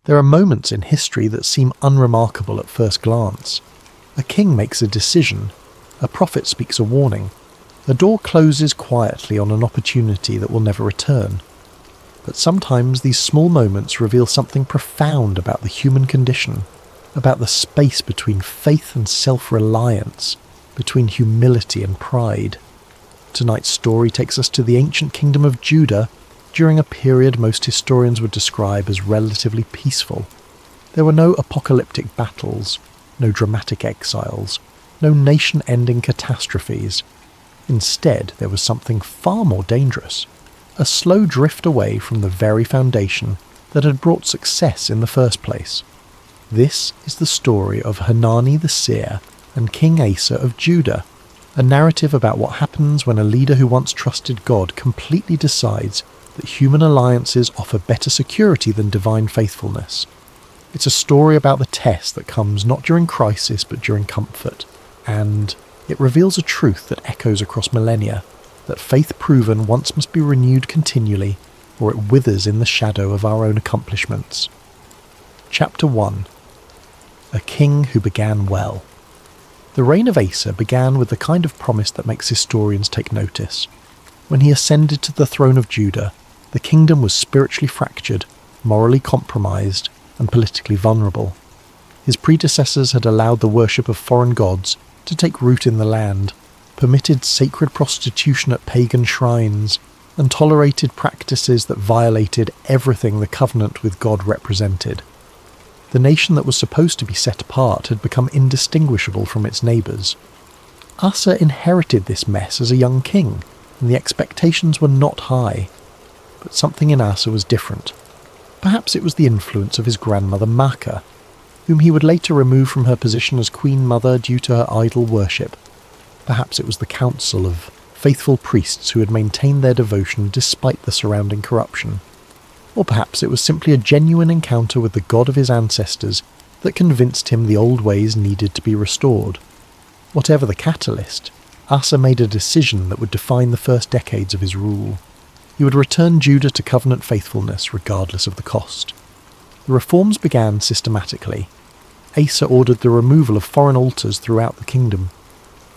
There are moments in history that seem unremarkable at first glance. A king makes a decision, a prophet speaks a warning, a door closes quietly on an opportunity that will never return. But sometimes these small moments reveal something profound about the human condition, about the space between faith and self-reliance, between humility and pride. Tonight's story takes us to the ancient kingdom of Judah during a period most historians would describe as relatively peaceful. There were no apocalyptic battles, no dramatic exiles, no nation-ending catastrophes. Instead, there was something far more dangerous, a slow drift away from the very foundation that had brought success in the first place. This is the story of Hanani the seer and King Asa of Judah, a narrative about what happens when a leader who once trusted God completely decides that human alliances offer better security than divine faithfulness. It's a story about the test that comes not during crisis but during comfort, and it reveals a truth that echoes across millennia, that faith proven once must be renewed continually, or it withers in the shadow of our own accomplishments. Chapter 1. A king who began well. The reign of Asa began with the kind of promise that makes historians take notice. When he ascended to the throne of Judah, the kingdom was spiritually fractured, morally compromised, and politically vulnerable. His predecessors had allowed the worship of foreign gods to take root in the land, permitted sacred prostitution at pagan shrines, and tolerated practices that violated everything the covenant with God represented. The nation that was supposed to be set apart had become indistinguishable from its neighbours. Asa inherited this mess as a young king, and the expectations were not high. But something in Asa was different. Perhaps it was the influence of his grandmother Maacah, whom he would later remove from her position as queen mother due to her idol worship. Perhaps it was the counsel of faithful priests who had maintained their devotion despite the surrounding corruption. Or perhaps it was simply a genuine encounter with the God of his ancestors that convinced him the old ways needed to be restored. Whatever the catalyst, Asa made a decision that would define the first decades of his rule. He would return Judah to covenant faithfulness regardless of the cost. The reforms began systematically. Asa ordered the removal of foreign altars throughout the kingdom.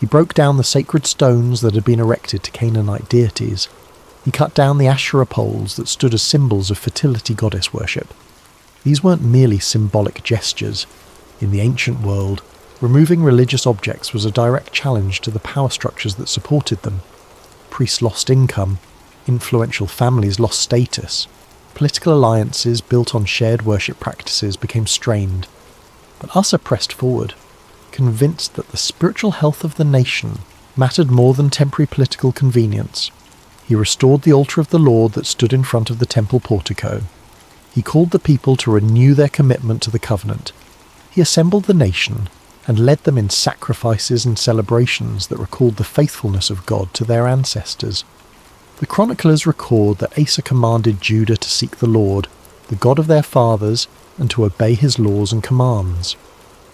He broke down the sacred stones that had been erected to Canaanite deities. He cut down the Asherah poles that stood as symbols of fertility goddess worship. These weren't merely symbolic gestures. In the ancient world, removing religious objects was a direct challenge to the power structures that supported them. Priests lost income, influential families lost status, political alliances built on shared worship practices became strained. But Asa pressed forward, convinced that the spiritual health of the nation mattered more than temporary political convenience. He restored the altar of the Lord that stood in front of the temple portico. He called the people to renew their commitment to the covenant. He assembled the nation and led them in sacrifices and celebrations that recalled the faithfulness of God to their ancestors. The chroniclers record that Asa commanded Judah to seek the Lord, the God of their fathers, and to obey his laws and commands.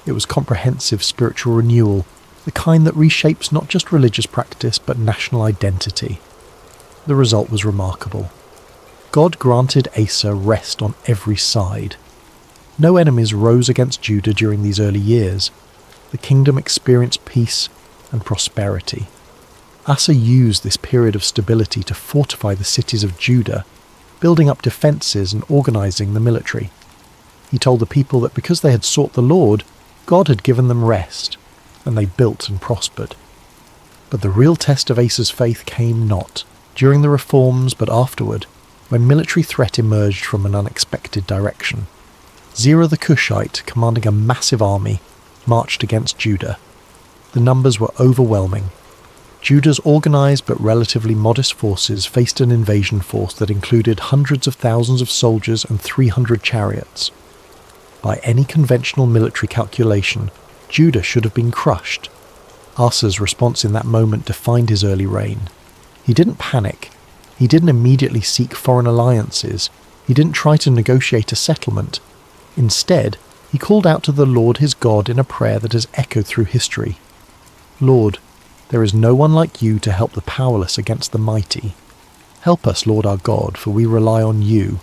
It was comprehensive spiritual renewal, the kind that reshapes not just religious practice but national identity. The result was remarkable. God granted Asa rest on every side. No enemies rose against Judah during these early years. The kingdom experienced peace and prosperity. Asa used this period of stability to fortify the cities of Judah, building up defences and organising the military. He told the people that because they had sought the Lord, God had given them rest, and they built and prospered. But the real test of Asa's faith came not during the reforms but afterward, when military threat emerged from an unexpected direction. Zerah the Cushite, commanding a massive army, marched against Judah. The numbers were overwhelming. Judah's organised but relatively modest forces faced an invasion force that included hundreds of thousands of soldiers and 300 chariots. By any conventional military calculation, Judah should have been crushed. Asa's response in that moment defined his early reign. He didn't panic. He didn't immediately seek foreign alliances. He didn't try to negotiate a settlement. Instead, he called out to the Lord his God in a prayer that has echoed through history. Lord, there is no one like you to help the powerless against the mighty. Help us, Lord our God, for we rely on you,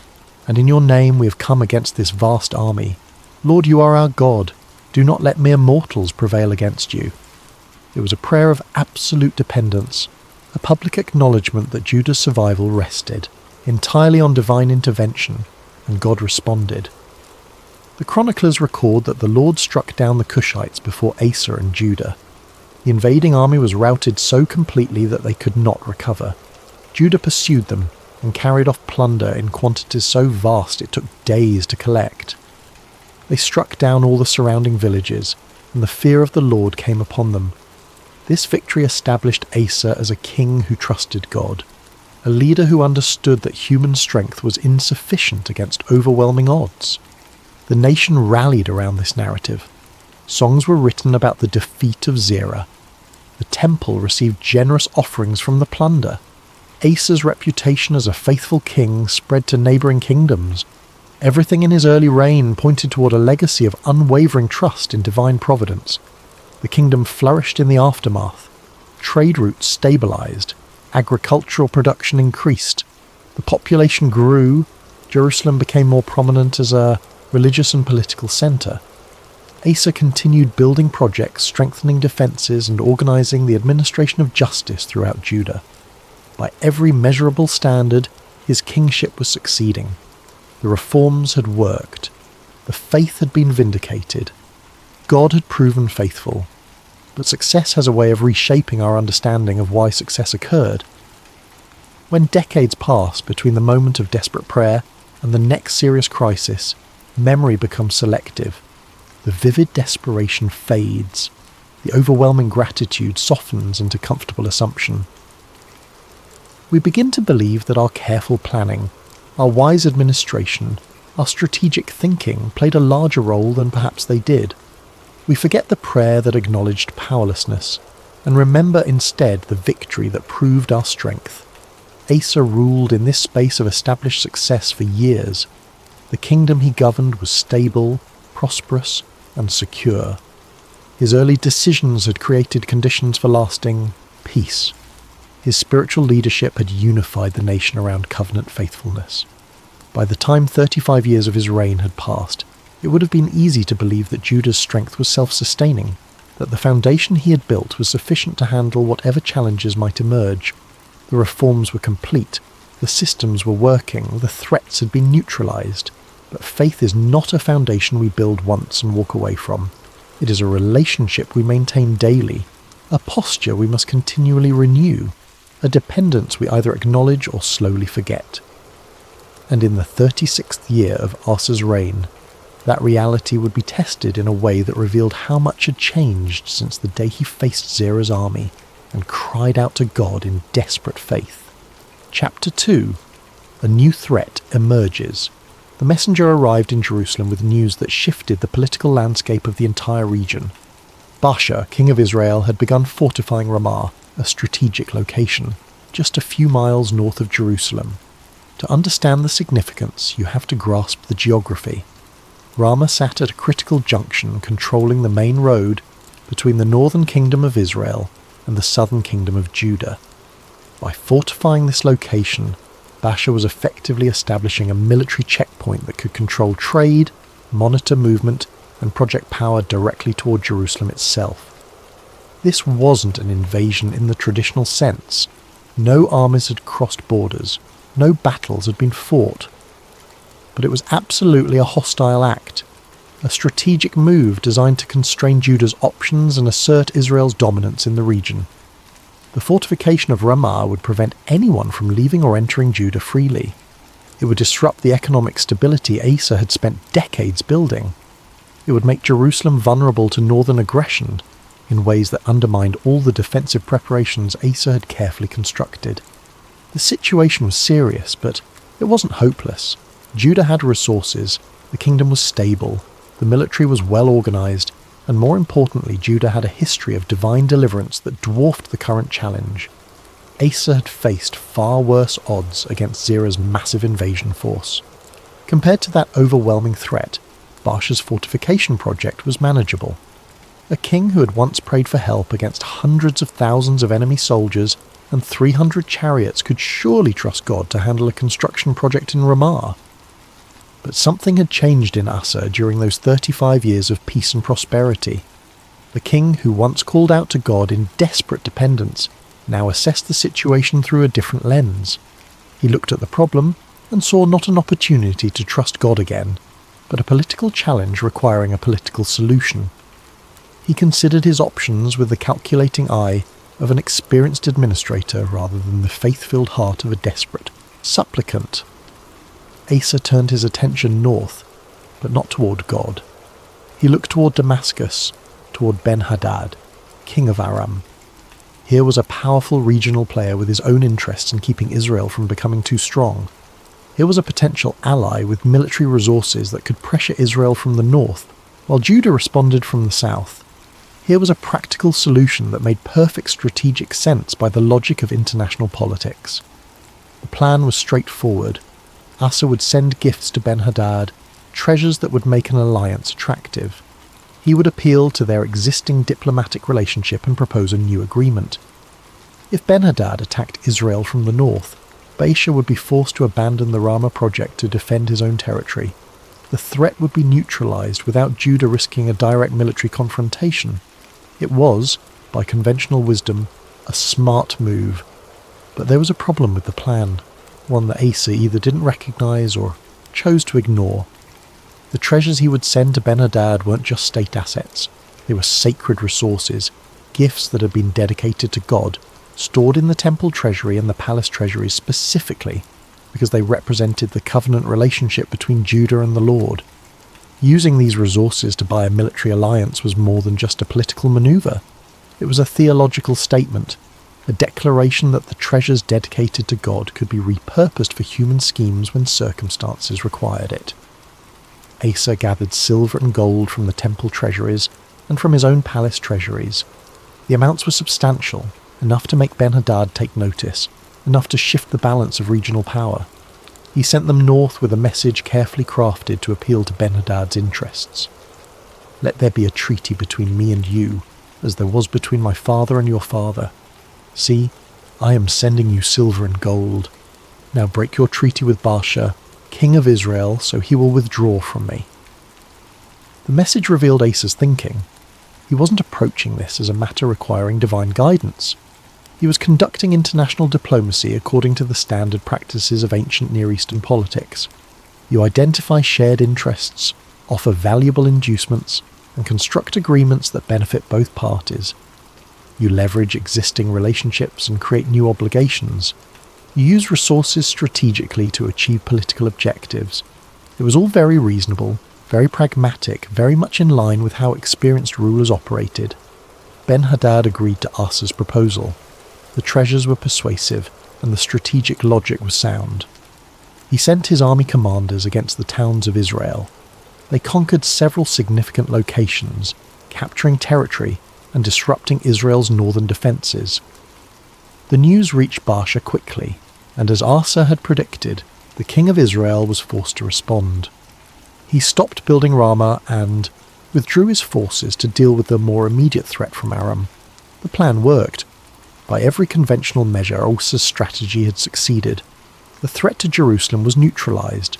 and in your name we have come against this vast army. Lord, you are our God. Do not let mere mortals prevail against you." It was a prayer of absolute dependence, a public acknowledgement that Judah's survival rested entirely on divine intervention, and God responded. The chroniclers record that the Lord struck down the Cushites before Asa and Judah. The invading army was routed so completely that they could not recover. Judah pursued them and carried off plunder in quantities so vast it took days to collect. They struck down all the surrounding villages, and the fear of the Lord came upon them. This victory established Asa as a king who trusted God, a leader who understood that human strength was insufficient against overwhelming odds. The nation rallied around this narrative. Songs were written about the defeat of Zerah. The temple received generous offerings from the plunder. Asa's reputation as a faithful king spread to neighbouring kingdoms. Everything in his early reign pointed toward a legacy of unwavering trust in divine providence. The kingdom flourished in the aftermath. Trade routes stabilised. Agricultural production increased. The population grew. Jerusalem became more prominent as a religious and political centre. Asa continued building projects, strengthening defences and organising the administration of justice throughout Judah. By every measurable standard, his kingship was succeeding. The reforms had worked. The faith had been vindicated. God had proven faithful. But success has a way of reshaping our understanding of why success occurred. When decades pass between the moment of desperate prayer and the next serious crisis, memory becomes selective. The vivid desperation fades. The overwhelming gratitude softens into comfortable assumption. We begin to believe that our careful planning, our wise administration, our strategic thinking played a larger role than perhaps they did. We forget the prayer that acknowledged powerlessness, and remember instead the victory that proved our strength. Asa ruled in this space of established success for years. The kingdom he governed was stable, prosperous, and secure. His early decisions had created conditions for lasting peace. His spiritual leadership had unified the nation around covenant faithfulness. By the time 35 years of his reign had passed, it would have been easy to believe that Judah's strength was self-sustaining, that the foundation he had built was sufficient to handle whatever challenges might emerge. The reforms were complete, the systems were working, the threats had been neutralized. But faith is not a foundation we build once and walk away from. It is a relationship we maintain daily, a posture we must continually renew, a dependence we either acknowledge or slowly forget. And in the 36th year of Asa's reign, that reality would be tested in a way that revealed how much had changed since the day he faced Zerah's army and cried out to God in desperate faith. Chapter 2. A new threat emerges. The messenger arrived in Jerusalem with news that shifted the political landscape of the entire region. Baasha, king of Israel, had begun fortifying Ramah, a strategic location, just a few miles north of Jerusalem. To understand the significance, you have to grasp the geography. Ramah sat at a critical junction controlling the main road between the northern kingdom of Israel and the southern kingdom of Judah. By fortifying this location, Baasha was effectively establishing a military checkpoint that could control trade, monitor movement, and project power directly toward Jerusalem itself. This wasn't an invasion in the traditional sense. No armies had crossed borders. No battles had been fought. But it was absolutely a hostile act, a strategic move designed to constrain Judah's options and assert Israel's dominance in the region. The fortification of Ramah would prevent anyone from leaving or entering Judah freely. It would disrupt the economic stability Asa had spent decades building. It would make Jerusalem vulnerable to northern aggression in ways that undermined all the defensive preparations Asa had carefully constructed. The situation was serious, but it wasn't hopeless. Judah had resources, the kingdom was stable, the military was well organised, and more importantly, Judah had a history of divine deliverance that dwarfed the current challenge. Asa had faced far worse odds against Zerah's massive invasion force. Compared to that overwhelming threat, Baasha's fortification project was manageable. A king who had once prayed for help against hundreds of thousands of enemy soldiers and 300 chariots could surely trust God to handle a construction project in Ramah. But something had changed in Asa during those 35 years of peace and prosperity. The king who once called out to God in desperate dependence now assessed the situation through a different lens. He looked at the problem and saw not an opportunity to trust God again, but a political challenge requiring a political solution. He considered his options with the calculating eye of an experienced administrator rather than the faith-filled heart of a desperate supplicant. Asa turned his attention north, but not toward God. He looked toward Damascus, toward Ben-Hadad, king of Aram. Here was a powerful regional player with his own interests in keeping Israel from becoming too strong. Here was a potential ally with military resources that could pressure Israel from the north, while Judah responded from the south. Here was a practical solution that made perfect strategic sense by the logic of international politics. The plan was straightforward. Asa would send gifts to Ben-Hadad, treasures that would make an alliance attractive. He would appeal to their existing diplomatic relationship and propose a new agreement. If Ben-Hadad attacked Israel from the north, Baasha would be forced to abandon the Ramah project to defend his own territory. The threat would be neutralized without Judah risking a direct military confrontation. It was, by conventional wisdom, a smart move. But there was a problem with the plan, one that Asa either didn't recognize or chose to ignore. The treasures he would send to Ben-Hadad weren't just state assets. They were sacred resources, gifts that had been dedicated to God, stored in the temple treasury and the palace treasuries specifically because they represented the covenant relationship between Judah and the Lord. Using these resources to buy a military alliance was more than just a political maneuver. It was a theological statement, a declaration that the treasures dedicated to God could be repurposed for human schemes when circumstances required it. Asa gathered silver and gold from the temple treasuries and from his own palace treasuries. The amounts were substantial, enough to make Ben-Hadad take notice, enough to shift the balance of regional power. He sent them north with a message carefully crafted to appeal to Ben-Hadad's interests. "Let there be a treaty between me and you, as there was between my father and your father. See, I am sending you silver and gold. Now break your treaty with Baasha, king of Israel, so he will withdraw from me." The message revealed Asa's thinking. He wasn't approaching this as a matter requiring divine guidance. He was conducting international diplomacy according to the standard practices of ancient Near Eastern politics. You identify shared interests, offer valuable inducements, and construct agreements that benefit both parties. You leverage existing relationships and create new obligations. You use resources strategically to achieve political objectives. It was all very reasonable, very pragmatic, very much in line with how experienced rulers operated. Ben-Hadad agreed to Asa's proposal. The treasures were persuasive, and the strategic logic was sound. He sent his army commanders against the towns of Israel. They conquered several significant locations, capturing territory and disrupting Israel's northern defences. The news reached Baasha quickly, and as Asa had predicted, the king of Israel was forced to respond. He stopped building Ramah and withdrew his forces to deal with the more immediate threat from Aram. The plan worked. By every conventional measure, Asa's strategy had succeeded. The threat to Jerusalem was neutralized.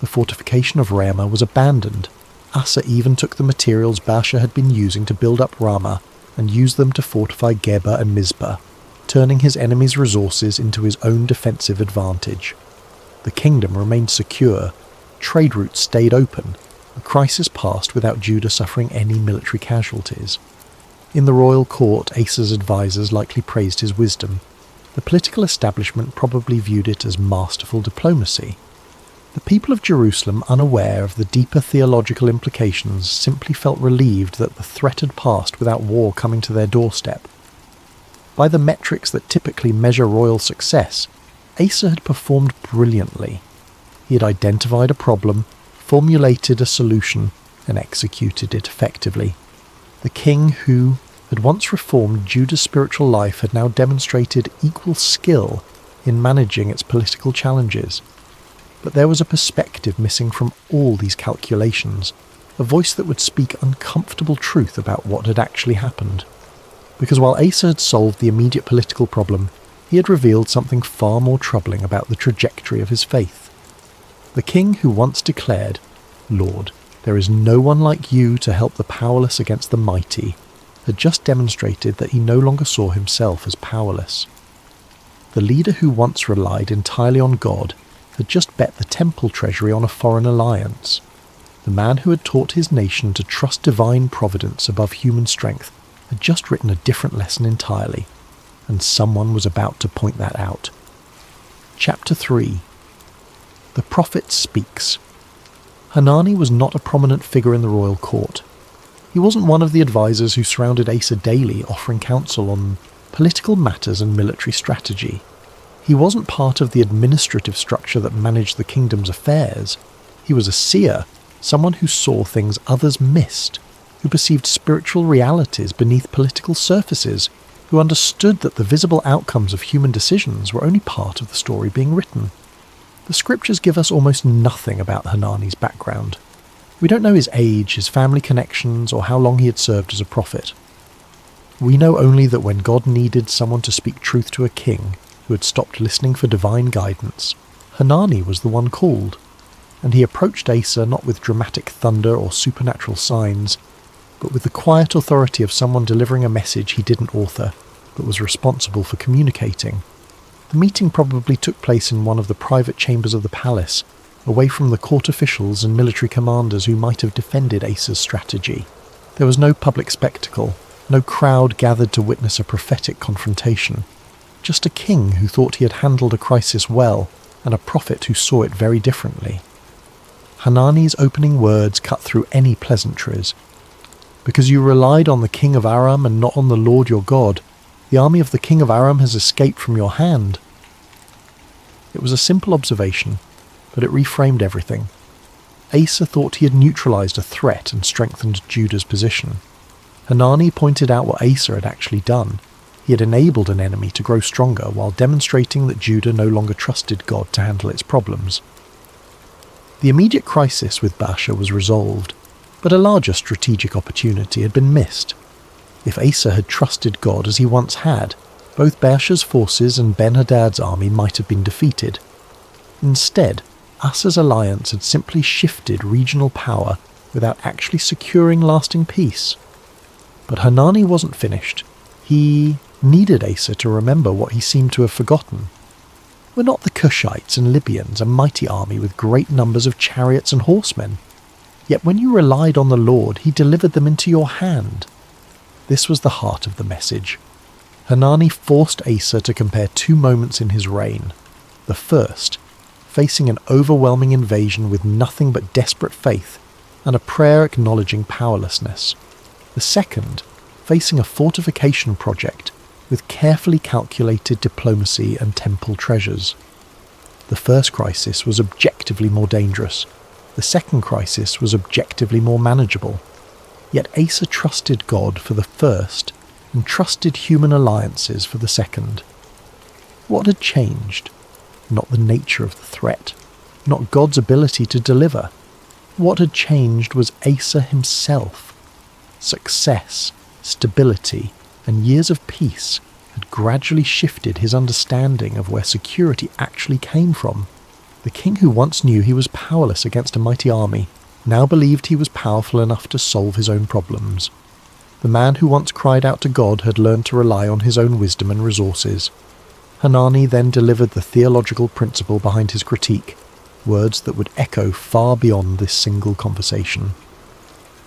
The fortification of Ramah was abandoned. Asa even took the materials Baasha had been using to build up Ramah and used them to fortify Geba and Mizpah, turning his enemy's resources into his own defensive advantage. The kingdom remained secure. Trade routes stayed open. The crisis passed without Judah suffering any military casualties. In the royal court, Asa's advisors likely praised his wisdom. The political establishment probably viewed it as masterful diplomacy. The people of Jerusalem, unaware of the deeper theological implications, simply felt relieved that the threat had passed without war coming to their doorstep. By the metrics that typically measure royal success, Asa had performed brilliantly. He had identified a problem, formulated a solution, and executed it effectively. The king who had once reformed Judah's spiritual life had now demonstrated equal skill in managing its political challenges. But there was a perspective missing from all these calculations, a voice that would speak uncomfortable truth about what had actually happened. Because while Asa had solved the immediate political problem, he had revealed something far more troubling about the trajectory of his faith. The king who once declared, "Lord, there is no one like you to help the powerless against the mighty," had just demonstrated that he no longer saw himself as powerless. The leader who once relied entirely on God had just bet the temple treasury on a foreign alliance. The man who had taught his nation to trust divine providence above human strength had just written a different lesson entirely, and someone was about to point that out. Chapter 3. The Prophet Speaks. Hanani was not a prominent figure in the royal court. He wasn't one of the advisors who surrounded Asa daily offering counsel on political matters and military strategy. He wasn't part of the administrative structure that managed the kingdom's affairs. He was a seer, someone who saw things others missed, who perceived spiritual realities beneath political surfaces, who understood that the visible outcomes of human decisions were only part of the story being written. The scriptures give us almost nothing about Hanani's background. We don't know his age, his family connections, or how long he had served as a prophet. We know only that when God needed someone to speak truth to a king who had stopped listening for divine guidance, Hanani was the one called, and he approached Asa not with dramatic thunder or supernatural signs, but with the quiet authority of someone delivering a message he didn't author, but was responsible for communicating. The meeting probably took place in one of the private chambers of the palace, away from the court officials and military commanders who might have defended Asa's strategy. There was no public spectacle, no crowd gathered to witness a prophetic confrontation. Just a king who thought he had handled a crisis well, and a prophet who saw it very differently. Hanani's opening words cut through any pleasantries. "Because you relied on the king of Aram and not on the Lord your God, the army of the king of Aram has escaped from your hand." It was a simple observation, but it reframed everything. Asa thought he had neutralized a threat and strengthened Judah's position. Hanani pointed out what Asa had actually done. He had enabled an enemy to grow stronger while demonstrating that Judah no longer trusted God to handle its problems. The immediate crisis with Baasha was resolved, but a larger strategic opportunity had been missed. If Asa had trusted God as he once had, both Baasha's forces and Ben-Hadad's army might have been defeated. Instead, Asa's alliance had simply shifted regional power without actually securing lasting peace. But Hanani wasn't finished. He needed Asa to remember what he seemed to have forgotten. Were not the Cushites and Libyans a mighty army with great numbers of chariots and horsemen? Yet when you relied on the Lord, he delivered them into your hand. This was the heart of the message. Hanani forced Asa to compare two moments in his reign. The first, facing an overwhelming invasion with nothing but desperate faith and a prayer acknowledging powerlessness. The second, facing a fortification project with carefully calculated diplomacy and temple treasures. The first crisis was objectively more dangerous. The second crisis was objectively more manageable. Yet Asa trusted God for the first and trusted human alliances for the second. What had changed? Not the nature of the threat, not God's ability to deliver. What had changed was Asa himself. Success, stability, and years of peace had gradually shifted his understanding of where security actually came from. The king who once knew he was powerless against a mighty army now believed he was powerful enough to solve his own problems. The man who once cried out to God had learned to rely on his own wisdom and resources. Hanani then delivered the theological principle behind his critique, words that would echo far beyond this single conversation.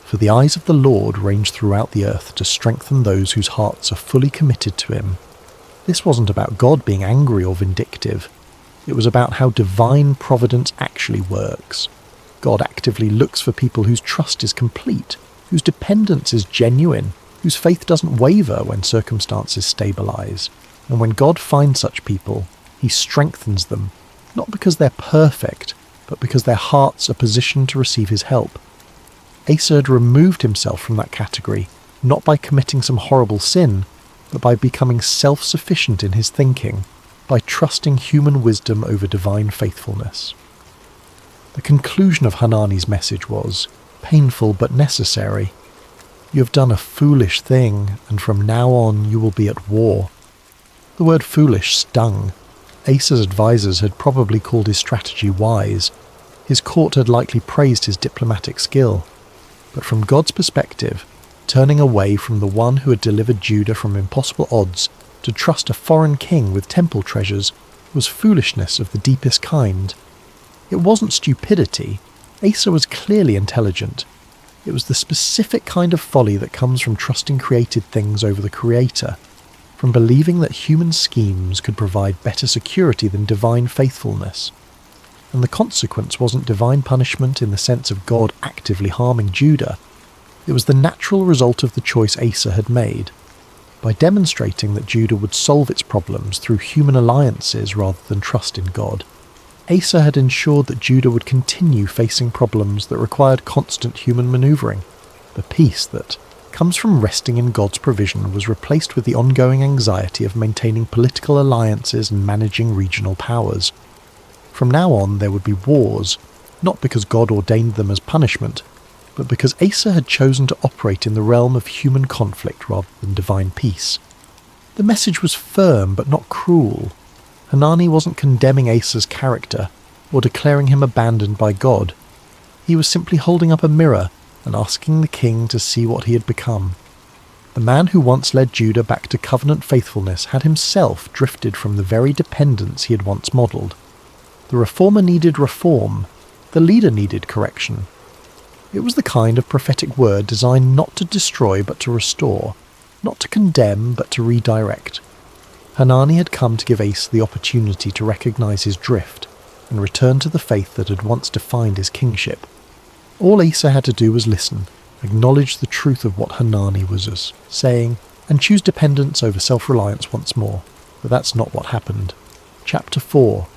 For the eyes of the Lord range throughout the earth to strengthen those whose hearts are fully committed to him. This wasn't about God being angry or vindictive. It was about how divine providence actually works. God actively looks for people whose trust is complete, whose dependence is genuine, whose faith doesn't waver when circumstances stabilize. And when God finds such people, he strengthens them, not because they're perfect, but because their hearts are positioned to receive his help. Asa had removed himself from that category, not by committing some horrible sin, but by becoming self-sufficient in his thinking, by trusting human wisdom over divine faithfulness. The conclusion of Hanani's message was, painful but necessary. You have done a foolish thing, and from now on you will be at war. The word foolish stung. Asa's advisors had probably called his strategy wise. His court had likely praised his diplomatic skill. But from God's perspective, turning away from the one who had delivered Judah from impossible odds to trust a foreign king with temple treasures was foolishness of the deepest kind. It wasn't stupidity. Asa was clearly intelligent. It was the specific kind of folly that comes from trusting created things over the Creator, from believing that human schemes could provide better security than divine faithfulness. And the consequence wasn't divine punishment in the sense of God actively harming Judah. It was the natural result of the choice Asa had made. By demonstrating that Judah would solve its problems through human alliances rather than trust in God, Asa had ensured that Judah would continue facing problems that required constant human maneuvering. The peace that comes from resting in God's provision was replaced with the ongoing anxiety of maintaining political alliances and managing regional powers. From now on there would be wars, not because God ordained them as punishment, but because Asa had chosen to operate in the realm of human conflict rather than divine peace. The message was firm but not cruel. Hanani wasn't condemning Asa's character or declaring him abandoned by God. He was simply holding up a mirror and asking the king to see what he had become. The man who once led Judah back to covenant faithfulness had himself drifted from the very dependence he had once modelled. The reformer needed reform. The leader needed correction. It was the kind of prophetic word designed not to destroy but to restore, not to condemn but to redirect. Hanani had come to give Asa the opportunity to recognise his drift and return to the faith that had once defined his kingship. All Asa had to do was listen, acknowledge the truth of what Hanani was saying, and choose dependence over self-reliance once more. But that's not what happened. Chapter 4.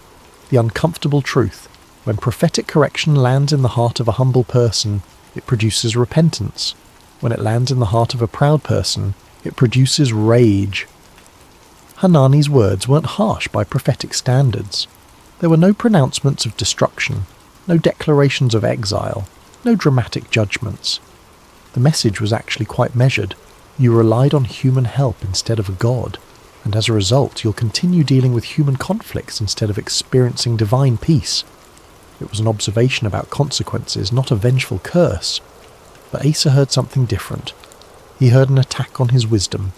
The uncomfortable truth. When prophetic correction lands in the heart of a humble person, it produces repentance. When it lands in the heart of a proud person, it produces rage. Hanani's words weren't harsh by prophetic standards. There were no pronouncements of destruction, no declarations of exile, no dramatic judgments. The message was actually quite measured. You relied on human help instead of a God, and as a result you'll continue dealing with human conflicts instead of experiencing divine peace. It was an observation about consequences, not a vengeful curse. But Asa heard something different. He heard an attack on his wisdom.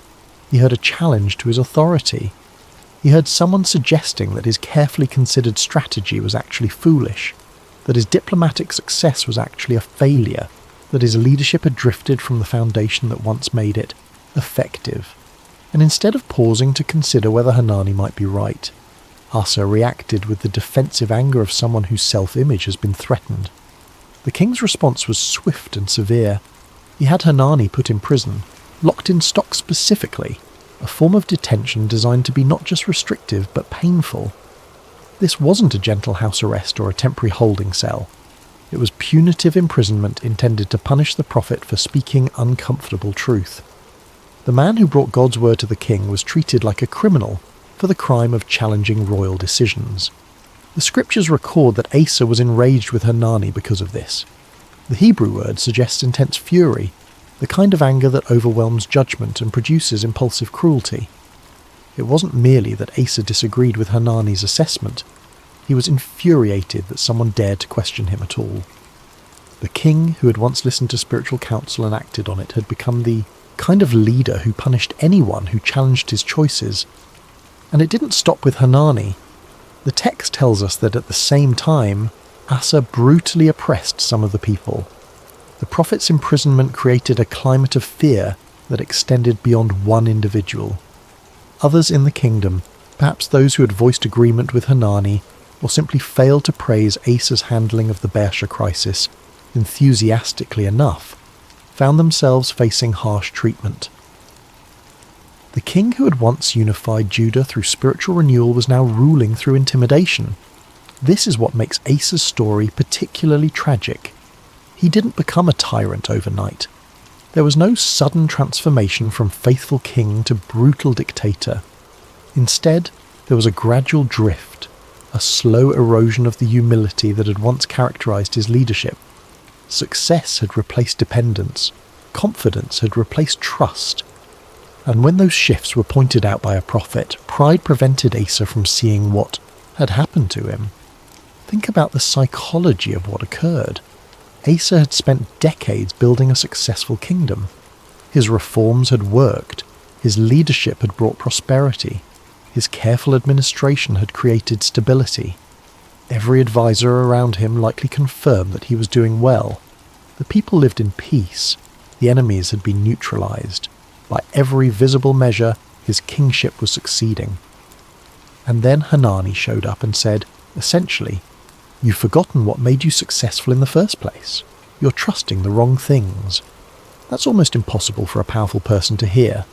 He heard a challenge to his authority. He heard someone suggesting that his carefully considered strategy was actually foolish, that his diplomatic success was actually a failure, that his leadership had drifted from the foundation that once made it effective. And instead of pausing to consider whether Hanani might be right, Asa reacted with the defensive anger of someone whose self-image has been threatened. The king's response was swift and severe. He had Hanani put in prison, locked in stock specifically, a form of detention designed to be not just restrictive but painful. This wasn't a gentle house arrest or a temporary holding cell. It was punitive imprisonment intended to punish the prophet for speaking uncomfortable truth. The man who brought God's word to the king was treated like a criminal for the crime of challenging royal decisions. The scriptures record that Asa was enraged with Hanani because of this. The Hebrew word suggests intense fury, the kind of anger that overwhelms judgment and produces impulsive cruelty. It wasn't merely that Asa disagreed with Hanani's assessment. He was infuriated that someone dared to question him at all. The king, who had once listened to spiritual counsel and acted on it, had become the kind of leader who punished anyone who challenged his choices. And it didn't stop with Hanani. The text tells us that at the same time, Asa brutally oppressed some of the people. The prophet's imprisonment created a climate of fear that extended beyond one individual. Others in the kingdom, perhaps those who had voiced agreement with Hanani, or simply failed to praise Asa's handling of the Baasha crisis enthusiastically enough, found themselves facing harsh treatment. The king who had once unified Judah through spiritual renewal was now ruling through intimidation. This is what makes Asa's story particularly tragic. He didn't become a tyrant overnight. There was no sudden transformation from faithful king to brutal dictator. Instead, there was a gradual drift, a slow erosion of the humility that had once characterized his leadership. Success had replaced dependence. Confidence had replaced trust. And when those shifts were pointed out by a prophet, pride prevented Asa from seeing what had happened to him. Think about the psychology of what occurred. Asa had spent decades building a successful kingdom. His reforms had worked. His leadership had brought prosperity. His careful administration had created stability. Every advisor around him likely confirmed that he was doing well. The people lived in peace. The enemies had been neutralized. By every visible measure, his kingship was succeeding. And then Hanani showed up and said, essentially, "You've forgotten what made you successful in the first place. You're trusting the wrong things." That's almost impossible for a powerful person to hear.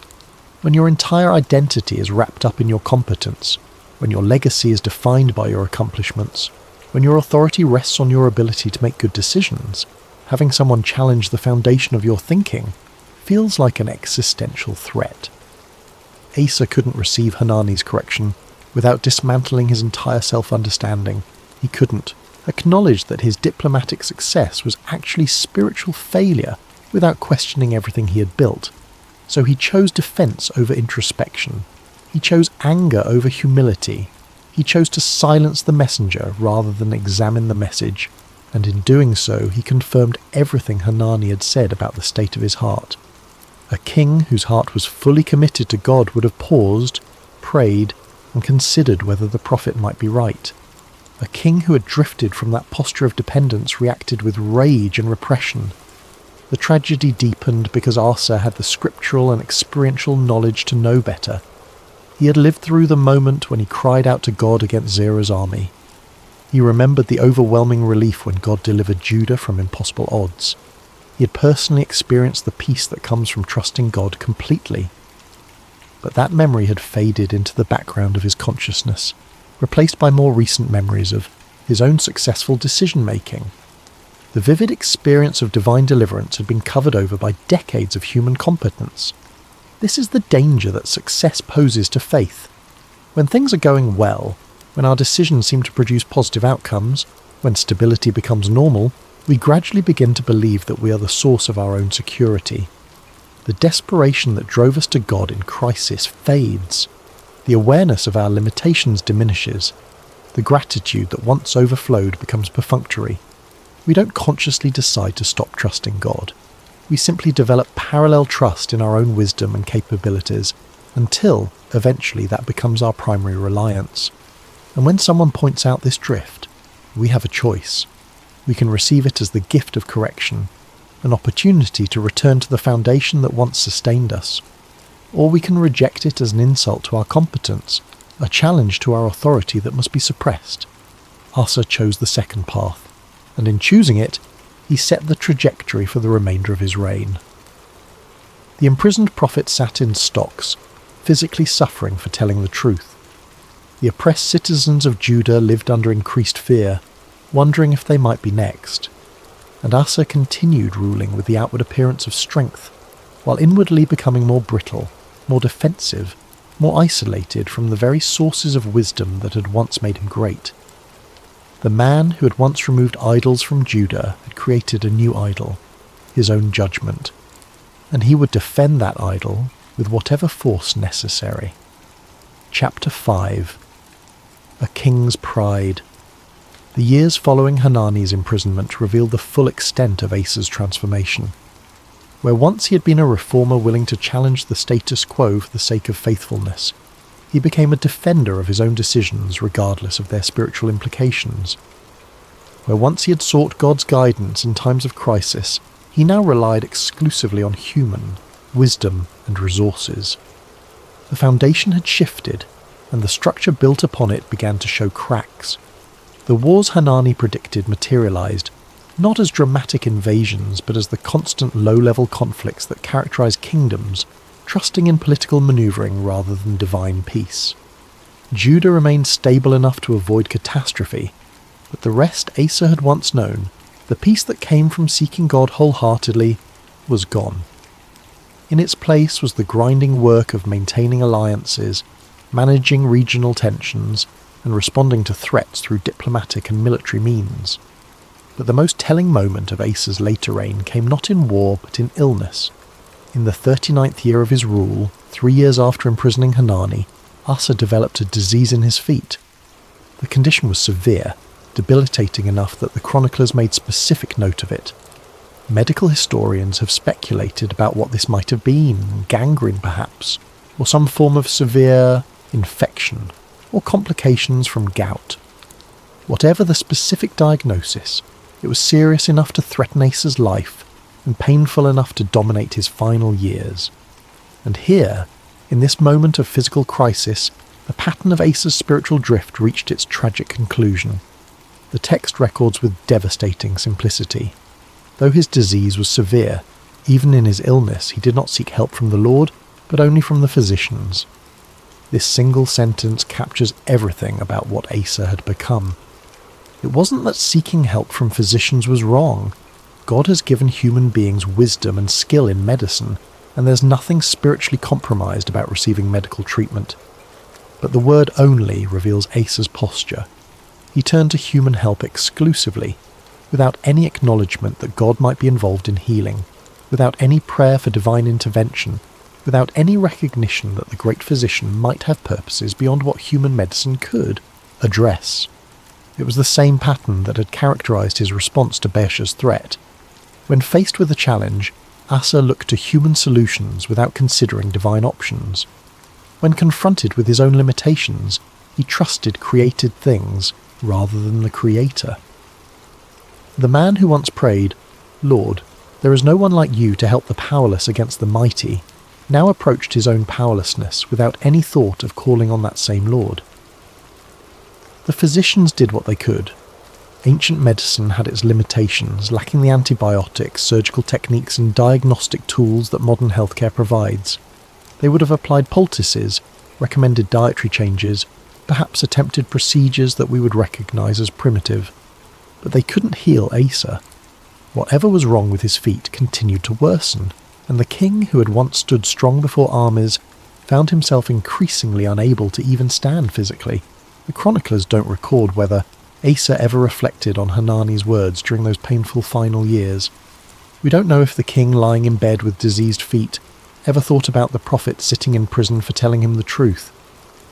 When your entire identity is wrapped up in your competence, when your legacy is defined by your accomplishments, when your authority rests on your ability to make good decisions, having someone challenge the foundation of your thinking feels like an existential threat. Asa couldn't receive Hanani's correction without dismantling his entire self-understanding. He couldn't acknowledge that his diplomatic success was actually spiritual failure without questioning everything he had built. So he chose defense over introspection. He chose anger over humility. He chose to silence the messenger rather than examine the message, and in doing so he confirmed everything Hanani had said about the state of his heart. A king whose heart was fully committed to God would have paused, prayed, and considered whether the prophet might be right. A king who had drifted from that posture of dependence reacted with rage and repression. The tragedy deepened because Asa had the scriptural and experiential knowledge to know better. He had lived through the moment when he cried out to God against Zerah's army. He remembered the overwhelming relief when God delivered Judah from impossible odds. He had personally experienced the peace that comes from trusting God completely. But that memory had faded into the background of his consciousness, replaced by more recent memories of his own successful decision-making. The vivid experience of divine deliverance had been covered over by decades of human competence. This is the danger that success poses to faith. When things are going well, when our decisions seem to produce positive outcomes, when stability becomes normal, we gradually begin to believe that we are the source of our own security. The desperation that drove us to God in crisis fades. The awareness of our limitations diminishes. The gratitude that once overflowed becomes perfunctory. We don't consciously decide to stop trusting God. We simply develop parallel trust in our own wisdom and capabilities until, eventually, that becomes our primary reliance. And when someone points out this drift, we have a choice. We can receive it as the gift of correction, an opportunity to return to the foundation that once sustained us. Or we can reject it as an insult to our competence, a challenge to our authority that must be suppressed. Asa chose the second path, and in choosing it, he set the trajectory for the remainder of his reign. The imprisoned prophet sat in stocks, physically suffering for telling the truth. The oppressed citizens of Judah lived under increased fear, wondering if they might be next. And Asa continued ruling with the outward appearance of strength, while inwardly becoming more brittle, more defensive, more isolated from the very sources of wisdom that had once made him great. The man who had once removed idols from Judah had created a new idol, his own judgment, and he would defend that idol with whatever force necessary. Chapter 5. A King's Pride. The years following Hanani's imprisonment revealed the full extent of Asa's transformation. Where once he had been a reformer willing to challenge the status quo for the sake of faithfulness, he became a defender of his own decisions regardless of their spiritual implications. Where once he had sought God's guidance in times of crisis, he now relied exclusively on human wisdom and resources. The foundation had shifted, and the structure built upon it began to show cracks. The wars Hanani predicted materialized, not as dramatic invasions, but as the constant low-level conflicts that characterize kingdoms, trusting in political maneuvering rather than divine peace. Judah remained stable enough to avoid catastrophe, but the rest Asa had once known, the peace that came from seeking God wholeheartedly, was gone. In its place was the grinding work of maintaining alliances, managing regional tensions, and responding to threats through diplomatic and military means. But the most telling moment of Asa's later reign came not in war but in illness. In the 39th year of his rule, 3 years after imprisoning Hanani, Asa developed a disease in his feet. The condition was severe, debilitating enough that the chroniclers made specific note of it. Medical historians have speculated about what this might have been, gangrene perhaps, or some form of severe infection, or complications from gout. Whatever the specific diagnosis, it was serious enough to threaten Asa's life, and painful enough to dominate his final years. And here, in this moment of physical crisis, the pattern of Asa's spiritual drift reached its tragic conclusion. The text records with devastating simplicity. Though his disease was severe, even in his illness he did not seek help from the Lord, but only from the physicians. This single sentence captures everything about what Asa had become. It wasn't that seeking help from physicians was wrong. God has given human beings wisdom and skill in medicine, and there's nothing spiritually compromised about receiving medical treatment. But the word only reveals Asa's posture. He turned to human help exclusively, without any acknowledgement that God might be involved in healing, without any prayer for divine intervention, without any recognition that the great physician might have purposes beyond what human medicine could address. It was the same pattern that had characterized his response to Baasha's threat. When faced with a challenge, Asa looked to human solutions without considering divine options. When confronted with his own limitations, he trusted created things rather than the Creator. The man who once prayed, "Lord, there is no one like you to help the powerless against the mighty," now approached his own powerlessness without any thought of calling on that same Lord. The physicians did what they could. Ancient medicine had its limitations, lacking the antibiotics, surgical techniques and diagnostic tools that modern healthcare provides. They would have applied poultices, recommended dietary changes, perhaps attempted procedures that we would recognise as primitive. But they couldn't heal Asa. Whatever was wrong with his feet continued to worsen, and the king who had once stood strong before armies found himself increasingly unable to even stand physically. The chroniclers don't record whether Asa ever reflected on Hanani's words during those painful final years. We don't know if the king lying in bed with diseased feet ever thought about the prophet sitting in prison for telling him the truth.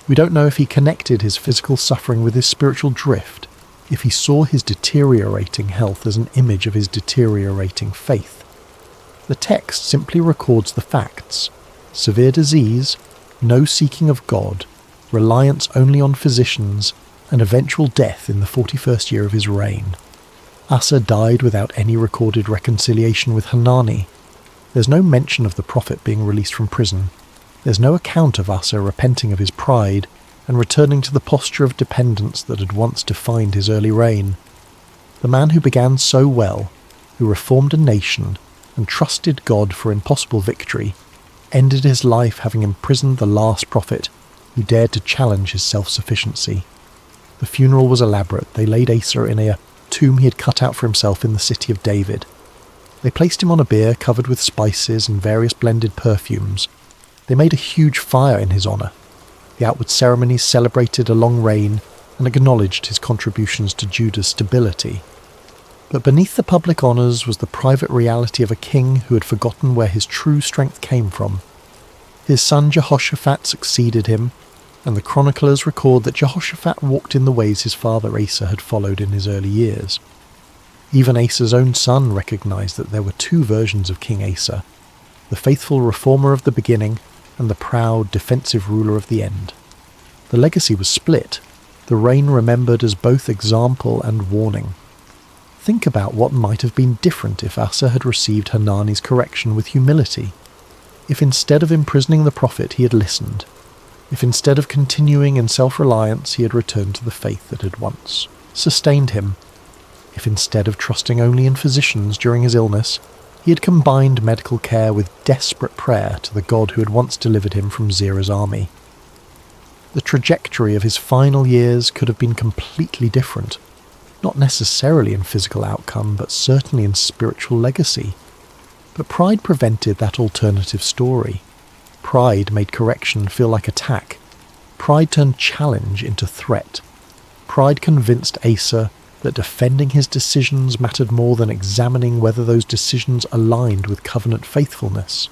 We don't know if he connected his physical suffering with his spiritual drift, if he saw his deteriorating health as an image of his deteriorating faith. The text simply records the facts: severe disease, no seeking of God, reliance only on physicians, and eventual death in the 41st year of his reign. Asa died without any recorded reconciliation with Hanani. There's no mention of the prophet being released from prison. There's no account of Asa repenting of his pride and returning to the posture of dependence that had once defined his early reign. The man who began so well, who reformed a nation and trusted God for impossible victory, ended his life having imprisoned the last prophet who dared to challenge his self-sufficiency. The funeral was elaborate. They laid Asa in a tomb he had cut out for himself in the city of David. They placed him on a bier covered with spices and various blended perfumes. They made a huge fire in his honour. The outward ceremonies celebrated a long reign and acknowledged his contributions to Judah's stability. But beneath the public honours was the private reality of a king who had forgotten where his true strength came from. His son Jehoshaphat succeeded him, and the chroniclers record that Jehoshaphat walked in the ways his father Asa had followed in his early years. Even Asa's own son recognised that there were two versions of King Asa, the faithful reformer of the beginning and the proud, defensive ruler of the end. The legacy was split, the reign remembered as both example and warning. Think about what might have been different if Asa had received Hanani's correction with humility. If instead of imprisoning the prophet he had listened, if instead of continuing in self-reliance he had returned to the faith that had once sustained him, if instead of trusting only in physicians during his illness, he had combined medical care with desperate prayer to the God who had once delivered him from Zerah's army. The trajectory of his final years could have been completely different, not necessarily in physical outcome, but certainly in spiritual legacy. But pride prevented that alternative story. Pride made correction feel like attack. Pride turned challenge into threat. Pride convinced Asa that defending his decisions mattered more than examining whether those decisions aligned with covenant faithfulness.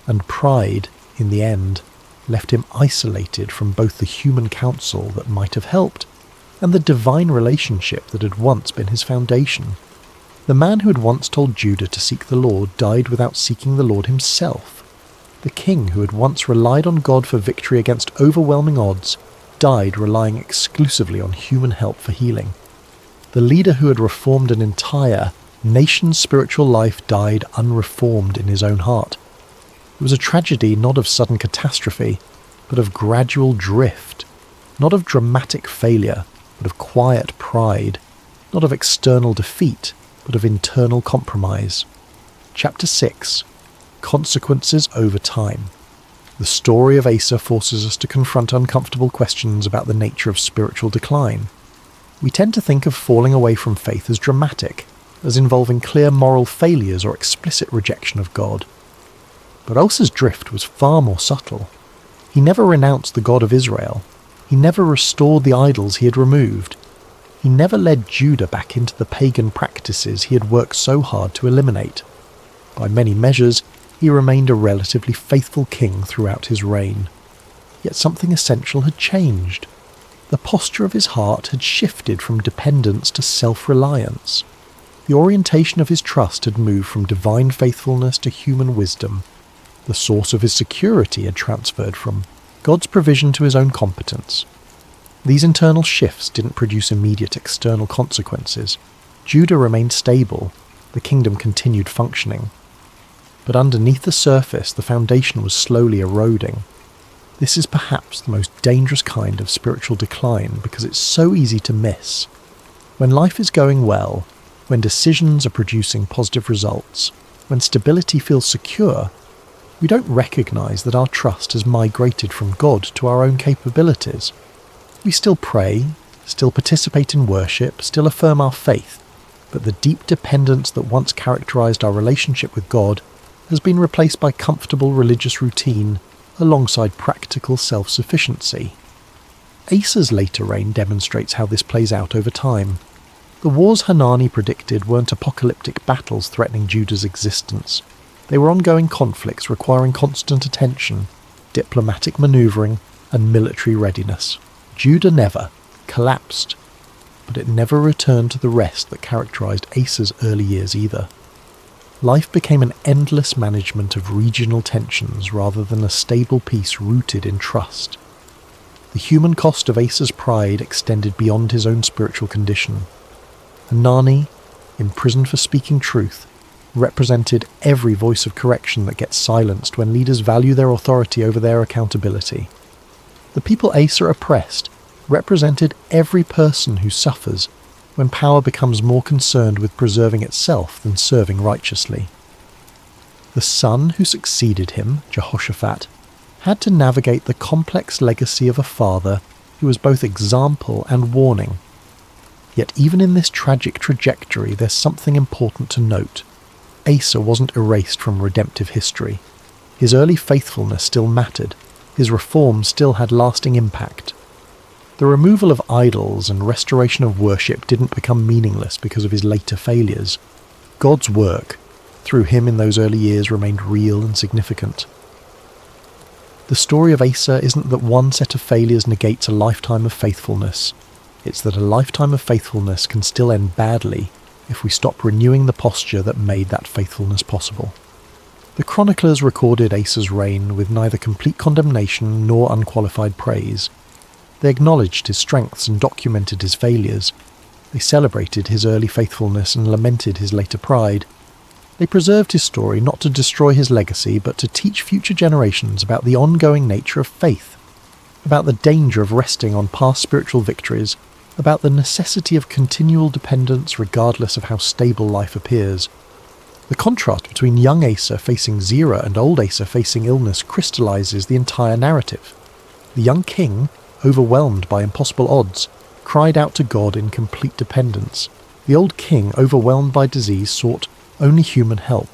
And pride, in the end, left him isolated from both the human counsel that might have helped and the divine relationship that had once been his foundation. The man who had once told Judah to seek the Lord died without seeking the Lord himself. The king who had once relied on God for victory against overwhelming odds died relying exclusively on human help for healing. The leader who had reformed an entire nation's spiritual life died unreformed in his own heart. It was a tragedy not of sudden catastrophe, but of gradual drift, not of dramatic failure, but of quiet pride, not of external defeat, but of internal compromise. Chapter 6. Consequences over time. The story of Asa forces us to confront uncomfortable questions about the nature of spiritual decline. We tend to think of falling away from faith as dramatic, as involving clear moral failures or explicit rejection of God. But Asa's drift was far more subtle. He never renounced the God of Israel. He never restored the idols he had removed. He never led Judah back into the pagan practices he had worked so hard to eliminate. By many measures, he remained a relatively faithful king throughout his reign. Yet something essential had changed. The posture of his heart had shifted from dependence to self-reliance. The orientation of his trust had moved from divine faithfulness to human wisdom. The source of his security had transferred from God's provision to his own competence. These internal shifts didn't produce immediate external consequences. Judah remained stable. The kingdom continued functioning. But underneath the surface, the foundation was slowly eroding. This is perhaps the most dangerous kind of spiritual decline because it's so easy to miss. When life is going well, when decisions are producing positive results, when stability feels secure, we don't recognize that our trust has migrated from God to our own capabilities. We still pray, still participate in worship, still affirm our faith, but the deep dependence that once characterized our relationship with God has been replaced by comfortable religious routine alongside practical self-sufficiency. Asa's later reign demonstrates how this plays out over time. The wars Hanani predicted weren't apocalyptic battles threatening Judah's existence. They were ongoing conflicts requiring constant attention, diplomatic maneuvering, and military readiness. Judah never collapsed, but it never returned to the rest that characterized Asa's early years either. Life became an endless management of regional tensions rather than a stable peace rooted in trust. The human cost of Asa's pride extended beyond his own spiritual condition. Hanani, imprisoned for speaking truth, represented every voice of correction that gets silenced when leaders value their authority over their accountability. The people Asa oppressed represented every person who suffers when power becomes more concerned with preserving itself than serving righteously. The son who succeeded him, Jehoshaphat, had to navigate the complex legacy of a father who was both example and warning. Yet even in this tragic trajectory, there's something important to note. Asa wasn't erased from redemptive history. His early faithfulness still mattered. His reform still had lasting impact. The removal of idols and restoration of worship didn't become meaningless because of his later failures. God's work, through him in those early years, remained real and significant. The story of Asa isn't that one set of failures negates a lifetime of faithfulness. It's that a lifetime of faithfulness can still end badly if we stop renewing the posture that made that faithfulness possible. The chroniclers recorded Asa's reign with neither complete condemnation nor unqualified praise. They acknowledged his strengths and documented his failures. They celebrated his early faithfulness and lamented his later pride. They preserved his story not to destroy his legacy, but to teach future generations about the ongoing nature of faith, about the danger of resting on past spiritual victories, about the necessity of continual dependence regardless of how stable life appears. The contrast between young Asa facing Zerah and old Asa facing illness crystallizes the entire narrative. The young king, overwhelmed by impossible odds, cried out to God in complete dependence. The old king, overwhelmed by disease, sought only human help.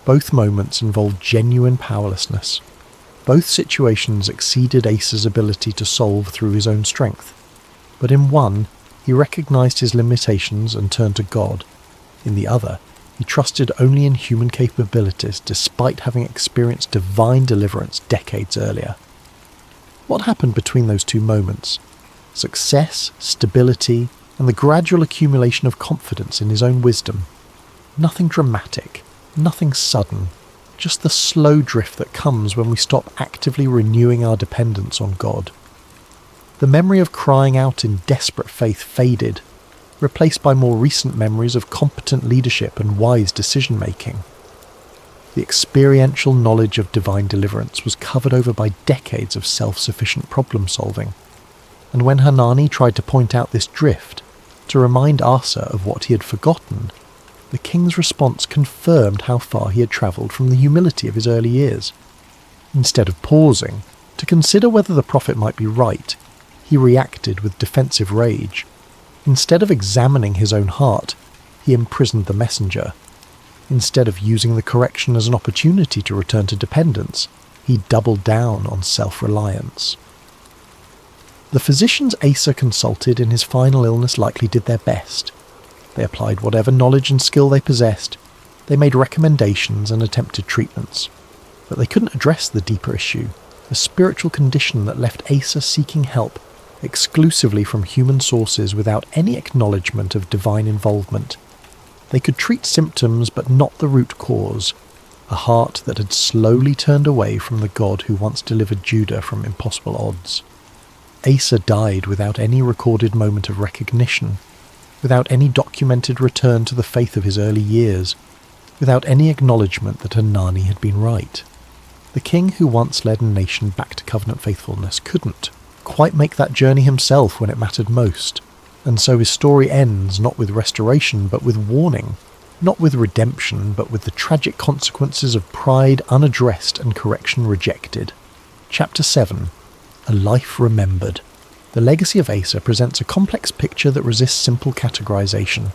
Both moments involved genuine powerlessness. Both situations exceeded Asa's ability to solve through his own strength. But in one, he recognized his limitations and turned to God. In the other, he trusted only in human capabilities despite having experienced divine deliverance decades earlier. What happened between those two moments? success, stability, and the gradual accumulation of confidence in his own wisdom. Nothing dramatic, nothing sudden, just the slow drift that comes when we stop actively renewing our dependence on God. The memory of crying out in desperate faith faded, replaced by more recent memories of competent leadership and wise decision-making. The experiential knowledge of divine deliverance was covered over by decades of self-sufficient problem-solving, and when Hanani tried to point out this drift, to remind Asa of what he had forgotten, the king's response confirmed how far he had travelled from the humility of his early years. Instead of pausing to consider whether the prophet might be right, he reacted with defensive rage. Instead of examining his own heart, he imprisoned the messenger. Instead of using the correction as an opportunity to return to dependence, he doubled down on self-reliance. The physicians Asa consulted in his final illness likely did their best. They applied whatever knowledge and skill they possessed. They made recommendations and attempted treatments. But they couldn't address the deeper issue, a spiritual condition that left Asa seeking help exclusively from human sources without any acknowledgement of divine involvement. They could treat symptoms but not the root cause, a heart that had slowly turned away from the God who once delivered Judah from impossible odds. Asa died without any recorded moment of recognition, without any documented return to the faith of his early years, without any acknowledgement that Hanani had been right. The king who once led a nation back to covenant faithfulness couldn't quite make that journey himself when it mattered most, and so his story ends not with restoration but with warning, not with redemption but with the tragic consequences of pride unaddressed and correction rejected. Chapter 7. A Life Remembered. The legacy of Asa presents a complex picture that resists simple categorization.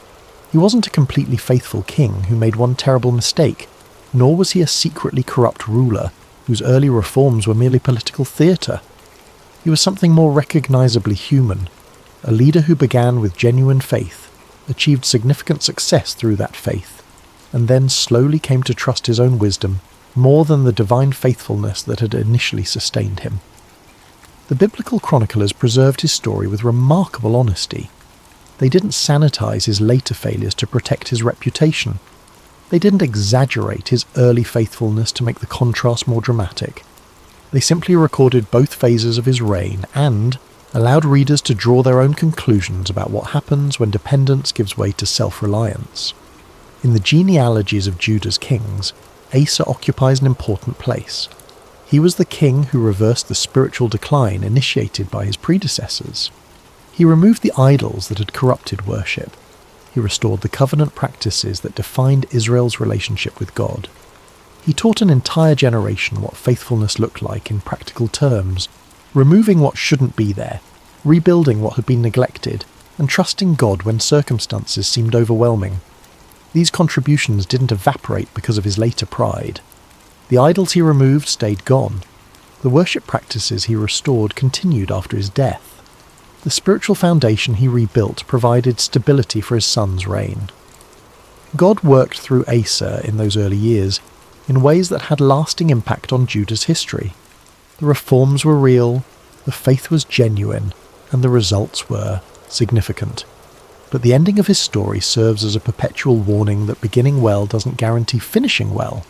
He wasn't a completely faithful king who made one terrible mistake, nor was he a secretly corrupt ruler whose early reforms were merely political theatre. He was something more recognizably human, a leader who began with genuine faith, achieved significant success through that faith, and then slowly came to trust his own wisdom more than the divine faithfulness that had initially sustained him. The biblical chroniclers preserved his story with remarkable honesty. They didn't sanitize his later failures to protect his reputation. They didn't exaggerate his early faithfulness to make the contrast more dramatic. They simply recorded both phases of his reign and allowed readers to draw their own conclusions about what happens when dependence gives way to self-reliance. In the genealogies of Judah's kings, Asa occupies an important place. He was the king who reversed the spiritual decline initiated by his predecessors. He removed the idols that had corrupted worship. He restored the covenant practices that defined Israel's relationship with God. He taught an entire generation what faithfulness looked like in practical terms, removing what shouldn't be there, rebuilding what had been neglected, and trusting God when circumstances seemed overwhelming. These contributions didn't evaporate because of his later pride. The idols he removed stayed gone. The worship practices he restored continued after his death. The spiritual foundation he rebuilt provided stability for his son's reign. God worked through Asa in those early years in ways that had lasting impact on Judah's history. The reforms were real, the faith was genuine, and the results were significant. But the ending of his story serves as a perpetual warning that beginning well doesn't guarantee finishing well,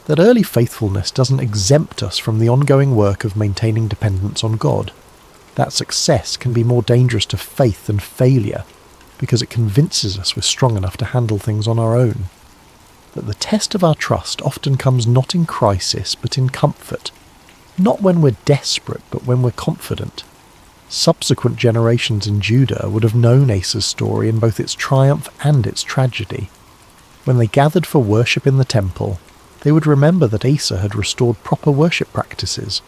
that early faithfulness doesn't exempt us from the ongoing work of maintaining dependence on God, that success can be more dangerous to faith than failure because it convinces us we're strong enough to handle things on our own, that the test of our trust often comes not in crisis but in comfort, not when we're desperate but when we're confident. Subsequent generations in Judah would have known Asa's story in both its triumph and its tragedy. When they gathered for worship in the temple, they would remember that Asa had restored proper worship practices.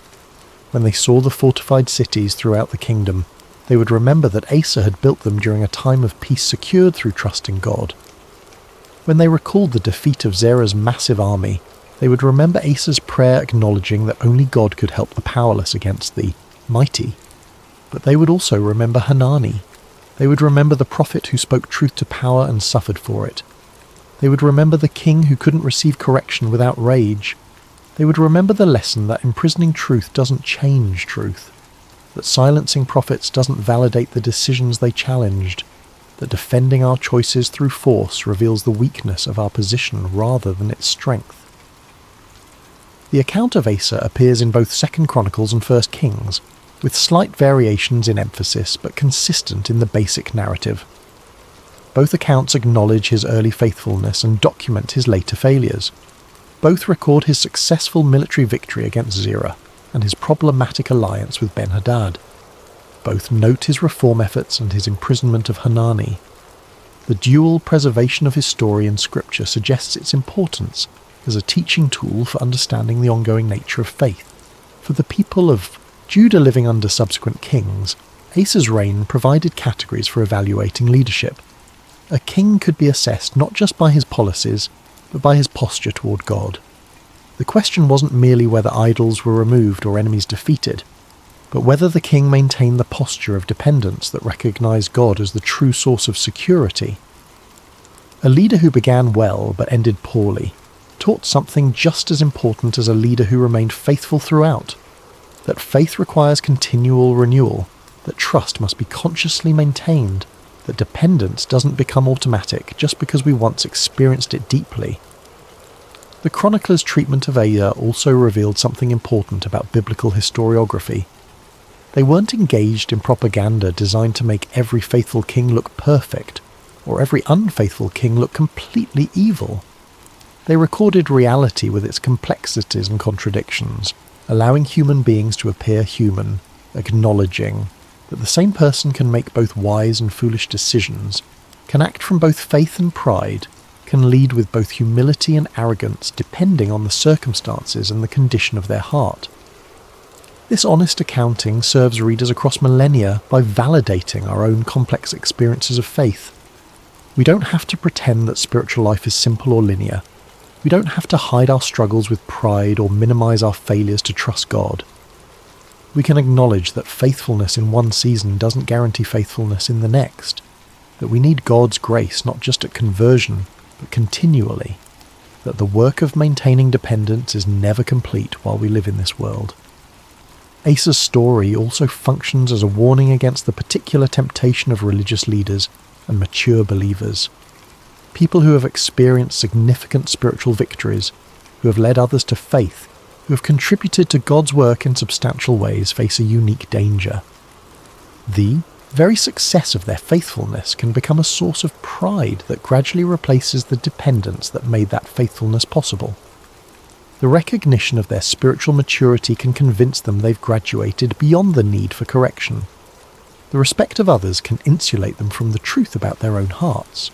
When they saw the fortified cities throughout the kingdom, they would remember that Asa had built them during a time of peace secured through trusting God. When they recalled the defeat of Zerah's massive army, they would remember Asa's prayer acknowledging that only God could help the powerless against the mighty. But they would also remember Hanani. They would remember the prophet who spoke truth to power and suffered for it. They would remember the king who couldn't receive correction without rage. They would remember the lesson that imprisoning truth doesn't change truth. that silencing prophets doesn't validate the decisions they challenged, that defending our choices through force reveals the weakness of our position rather than its strength. The account of Asa appears in both 2 Chronicles and 1 Kings, with slight variations in emphasis but consistent in the basic narrative. Both accounts acknowledge his early faithfulness and document his later failures. Both record his successful military victory against Zerah and his problematic alliance with Ben-Hadad. Both note his reform efforts and his imprisonment of Hanani. The dual preservation of his story in Scripture suggests its importance as a teaching tool for understanding the ongoing nature of faith. For the people of Judah living under subsequent kings, Asa's reign provided categories for evaluating leadership. A king could be assessed not just by his policies, but by his posture toward God. The question wasn't merely whether idols were removed or enemies defeated, but whether the king maintained the posture of dependence that recognized God as the true source of security. A leader who began well but ended poorly taught something just as important as a leader who remained faithful throughout, that faith requires continual renewal, that trust must be consciously maintained, that dependence doesn't become automatic just because we once experienced it deeply. The chronicler's treatment of Asa also revealed something important about biblical historiography. They weren't engaged in propaganda designed to make every faithful king look perfect, or every unfaithful king look completely evil. They recorded reality with its complexities and contradictions, allowing human beings to appear human, acknowledging that the same person can make both wise and foolish decisions, can act from both faith and pride, can lead with both humility and arrogance depending on the circumstances and the condition of their heart. This honest accounting serves readers across millennia by validating our own complex experiences of faith. We don't have to pretend that spiritual life is simple or linear. We don't have to hide our struggles with pride or minimize our failures to trust God. We can acknowledge that faithfulness in one season doesn't guarantee faithfulness in the next, that we need God's grace not just at conversion, but continually, that the work of maintaining dependence is never complete while we live in this world. Asa's story also functions as a warning against the particular temptation of religious leaders and mature believers. People who have experienced significant spiritual victories, who have led others to faith, who have contributed to God's work in substantial ways face a unique danger. The very success of their faithfulness can become a source of pride that gradually replaces the dependence that made that faithfulness possible. The recognition of their spiritual maturity can convince them they've graduated beyond the need for correction. The respect of others can insulate them from the truth about their own hearts.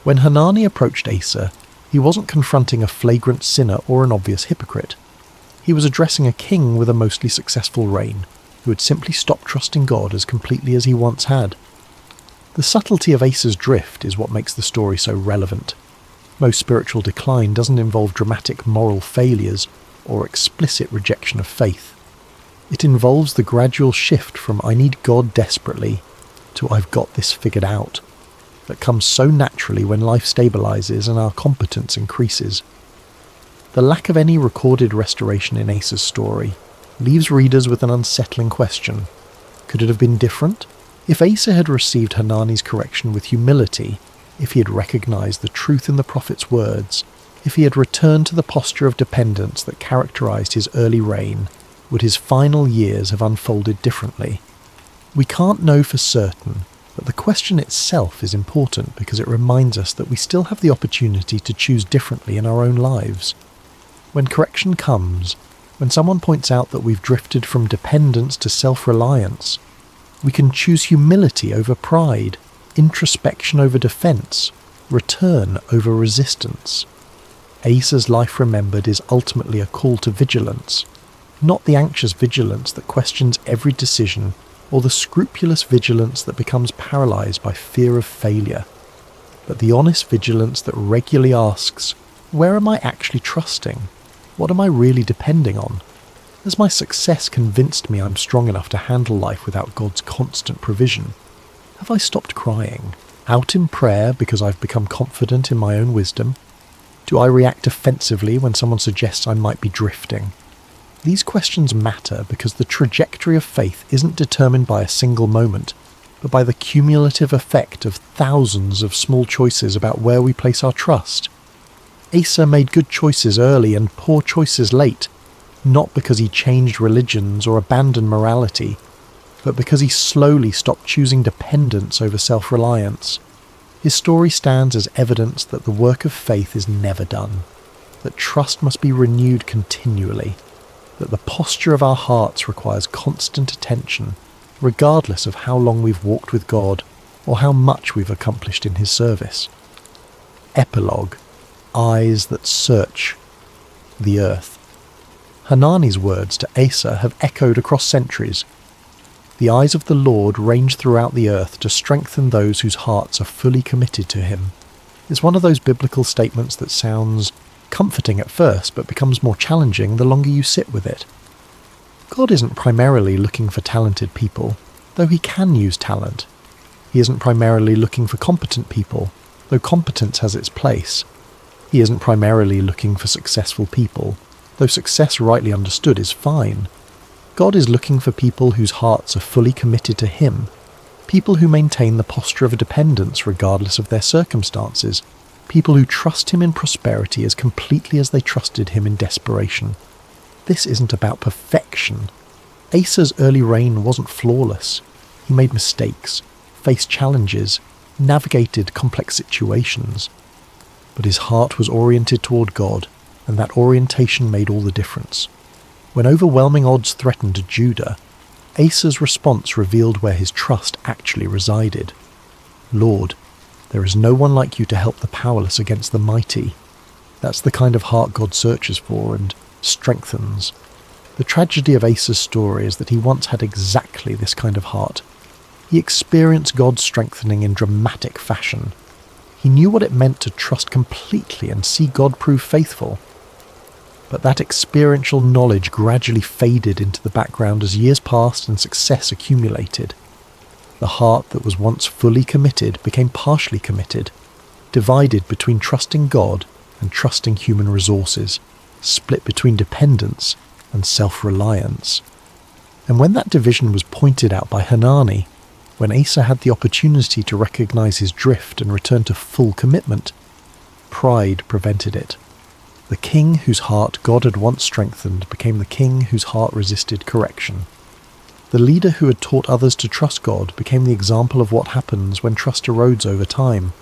When Hanani approached Asa, he wasn't confronting a flagrant sinner or an obvious hypocrite. He was addressing a king with a mostly successful reign, who had simply stopped trusting God as completely as he once had. The subtlety of Asa's drift is what makes the story so relevant. Most spiritual decline doesn't involve dramatic moral failures or explicit rejection of faith. It involves the gradual shift from "I need God desperately" to "I've got this figured out," that comes so naturally when life stabilizes and our competence increases. The lack of any recorded restoration in Asa's story leaves readers with an unsettling question. Could it have been different? If Asa had received Hanani's correction with humility, if he had recognized the truth in the prophet's words, if he had returned to the posture of dependence that characterized his early reign, would his final years have unfolded differently? We can't know for certain, but the question itself is important because it reminds us that we still have the opportunity to choose differently in our own lives. When correction comes, when someone points out that we've drifted from dependence to self-reliance, we can choose humility over pride, introspection over defense, return over resistance. Asa's life remembered is ultimately a call to vigilance, not the anxious vigilance that questions every decision or the scrupulous vigilance that becomes paralyzed by fear of failure, but the honest vigilance that regularly asks, where am I actually trusting? What am I really depending on? Has my success convinced me I'm strong enough to handle life without God's constant provision? Have I stopped crying out in prayer because I've become confident in my own wisdom? Do I react offensively when someone suggests I might be drifting? These questions matter because the trajectory of faith isn't determined by a single moment, but by the cumulative effect of thousands of small choices about where we place our trust. Asa made good choices early and poor choices late, not because he changed religions or abandoned morality, but because he slowly stopped choosing dependence over self-reliance. His story stands as evidence that the work of faith is never done, that trust must be renewed continually, that the posture of our hearts requires constant attention, regardless of how long we've walked with God or how much we've accomplished in His service. Epilogue: Eyes that search the earth. Hanani's words to Asa have echoed across centuries. The eyes of the Lord range throughout the earth to strengthen those whose hearts are fully committed to Him. It's one of those biblical statements that sounds comforting at first, but becomes more challenging the longer you sit with it. God isn't primarily looking for talented people, though He can use talent. He isn't primarily looking for competent people, though competence has its place. He isn't primarily looking for successful people, though success rightly understood is fine. God is looking for people whose hearts are fully committed to Him, people who maintain the posture of dependence regardless of their circumstances, people who trust Him in prosperity as completely as they trusted Him in desperation. This isn't about perfection. Asa's early reign wasn't flawless. He made mistakes, faced challenges, navigated complex situations. But his heart was oriented toward God, and that orientation made all the difference. When overwhelming odds threatened Judah, Asa's response revealed where his trust actually resided. Lord, there is no one like you to help the powerless against the mighty. That's the kind of heart God searches for and strengthens. The tragedy of Asa's story is that he once had exactly this kind of heart. He experienced God's strengthening in dramatic fashion. He knew what it meant to trust completely and see God prove faithful. But that experiential knowledge gradually faded into the background as years passed and success accumulated. The heart that was once fully committed became partially committed, divided between trusting God and trusting human resources, split between dependence and self-reliance. And when that division was pointed out by Hanani, when Asa had the opportunity to recognize his drift and return to full commitment, pride prevented it. The king whose heart God had once strengthened became the king whose heart resisted correction. The leader who had taught others to trust God became the example of what happens when trust erodes over time.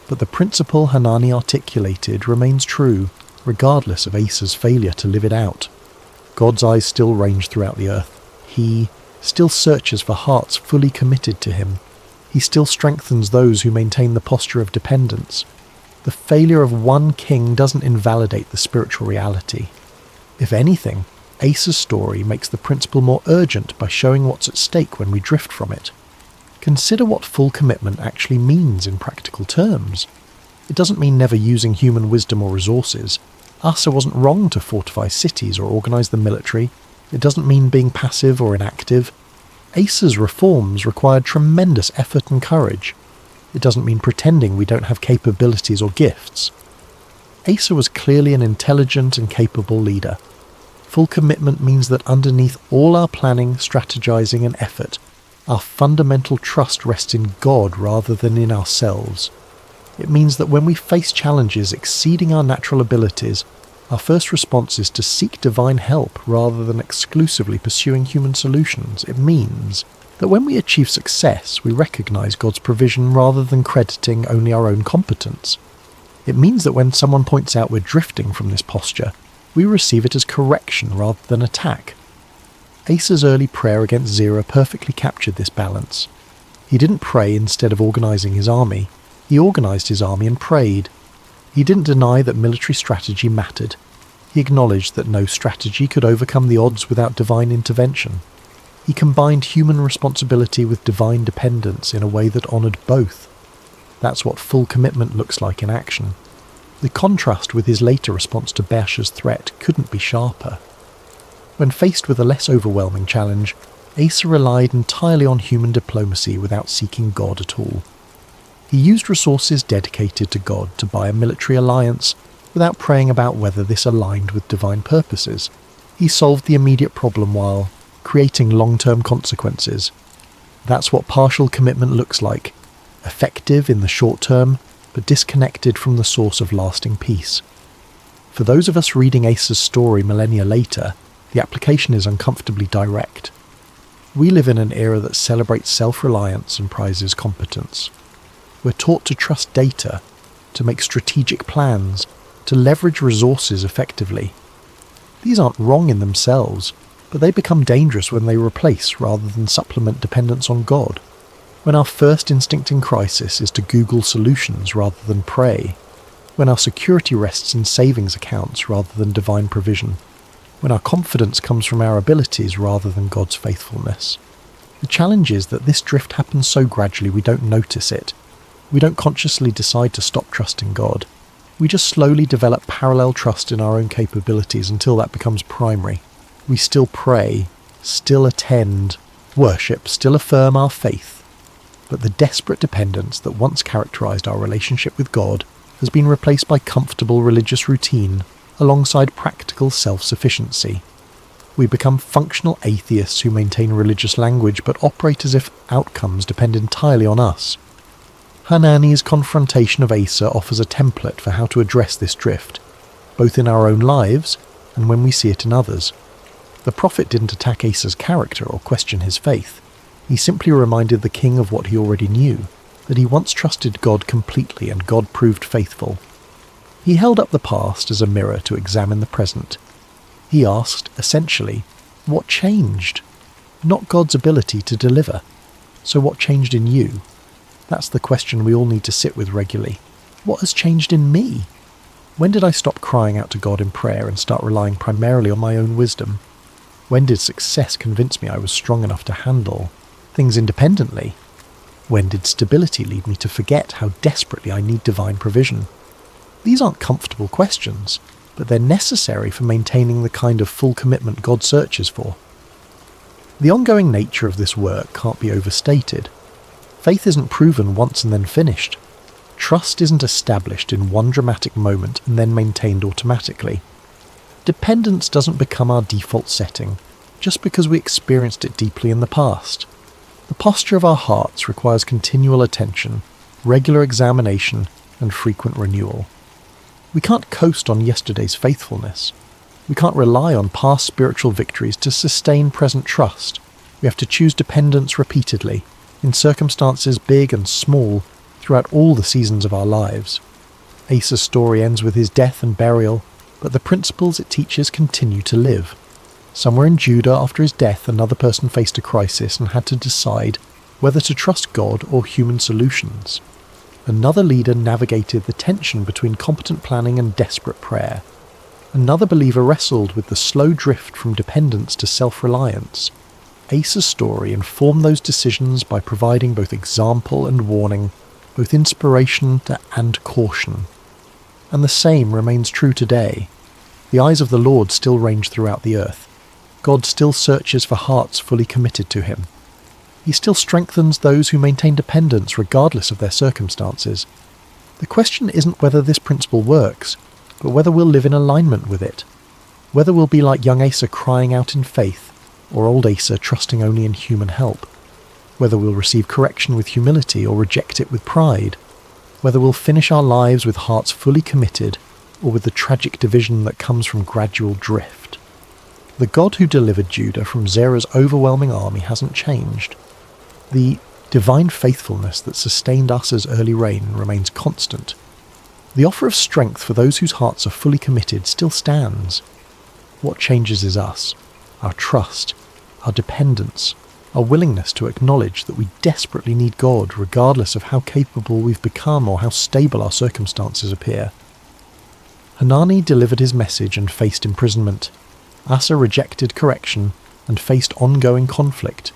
But the principle Hanani articulated remains true, regardless of Asa's failure to live it out. God's eyes still range throughout the earth. He still searches for hearts fully committed to Him. He still strengthens those who maintain the posture of dependence. The failure of one king doesn't invalidate the spiritual reality. If anything, Asa's story makes the principle more urgent by showing what's at stake when we drift from it. Consider what full commitment actually means in practical terms. It doesn't mean never using human wisdom or resources. Asa wasn't wrong to fortify cities or organize the military. It doesn't mean being passive or inactive. Asa's reforms required tremendous effort and courage. It doesn't mean pretending we don't have capabilities or gifts. Asa was clearly an intelligent and capable leader. Full commitment means that underneath all our planning, strategizing and effort, our fundamental trust rests in God rather than in ourselves. It means that when we face challenges exceeding our natural abilities, our first response is to seek divine help rather than exclusively pursuing human solutions. It means that when we achieve success, we recognize God's provision rather than crediting only our own competence. It means that when someone points out we're drifting from this posture, we receive it as correction rather than attack. Asa's early prayer against Zerah perfectly captured this balance. He didn't pray instead of organizing his army. He organized his army and prayed. He didn't deny that military strategy mattered. He acknowledged that no strategy could overcome the odds without divine intervention. He combined human responsibility with divine dependence in a way that honored both. That's what full commitment looks like in action. The contrast with his later response to Baasha's threat couldn't be sharper. When faced with a less overwhelming challenge, Asa relied entirely on human diplomacy without seeking God at all. He used resources dedicated to God to buy a military alliance without praying about whether this aligned with divine purposes. He solved the immediate problem while creating long-term consequences. That's what partial commitment looks like. Effective in the short term, but disconnected from the source of lasting peace. For those of us reading Asa's story millennia later, the application is uncomfortably direct. We live in an era that celebrates self-reliance and prizes competence. We're taught to trust data, to make strategic plans, to leverage resources effectively. These aren't wrong in themselves, but they become dangerous when they replace rather than supplement dependence on God. When our first instinct in crisis is to Google solutions rather than pray. When our security rests in savings accounts rather than divine provision. When our confidence comes from our abilities rather than God's faithfulness. The challenge is that this drift happens so gradually we don't notice it. We don't consciously decide to stop trusting God. We just slowly develop parallel trust in our own capabilities until that becomes primary. We still pray, still attend, worship, still affirm our faith. But the desperate dependence that once characterized our relationship with God has been replaced by comfortable religious routine alongside practical self-sufficiency. We become functional atheists who maintain religious language but operate as if outcomes depend entirely on us. Hanani's confrontation of Asa offers a template for how to address this drift, both in our own lives and when we see it in others. The prophet didn't attack Asa's character or question his faith. He simply reminded the king of what he already knew, that he once trusted God completely and God proved faithful. He held up the past as a mirror to examine the present. He asked, essentially, what changed? Not God's ability to deliver. So what changed in you? That's the question we all need to sit with regularly. What has changed in me? When did I stop crying out to God in prayer and start relying primarily on my own wisdom? When did success convince me I was strong enough to handle things independently? When did stability lead me to forget how desperately I need divine provision? These aren't comfortable questions, but they're necessary for maintaining the kind of full commitment God searches for. The ongoing nature of this work can't be overstated. Faith isn't proven once and then finished. Trust isn't established in one dramatic moment and then maintained automatically. Dependence doesn't become our default setting just because we experienced it deeply in the past. The posture of our hearts requires continual attention, regular examination, and frequent renewal. We can't coast on yesterday's faithfulness. We can't rely on past spiritual victories to sustain present trust. We have to choose dependence repeatedly, in circumstances big and small, throughout all the seasons of our lives. Asa's story ends with his death and burial, but the principles it teaches continue to live. Somewhere in Judah, after his death, another person faced a crisis and had to decide whether to trust God or human solutions. Another leader navigated the tension between competent planning and desperate prayer. Another believer wrestled with the slow drift from dependence to self-reliance. Asa's story informed those decisions by providing both example and warning, both inspiration and caution. And the same remains true today. The eyes of the Lord still range throughout the earth. God still searches for hearts fully committed to him. He still strengthens those who maintain dependence regardless of their circumstances. The question isn't whether this principle works, but whether we'll live in alignment with it. Whether we'll be like young Asa crying out in faith, or old Asa trusting only in human help. Whether we'll receive correction with humility or reject it with pride. Whether we'll finish our lives with hearts fully committed, or with the tragic division that comes from gradual drift. The God who delivered Judah from Zerah's overwhelming army hasn't changed. The divine faithfulness that sustained Asa's early reign remains constant. The offer of strength for those whose hearts are fully committed still stands. What changes is us, our trust, our dependence, our willingness to acknowledge that we desperately need God regardless of how capable we've become or how stable our circumstances appear. Hanani delivered his message and faced imprisonment. Asa rejected correction and faced ongoing conflict.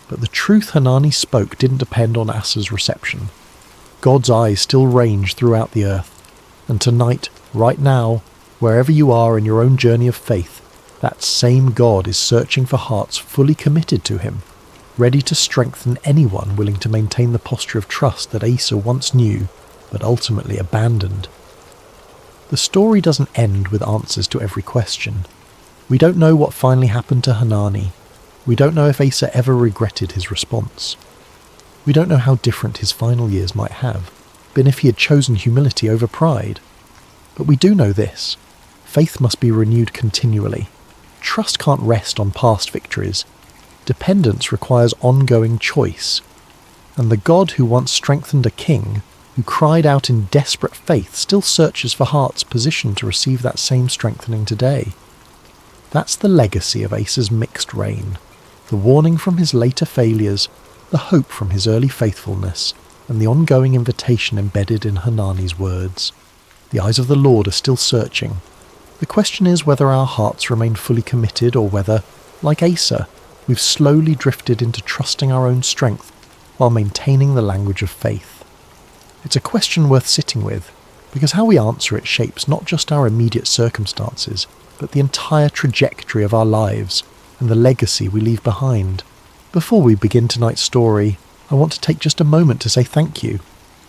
But the truth Hanani spoke didn't depend on Asa's reception. God's eyes still range throughout the earth. And tonight, right now, wherever you are in your own journey of faith, that same God is searching for hearts fully committed to him, ready to strengthen anyone willing to maintain the posture of trust that Asa once knew, but ultimately abandoned. The story doesn't end with answers to every question. We don't know what finally happened to Hanani. We don't know if Asa ever regretted his response. We don't know how different his final years might have been if he had chosen humility over pride. But we do know this: faith must be renewed continually. Trust can't rest on past victories. Dependence requires ongoing choice. And the God who once strengthened a king, who cried out in desperate faith, still searches for hearts positioned to receive that same strengthening today. That's the legacy of Asa's mixed reign, the warning from his later failures, the hope from his early faithfulness, and the ongoing invitation embedded in Hanani's words. The eyes of the Lord are still searching. The question is whether our hearts remain fully committed, or whether, like Asa, we've slowly drifted into trusting our own strength while maintaining the language of faith. It's a question worth sitting with, because how we answer it shapes not just our immediate circumstances, but the entire trajectory of our lives and the legacy we leave behind. Before we begin tonight's story, I want to take just a moment to say thank you.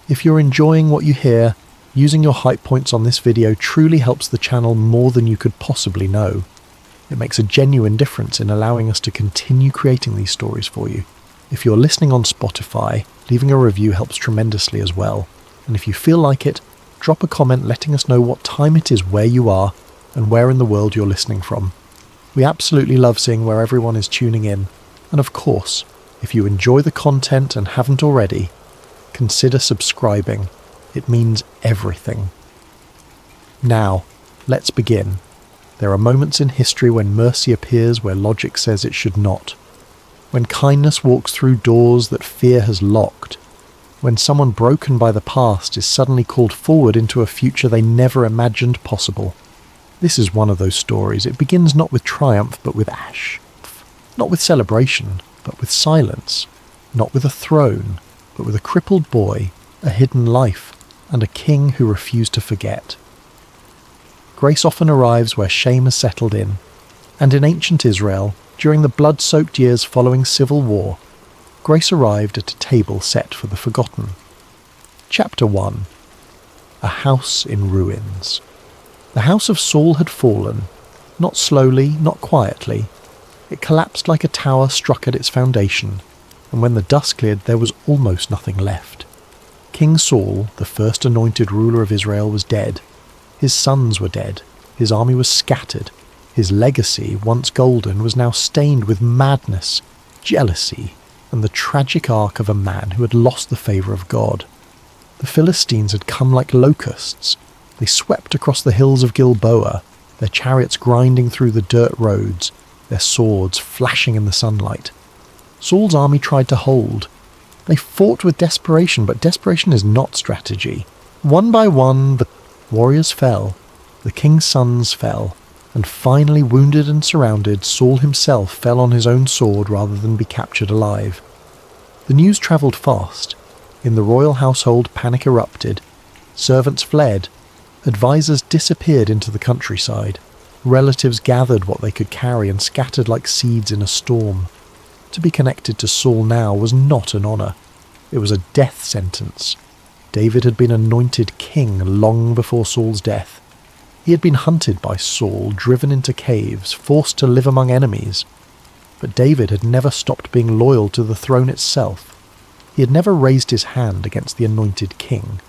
If you're enjoying what you hear, using your hype points on this video truly helps the channel more than you could possibly know. It makes a genuine difference in allowing us to continue creating these stories for you. If you're listening on Spotify, leaving a review helps tremendously as well. And if you feel like it, drop a comment letting us know what time it is where you are and where in the world you're listening from. We absolutely love seeing where everyone is tuning in. And of course, if you enjoy the content and haven't already, consider subscribing. It means everything. Now, let's begin. There are moments in history when mercy appears where logic says it should not. When kindness walks through doors that fear has locked. When someone broken by the past is suddenly called forward into a future they never imagined possible. This is one of those stories. It begins not with triumph but with ash. Not with celebration, but with silence. Not with a throne, but with a crippled boy, a hidden life, and a king who refused to forget. Grace often arrives where shame has settled in, and in ancient Israel, during the blood-soaked years following civil war, grace arrived at a table set for the forgotten. Chapter 1. A House in Ruins. The house of Saul had fallen, not slowly, not quietly. It collapsed like a tower struck at its foundation, and when the dust cleared there was almost nothing left. King Saul, the first anointed ruler of Israel, was dead. His sons were dead. His army was scattered. His legacy, once golden, was now stained with madness, jealousy, and the tragic arc of a man who had lost the favour of God. The Philistines had come like locusts. They swept across the hills of Gilboa, their chariots grinding through the dirt roads, their swords flashing in the sunlight. Saul's army tried to hold. They fought with desperation, but desperation is not strategy. One by one, the warriors fell, the king's sons fell, and finally, wounded and surrounded, Saul himself fell on his own sword rather than be captured alive. The news travelled fast. In the royal household, panic erupted. Servants fled. Advisors disappeared into the countryside. Relatives gathered what they could carry and scattered like seeds in a storm. To be connected to Saul now was not an honour. It was a death sentence. David had been anointed king long before Saul's death. He had been hunted by Saul, driven into caves, forced to live among enemies. But David had never stopped being loyal to the throne itself. He had never raised his hand against the anointed king.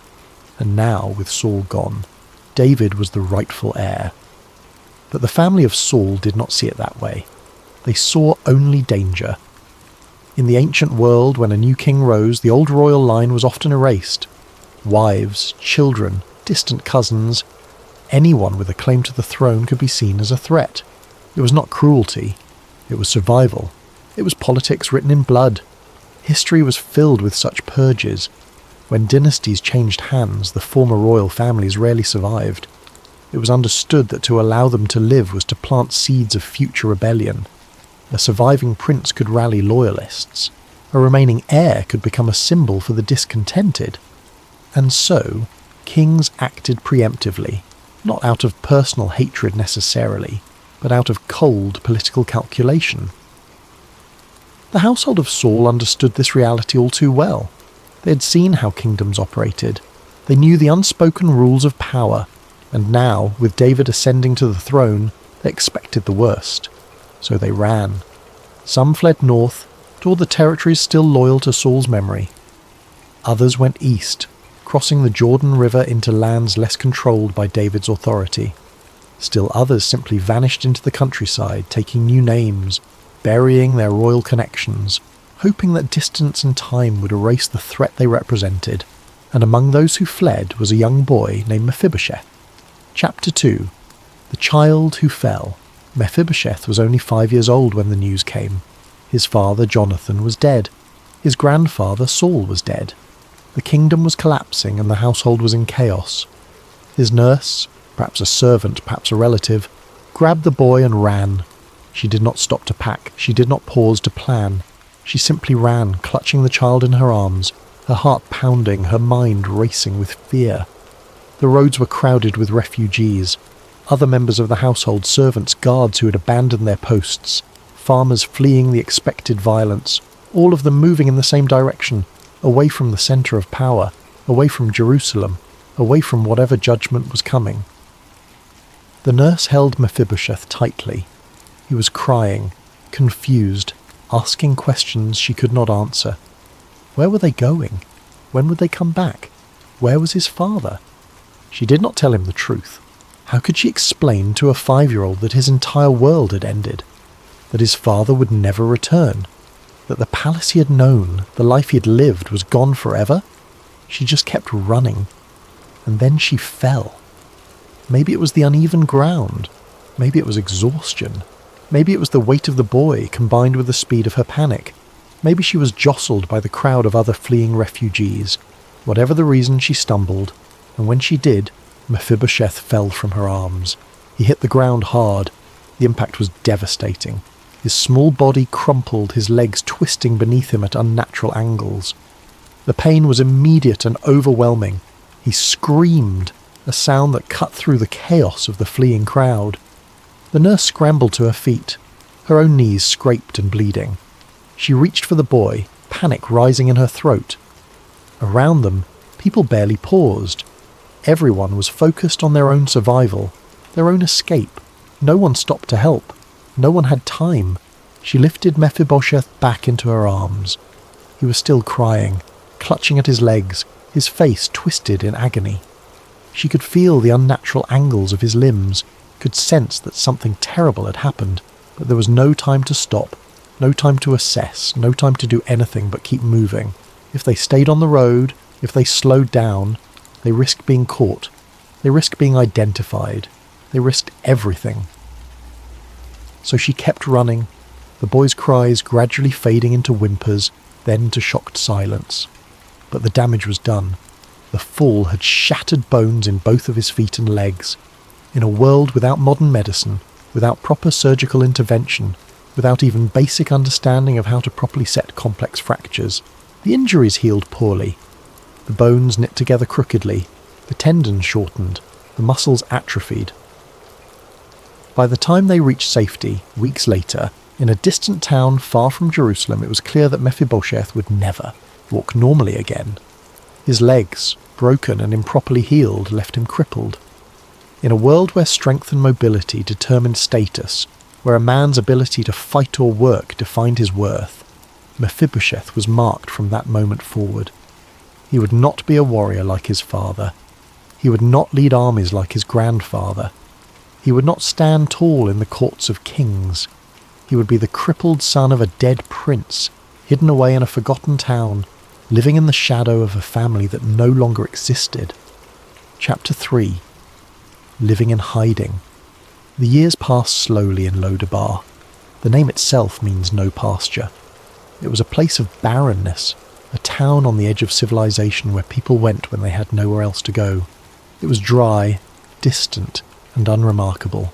And now, with Saul gone, David was the rightful heir. But the family of Saul did not see it that way. They saw only danger. In the ancient world, when a new king rose, the old royal line was often erased. Wives, children, distant cousins, anyone with a claim to the throne could be seen as a threat. It was not cruelty. It was survival. It was politics written in blood. History was filled with such purges. When dynasties changed hands, the former royal families rarely survived. It was understood that to allow them to live was to plant seeds of future rebellion. A surviving prince could rally loyalists. A remaining heir could become a symbol for the discontented. And so, kings acted preemptively, not out of personal hatred necessarily, but out of cold political calculation. The household of Saul understood this reality all too well. They had seen how kingdoms operated. They knew the unspoken rules of power, and now, with David ascending to the throne, They expected the worst, so they ran. Some fled north, toward the territories still loyal to Saul's memory. Others went east, crossing the Jordan River into lands less controlled by David's authority. Still others simply vanished into the countryside, taking new names, burying their royal connections, hoping that distance and time would erase the threat they represented. And among those who fled was a young boy named Mephibosheth. Chapter 2. The Child Who Fell. Mephibosheth was only 5 years old when the news came. His father, Jonathan, was dead. His grandfather, Saul, was dead. The kingdom was collapsing and the household was in chaos. His nurse, perhaps a servant, perhaps a relative, grabbed the boy and ran. She did not stop to pack. She did not pause to plan. She simply ran, clutching the child in her arms, her heart pounding, her mind racing with fear. The roads were crowded with refugees, other members of the household, servants, guards who had abandoned their posts, farmers fleeing the expected violence, all of them moving in the same direction, away from the centre of power, away from Jerusalem, away from whatever judgment was coming. The nurse held Mephibosheth tightly. He was crying, confused, asking questions she could not answer. Where were they going? When would they come back? Where was his father? She did not tell him the truth. How could she explain to a 5-year-old that his entire world had ended? That his father would never return? That the palace he had known, the life he had lived, was gone forever? She just kept running. And then she fell. Maybe it was the uneven ground. Maybe it was exhaustion. Maybe it was the weight of the boy combined with the speed of her panic. Maybe she was jostled by the crowd of other fleeing refugees. Whatever the reason, she stumbled, and when she did, Mephibosheth fell from her arms. He hit the ground hard. The impact was devastating. His small body crumpled, his legs twisting beneath him at unnatural angles. The pain was immediate and overwhelming. He screamed, a sound that cut through the chaos of the fleeing crowd. The nurse scrambled to her feet, her own knees scraped and bleeding. She reached for the boy, panic rising in her throat. Around them, people barely paused. Everyone was focused on their own survival, their own escape. No one stopped to help. No one had time. She lifted Mephibosheth back into her arms. He was still crying, clutching at his legs, his face twisted in agony. She could feel the unnatural angles of his limbs, could sense that something terrible had happened, but there was no time to stop, no time to assess, no time to do anything but keep moving. If they stayed on the road, if they slowed down, they risked being caught. They risked being identified. They risked everything. So she kept running, the boy's cries gradually fading into whimpers, then to shocked silence. But the damage was done. The fall had shattered bones in both of his feet and legs. In a world without modern medicine, without proper surgical intervention, without even basic understanding of how to properly set complex fractures, the injuries healed poorly. The bones knit together crookedly, the tendons shortened, the muscles atrophied. By the time they reached safety, weeks later, in a distant town far from Jerusalem, it was clear that Mephibosheth would never walk normally again. His legs, broken and improperly healed, left him crippled. In a world where strength and mobility determined status, where a man's ability to fight or work defined his worth, Mephibosheth was marked from that moment forward. He would not be a warrior like his father. He would not lead armies like his grandfather. He would not stand tall in the courts of kings. He would be the crippled son of a dead prince, hidden away in a forgotten town, living in the shadow of a family that no longer existed. Chapter 3. Living in hiding. The years passed slowly in Lodabar. The name itself means no pasture. It was a place of barrenness, a town on the edge of civilization where people went when they had nowhere else to go. It was dry, distant, and unremarkable,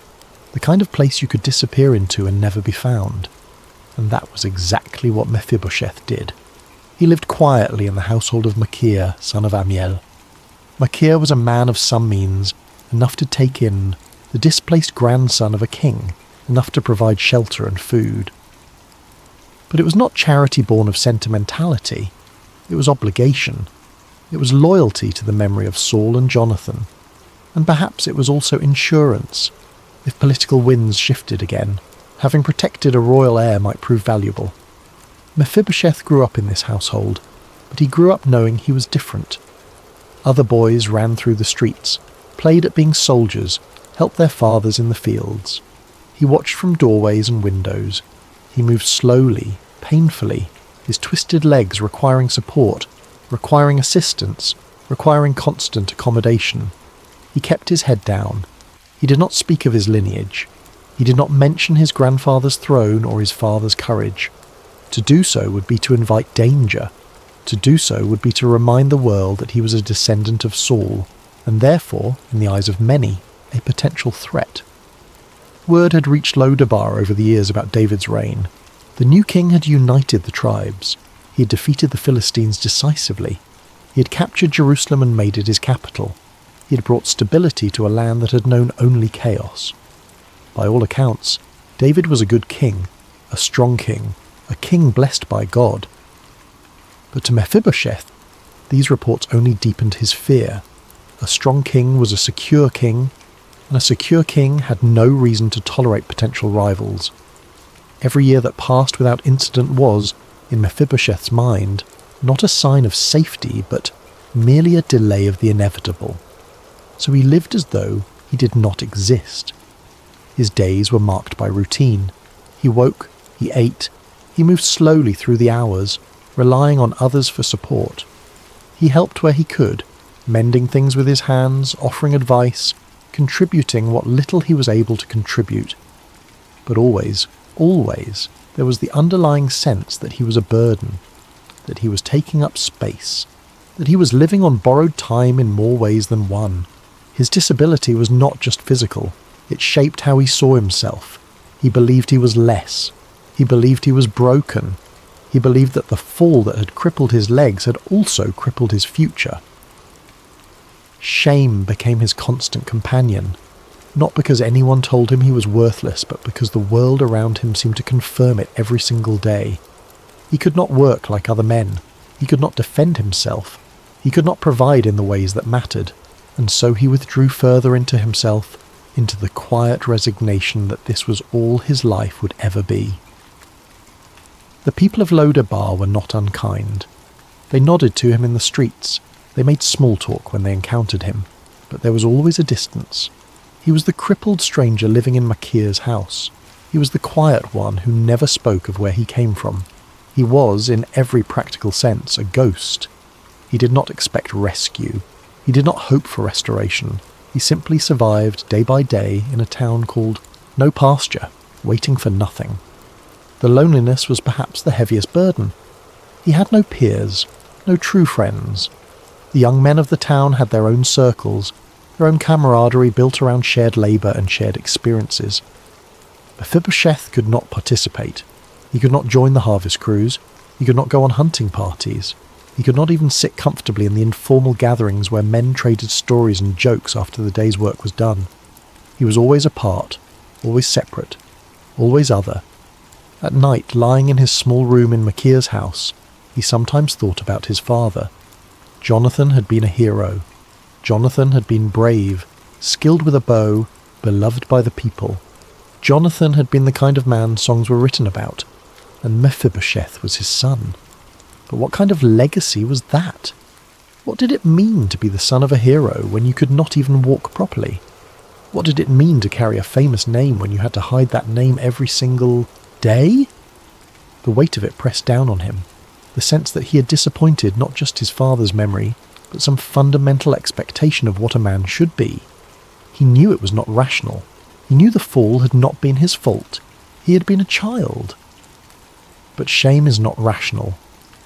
the kind of place you could disappear into and never be found. And that was exactly what Mephibosheth did. He lived quietly in the household of Machir, son of Amiel. Machir was a man of some means, enough to take in, the displaced grandson of a king, enough to provide shelter and food. But it was not charity born of sentimentality. It was obligation. It was loyalty to the memory of Saul and Jonathan. And perhaps it was also insurance. if political winds shifted again, having protected a royal heir might prove valuable. Mephibosheth grew up in this household, but he grew up knowing he was different. Other boys ran through the streets, played at being soldiers, helped their fathers in the fields. He watched from doorways and windows. He moved slowly, painfully, his twisted legs requiring support, requiring assistance, requiring constant accommodation. He kept his head down. He did not speak of his lineage. He did not mention his grandfather's throne or his father's courage. To do so would be to invite danger. To do so would be to remind the world that he was a descendant of Saul, and therefore, in the eyes of many, a potential threat. Word had reached Lo-debar over the years about David's reign. The new king had united the tribes. He had defeated the Philistines decisively. He had captured Jerusalem and made it his capital. He had brought stability to a land that had known only chaos. By all accounts, David was a good king, a strong king, a king blessed by God. But to Mephibosheth, these reports only deepened his fear. A strong king was a secure king, and a secure king had no reason to tolerate potential rivals. Every year that passed without incident was, in Mephibosheth's mind, not a sign of safety, but merely a delay of the inevitable. So he lived as though he did not exist. His days were marked by routine. He woke, he ate, he moved slowly through the hours, relying on others for support. He helped where he could, mending things with his hands, offering advice, contributing what little he was able to contribute. But always, there was the underlying sense that he was a burden, that he was taking up space, that he was living on borrowed time in more ways than one. His disability was not just physical, it shaped how he saw himself. He believed he was less. He believed he was broken. He believed that the fall that had crippled his legs had also crippled his future. Shame became his constant companion, not because anyone told him he was worthless, but because the world around him seemed to confirm it every single day. He could not work like other men. He could not defend himself. He could not provide in the ways that mattered, and so he withdrew further into himself, into the quiet resignation that this was all his life would ever be. The people of Lo-debar were not unkind. They nodded to him in the streets. They made small talk when they encountered him, but there was always a distance. He was the crippled stranger living in Machir's house. He was the quiet one who never spoke of where he came from. He was, in every practical sense, a ghost. He did not expect rescue. He did not hope for restoration. He simply survived day by day in a town called No Pasture, waiting for nothing. The loneliness was perhaps the heaviest burden. He had no peers, no true friends. The young men of the town had their own circles, their own camaraderie built around shared labour and shared experiences. Mephibosheth could not participate. He could not join the harvest crews. He could not go on hunting parties. He could not even sit comfortably in the informal gatherings where men traded stories and jokes after the day's work was done. He was always apart, always separate, always other. At night, lying in his small room in Machir's house, he sometimes thought about his father. Jonathan had been a hero. Jonathan had been brave, skilled with a bow, beloved by the people. Jonathan had been the kind of man songs were written about, and Mephibosheth was his son. But what kind of legacy was that? What did it mean to be the son of a hero when you could not even walk properly? What did it mean to carry a famous name when you had to hide that name every single day? The weight of it pressed down on him, the sense that he had disappointed not just his father's memory, but some fundamental expectation of what a man should be. He knew it was not rational. He knew the fall had not been his fault. He had been a child. But shame is not rational.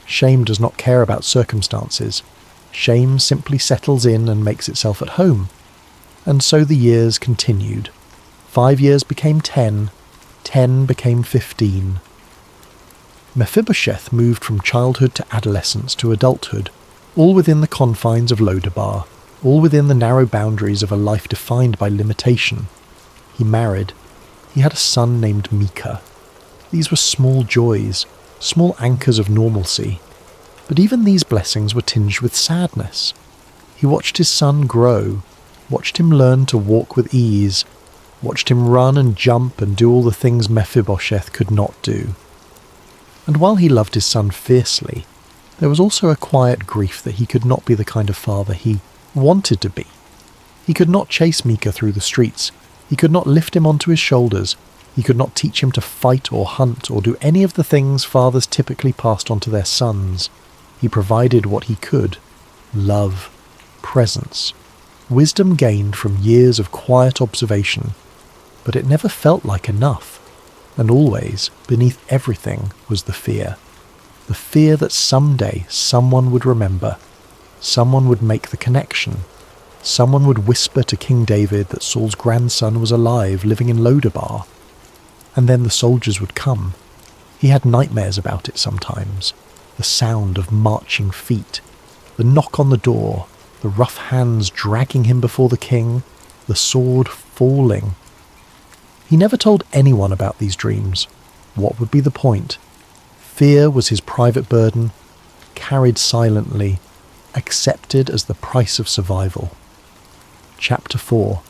Shame does not care about circumstances. Shame simply settles in and makes itself at home. And so the years continued. 5 years became 10. 10 became 15. Mephibosheth moved from childhood to adolescence to adulthood, all within the confines of Lo-debar, all within the narrow boundaries of a life defined by limitation. He married. He had a son named Micah. These were small joys, small anchors of normalcy. But even these blessings were tinged with sadness. He watched his son grow, watched him learn to walk with ease, watched him run and jump and do all the things Mephibosheth could not do. And while he loved his son fiercely, there was also a quiet grief that he could not be the kind of father he wanted to be. He could not chase Micah through the streets. He could not lift him onto his shoulders. He could not teach him to fight or hunt or do any of the things fathers typically passed on to their sons. He provided what he could: love, presence, wisdom gained from years of quiet observation. But it never felt like enough. And always, beneath everything, was the fear. The fear that someday someone would remember. Someone would make the connection. Someone would whisper to King David that Saul's grandson was alive, living in Lodabar. And then the soldiers would come. He had nightmares about it sometimes. The sound of marching feet, the knock on the door, the rough hands dragging him before the king, the sword falling. He never told anyone about these dreams. What would be the point? Fear was his private burden, carried silently, accepted as the price of survival. Chapter 4.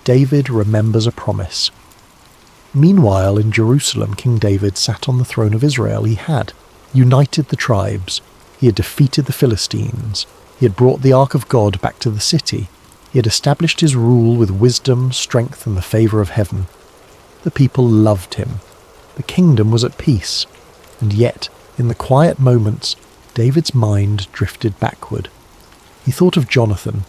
David remembers a promise. Meanwhile, in Jerusalem, King David sat on the throne of Israel. He had united the tribes. He had defeated the Philistines. He had brought the Ark of God back to the city. He had established his rule with wisdom, strength, and the favour of heaven. The people loved him. The kingdom was at peace. And yet, in the quiet moments, David's mind drifted backward. He thought of Jonathan.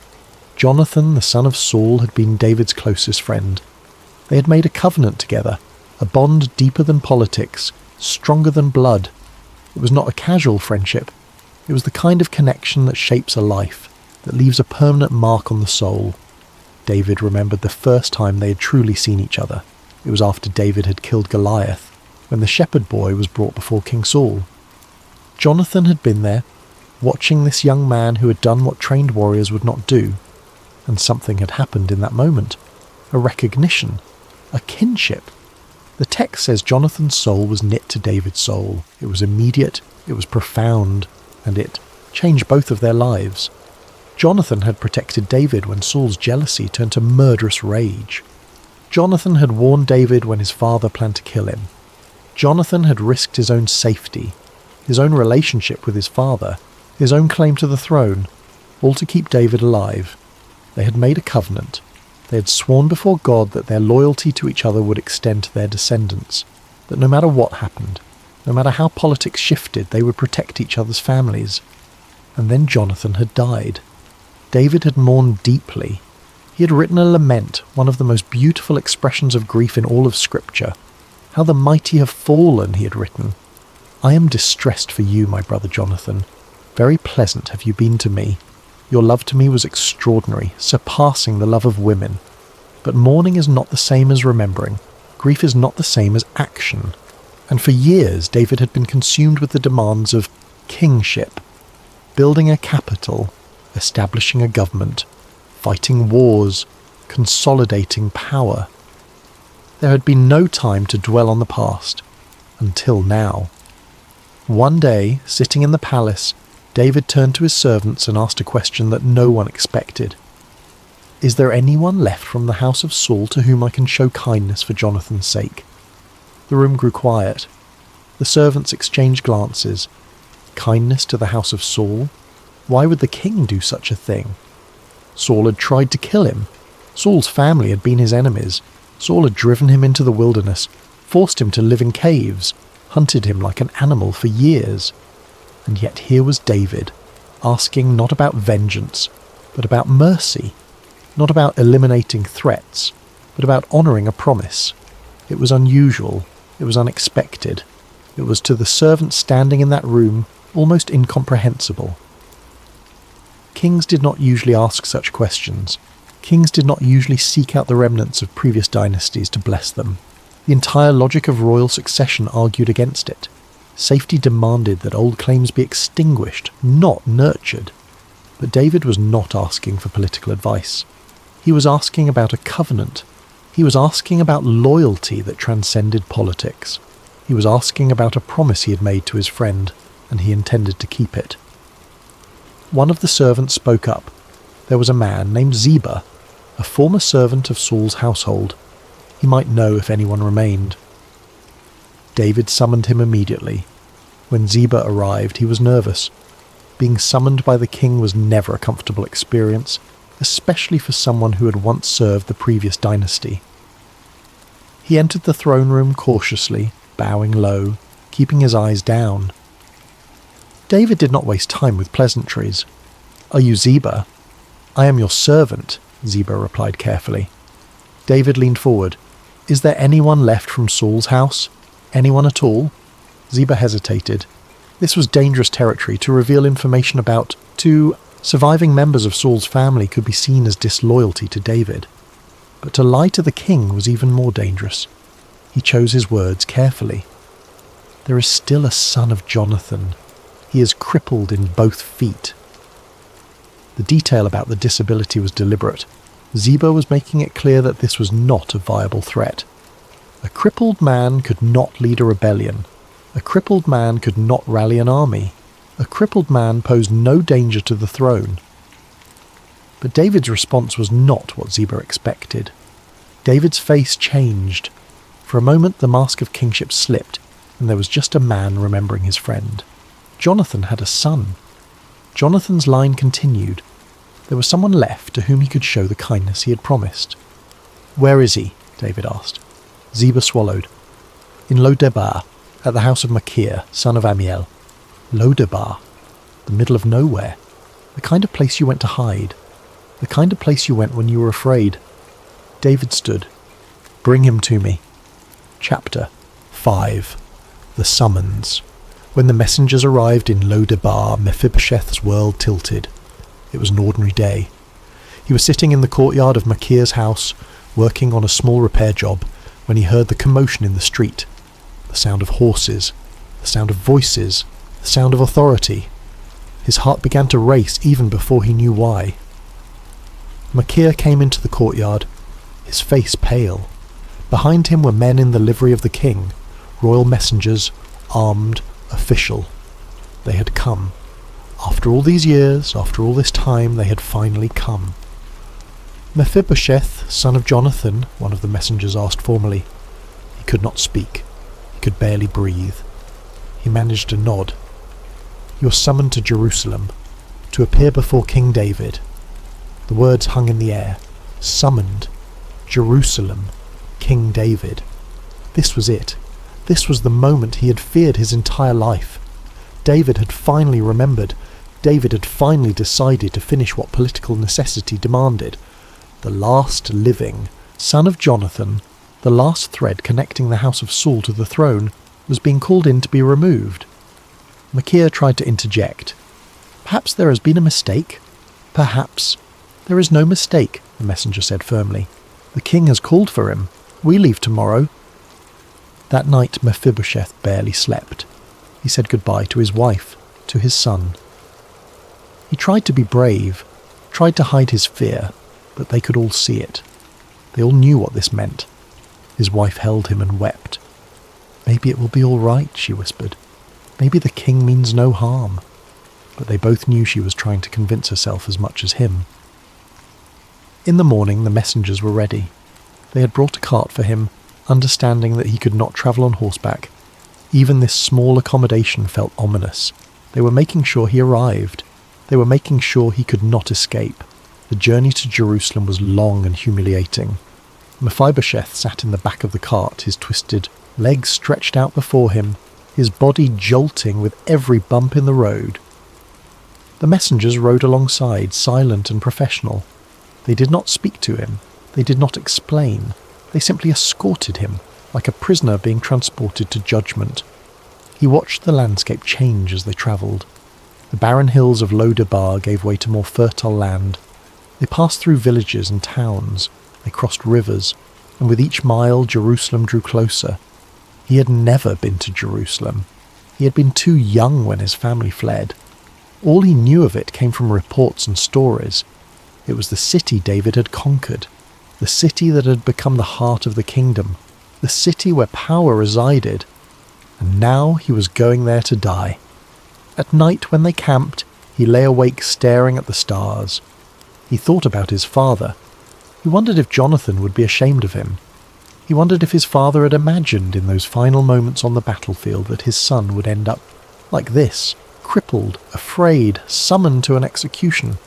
Jonathan, the son of Saul, had been David's closest friend. They had made a covenant together, a bond deeper than politics, stronger than blood. It was not a casual friendship. It was the kind of connection that shapes a life, that leaves a permanent mark on the soul. David remembered the first time they had truly seen each other. It was after David had killed Goliath, when the shepherd boy was brought before King Saul. Jonathan had been there, watching this young man who had done what trained warriors would not do, and something had happened in that moment. A recognition, a kinship. The text says Jonathan's soul was knit to David's soul. It was immediate, it was profound, and it changed both of their lives. Jonathan had protected David when Saul's jealousy turned to murderous rage. Jonathan had warned David when his father planned to kill him. Jonathan had risked his own safety, his own relationship with his father, his own claim to the throne, all to keep David alive. They had made a covenant. They had sworn before God that their loyalty to each other would extend to their descendants, that no matter what happened, no matter how politics shifted, they would protect each other's families. And then Jonathan had died. David had mourned deeply. He had written a lament, one of the most beautiful expressions of grief in all of Scripture. How the mighty have fallen, he had written. I am distressed for you, my brother Jonathan. Very pleasant have you been to me. Your love to me was extraordinary, surpassing the love of women. But mourning is not the same as remembering. Grief is not the same as action. And for years David had been consumed with the demands of kingship, building a capital, establishing a government, fighting wars, consolidating power. There had been no time to dwell on the past, until now. One day, sitting in the palace, David turned to his servants and asked a question that no one expected. Is there anyone left from the house of Saul to whom I can show kindness for Jonathan's sake? The room grew quiet. The servants exchanged glances. Kindness to the house of Saul? Why would the king do such a thing? Saul had tried to kill him. Saul's family had been his enemies. Saul had driven him into the wilderness, forced him to live in caves, hunted him like an animal for years. And yet here was David, asking not about vengeance, but about mercy, not about eliminating threats, but about honouring a promise. It was unusual, it was unexpected, it was to the servant standing in that room almost incomprehensible. Kings did not usually ask such questions. Kings did not usually seek out the remnants of previous dynasties to bless them. The entire logic of royal succession argued against it. Safety demanded that old claims be extinguished, not nurtured. But David was not asking for political advice. He was asking about a covenant. He was asking about loyalty that transcended politics. He was asking about a promise he had made to his friend, and he intended to keep it. One of the servants spoke up. There was a man named Ziba, a former servant of Saul's household. He might know if anyone remained. David summoned him immediately. When Ziba arrived, he was nervous. Being summoned by the king was never a comfortable experience, especially for someone who had once served the previous dynasty. He entered the throne room cautiously, bowing low, keeping his eyes down. David did not waste time with pleasantries. "Are you Ziba?" "I am your servant," Ziba replied carefully. David leaned forward. "Is there anyone left from Saul's house? Anyone at all?" Ziba hesitated. This was dangerous territory to reveal information about. Surviving members of Saul's family could be seen as disloyalty to David. But to lie to the king was even more dangerous. He chose his words carefully. "There is still a son of Jonathan. He is crippled in both feet." The detail about the disability was deliberate. Ziba was making it clear that this was not a viable threat. A crippled man could not lead a rebellion. A crippled man could not rally an army. A crippled man posed no danger to the throne. But David's response was not what Ziba expected. David's face changed. For a moment the mask of kingship slipped, and there was just a man remembering his friend. Jonathan had a son. Jonathan's line continued. There was someone left to whom he could show the kindness he had promised. "Where is he?" David asked. Ziba swallowed. "In Lo-debar, at the house of Machir, son of Amiel." Lo-debar, the middle of nowhere. The kind of place you went to hide. The kind of place you went when you were afraid. David stood. "Bring him to me." Chapter 5. The Summons. When the messengers arrived in Lo-debar, Mephibosheth's world tilted. It was an ordinary day. He was sitting in the courtyard of Machir's house, working on a small repair job, when he heard the commotion in the street. The sound of horses, the sound of voices, the sound of authority. His heart began to race even before he knew why. Machir came into the courtyard, his face pale. Behind him were men in the livery of the king, royal messengers, armed, official. They had come. After all these years, after all this time, they had finally come. "Mephibosheth, son of Jonathan," one of the messengers asked formally. He could not speak. He could barely breathe. He managed a nod. "You are summoned to Jerusalem, to appear before King David." The words hung in the air. Summoned. Jerusalem. King David. This was it. This was the moment he had feared his entire life. David had finally remembered. David had finally decided to finish what political necessity demanded. The last living son of Jonathan, the last thread connecting the house of Saul to the throne, was being called in to be removed. Machir tried to interject. "Perhaps there has been a mistake. Perhaps." "There is no mistake," the messenger said firmly. "The king has called for him. We leave tomorrow." That night Mephibosheth barely slept. He said goodbye to his wife, to his son. He tried to be brave, tried to hide his fear, but they could all see it. They all knew what this meant. His wife held him and wept. "Maybe it will be all right," she whispered. "Maybe the king means no harm." But they both knew she was trying to convince herself as much as him. In the morning the messengers were ready. They had brought a cart for him, understanding that he could not travel on horseback. Even this small accommodation felt ominous. They were making sure he arrived. They were making sure he could not escape. The journey to Jerusalem was long and humiliating. Mephibosheth sat in the back of the cart, his twisted legs stretched out before him, his body jolting with every bump in the road. The messengers rode alongside, silent and professional. They did not speak to him. They did not explain. They simply escorted him, like a prisoner being transported to judgment. He watched the landscape change as they travelled. The barren hills of Lo-debar gave way to more fertile land. They passed through villages and towns. They crossed rivers, and with each mile Jerusalem drew closer. He had never been to Jerusalem. He had been too young when his family fled. All he knew of it came from reports and stories. It was the city David had conquered, the city that had become the heart of the kingdom, the city where power resided. And now he was going there to die. At night when they camped, he lay awake staring at the stars. He thought about his father. He wondered if Jonathan would be ashamed of him. He wondered if his father had imagined in those final moments on the battlefield that his son would end up like this, crippled, afraid, summoned to an execution.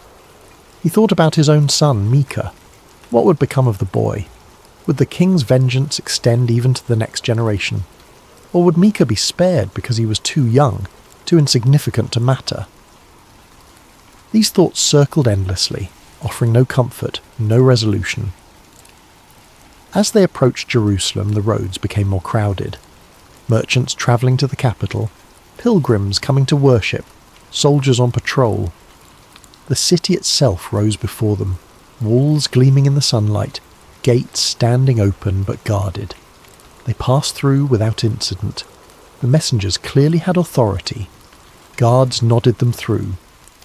He thought about his own son, Micah. What would become of the boy? Would the king's vengeance extend even to the next generation? Or would Micah be spared because he was too young, too insignificant to matter? These thoughts circled endlessly, offering no comfort, no resolution. As they approached Jerusalem, the roads became more crowded. Merchants travelling to the capital, pilgrims coming to worship, soldiers on patrol. The city itself rose before them, walls gleaming in the sunlight, gates standing open but guarded. They passed through without incident. The messengers clearly had authority. Guards nodded them through,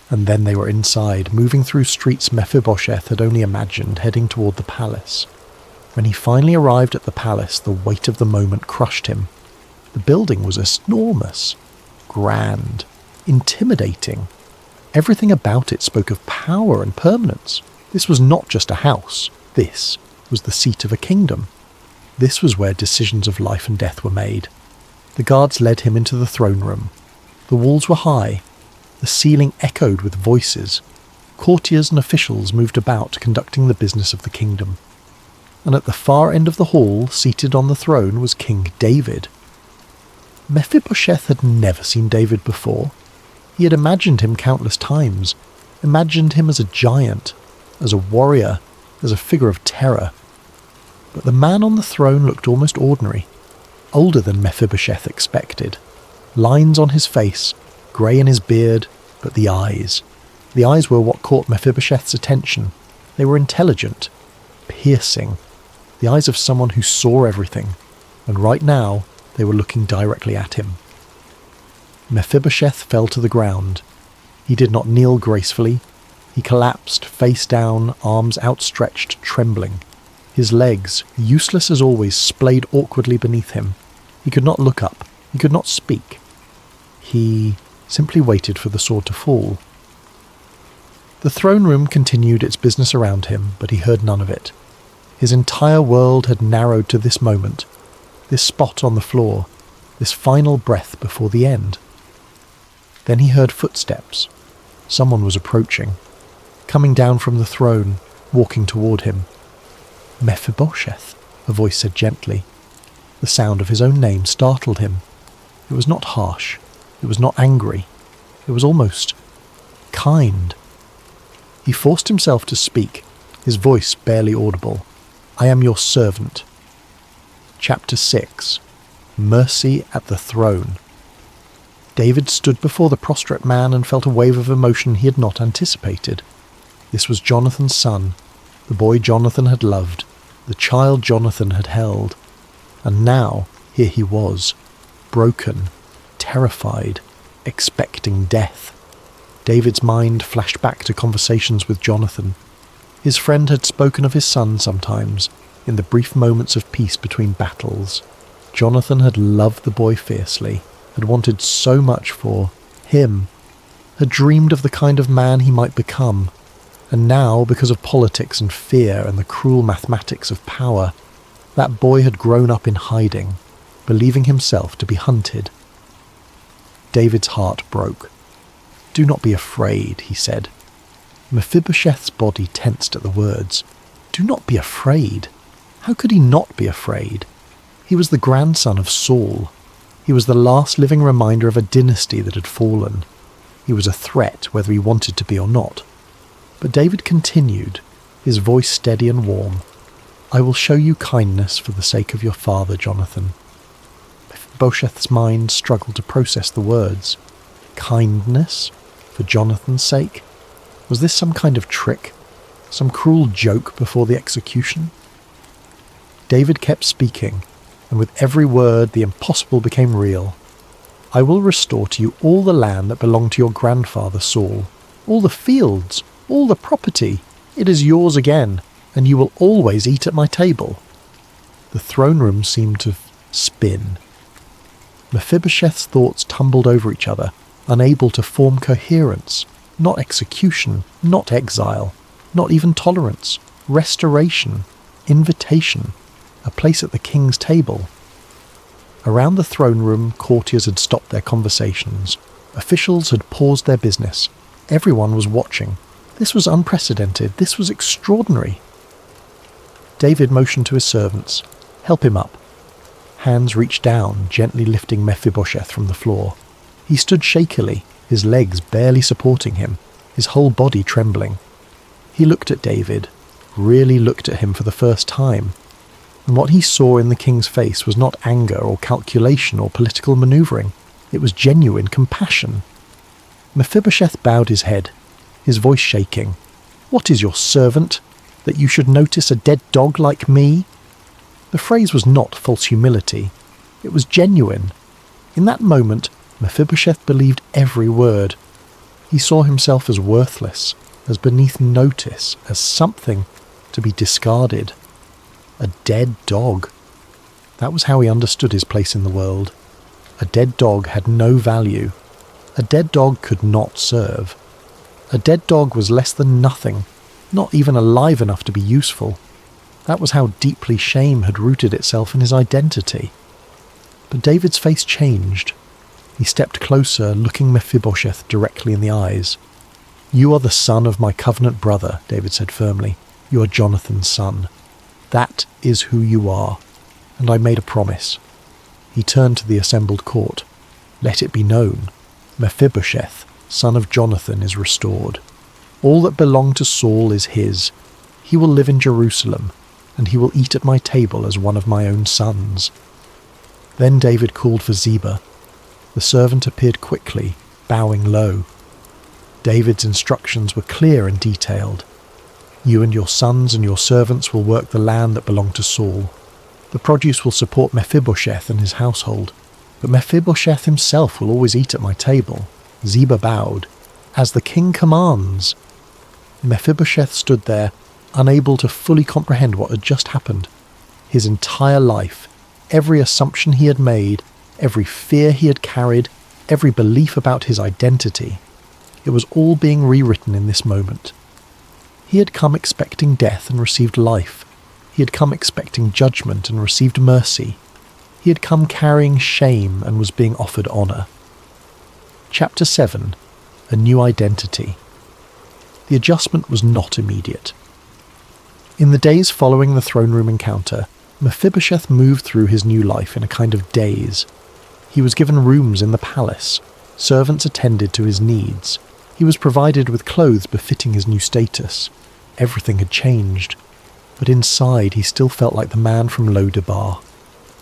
and then they were inside, moving through streets Mephibosheth had only imagined, heading toward the palace. When he finally arrived at the palace, the weight of the moment crushed him. The building was enormous, grand, intimidating. Everything about it spoke of power and permanence. This was not just a house. This was the seat of a kingdom. This was where decisions of life and death were made. The guards led him into the throne room. The walls were high. The ceiling echoed with voices. Courtiers and officials moved about, conducting the business of the kingdom. And at the far end of the hall, seated on the throne, was King David. Mephibosheth had never seen David before. He had imagined him countless times, imagined him as a giant, as a warrior, as a figure of terror. But the man on the throne looked almost ordinary, older than Mephibosheth expected. Lines on his face, grey in his beard, but the eyes. The eyes were what caught Mephibosheth's attention. They were intelligent, piercing, the eyes of someone who saw everything, and right now they were looking directly at him. Mephibosheth fell to the ground. He did not kneel gracefully. He collapsed, face down, arms outstretched, trembling. His legs, useless as always, splayed awkwardly beneath him. He could not look up. He could not speak. He simply waited for the sword to fall. The throne room continued its business around him, but he heard none of it. His entire world had narrowed to this moment, this spot on the floor, this final breath before the end. Then he heard footsteps. Someone was approaching, coming down from the throne, walking toward him. "Mephibosheth," a voice said gently. The sound of his own name startled him. It was not harsh. It was not angry. It was almost kind. He forced himself to speak, his voice barely audible. "I am your servant." Chapter 6. Mercy at the Throne. David stood before the prostrate man and felt a wave of emotion he had not anticipated. This was Jonathan's son, the boy Jonathan had loved, the child Jonathan had held. And now, here he was, broken, terrified, expecting death. David's mind flashed back to conversations with Jonathan. His friend had spoken of his son sometimes, in the brief moments of peace between battles. Jonathan had loved the boy fiercely, had wanted so much for him, had dreamed of the kind of man he might become, and now, because of politics and fear and the cruel mathematics of power, that boy had grown up in hiding, believing himself to be hunted. David's heart broke. "Do not be afraid," he said. Mephibosheth's body tensed at the words. Do not be afraid. How could he not be afraid? He was the grandson of Saul. He was the last living reminder of a dynasty that had fallen. He was a threat, whether he wanted to be or not. But David continued, his voice steady and warm. "I will show you kindness for the sake of your father, Jonathan." Mephibosheth's mind struggled to process the words. Kindness? For Jonathan's sake? Was this some kind of trick? Some cruel joke before the execution? David kept speaking, and with every word the impossible became real. "I will restore to you all the land that belonged to your grandfather Saul, all the fields, all the property. It is yours again, and you will always eat at my table." The throne room seemed to spin. Mephibosheth's thoughts tumbled over each other, unable to form coherence. Not execution, not exile, not even tolerance, restoration, invitation. a place at the king's table. Around the throne room, courtiers had stopped their conversations. Officials had paused their business. Everyone was watching. This was unprecedented. This was extraordinary. David motioned to his servants. "Help him up." Hands reached down, gently lifting Mephibosheth from the floor. He stood shakily, his legs barely supporting him, his whole body trembling. He looked at David, really looked at him for the first time. And what he saw in the king's face was not anger or calculation or political manoeuvring. It was genuine compassion. Mephibosheth bowed his head, his voice shaking. "What is your servant, that you should notice a dead dog like me?" The phrase was not false humility. It was genuine. In that moment, Mephibosheth believed every word. He saw himself as worthless, as beneath notice, as something to be discarded. A dead dog. That was how he understood his place in the world. A dead dog had no value. A dead dog could not serve. A dead dog was less than nothing, not even alive enough to be useful. That was how deeply shame had rooted itself in his identity. But David's face changed. He stepped closer, looking Mephibosheth directly in the eyes. "You are the son of my covenant brother," David said firmly. "You are Jonathan's son. That is who you are, and I made a promise." He turned to the assembled court. "Let it be known, Mephibosheth, son of Jonathan, is restored. All that belonged to Saul is his. He will live in Jerusalem, and he will eat at my table as one of my own sons." Then David called for Ziba. The servant appeared quickly, bowing low. David's instructions were clear and detailed. "You and your sons and your servants will work the land that belonged to Saul. The produce will support Mephibosheth and his household, but Mephibosheth himself will always eat at my table." Ziba bowed. "As the king commands." Mephibosheth stood there, unable to fully comprehend what had just happened. His entire life, every assumption he had made, every fear he had carried, every belief about his identity, it was all being rewritten in this moment. He had come expecting death and received life. He had come expecting judgment and received mercy. He had come carrying shame and was being offered honour. Chapter 7. A New Identity. The adjustment was not immediate. In the days following the throne room encounter, Mephibosheth moved through his new life in a kind of daze. He was given rooms in the palace. Servants attended to his needs. He was provided with clothes befitting his new status. Everything had changed. But inside he still felt like the man from Lo-Debar,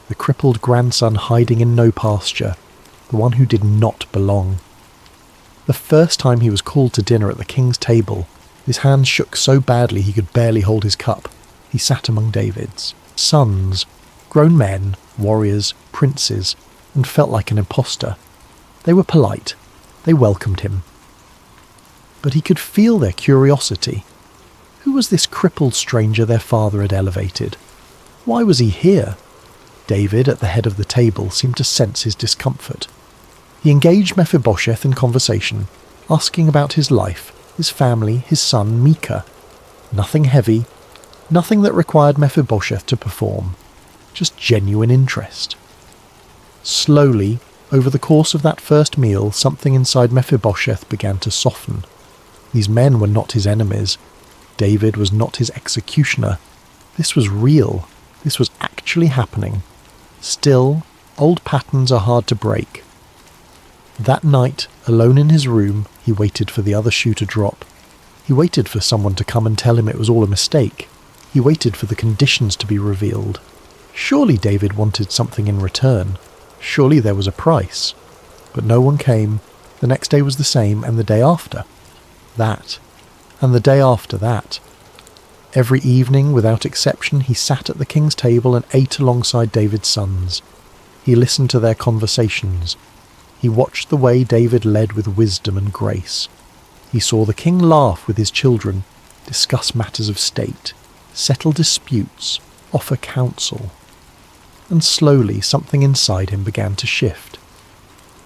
the crippled grandson hiding in no pasture, the one who did not belong. The first time he was called to dinner at the king's table, his hands shook so badly he could barely hold his cup. He sat among David's sons, grown men, warriors, princes, and felt like an imposter. They were polite. They welcomed him. But he could feel their curiosity. Who was this crippled stranger their father had elevated? Why was he here? David, at the head of the table, seemed to sense his discomfort. He engaged Mephibosheth in conversation, asking about his life, his family, his son Micah. Nothing heavy, nothing that required Mephibosheth to perform, just genuine interest. Slowly, over the course of that first meal, something inside Mephibosheth began to soften. These men were not his enemies. David was not his executioner. This was real. This was actually happening. Still, old patterns are hard to break. That night, alone in his room, he waited for the other shoe to drop. He waited for someone to come and tell him it was all a mistake. He waited for the conditions to be revealed. Surely David wanted something in return. Surely there was a price. But no one came. The next day was the same, and the day after. That. And the day after that. Every evening, without exception, he sat at the king's table and ate alongside David's sons. He listened to their conversations. He watched the way David led with wisdom and grace. He saw the king laugh with his children, discuss matters of state, settle disputes, offer counsel. And slowly something inside him began to shift.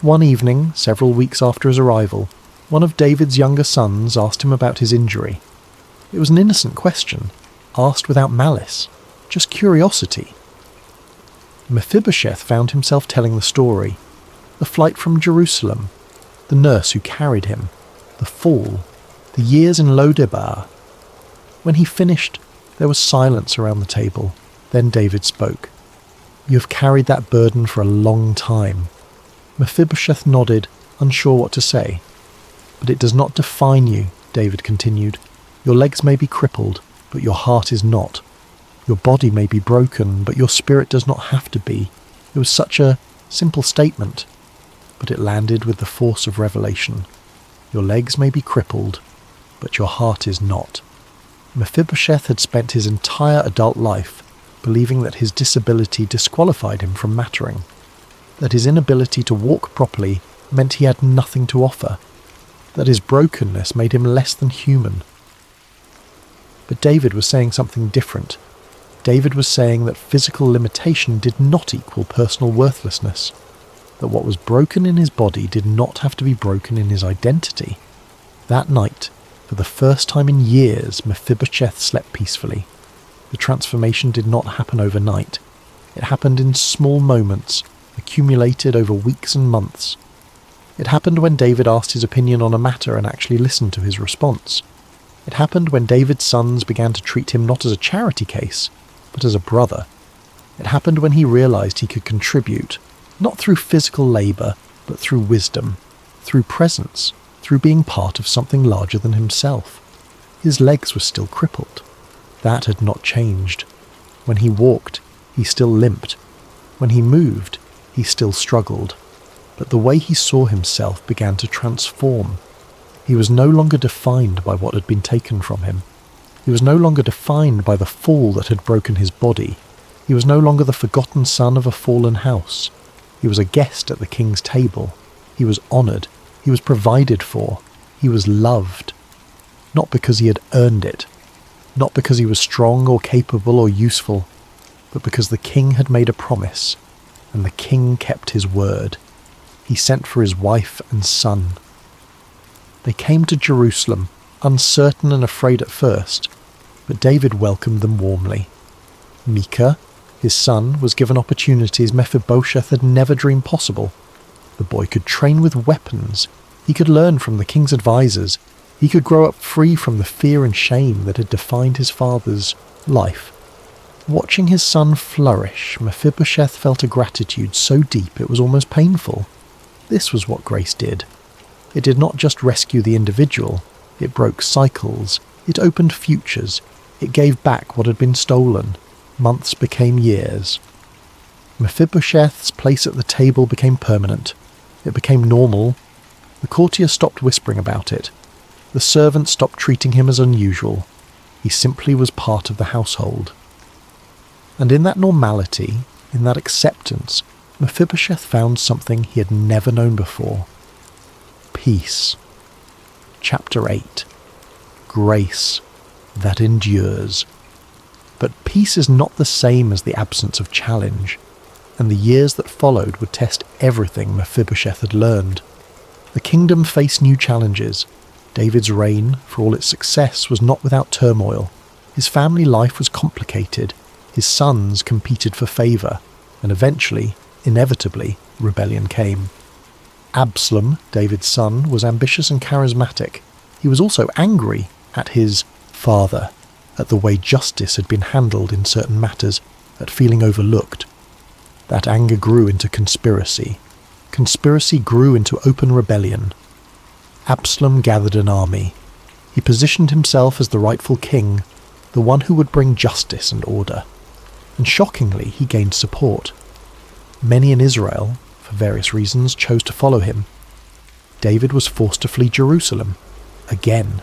One evening, several weeks after his arrival, one of David's younger sons asked him about his injury. It was an innocent question, asked without malice, just curiosity. Mephibosheth found himself telling the story. The flight from Jerusalem, the nurse who carried him, the fall, the years in Lodebar. When he finished, there was silence around the table. Then David spoke. "You have carried that burden for a long time." Mephibosheth nodded, unsure what to say. "But it does not define you," David continued. "Your legs may be crippled, but your heart is not. Your body may be broken, but your spirit does not have to be." It was such a simple statement, but it landed with the force of revelation. Your legs may be crippled, but your heart is not. Mephibosheth had spent his entire adult life believing that his disability disqualified him from mattering, that his inability to walk properly meant he had nothing to offer, that his brokenness made him less than human. But David was saying something different. David was saying that physical limitation did not equal personal worthlessness, that what was broken in his body did not have to be broken in his identity. That night, for the first time in years, Mephibosheth slept peacefully. The transformation did not happen overnight. It happened in small moments, accumulated over weeks and months. It happened when David asked his opinion on a matter and actually listened to his response. It happened when David's sons began to treat him not as a charity case, but as a brother. It happened when he realized he could contribute, not through physical labor, but through wisdom, through presence, through being part of something larger than himself. His legs were still crippled. That had not changed. When he walked, he still limped. When he moved, he still struggled. But the way he saw himself began to transform. He was no longer defined by what had been taken from him. He was no longer defined by the fall that had broken his body. He was no longer the forgotten son of a fallen house. He was a guest at the king's table. He was honoured. He was provided for. He was loved. Not because he had earned it. Not because he was strong or capable or useful, but because the king had made a promise, and the king kept his word. He sent for his wife and son. They came to Jerusalem, uncertain and afraid at first, but David welcomed them warmly. Micah, his son, was given opportunities Mephibosheth had never dreamed possible. The boy could train with weapons. He could learn from the king's advisors. He could grow up free from the fear and shame that had defined his father's life. Watching his son flourish, Mephibosheth felt a gratitude so deep it was almost painful. This was what grace did. It did not just rescue the individual, it broke cycles, it opened futures, it gave back what had been stolen. Months became years. Mephibosheth's place at the table became permanent. It became normal. The courtier stopped whispering about it. The servants stopped treating him as unusual. He simply was part of the household. And in that normality, in that acceptance, Mephibosheth found something he had never known before. Peace. Chapter 8. Grace that endures. But peace is not the same as the absence of challenge, and the years that followed would test everything Mephibosheth had learned. The kingdom faced new challenges. David's reign, for all its success, was not without turmoil. His family life was complicated. His sons competed for favour, and eventually, inevitably, rebellion came. Absalom, David's son, was ambitious and charismatic. He was also angry at his father, at the way justice had been handled in certain matters, at feeling overlooked. That anger grew into conspiracy. Conspiracy grew into open rebellion. Absalom gathered an army. He positioned himself as the rightful king, the one who would bring justice and order. And shockingly, he gained support. Many in Israel, for various reasons, chose to follow him. David was forced to flee Jerusalem, again.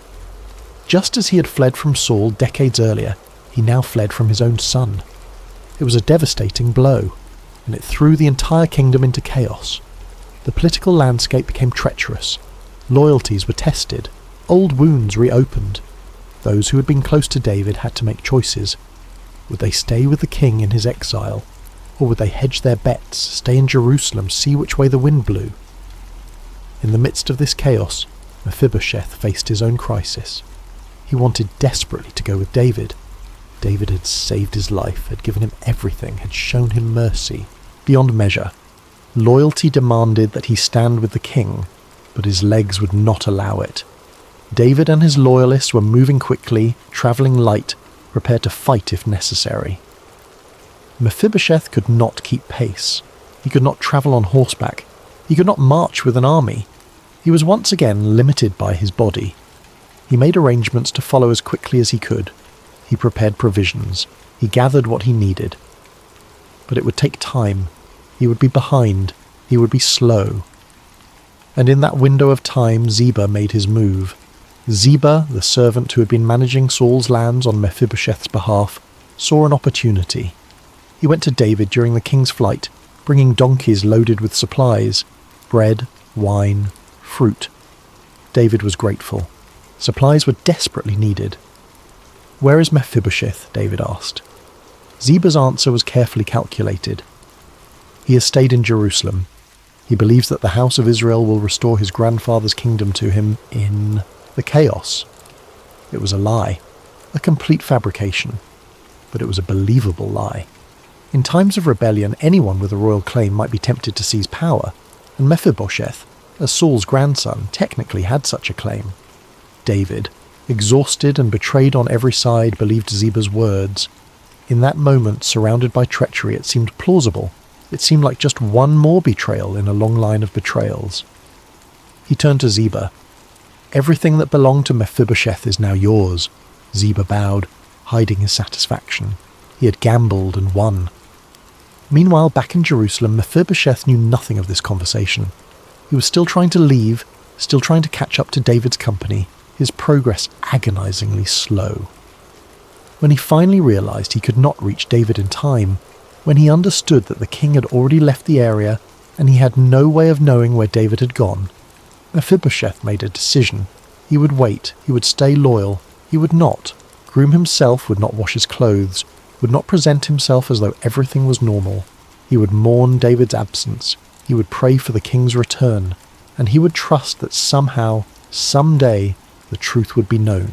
Just as he had fled from Saul decades earlier, he now fled from his own son. It was a devastating blow, and it threw the entire kingdom into chaos. The political landscape became treacherous. Loyalties were tested. Old wounds reopened. Those who had been close to David had to make choices. Would they stay with the king in his exile, or would they hedge their bets, stay in Jerusalem, see which way the wind blew? In the midst of this chaos, Mephibosheth faced his own crisis. He wanted desperately to go with David. David had saved his life, had given him everything, had shown him mercy, beyond measure. Loyalty demanded that he stand with the king, but his legs would not allow it. David and his loyalists were moving quickly, travelling light, prepared to fight if necessary. Mephibosheth could not keep pace. He could not travel on horseback. He could not march with an army. He was once again limited by his body. He made arrangements to follow as quickly as he could. He prepared provisions. He gathered what he needed. But it would take time. He would be behind. He would be slow. And in that window of time, Ziba made his move. Ziba, the servant who had been managing Saul's lands on Mephibosheth's behalf, saw an opportunity. He went to David during the king's flight, bringing donkeys loaded with supplies, bread, wine, fruit. David was grateful. Supplies were desperately needed. "Where is Mephibosheth?" David asked. Ziba's answer was carefully calculated. "He has stayed in Jerusalem. He believes that the house of Israel will restore his grandfather's kingdom to him in the chaos." It was a lie, a complete fabrication, but it was a believable lie. In times of rebellion, anyone with a royal claim might be tempted to seize power, and Mephibosheth, as Saul's grandson, technically had such a claim. David, exhausted and betrayed on every side, believed Ziba's words. In that moment, surrounded by treachery, it seemed plausible. It seemed like just one more betrayal in a long line of betrayals. He turned to Ziba. "Everything that belonged to Mephibosheth is now yours." Ziba bowed, hiding his satisfaction. He had gambled and won. Meanwhile, back in Jerusalem, Mephibosheth knew nothing of this conversation. He was still trying to leave, still trying to catch up to David's company, his progress agonizingly slow. When he finally realized he could not reach David in time, when he understood that the king had already left the area and he had no way of knowing where David had gone, Mephibosheth made a decision. He would wait, he would stay loyal, he would not groom himself, would not wash his clothes, would not present himself as though everything was normal. He would mourn David's absence, he would pray for the king's return, and he would trust that somehow, someday, the truth would be known.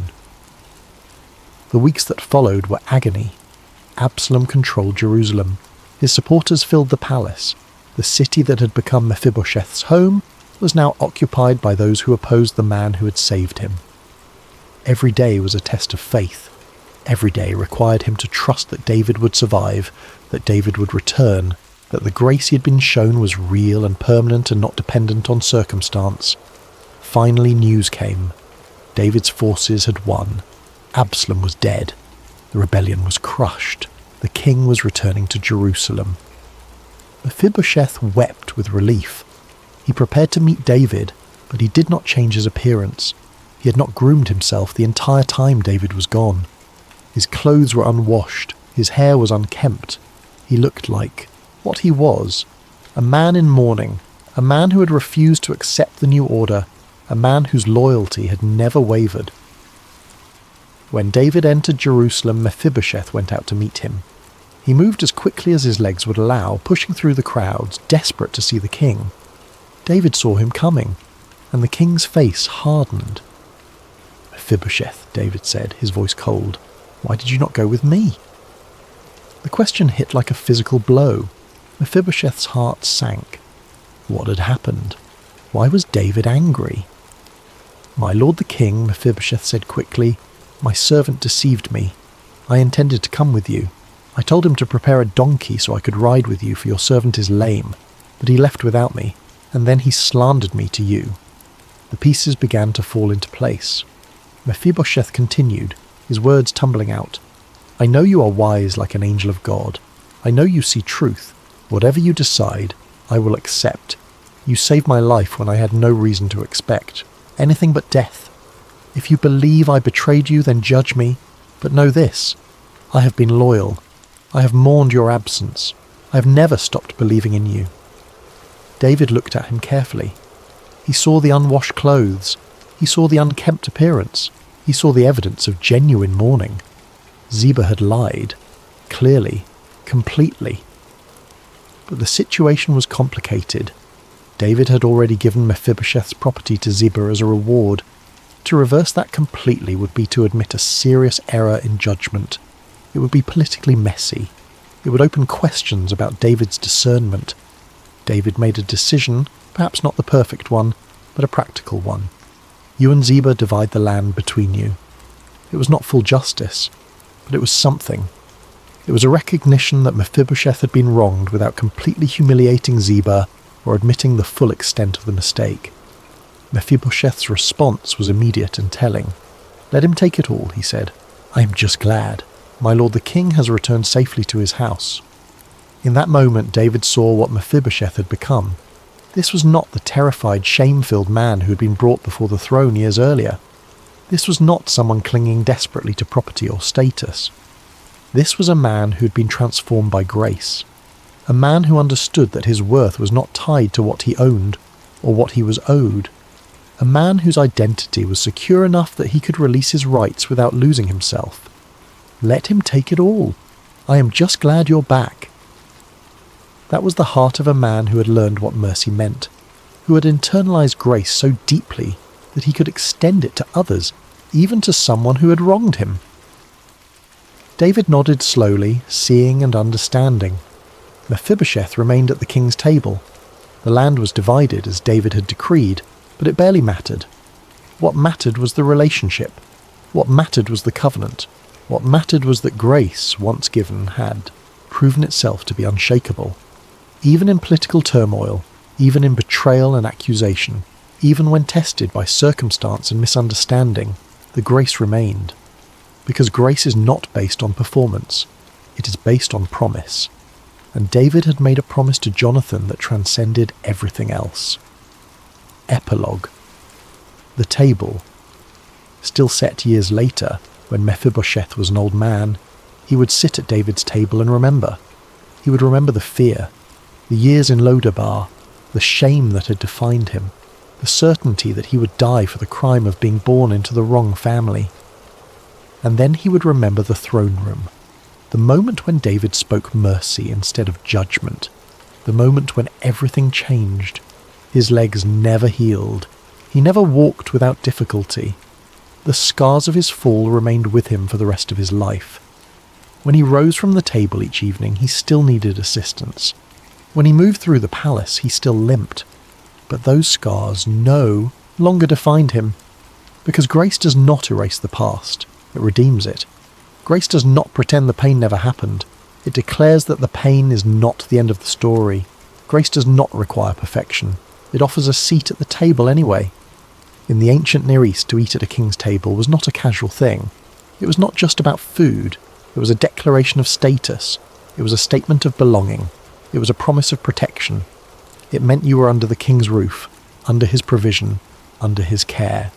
The weeks that followed were agony. Absalom controlled Jerusalem. His supporters filled the palace. The city that had become Mephibosheth's home was now occupied by those who opposed the man who had saved him. Every day was a test of faith. Every day required him to trust that David would survive, that David would return, that the grace he had been shown was real and permanent and not dependent on circumstance. Finally news came. David's forces had won. Absalom was dead. The rebellion was crushed. The king was returning to Jerusalem. Mephibosheth wept with relief. He prepared to meet David, but he did not change his appearance. He had not groomed himself the entire time David was gone. His clothes were unwashed. His hair was unkempt. He looked like what he was, a man in mourning, a man who had refused to accept the new order, a man whose loyalty had never wavered. When David entered Jerusalem, Mephibosheth went out to meet him. He moved as quickly as his legs would allow, pushing through the crowds, desperate to see the king. David saw him coming, and the king's face hardened. "Mephibosheth," David said, his voice cold, "why did you not go with me?" The question hit like a physical blow. Mephibosheth's heart sank. What had happened? Why was David angry? "My lord the king," Mephibosheth said quickly, "my servant deceived me. I intended to come with you. I told him to prepare a donkey so I could ride with you, for your servant is lame. But he left without me, and then he slandered me to you." The pieces began to fall into place. Mephibosheth continued, his words tumbling out. "I know you are wise like an angel of God. I know you see truth. Whatever you decide, I will accept. You saved my life when I had no reason to expect anything but death. If you believe I betrayed you, then judge me. But know this, I have been loyal. I have mourned your absence. I have never stopped believing in you." David looked at him carefully. He saw the unwashed clothes. He saw the unkempt appearance. He saw the evidence of genuine mourning. Ziba had lied. Clearly. Completely. But the situation was complicated. David had already given Mephibosheth's property to Ziba as a reward. To reverse that completely would be to admit a serious error in judgment. It would be politically messy. It would open questions about David's discernment. David made a decision, perhaps not the perfect one, but a practical one. You and Ziba divide the land between you. It was not full justice, but it was something. It was a recognition that Mephibosheth had been wronged without completely humiliating Ziba or admitting the full extent of the mistake. Mephibosheth's response was immediate and telling. "Let him take it all," he said. "I am just glad. My lord the king has returned safely to his house." In that moment, David saw what Mephibosheth had become. This was not the terrified, shame-filled man who had been brought before the throne years earlier. This was not someone clinging desperately to property or status. This was a man who had been transformed by grace. A man who understood that his worth was not tied to what he owned or what he was owed. A man whose identity was secure enough that he could release his rights without losing himself. Let him take it all. I am just glad you're back. That was the heart of a man who had learned what mercy meant, who had internalized grace so deeply that he could extend it to others, even to someone who had wronged him. David nodded slowly, seeing and understanding. Mephibosheth remained at the king's table. The land was divided as David had decreed, but it barely mattered. What mattered was the relationship. What mattered was the covenant. What mattered was that grace, once given, had proven itself to be unshakable. Even in political turmoil, even in betrayal and accusation, even when tested by circumstance and misunderstanding, the grace remained. Because grace is not based on performance, it is based on promise. And David had made a promise to Jonathan that transcended everything else. Epilogue. The table. Still set years later, when Mephibosheth was an old man, he would sit at David's table and remember. He would remember the fear, the years in Lodabar, the shame that had defined him, the certainty that he would die for the crime of being born into the wrong family. And then he would remember the throne room, the moment when David spoke mercy instead of judgment, the moment when everything changed. His legs never healed. He never walked without difficulty. The scars of his fall remained with him for the rest of his life. When he rose from the table each evening, he still needed assistance. When he moved through the palace, he still limped. But those scars no longer defined him, because grace does not erase the past, it redeems it. Grace does not pretend the pain never happened. It declares that the pain is not the end of the story. Grace does not require perfection. It offers a seat at the table anyway. In the ancient Near East, to eat at a king's table was not a casual thing. It was not just about food. It was a declaration of status. It was a statement of belonging. It was a promise of protection. It meant you were under the king's roof, under his provision, under his care.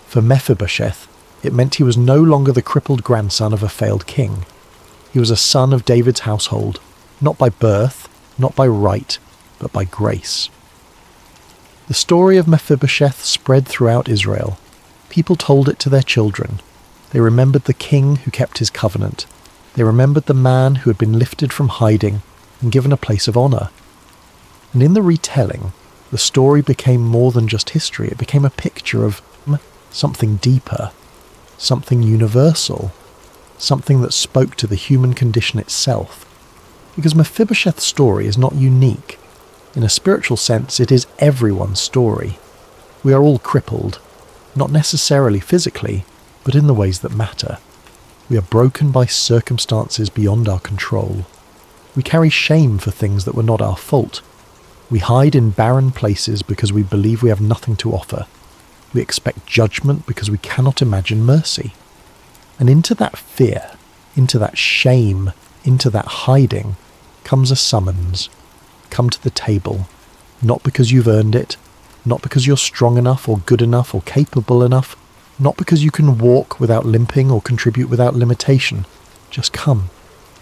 For Mephibosheth, it meant he was no longer the crippled grandson of a failed king. He was a son of David's household, not by birth, not by right, but by grace. The story of Mephibosheth spread throughout Israel. People told it to their children. They remembered the king who kept his covenant. They remembered the man who had been lifted from hiding and given a place of honor. And in the retelling, the story became more than just history. It became a picture of something deeper, something universal, something that spoke to the human condition itself. Because Mephibosheth's story is not unique. In a spiritual sense, it is everyone's story. We are all crippled, not necessarily physically, but in the ways that matter. We are broken by circumstances beyond our control. We carry shame for things that were not our fault. We hide in barren places because we believe we have nothing to offer. We expect judgment because we cannot imagine mercy. And into that fear, into that shame, into that hiding, comes a summons. Come to the table, not because you've earned it, not because you're strong enough or good enough or capable enough, not because you can walk without limping or contribute without limitation. Just come.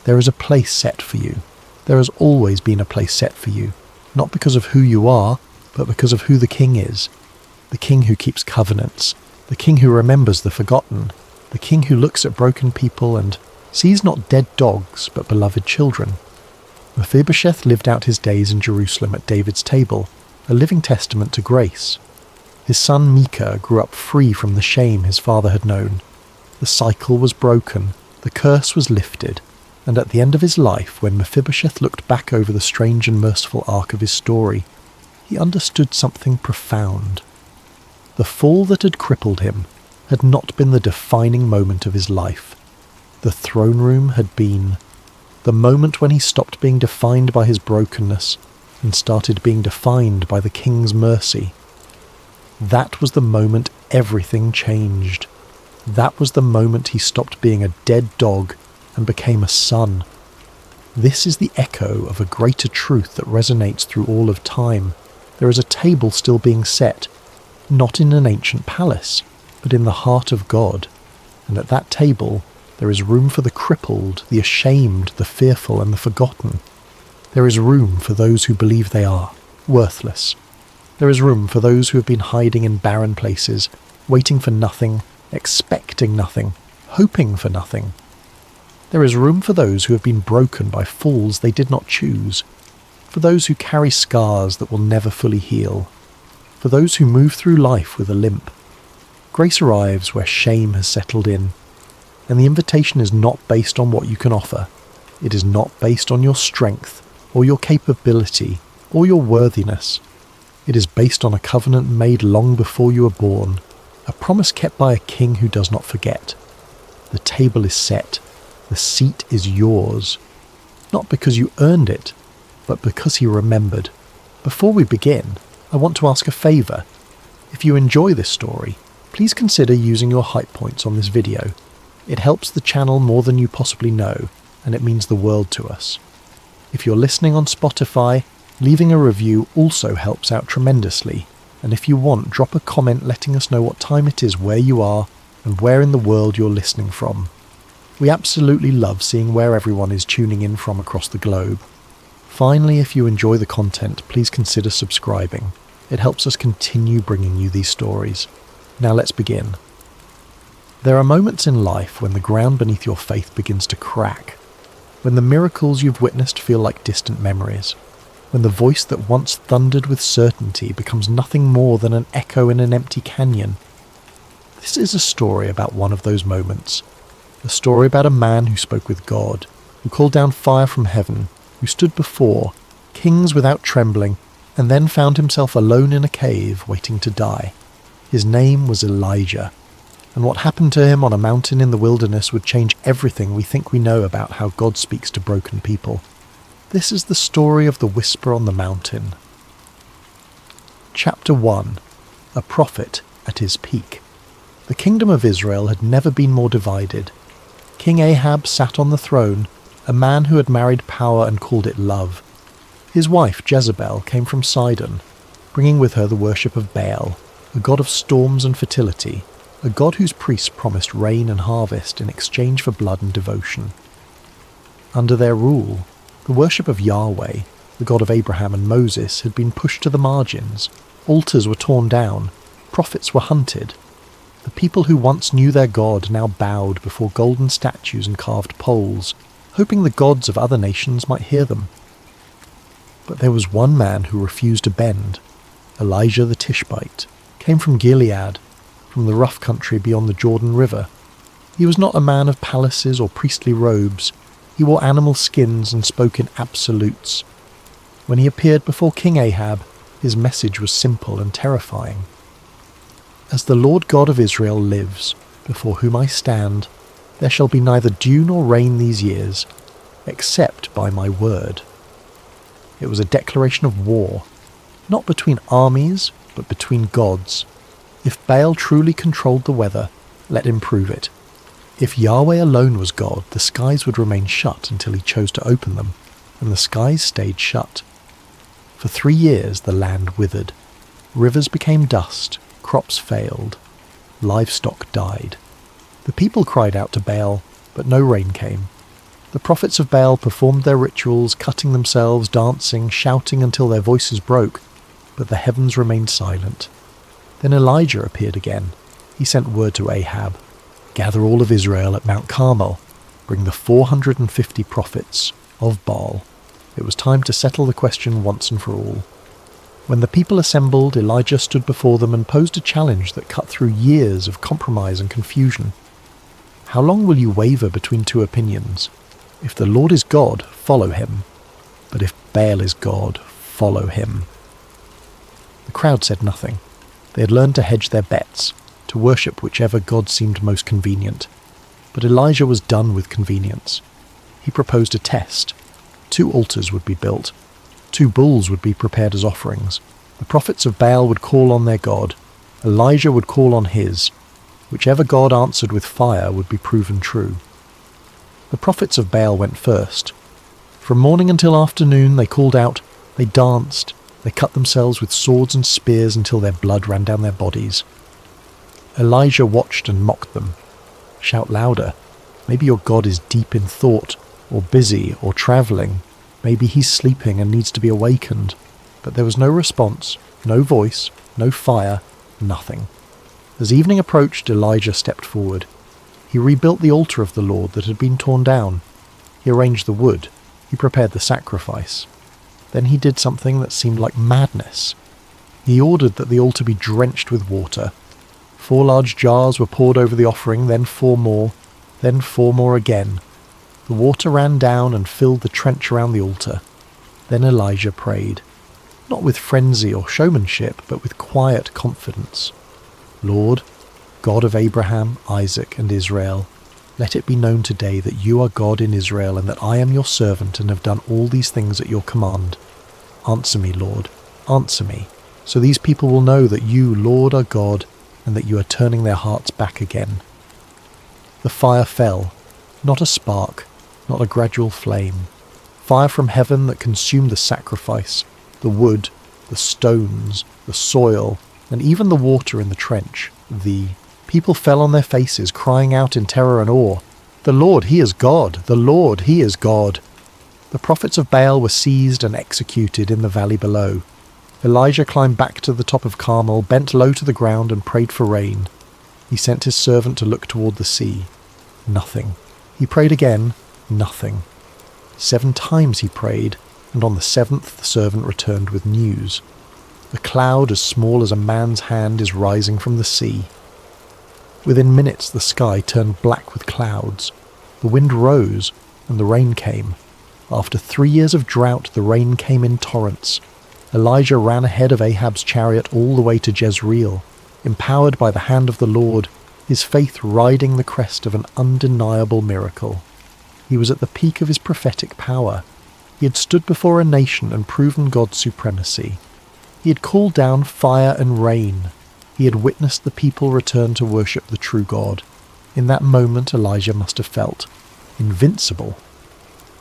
There is a place set for you. There has always been a place set for you, not because of who you are, but because of who the king is. The king who keeps covenants, the king who remembers the forgotten, the king who looks at broken people and sees not dead dogs, but beloved children. Mephibosheth lived out his days in Jerusalem at David's table, a living testament to grace. His son Micah grew up free from the shame his father had known. The cycle was broken, The curse was lifted, and at the end of his life, when Mephibosheth looked back over the strange and merciful arc of his story, he understood something profound. The fall that had crippled him had not been the defining moment of his life. The throne room had been the moment when he stopped being defined by his brokenness and started being defined by the king's mercy. That was the moment everything changed. That was the moment he stopped being a dead dog and became a son. This is the echo of a greater truth that resonates through all of time. There is a table still being set, not in an ancient palace, but in the heart of God. And at that table, there is room for the crippled, the ashamed, the fearful, and the forgotten. There is room for those who believe they are worthless. There is room for those who have been hiding in barren places, waiting for nothing, expecting nothing, hoping for nothing. There is room for those who have been broken by falls they did not choose, for those who carry scars that will never fully heal, for those who move through life with a limp. Grace arrives where shame has settled in, and the invitation is not based on what you can offer. It is not based on your strength, or your capability, or your worthiness. It is based on a covenant made long before you were born, a promise kept by a king who does not forget. The table is set. The seat is yours. Not because you earned it, but because he remembered. Before we begin, I want to ask a favour. If you enjoy this story, please consider using your hype points on this video. It helps the channel more than you possibly know, and it means the world to us. If you're listening on Spotify, leaving a review also helps out tremendously, and if you want, drop a comment letting us know what time it is where you are and where in the world you're listening from. We absolutely love seeing where everyone is tuning in from across the globe. Finally, if you enjoy the content, please consider subscribing. It helps us continue bringing you these stories. Now let's begin. There are moments in life when the ground beneath your faith begins to crack, when the miracles you've witnessed feel like distant memories, when the voice that once thundered with certainty becomes nothing more than an echo in an empty canyon. This is a story about one of those moments. A story about a man who spoke with God, who called down fire from heaven, who stood before kings without trembling, and then found himself alone in a cave waiting to die. His name was Elijah, and what happened to him on a mountain in the wilderness would change everything we think we know about how God speaks to broken people. This is the story of the whisper on the mountain. Chapter 1. A prophet at his peak. The kingdom of Israel had never been more divided. King Ahab sat on the throne, a man who had married power and called it love. His wife Jezebel came from Sidon, bringing with her the worship of Baal, a god of storms and fertility, a god whose priests promised rain and harvest in exchange for blood and devotion. Under their rule, the worship of Yahweh, the God of Abraham and Moses, had been pushed to the margins. Altars were torn down. Prophets were hunted. The people who once knew their God now bowed before golden statues and carved poles, hoping the gods of other nations might hear them. But there was one man who refused to bend. Elijah the Tishbite came from Gilead, from the rough country beyond the Jordan River. He was not a man of palaces or priestly robes. He wore animal skins and spoke in absolutes. When he appeared before King Ahab, his message was simple and terrifying. As the Lord God of Israel lives, before whom I stand, there shall be neither dew nor rain these years, except by my word. It was a declaration of war, not between armies, but between gods. If Baal truly controlled the weather, let him prove it. If Yahweh alone was God, the skies would remain shut until he chose to open them, and the skies stayed shut. For 3 years the land withered. Rivers became dust, crops failed, livestock died. The people cried out to Baal, but no rain came. The prophets of Baal performed their rituals, cutting themselves, dancing, shouting until their voices broke, but the heavens remained silent. Then Elijah appeared again. He sent word to Ahab, "Gather all of Israel at Mount Carmel. Bring the 450 prophets of Baal." It was time to settle the question once and for all. When the people assembled, Elijah stood before them and posed a challenge that cut through years of compromise and confusion. How long will you waver between two opinions? If the Lord is God, follow him. But if Baal is God, follow him." The crowd said nothing. They had learned to hedge their bets, to worship whichever god seemed most convenient. But Elijah was done with convenience. He proposed a test. 2 altars would be built. 2 bulls would be prepared as offerings. The prophets of Baal would call on their god. Elijah would call on his. Whichever god answered with fire would be proven true. The prophets of Baal went first. From morning until afternoon they called out, they danced, they cut themselves with swords and spears until their blood ran down their bodies. Elijah watched and mocked them. "Shout louder. Maybe your God is deep in thought, or busy, or travelling. Maybe he's sleeping and needs to be awakened." But there was no response, no voice, no fire, nothing. As evening approached, Elijah stepped forward. He rebuilt the altar of the Lord that had been torn down. He arranged the wood. He prepared the sacrifice. Then he did something that seemed like madness. He ordered that the altar be drenched with water. 4 large jars were poured over the offering, then 4 more, then 4 more again. The water ran down and filled the trench around the altar. Then Elijah prayed, not with frenzy or showmanship, but with quiet confidence. "Lord, God of Abraham, Isaac, and Israel, let it be known today that you are God in Israel and that I am your servant and have done all these things at your command. Answer me, Lord, answer me, so these people will know that you, Lord, are God and that you are turning their hearts back again." The fire fell, not a spark, not a gradual flame. Fire from heaven that consumed the sacrifice, the wood, the stones, the soil, and even the water in the trench. The people fell on their faces, crying out in terror and awe, "The Lord, he is God! The Lord, he is God!" The prophets of Baal were seized and executed in the valley below. Elijah climbed back to the top of Carmel, bent low to the ground, and prayed for rain. He sent his servant to look toward the sea. Nothing. He prayed again. Nothing. 7 times he prayed, and on the 7th the servant returned with news. A cloud as small as a man's hand is rising from the sea. Within minutes the sky turned black with clouds. The wind rose, and the rain came. After 3 years of drought, the rain came in torrents. Elijah ran ahead of Ahab's chariot all the way to Jezreel, empowered by the hand of the Lord, his faith riding the crest of an undeniable miracle. He was at the peak of his prophetic power. He had stood before a nation and proven God's supremacy. He had called down fire and rain. He had witnessed the people return to worship the true God. In that moment Elijah must have felt invincible.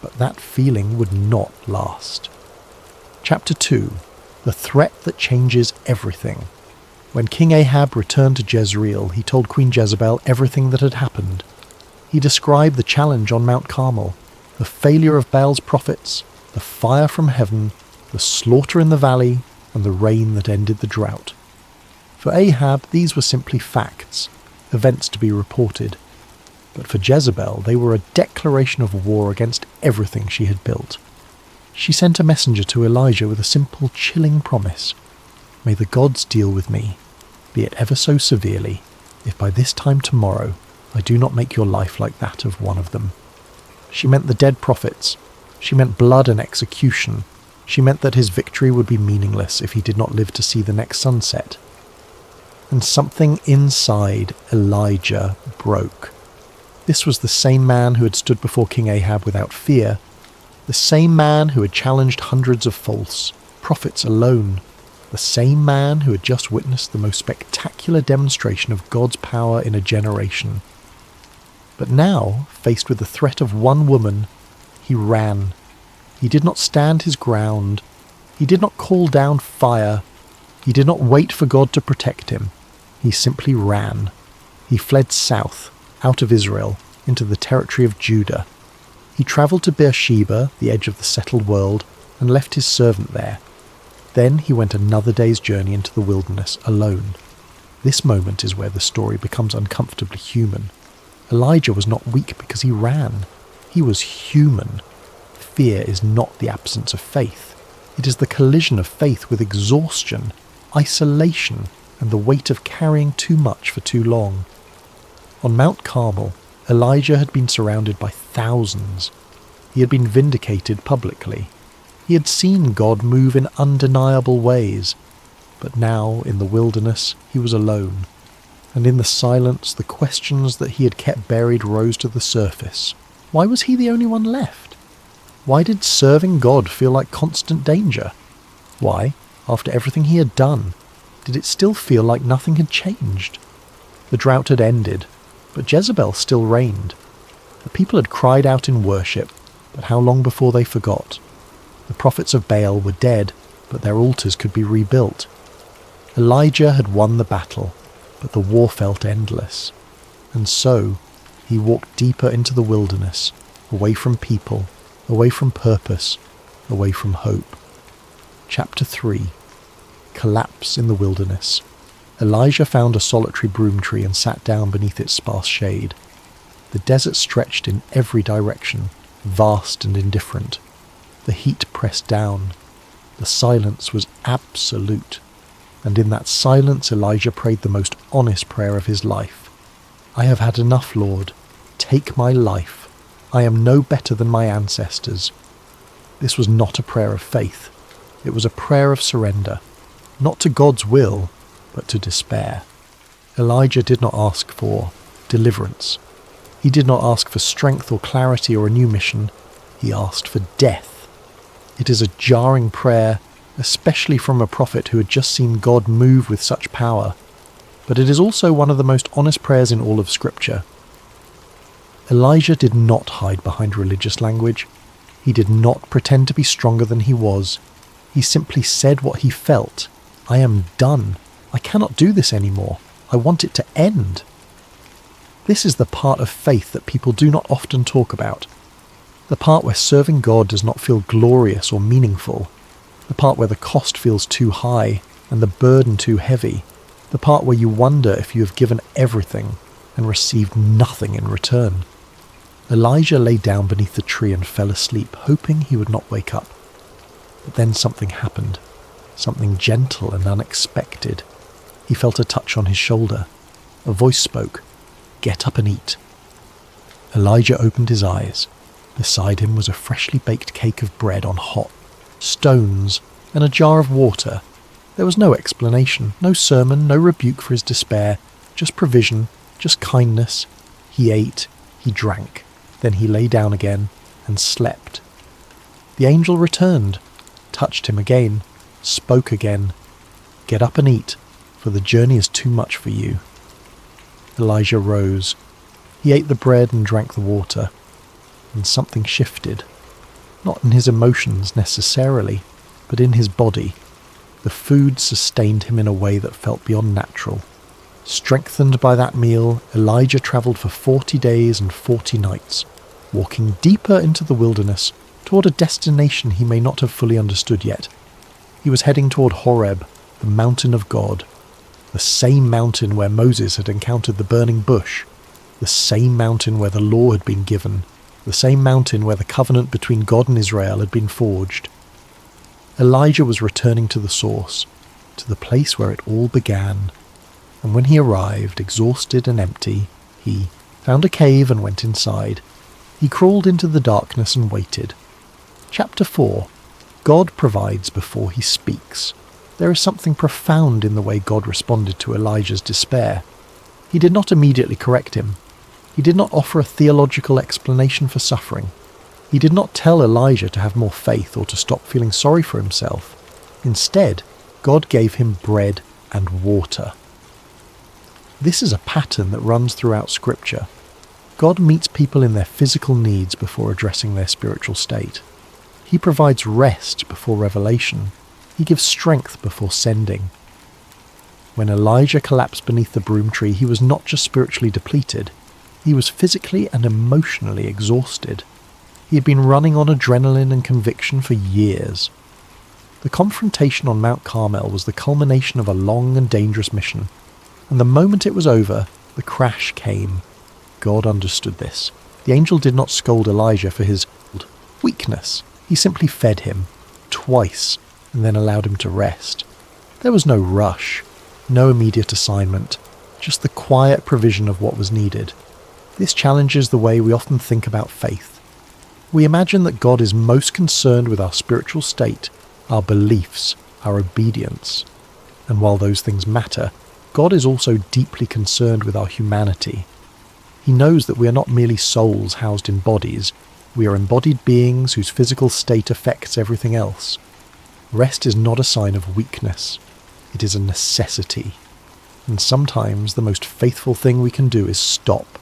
But that feeling would not last. Chapter 2. The threat that changes everything. When King Ahab returned to Jezreel, he told Queen Jezebel everything that had happened. He described the challenge on Mount Carmel, the failure of Baal's prophets, the fire from heaven, the slaughter in the valley, and the rain that ended the drought. For Ahab, these were simply facts, events to be reported. But for Jezebel, they were a declaration of war against everything she had built. She sent a messenger to Elijah with a simple, chilling promise. "May the gods deal with me, be it ever so severely, if by this time tomorrow I do not make your life like that of one of them." She meant the dead prophets. She meant blood and execution. She meant that his victory would be meaningless if he did not live to see the next sunset. And something inside Elijah broke. This was the same man who had stood before King Ahab without fear, the same man who had challenged hundreds of false prophets alone, the same man who had just witnessed the most spectacular demonstration of God's power in a generation. But now, faced with the threat of one woman, he ran. He did not stand his ground. He did not call down fire. He did not wait for God to protect him. He simply ran. He fled south, out of Israel, into the territory of Judah. He travelled to Beersheba, the edge of the settled world, and left his servant there. Then he went another day's journey into the wilderness alone. This moment is where the story becomes uncomfortably human. Elijah was not weak because he ran. He was human. Fear is not the absence of faith. It is the collision of faith with exhaustion, isolation, and the weight of carrying too much for too long. On Mount Carmel, Elijah had been surrounded by thousands. He had been vindicated publicly. He had seen God move in undeniable ways. But now, in the wilderness, he was alone. And in the silence, the questions that he had kept buried rose to the surface. Why was he the only one left? Why did serving God feel like constant danger? Why, after everything he had done, did it still feel like nothing had changed? The drought had ended, but Jezebel still reigned. The people had cried out in worship, but how long before they forgot? The prophets of Baal were dead, but their altars could be rebuilt. Elijah had won the battle, but the war felt endless. And so, he walked deeper into the wilderness, away from people, away from purpose, away from hope. Chapter 3. Collapse in the wilderness. Elijah found a solitary broom tree and sat down beneath its sparse shade. The desert stretched in every direction, vast and indifferent. The heat pressed down. The silence was absolute. And in that silence Elijah prayed the most honest prayer of his life. I have had enough, Lord. Take my life. I am no better than my ancestors. This was not a prayer of faith. It was a prayer of surrender, not to God's will, but to despair. Elijah did not ask for deliverance. He did not ask for strength or clarity or a new mission. He asked for death. It is a jarring prayer, especially from a prophet who had just seen God move with such power, but it is also one of the most honest prayers in all of Scripture. Elijah did not hide behind religious language. He did not pretend to be stronger than he was. He simply said what he felt. I am done. I cannot do this anymore. I want it to end. This is the part of faith that people do not often talk about. The part where serving God does not feel glorious or meaningful. The part where the cost feels too high and the burden too heavy. The part where you wonder if you have given everything and received nothing in return. Elijah lay down beneath the tree and fell asleep, hoping he would not wake up. But then something happened. Something gentle and unexpected. He felt a touch on his shoulder. A voice spoke. Get up and eat. Elijah opened his eyes. Beside him was a freshly baked cake of bread on hot stones and a jar of water. There was no explanation, no sermon, no rebuke for his despair, just provision, just kindness. He ate, he drank, then he lay down again and slept. The angel returned, touched him again, spoke again. Get up and eat, for the journey is too much for you. Elijah rose. He ate the bread and drank the water, and something shifted. Not in his emotions necessarily, but in his body. The food sustained him in a way that felt beyond natural. Strengthened by that meal, Elijah travelled for 40 days and 40 nights, walking deeper into the wilderness toward a destination he may not have fully understood yet. He was heading toward Horeb, the mountain of God, the same mountain where Moses had encountered the burning bush, the same mountain where the law had been given, the same mountain where the covenant between God and Israel had been forged. Elijah was returning to the source, to the place where it all began. And when he arrived, exhausted and empty, he found a cave and went inside. He crawled into the darkness and waited. Chapter 4. God provides before he speaks. There is something profound in the way God responded to Elijah's despair. He did not immediately correct him. He did not offer a theological explanation for suffering. He did not tell Elijah to have more faith or to stop feeling sorry for himself. Instead, God gave him bread and water. This is a pattern that runs throughout Scripture. God meets people in their physical needs before addressing their spiritual state. He provides rest before revelation. He gives strength before sending. When Elijah collapsed beneath the broom tree, he was not just spiritually depleted. He was physically and emotionally exhausted. He had been running on adrenaline and conviction for years. The confrontation on Mount Carmel was the culmination of a long and dangerous mission, and the moment it was over, the crash came. God understood this. The angel did not scold Elijah for his weakness. He simply fed him, twice, and then allowed him to rest. There was no rush, no immediate assignment, just the quiet provision of what was needed. This challenges the way we often think about faith. We imagine that God is most concerned with our spiritual state, our beliefs, our obedience. And while those things matter, God is also deeply concerned with our humanity. He knows that we are not merely souls housed in bodies, we are embodied beings whose physical state affects everything else. Rest is not a sign of weakness, it is a necessity. And sometimes the most faithful thing we can do is stop,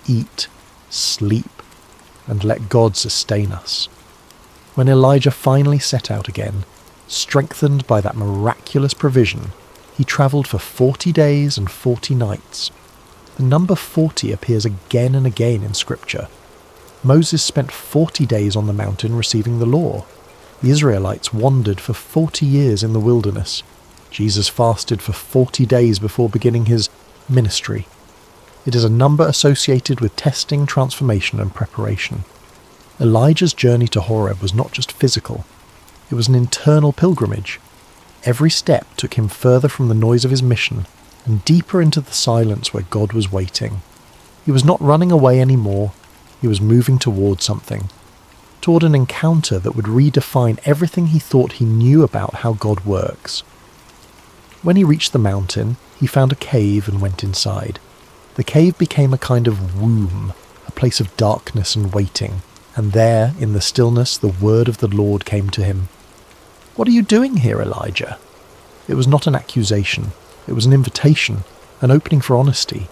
eat, sleep, and let God sustain us. When Elijah finally set out again, strengthened by that miraculous provision, he travelled for 40 days and 40 nights. The number 40 appears again and again in Scripture. Moses spent 40 days on the mountain receiving the law. The Israelites wandered for 40 years in the wilderness. Jesus fasted for 40 days before beginning his ministry. It is a number associated with testing, transformation, and preparation. Elijah's journey to Horeb was not just physical. It was an internal pilgrimage. Every step took him further from the noise of his mission and deeper into the silence where God was waiting. He was not running away anymore. He was moving toward something, toward an encounter that would redefine everything he thought he knew about how God works. When he reached the mountain, he found a cave and went inside. The cave became a kind of womb, a place of darkness and waiting, and there, in the stillness, the word of the Lord came to him. "What are you doing here, Elijah?" It was not an accusation. It was an invitation, an opening for honesty.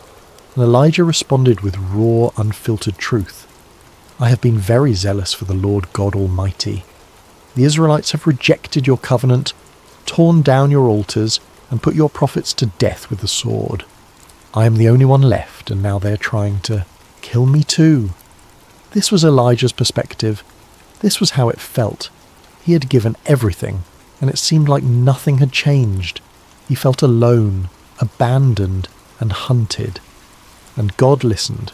And Elijah responded with raw, unfiltered truth. "I have been very zealous for the Lord God Almighty. The Israelites have rejected your covenant, torn down your altars, and put your prophets to death with the sword. I am the only one left, and now they are trying to kill me too." This was Elijah's perspective. This was how it felt. He had given everything, and it seemed like nothing had changed. He felt alone, abandoned, and hunted. And God listened.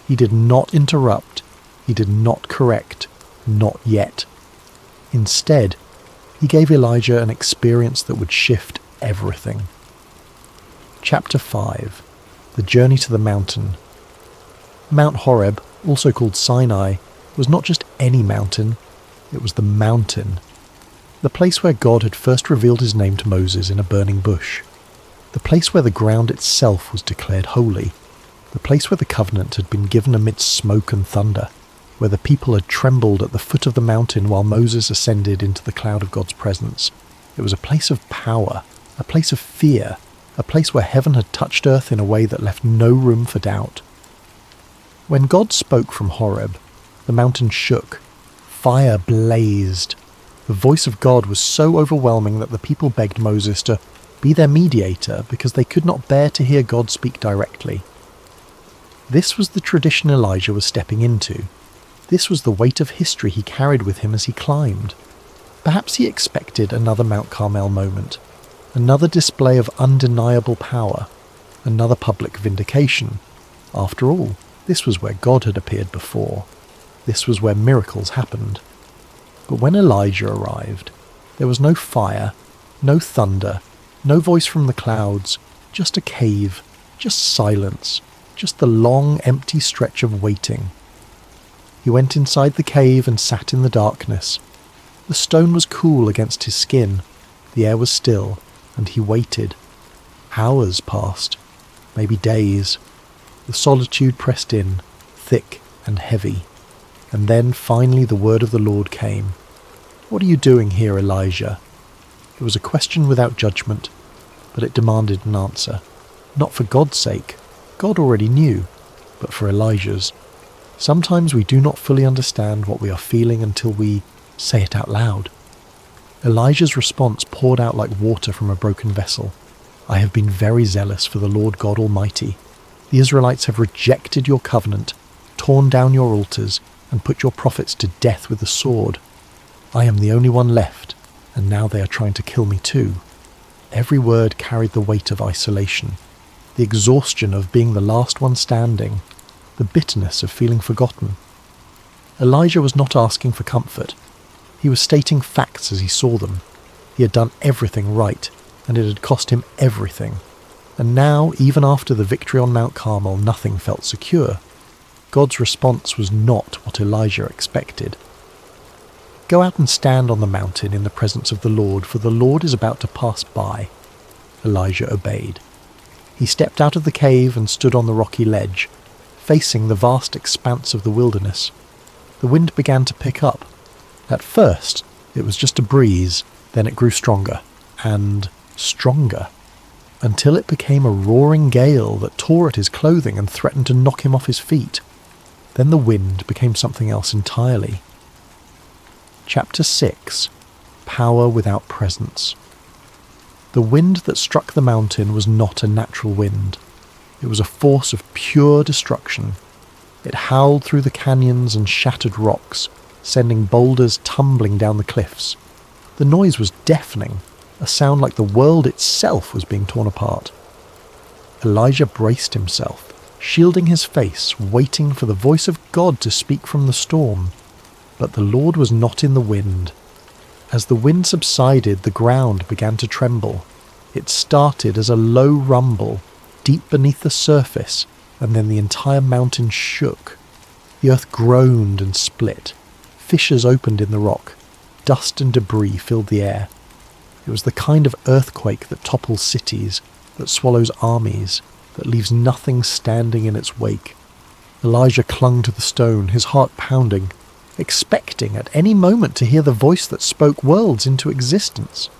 He did not interrupt. He did not correct. Not yet. Instead, he gave Elijah an experience that would shift everything. Chapter 5. The Journey to the Mountain. Mount Horeb, also called Sinai, was not just any mountain. It was the mountain. The place where God had first revealed his name to Moses in a burning bush. The place where the ground itself was declared holy. The place where the covenant had been given amidst smoke and thunder, where the people had trembled at the foot of the mountain while Moses ascended into the cloud of God's presence. It was a place of power, a place of fear, a place where heaven had touched earth in a way that left no room for doubt. When God spoke from Horeb, the mountain shook. Fire blazed. The voice of God was so overwhelming that the people begged Moses to be their mediator because they could not bear to hear God speak directly. This was the tradition Elijah was stepping into. This was the weight of history he carried with him as he climbed. Perhaps he expected another Mount Carmel moment, another display of undeniable power, another public vindication. After all, this was where God had appeared before. This was where miracles happened. But when Elijah arrived, there was no fire, no thunder, no voice from the clouds, just a cave, just silence, just the long, empty stretch of waiting. He went inside the cave and sat in the darkness. The stone was cool against his skin, the air was still, and he waited. Hours passed, maybe days. The solitude pressed in, thick and heavy. And then finally the word of the Lord came. "What are you doing here, Elijah?" It was a question without judgment, but it demanded an answer. Not for God's sake. God already knew, but for Elijah's. Sometimes we do not fully understand what we are feeling until we say it out loud. Elijah's response poured out like water from a broken vessel. "I have been very zealous for the Lord God Almighty. The Israelites have rejected your covenant, torn down your altars, and put your prophets to death with the sword. I am the only one left, and now they are trying to kill me too." Every word carried the weight of isolation, the exhaustion of being the last one standing, the bitterness of feeling forgotten. Elijah was not asking for comfort. He was stating facts as he saw them. He had done everything right, and it had cost him everything. And now, even after the victory on Mount Carmel, nothing felt secure. God's response was not what Elijah expected. "Go out and stand on the mountain in the presence of the Lord, for the Lord is about to pass by." Elijah obeyed. He stepped out of the cave and stood on the rocky ledge, facing the vast expanse of the wilderness. The wind began to pick up. At first, it was just a breeze, then it grew stronger and stronger, until it became a roaring gale that tore at his clothing and threatened to knock him off his feet. Then the wind became something else entirely. Chapter 6. Power without presence. The wind that struck the mountain was not a natural wind. It was a force of pure destruction. It howled through the canyons and shattered rocks, sending boulders tumbling down the cliffs. The noise was deafening, a sound like the world itself was being torn apart. Elijah braced himself, shielding his face, waiting for the voice of God to speak from the storm. But the Lord was not in the wind. As the wind subsided, the ground began to tremble. It started as a low rumble, deep beneath the surface, and then the entire mountain shook. The earth groaned and split. Fissures opened in the rock. Dust and debris filled the air. It was the kind of earthquake that topples cities, that swallows armies, that leaves nothing standing in its wake. Elijah clung to the stone, his heart pounding, expecting at any moment to hear the voice that spoke worlds into existence.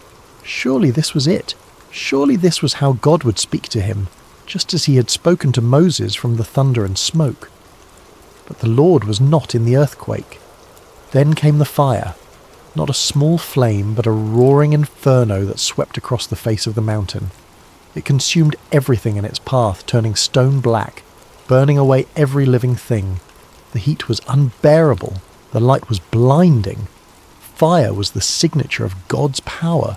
Surely this was it. Surely this was how God would speak to him, just as he had spoken to Moses from the thunder and smoke. But the Lord was not in the earthquake. Then came the fire, not a small flame, but a roaring inferno that swept across the face of the mountain. It consumed everything in its path, turning stone black, burning away every living thing. The heat was unbearable. The light was blinding. Fire was the signature of God's power.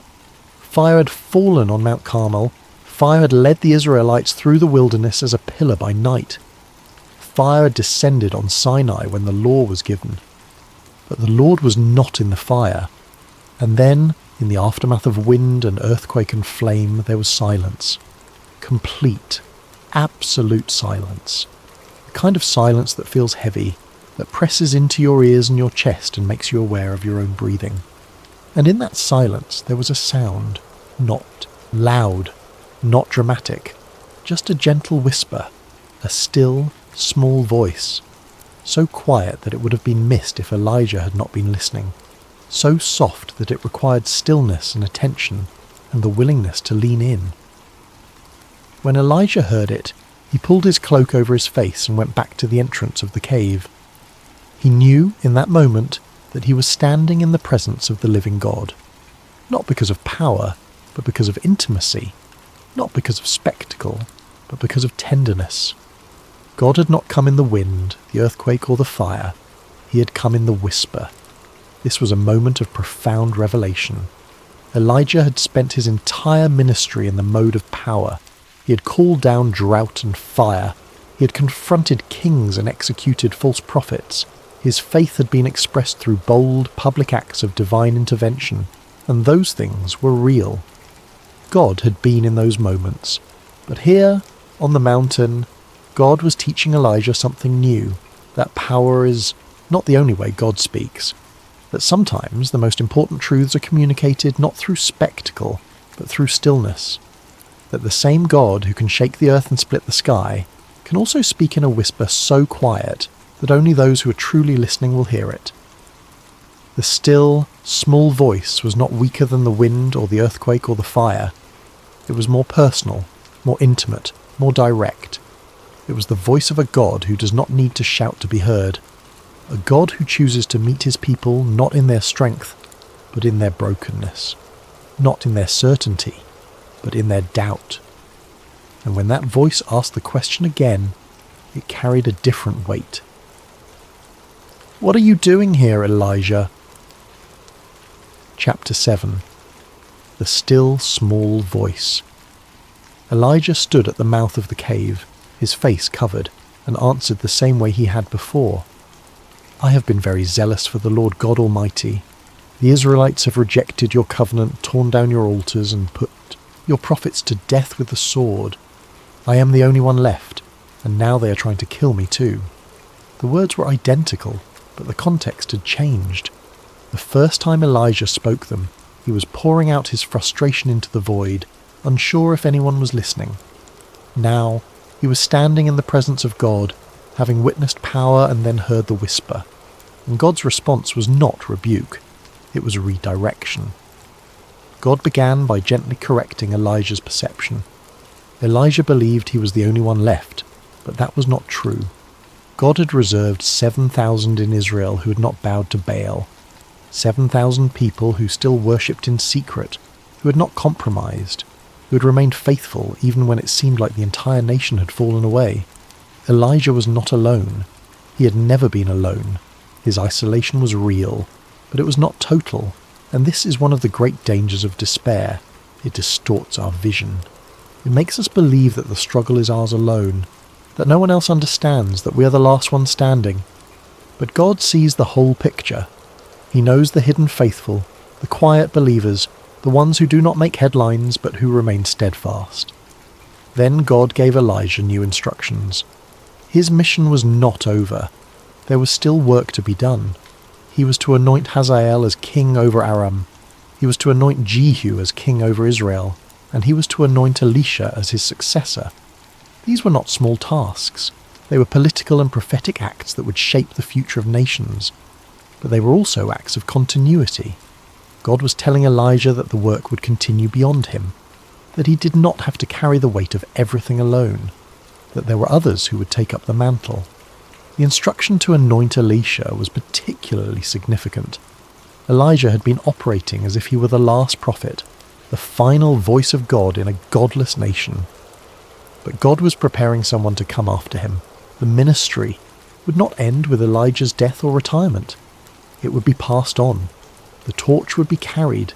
Fire had fallen on Mount Carmel. Fire had led the Israelites through the wilderness as a pillar by night. Fire had descended on Sinai when the law was given. But the Lord was not in the fire. And then, in the aftermath of wind and earthquake and flame, there was silence. Complete, absolute silence. The kind of silence that feels heavy, that presses into your ears and your chest and makes you aware of your own breathing. And in that silence there was a sound, not loud, not dramatic, just a gentle whisper, a still, small voice, so quiet that it would have been missed if Elijah had not been listening, so soft that it required stillness and attention and the willingness to lean in. When Elijah heard it, he pulled his cloak over his face and went back to the entrance of the cave. He knew in that moment that he was standing in the presence of the living God, not because of power, but because of intimacy, not because of spectacle, but because of tenderness. God had not come in the wind, the earthquake, or the fire. He had come in the whisper. This was a moment of profound revelation. Elijah had spent his entire ministry in the mode of power. He had called down drought and fire. He had confronted kings and executed false prophets. His faith had been expressed through bold, public acts of divine intervention, and those things were real. God had been in those moments. But here, on the mountain, God was teaching Elijah something new, that power is not the only way God speaks, that sometimes the most important truths are communicated not through spectacle, but through stillness, that the same God who can shake the earth and split the sky can also speak in a whisper so quiet that only those who are truly listening will hear it. The still, small voice was not weaker than the wind or the earthquake or the fire. It was more personal, more intimate, more direct. It was the voice of a God who does not need to shout to be heard, a God who chooses to meet his people not in their strength, but in their brokenness, not in their certainty, but in their doubt. And when that voice asked the question again, it carried a different weight. "What are you doing here, Elijah?" Chapter 7. The still small voice. Elijah stood at the mouth of the cave, his face covered, and answered the same way he had before. "I have been very zealous for the Lord God Almighty. The Israelites have rejected your covenant, torn down your altars, and put your prophets to death with the sword. I am the only one left, and now they are trying to kill me too." The words were identical, but the context had changed. The first time Elijah spoke them, he was pouring out his frustration into the void, unsure if anyone was listening. Now, he was standing in the presence of God, having witnessed power and then heard the whisper. And God's response was not rebuke, it was redirection. God began by gently correcting Elijah's perception. Elijah believed he was the only one left, but that was not true. God had reserved 7,000 in Israel who had not bowed to Baal, 7,000 people who still worshipped in secret, who had not compromised, who had remained faithful even when it seemed like the entire nation had fallen away. Elijah was not alone. He had never been alone. His isolation was real, but it was not total, and this is one of the great dangers of despair. It distorts our vision. It makes us believe that the struggle is ours alone, that no one else understands, that we are the last one standing. But God sees the whole picture. He knows the hidden faithful, the quiet believers, the ones who do not make headlines but who remain steadfast. Then God gave Elijah new instructions. His mission was not over. There was still work to be done. He was to anoint Hazael as king over Aram. He was to anoint Jehu as king over Israel, and he was to anoint Elisha as his successor. These were not small tasks. They were political and prophetic acts that would shape the future of nations. But they were also acts of continuity. God was telling Elijah that the work would continue beyond him, that he did not have to carry the weight of everything alone, that there were others who would take up the mantle. The instruction to anoint Elisha was particularly significant. Elijah had been operating as if he were the last prophet, the final voice of God in a godless nation. But God was preparing someone to come after him. The ministry would not end with Elijah's death or retirement. It would be passed on. The torch would be carried.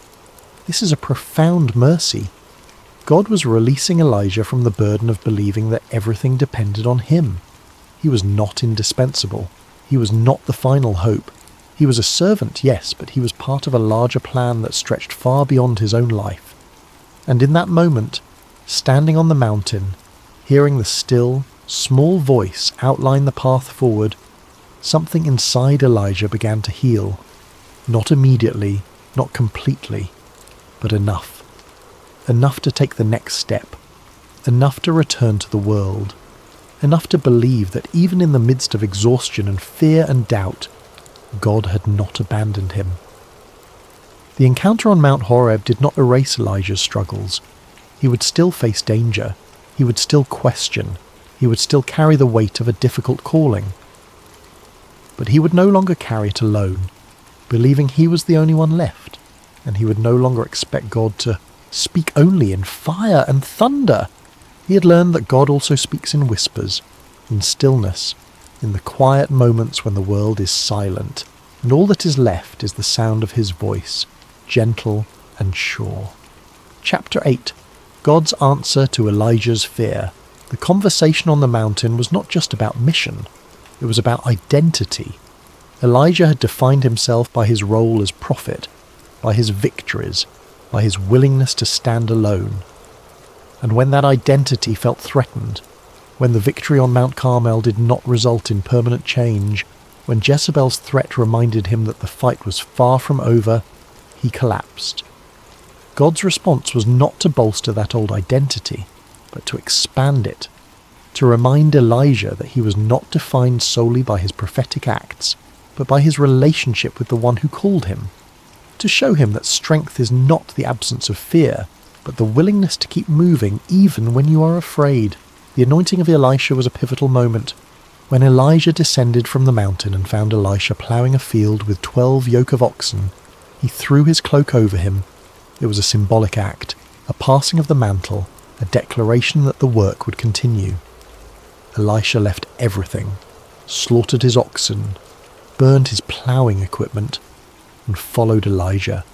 This is a profound mercy. God was releasing Elijah from the burden of believing that everything depended on him. He was not indispensable. He was not the final hope. He was a servant, yes, but he was part of a larger plan that stretched far beyond his own life. And in that moment, standing on the mountain, hearing the still, small voice outline the path forward, something inside Elijah began to heal. Not immediately, not completely, but enough. Enough to take the next step. Enough to return to the world. Enough to believe that even in the midst of exhaustion and fear and doubt, God had not abandoned him. The encounter on Mount Horeb did not erase Elijah's struggles. He would still face danger. He would still question. He would still carry the weight of a difficult calling. But he would no longer carry it alone, believing he was the only one left, and he would no longer expect God to speak only in fire and thunder. He had learned that God also speaks in whispers, in stillness, in the quiet moments when the world is silent, and all that is left is the sound of his voice, gentle and sure. Chapter 8. God's answer to Elijah's fear. The conversation on the mountain was not just about mission. It was about identity. Elijah had defined himself by his role as prophet, by his victories, by his willingness to stand alone. And when that identity felt threatened, when the victory on Mount Carmel did not result in permanent change, when Jezebel's threat reminded him that the fight was far from over, he collapsed. God's response was not to bolster that old identity, but to expand it, to remind Elijah that he was not defined solely by his prophetic acts, but by his relationship with the one who called him, to show him that strength is not the absence of fear, but the willingness to keep moving even when you are afraid. The anointing of Elisha was a pivotal moment. When Elijah descended from the mountain and found Elisha ploughing a field with 12 yoke of oxen, he threw his cloak over him. It was a symbolic act, a passing of the mantle, a declaration that the work would continue. Elisha left everything, slaughtered his oxen, burned his ploughing equipment, and followed Elijah.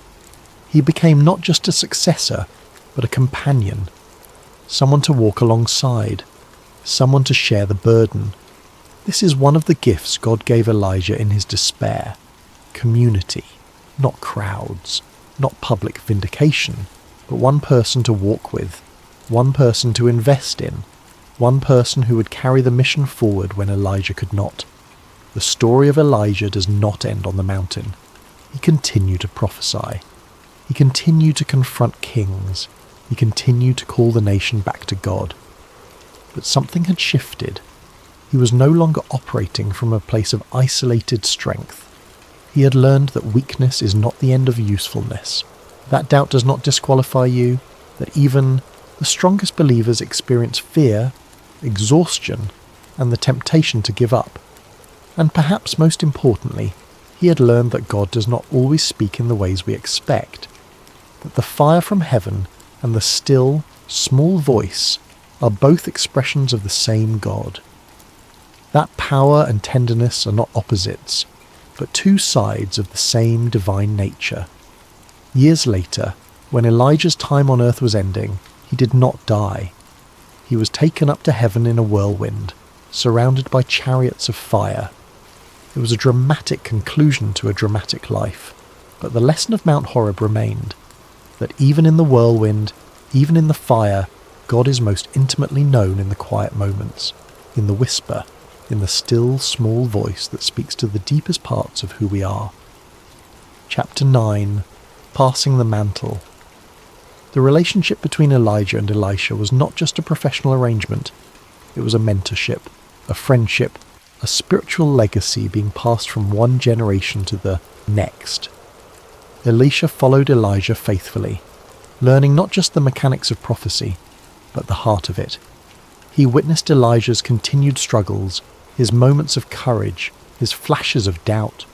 He became not just a successor, but a companion, someone to walk alongside, someone to share the burden. This is one of the gifts God gave Elijah in his despair. Community, not crowds, not public vindication, but one person to walk with, one person to invest in, one person who would carry the mission forward when Elijah could not. the story of Elijah does not end on the mountain. He continued to prophesy. He continued to confront kings. He continued to call the nation back to God. But something had shifted. He was no longer operating from a place of isolated strength. He had learned that weakness is not the end of usefulness. That doubt does not disqualify you, that even the strongest believers experience fear, exhaustion, and the temptation to give up. And perhaps most importantly, he had learned that God does not always speak in the ways we expect, that the fire from heaven and the still, small voice are both expressions of the same God. That power and tenderness are not opposites, but two sides of the same divine nature. Years later, when Elijah's time on earth was ending, he did not die. He was taken up to heaven in a whirlwind, surrounded by chariots of fire. It was a dramatic conclusion to a dramatic life, but the lesson of Mount Horeb remained, that even in the whirlwind, even in the fire, God is most intimately known in the quiet moments, in the whisper, in the still, small voice that speaks to the deepest parts of who we are. Chapter 9. Passing the Mantle. The relationship between Elijah and Elisha was not just a professional arrangement. It was a mentorship, a friendship, a spiritual legacy being passed from one generation to the next. Elisha followed Elijah faithfully, learning not just the mechanics of prophecy, but the heart of it. He witnessed Elijah's continued struggles, his moments of courage, his flashes of doubt.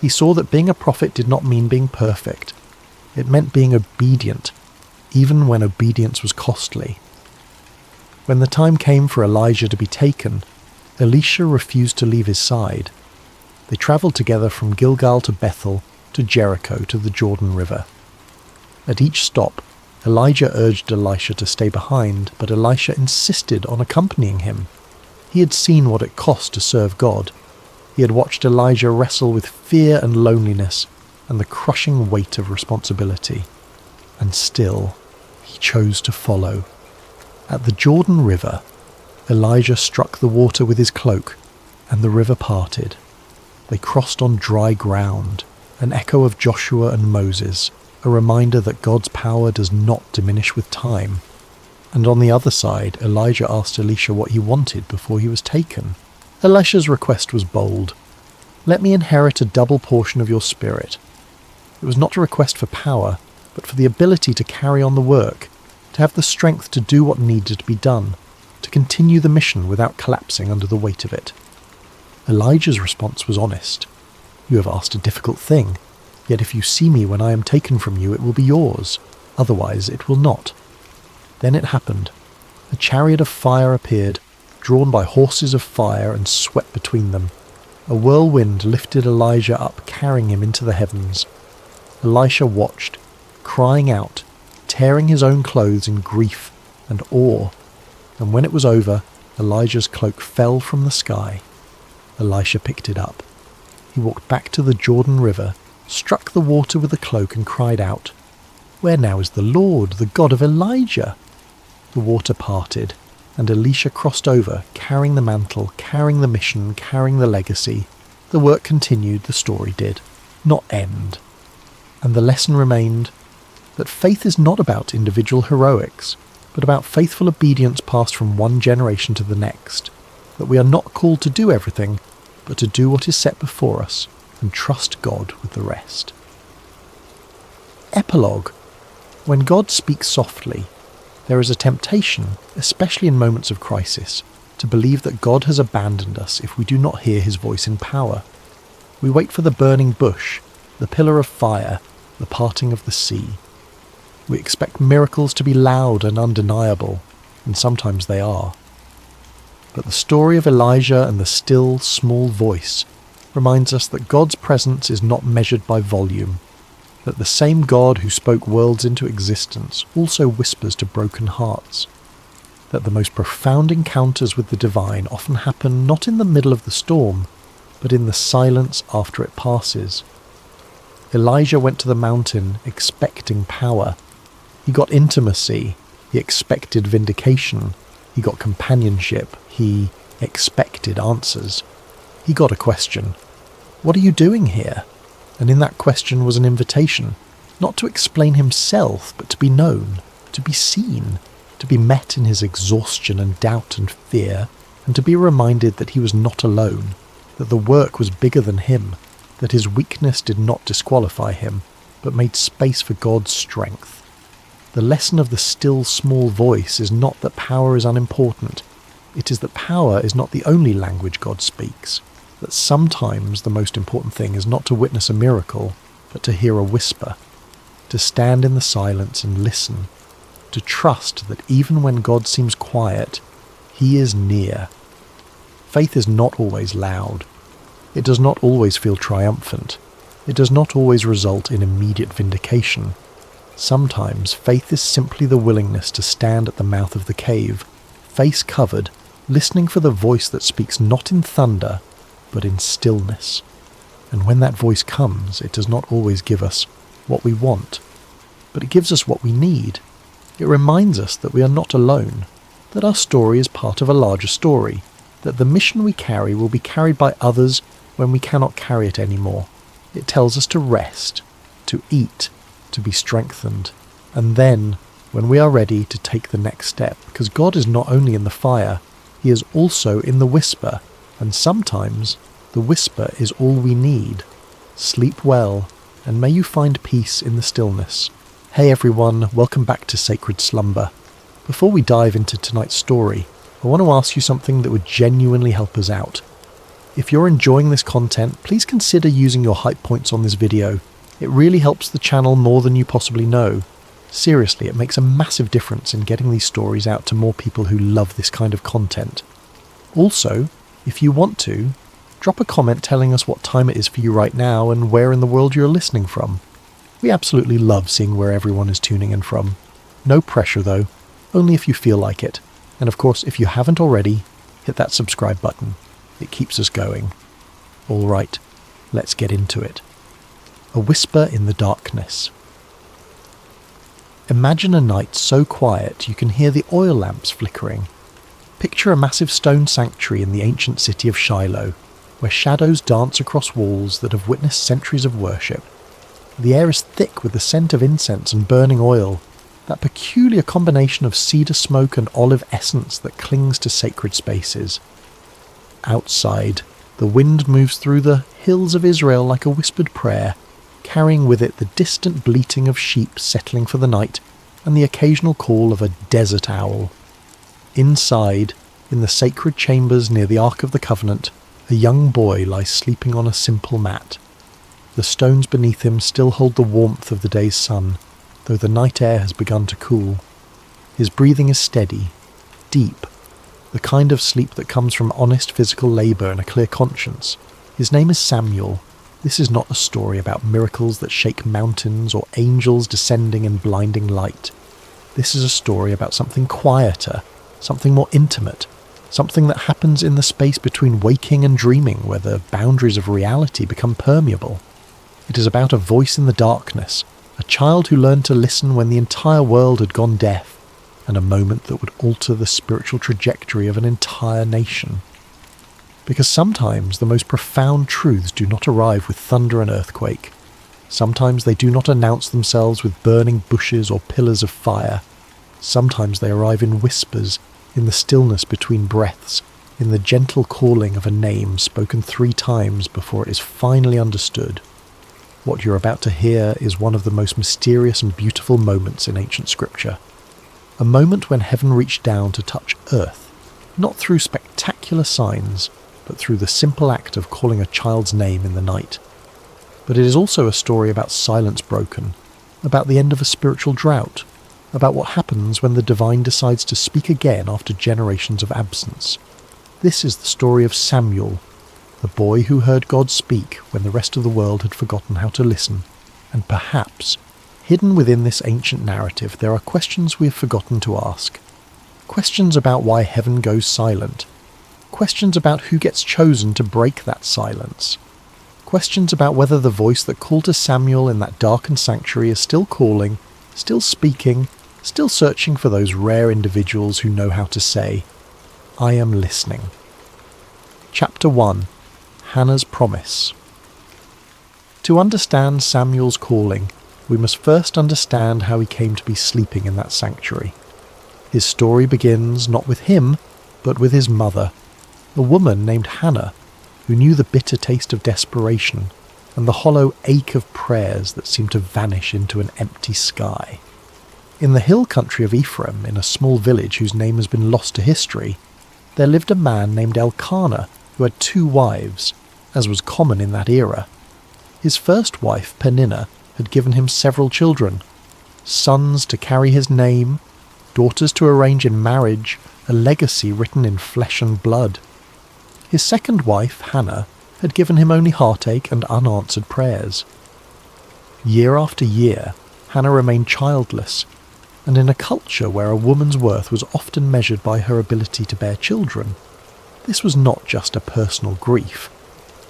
He saw that being a prophet did not mean being perfect. It meant being obedient, even when obedience was costly. When the time came for Elijah to be taken, Elisha refused to leave his side. They travelled together from Gilgal to Bethel, to Jericho, to the Jordan River. At each stop, Elijah urged Elisha to stay behind, but Elisha insisted on accompanying him. He had seen what it cost to serve God. He had watched Elijah wrestle with fear and loneliness and the crushing weight of responsibility. And still, he chose to follow. At the Jordan River, Elijah struck the water with his cloak, and the river parted. They crossed on dry ground, an echo of Joshua and Moses, a reminder that God's power does not diminish with time. And on the other side, Elijah asked Elisha what he wanted before he was taken. Elisha's request was bold. "Let me inherit a double portion of your spirit." It was not a request for power, but for the ability to carry on the work, to have the strength to do what needed to be done, to continue the mission without collapsing under the weight of it. Elijah's response was honest. "You have asked a difficult thing, yet if you see me when I am taken from you, it will be yours. Otherwise it will not." Then it happened. A chariot of fire appeared, drawn by horses of fire, and swept between them. A whirlwind lifted Elijah up, carrying him into the heavens. Elisha watched, crying out, tearing his own clothes in grief and awe. And when it was over, Elijah's cloak fell from the sky. Elisha picked it up. He walked back to the Jordan River, struck the water with the cloak, and cried out, "Where now is the Lord, the God of Elijah?" The water parted, and Elisha crossed over, carrying the mantle, carrying the mission, carrying the legacy. The work continued, the story did, not end. And the lesson remained that faith is not about individual heroics, but about faithful obedience passed from one generation to the next, that we are not called to do everything, but to do what is set before us, and trust God with the rest. Epilogue. When God speaks softly, there is a temptation, especially in moments of crisis, to believe that God has abandoned us if we do not hear his voice in power. We wait for the burning bush, the pillar of fire, the parting of the sea. We expect miracles to be loud and undeniable, and sometimes they are. But the story of Elijah and the still, small voice reminds us that God's presence is not measured by volume, that the same God who spoke worlds into existence also whispers to broken hearts, that the most profound encounters with the divine often happen not in the middle of the storm, but in the silence after it passes. Elijah went to the mountain expecting power. He got intimacy. He expected vindication. He got companionship. He expected answers. He got a question. What are you doing here? And in that question was an invitation, not to explain himself, but to be known, to be seen, to be met in his exhaustion and doubt and fear, and to be reminded that he was not alone, that the work was bigger than him, that his weakness did not disqualify him, but made space for God's strength. The lesson of the still small voice is not that power is unimportant. It is that power is not the only language God speaks, that sometimes the most important thing is not to witness a miracle, but to hear a whisper, to stand in the silence and listen, to trust that even when God seems quiet, he is near. Faith is not always loud. It does not always feel triumphant. It does not always result in immediate vindication. Sometimes faith is simply the willingness to stand at the mouth of the cave, face covered, listening for the voice that speaks not in thunder, but in stillness. And when that voice comes, it does not always give us what we want, but it gives us what we need. It reminds us that we are not alone, that our story is part of a larger story, that the mission we carry will be carried by others when we cannot carry it anymore. It tells us to rest, to eat, to be strengthened, and then, when we are ready, to take the next step, because God is not only in the fire, he is also in the whisper, and sometimes the whisper is all we need. Sleep well, and may you find peace in the stillness. Hey everyone, welcome back to Sacred Slumber. Before we dive into tonight's story, I want to ask you something that would genuinely help us out. If you're enjoying this content, please consider using your hype points on this video. It really helps the channel more than you possibly know. Seriously, it makes a massive difference in getting these stories out to more people who love this kind of content. Also, if you want to, drop a comment telling us what time it is for you right now and where in the world you're listening from. We absolutely love seeing where everyone is tuning in from. No pressure though, only if you feel like it. And of course, if you haven't already, hit that subscribe button. It keeps us going. Alright, let's get into it. A whisper in the darkness. Imagine a night so quiet you can hear the oil lamps flickering. Picture a massive stone sanctuary in the ancient city of Shiloh, where shadows dance across walls that have witnessed centuries of worship. The air is thick with the scent of incense and burning oil, that peculiar combination of cedar smoke and olive essence that clings to sacred spaces. Outside, the wind moves through the hills of Israel like a whispered prayer, carrying with it the distant bleating of sheep settling for the night and the occasional call of a desert owl. Inside, in the sacred chambers near the Ark of the Covenant, a young boy lies sleeping on a simple mat. The stones beneath him still hold the warmth of the day's sun, though the night air has begun to cool. His breathing is steady, deep, the kind of sleep that comes from honest physical labour and a clear conscience. His name is Samuel. This is not a story about miracles that shake mountains or angels descending in blinding light. This is a story about something quieter, something more intimate, something that happens in the space between waking and dreaming, where the boundaries of reality become permeable. It is about a voice in the darkness, a child who learned to listen when the entire world had gone deaf, and a moment that would alter the spiritual trajectory of an entire nation. Because sometimes the most profound truths do not arrive with thunder and earthquake. Sometimes they do not announce themselves with burning bushes or pillars of fire. Sometimes they arrive in whispers, in the stillness between breaths, in the gentle calling of a name spoken 3 times before it is finally understood. What you're about to hear is one of the most mysterious and beautiful moments in ancient scripture. A moment when heaven reached down to touch earth, not through spectacular signs, but through the simple act of calling a child's name in the night. But it is also a story about silence broken, about the end of a spiritual drought, about what happens when the divine decides to speak again after generations of absence. This is the story of Samuel, the boy who heard God speak when the rest of the world had forgotten how to listen. And perhaps, hidden within this ancient narrative, there are questions we have forgotten to ask. Questions about why heaven goes silent. Questions about who gets chosen to break that silence. Questions about whether the voice that called to Samuel in that darkened sanctuary is still calling, still speaking, still searching for those rare individuals who know how to say, "I am listening." Chapter 1. Hannah's promise. To understand Samuel's calling, we must first understand how he came to be sleeping in that sanctuary. His story begins not with him, but with his mother, a woman named Hannah, who knew the bitter taste of desperation and the hollow ache of prayers that seemed to vanish into an empty sky. In the hill country of Ephraim, in a small village whose name has been lost to history, there lived a man named Elkanah who had 2 wives, as was common in that era. His first wife, Peninnah, had given him several children, sons to carry his name, daughters to arrange in marriage, a legacy written in flesh and blood. His second wife, Hannah, had given him only heartache and unanswered prayers. Year after year, Hannah remained childless, and in a culture where a woman's worth was often measured by her ability to bear children, this was not just a personal grief.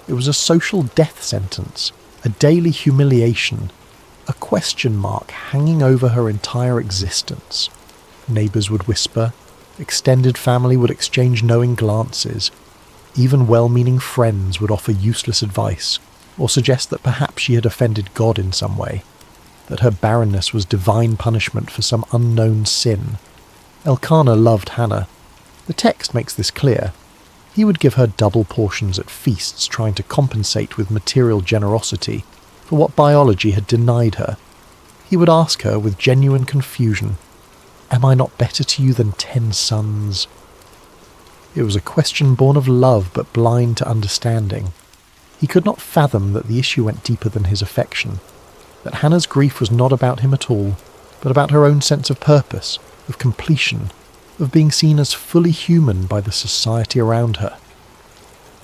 It was a social death sentence, a daily humiliation, a question mark hanging over her entire existence. Neighbours would whisper, extended family would exchange knowing glances, even well-meaning friends would offer useless advice, or suggest that perhaps she had offended God in some way, that her barrenness was divine punishment for some unknown sin. Elkanah loved Hannah. The text makes this clear. He would give her double portions at feasts, trying to compensate with material generosity for what biology had denied her. He would ask her with genuine confusion, "Am I not better to you than 10 sons?" It was a question born of love but blind to understanding. He could not fathom that the issue went deeper than his affection, that Hannah's grief was not about him at all, but about her own sense of purpose, of completion, of being seen as fully human by the society around her.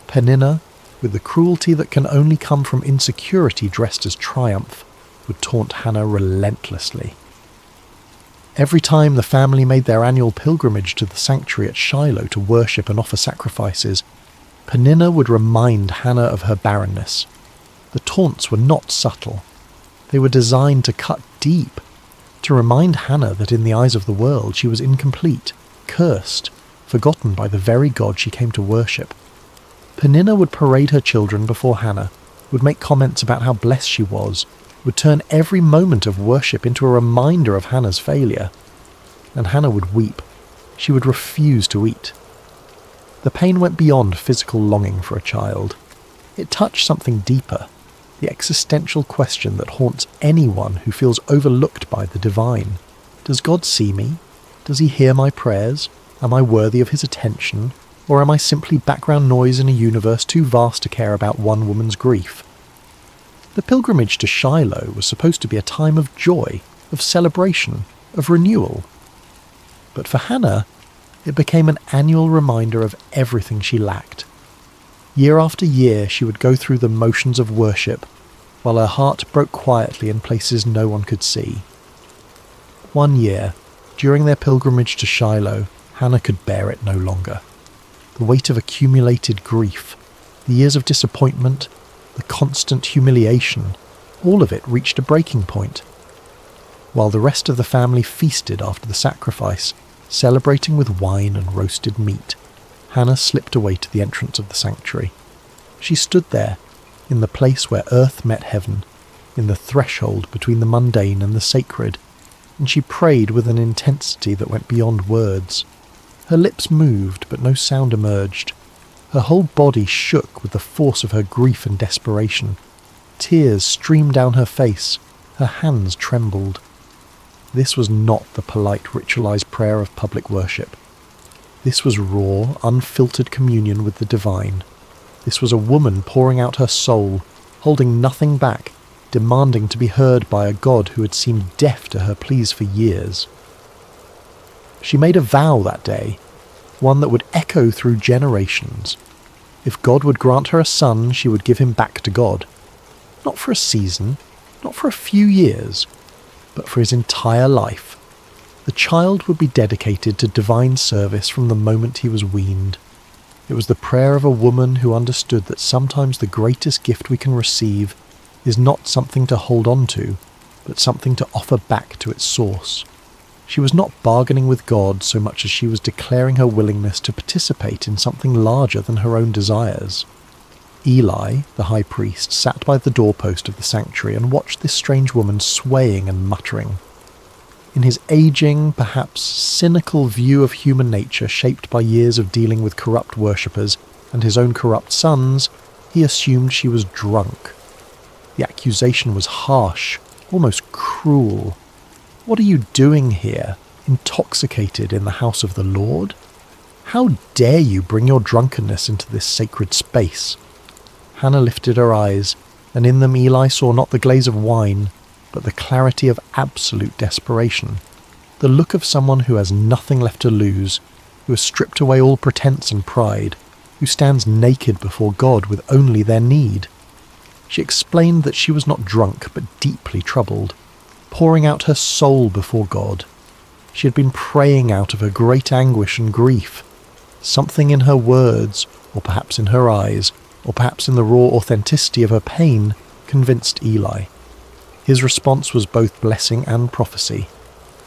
Peninnah, with the cruelty that can only come from insecurity dressed as triumph, would taunt Hannah relentlessly. Every time the family made their annual pilgrimage to the sanctuary at Shiloh to worship and offer sacrifices, Peninnah would remind Hannah of her barrenness. The taunts were not subtle. They were designed to cut deep, to remind Hannah that in the eyes of the world she was incomplete, cursed, forgotten by the very God she came to worship. Peninnah would parade her children before Hannah, would make comments about how blessed she was, would turn every moment of worship into a reminder of Hannah's failure. And Hannah would weep. She would refuse to eat. The pain went beyond physical longing for a child. It touched something deeper, the existential question that haunts anyone who feels overlooked by the divine. Does God see me? Does he hear my prayers? Am I worthy of his attention? Or am I simply background noise in a universe too vast to care about one woman's grief? The pilgrimage to Shiloh was supposed to be a time of joy, of celebration, of renewal. But for Hannah, it became an annual reminder of everything she lacked. Year after year she would go through the motions of worship, while her heart broke quietly in places no one could see. One year, during their pilgrimage to Shiloh, Hannah could bear it no longer. The weight of accumulated grief, the years of disappointment, the constant humiliation, all of it reached a breaking point. While the rest of the family feasted after the sacrifice, celebrating with wine and roasted meat, Hannah slipped away to the entrance of the sanctuary. She stood there, in the place where earth met heaven, in the threshold between the mundane and the sacred, and she prayed with an intensity that went beyond words. Her lips moved, but no sound emerged. Her whole body shook with the force of her grief and desperation. Tears streamed down her face. Her hands trembled. This was not the polite ritualized prayer of public worship. This was raw, unfiltered communion with the divine. This was a woman pouring out her soul, holding nothing back, demanding to be heard by a God who had seemed deaf to her pleas for years. She made a vow that day, one that would echo through generations. If God would grant her a son, she would give him back to God. Not for a season, not for a few years, but for his entire life. The child would be dedicated to divine service from the moment he was weaned. It was the prayer of a woman who understood that sometimes the greatest gift we can receive is not something to hold on to, but something to offer back to its source. She was not bargaining with God so much as she was declaring her willingness to participate in something larger than her own desires. Eli, the high priest, sat by the doorpost of the sanctuary and watched this strange woman swaying and muttering. In his aging, perhaps cynical view of human nature shaped by years of dealing with corrupt worshippers and his own corrupt sons, he assumed she was drunk. The accusation was harsh, almost cruel. "What are you doing here, intoxicated in the house of the Lord? How dare you bring your drunkenness into this sacred space?" Hannah lifted her eyes, and in them Eli saw not the glaze of wine, but the clarity of absolute desperation, the look of someone who has nothing left to lose, who has stripped away all pretense and pride, who stands naked before God with only their need. She explained that she was not drunk but deeply troubled, pouring out her soul before God. She had been praying out of her great anguish and grief. Something in her words, or perhaps in her eyes, or perhaps in the raw authenticity of her pain, convinced Eli. His response was both blessing and prophecy.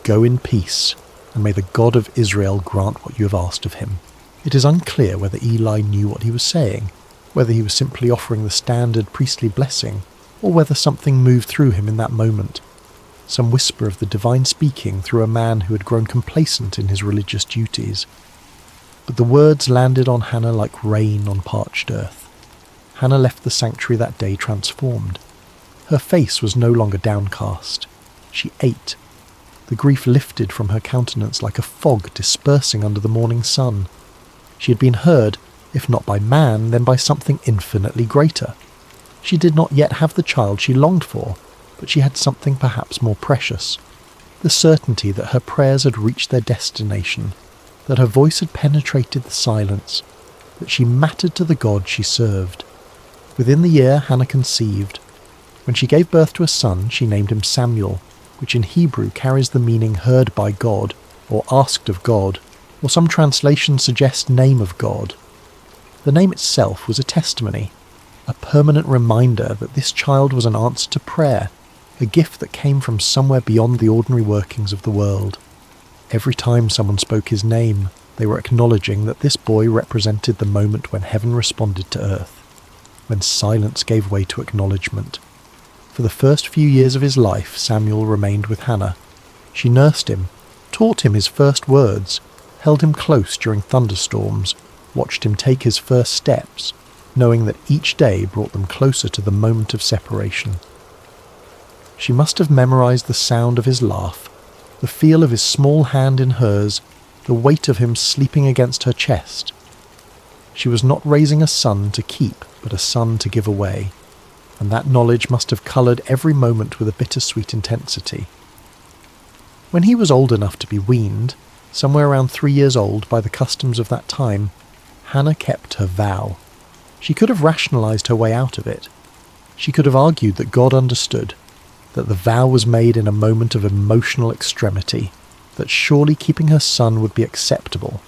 "Go in peace, and may the God of Israel grant what you have asked of him." It is unclear whether Eli knew what he was saying, whether he was simply offering the standard priestly blessing, or whether something moved through him in that moment. Some whisper of the divine speaking through a man who had grown complacent in his religious duties. But the words landed on Hannah like rain on parched earth. Hannah left the sanctuary that day transformed. Her face was no longer downcast. She ate. The grief lifted from her countenance like a fog dispersing under the morning sun. She had been heard, if not by man, then by something infinitely greater. She did not yet have the child she longed for, but she had something perhaps more precious. The certainty that her prayers had reached their destination, that her voice had penetrated the silence, that she mattered to the God she served. Within the year, Hannah conceived. When she gave birth to a son, she named him Samuel, which in Hebrew carries the meaning heard by God, or asked of God, or some translations suggest name of God. The name itself was a testimony, a permanent reminder that this child was an answer to prayer, a gift that came from somewhere beyond the ordinary workings of the world. Every time someone spoke his name, they were acknowledging that this boy represented the moment when heaven responded to earth, when silence gave way to acknowledgement. For the first few years of his life, Samuel remained with Hannah. She nursed him, taught him his first words, held him close during thunderstorms, watched him take his first steps, knowing that each day brought them closer to the moment of separation. She must have memorized the sound of his laugh, the feel of his small hand in hers, the weight of him sleeping against her chest. She was not raising a son to keep, but a son to give away, and that knowledge must have coloured every moment with a bittersweet intensity. When he was old enough to be weaned, somewhere around 3 years old by the customs of that time, Hannah kept her vow. She could have rationalised her way out of it. She could have argued that God understood, that the vow was made in a moment of emotional extremity, that surely keeping her son would be acceptable.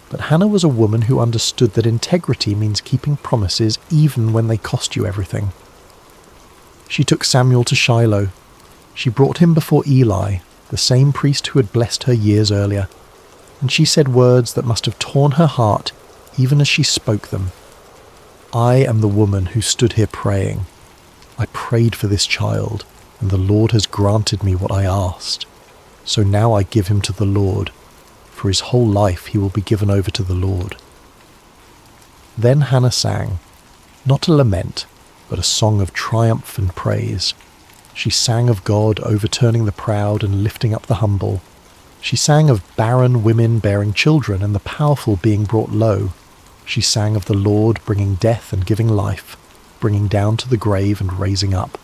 But Hannah was a woman who understood that integrity means keeping promises even when they cost you everything. She took Samuel to Shiloh. She brought him before Eli, the same priest who had blessed her years earlier, and she said words that must have torn her heart even as she spoke them. "I am the woman who stood here praying. I prayed for this child, and the Lord has granted me what I asked. So now I give him to the Lord. For his whole life he will be given over to the Lord." Then Hannah sang, not a lament, but a song of triumph and praise. She sang of God overturning the proud and lifting up the humble. She sang of barren women bearing children and the powerful being brought low. She sang of the Lord bringing death and giving life, bringing down to the grave and raising up.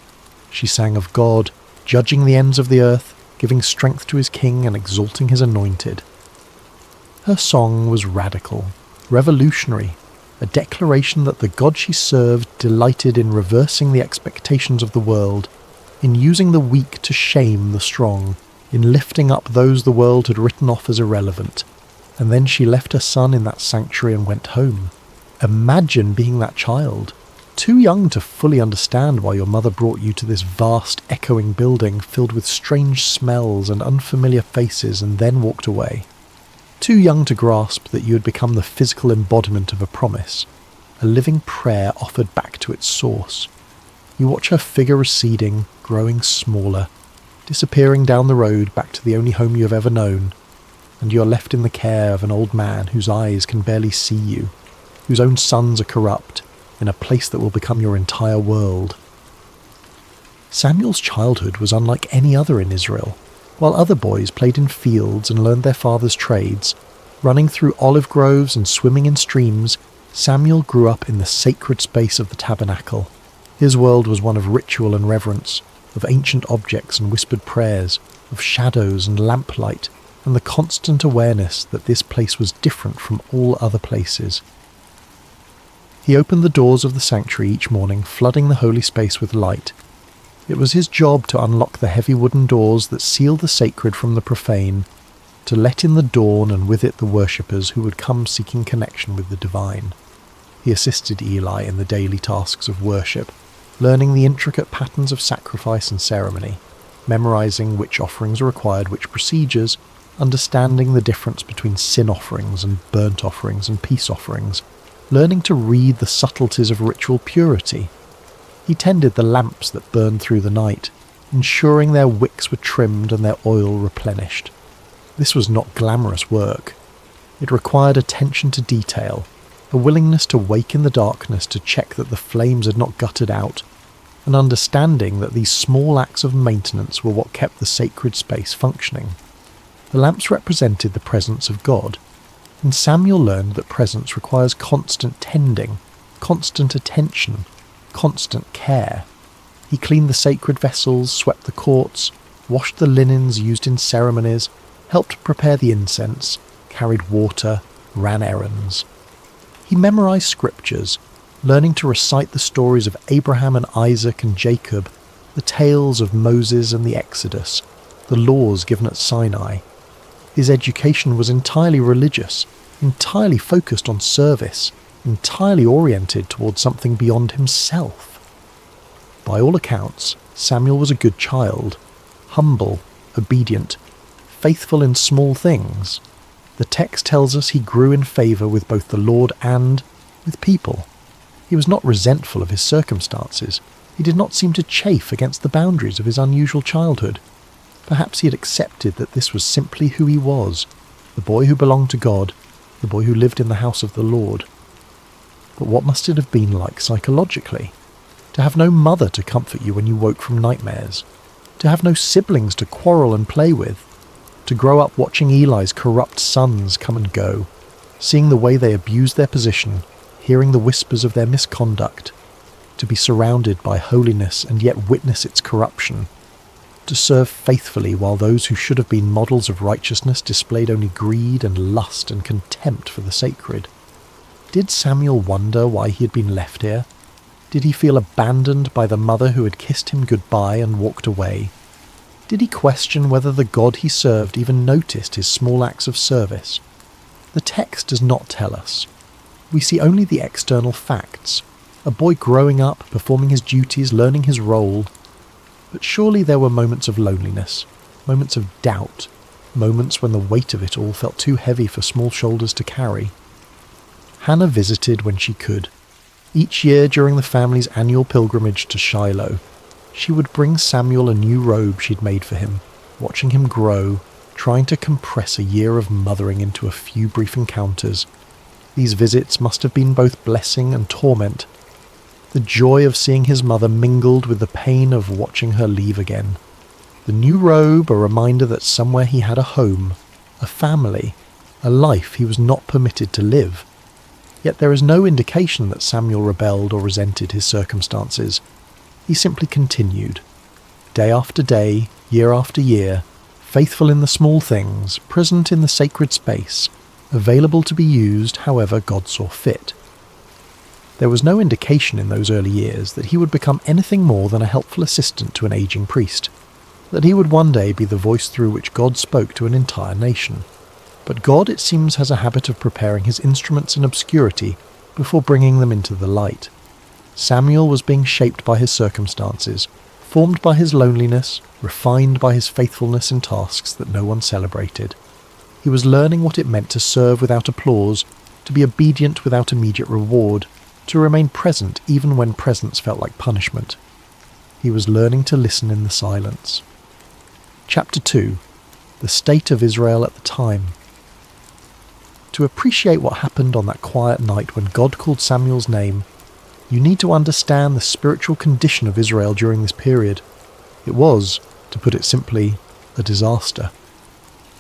She sang of God judging the ends of the earth, giving strength to his king and exalting his anointed. Her song was radical, revolutionary, a declaration that the God she served delighted in reversing the expectations of the world, in using the weak to shame the strong, in lifting up those the world had written off as irrelevant. And then she left her son in that sanctuary and went home. Imagine being that child, too young to fully understand why your mother brought you to this vast, echoing building filled with strange smells and unfamiliar faces and then walked away. Too young to grasp that you had become the physical embodiment of a promise. a living prayer offered back to its source. You watch her figure receding, growing smaller, disappearing down the road back to the only home you have ever known, and you are left in the care of an old man whose eyes can barely see you, whose own sons are corrupt, in a place that will become your entire world. Samuel's childhood was unlike any other in Israel. While other boys played in fields and learned their father's trades, running through olive groves and swimming in streams, Samuel grew up in the sacred space of the tabernacle. His world was one of ritual and reverence, of ancient objects and whispered prayers, of shadows and lamplight, and the constant awareness that this place was different from all other places. He opened the doors of the sanctuary each morning, flooding the holy space with light. It was his job to unlock the heavy wooden doors that seal the sacred from the profane, to let in the dawn and with it the worshippers who would come seeking connection with the divine. He assisted Eli in the daily tasks of worship, learning the intricate patterns of sacrifice and ceremony, memorizing which offerings are required, which procedures, understanding the difference between sin offerings and burnt offerings and peace offerings, learning to read the subtleties of ritual purity. He tended the lamps that burned through the night, ensuring their wicks were trimmed and their oil replenished. This was not glamorous work. It required attention to detail, a willingness to wake in the darkness to check that the flames had not guttered out, an understanding that these small acts of maintenance were what kept the sacred space functioning. The lamps represented the presence of God, and Samuel learned that presence requires constant tending, constant attention, constant care. He cleaned the sacred vessels, swept the courts, washed the linens used in ceremonies, helped prepare the incense, carried water, ran errands. He memorized scriptures, learning to recite the stories of Abraham and Isaac and Jacob, the tales of Moses and the Exodus, the laws given at Sinai. His education was entirely religious, entirely focused on service, entirely oriented towards something beyond himself. By all accounts, Samuel was a good child, humble, obedient, faithful in small things. The text tells us he grew in favour with both the Lord and with people. He was not resentful of his circumstances. He did not seem to chafe against the boundaries of his unusual childhood. Perhaps he had accepted that this was simply who he was, the boy who belonged to God, the boy who lived in the house of the Lord. But what must it have been like psychologically? To have no mother to comfort you when you woke from nightmares, to have no siblings to quarrel and play with, to grow up watching Eli's corrupt sons come and go, seeing the way they abused their position, hearing the whispers of their misconduct, to be surrounded by holiness and yet witness its corruption, to serve faithfully while those who should have been models of righteousness displayed only greed and lust and contempt for the sacred. Did Samuel wonder why he had been left here? Did he feel abandoned by the mother who had kissed him goodbye and walked away? Did he question whether the God he served even noticed his small acts of service? The text does not tell us. We see only the external facts, a boy growing up, performing his duties, learning his role. But surely there were moments of loneliness, moments of doubt, moments when the weight of it all felt too heavy for small shoulders to carry. Hannah visited when she could. Each year during the family's annual pilgrimage to Shiloh, she would bring Samuel a new robe she'd made for him, watching him grow, trying to compress a year of mothering into a few brief encounters. These visits must have been both blessing and torment. The joy of seeing his mother mingled with the pain of watching her leave again. The new robe, a reminder that somewhere he had a home, a family, a life he was not permitted to live. Yet there is no indication that Samuel rebelled or resented his circumstances. He simply continued. Day after day, year after year, faithful in the small things, present in the sacred space, available to be used however God saw fit. There was no indication in those early years that he would become anything more than a helpful assistant to an aging priest, that he would one day be the voice through which God spoke to an entire nation. But God, it seems, has a habit of preparing his instruments in obscurity before bringing them into the light. Samuel was being shaped by his circumstances, formed by his loneliness, refined by his faithfulness in tasks that no one celebrated. He was learning what it meant to serve without applause, to be obedient without immediate reward, to remain present even when presence felt like punishment. He was learning to listen in the silence. Chapter 2. The State of Israel at the Time. To appreciate what happened on that quiet night when God called Samuel's name, you need to understand the spiritual condition of Israel during this period. It was, to put it simply, a disaster.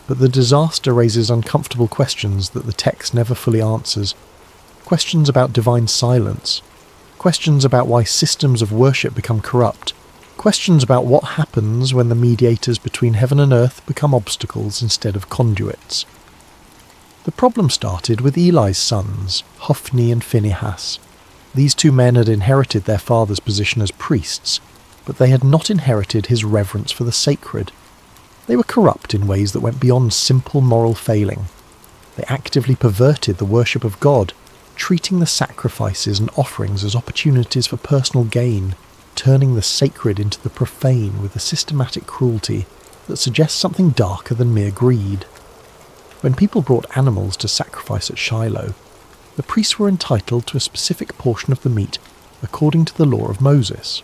But the disaster raises uncomfortable questions that the text never fully answers. Questions about divine silence. Questions about why systems of worship become corrupt. Questions about what happens when the mediators between heaven and earth become obstacles instead of conduits. The problem started with Eli's sons, Hophni and Phinehas. These two men had inherited their father's position as priests, but they had not inherited his reverence for the sacred. They were corrupt in ways that went beyond simple moral failing. They actively perverted the worship of God, treating the sacrifices and offerings as opportunities for personal gain, turning the sacred into the profane with a systematic cruelty that suggests something darker than mere greed. When people brought animals to sacrifice at Shiloh, the priests were entitled to a specific portion of the meat according to the law of Moses.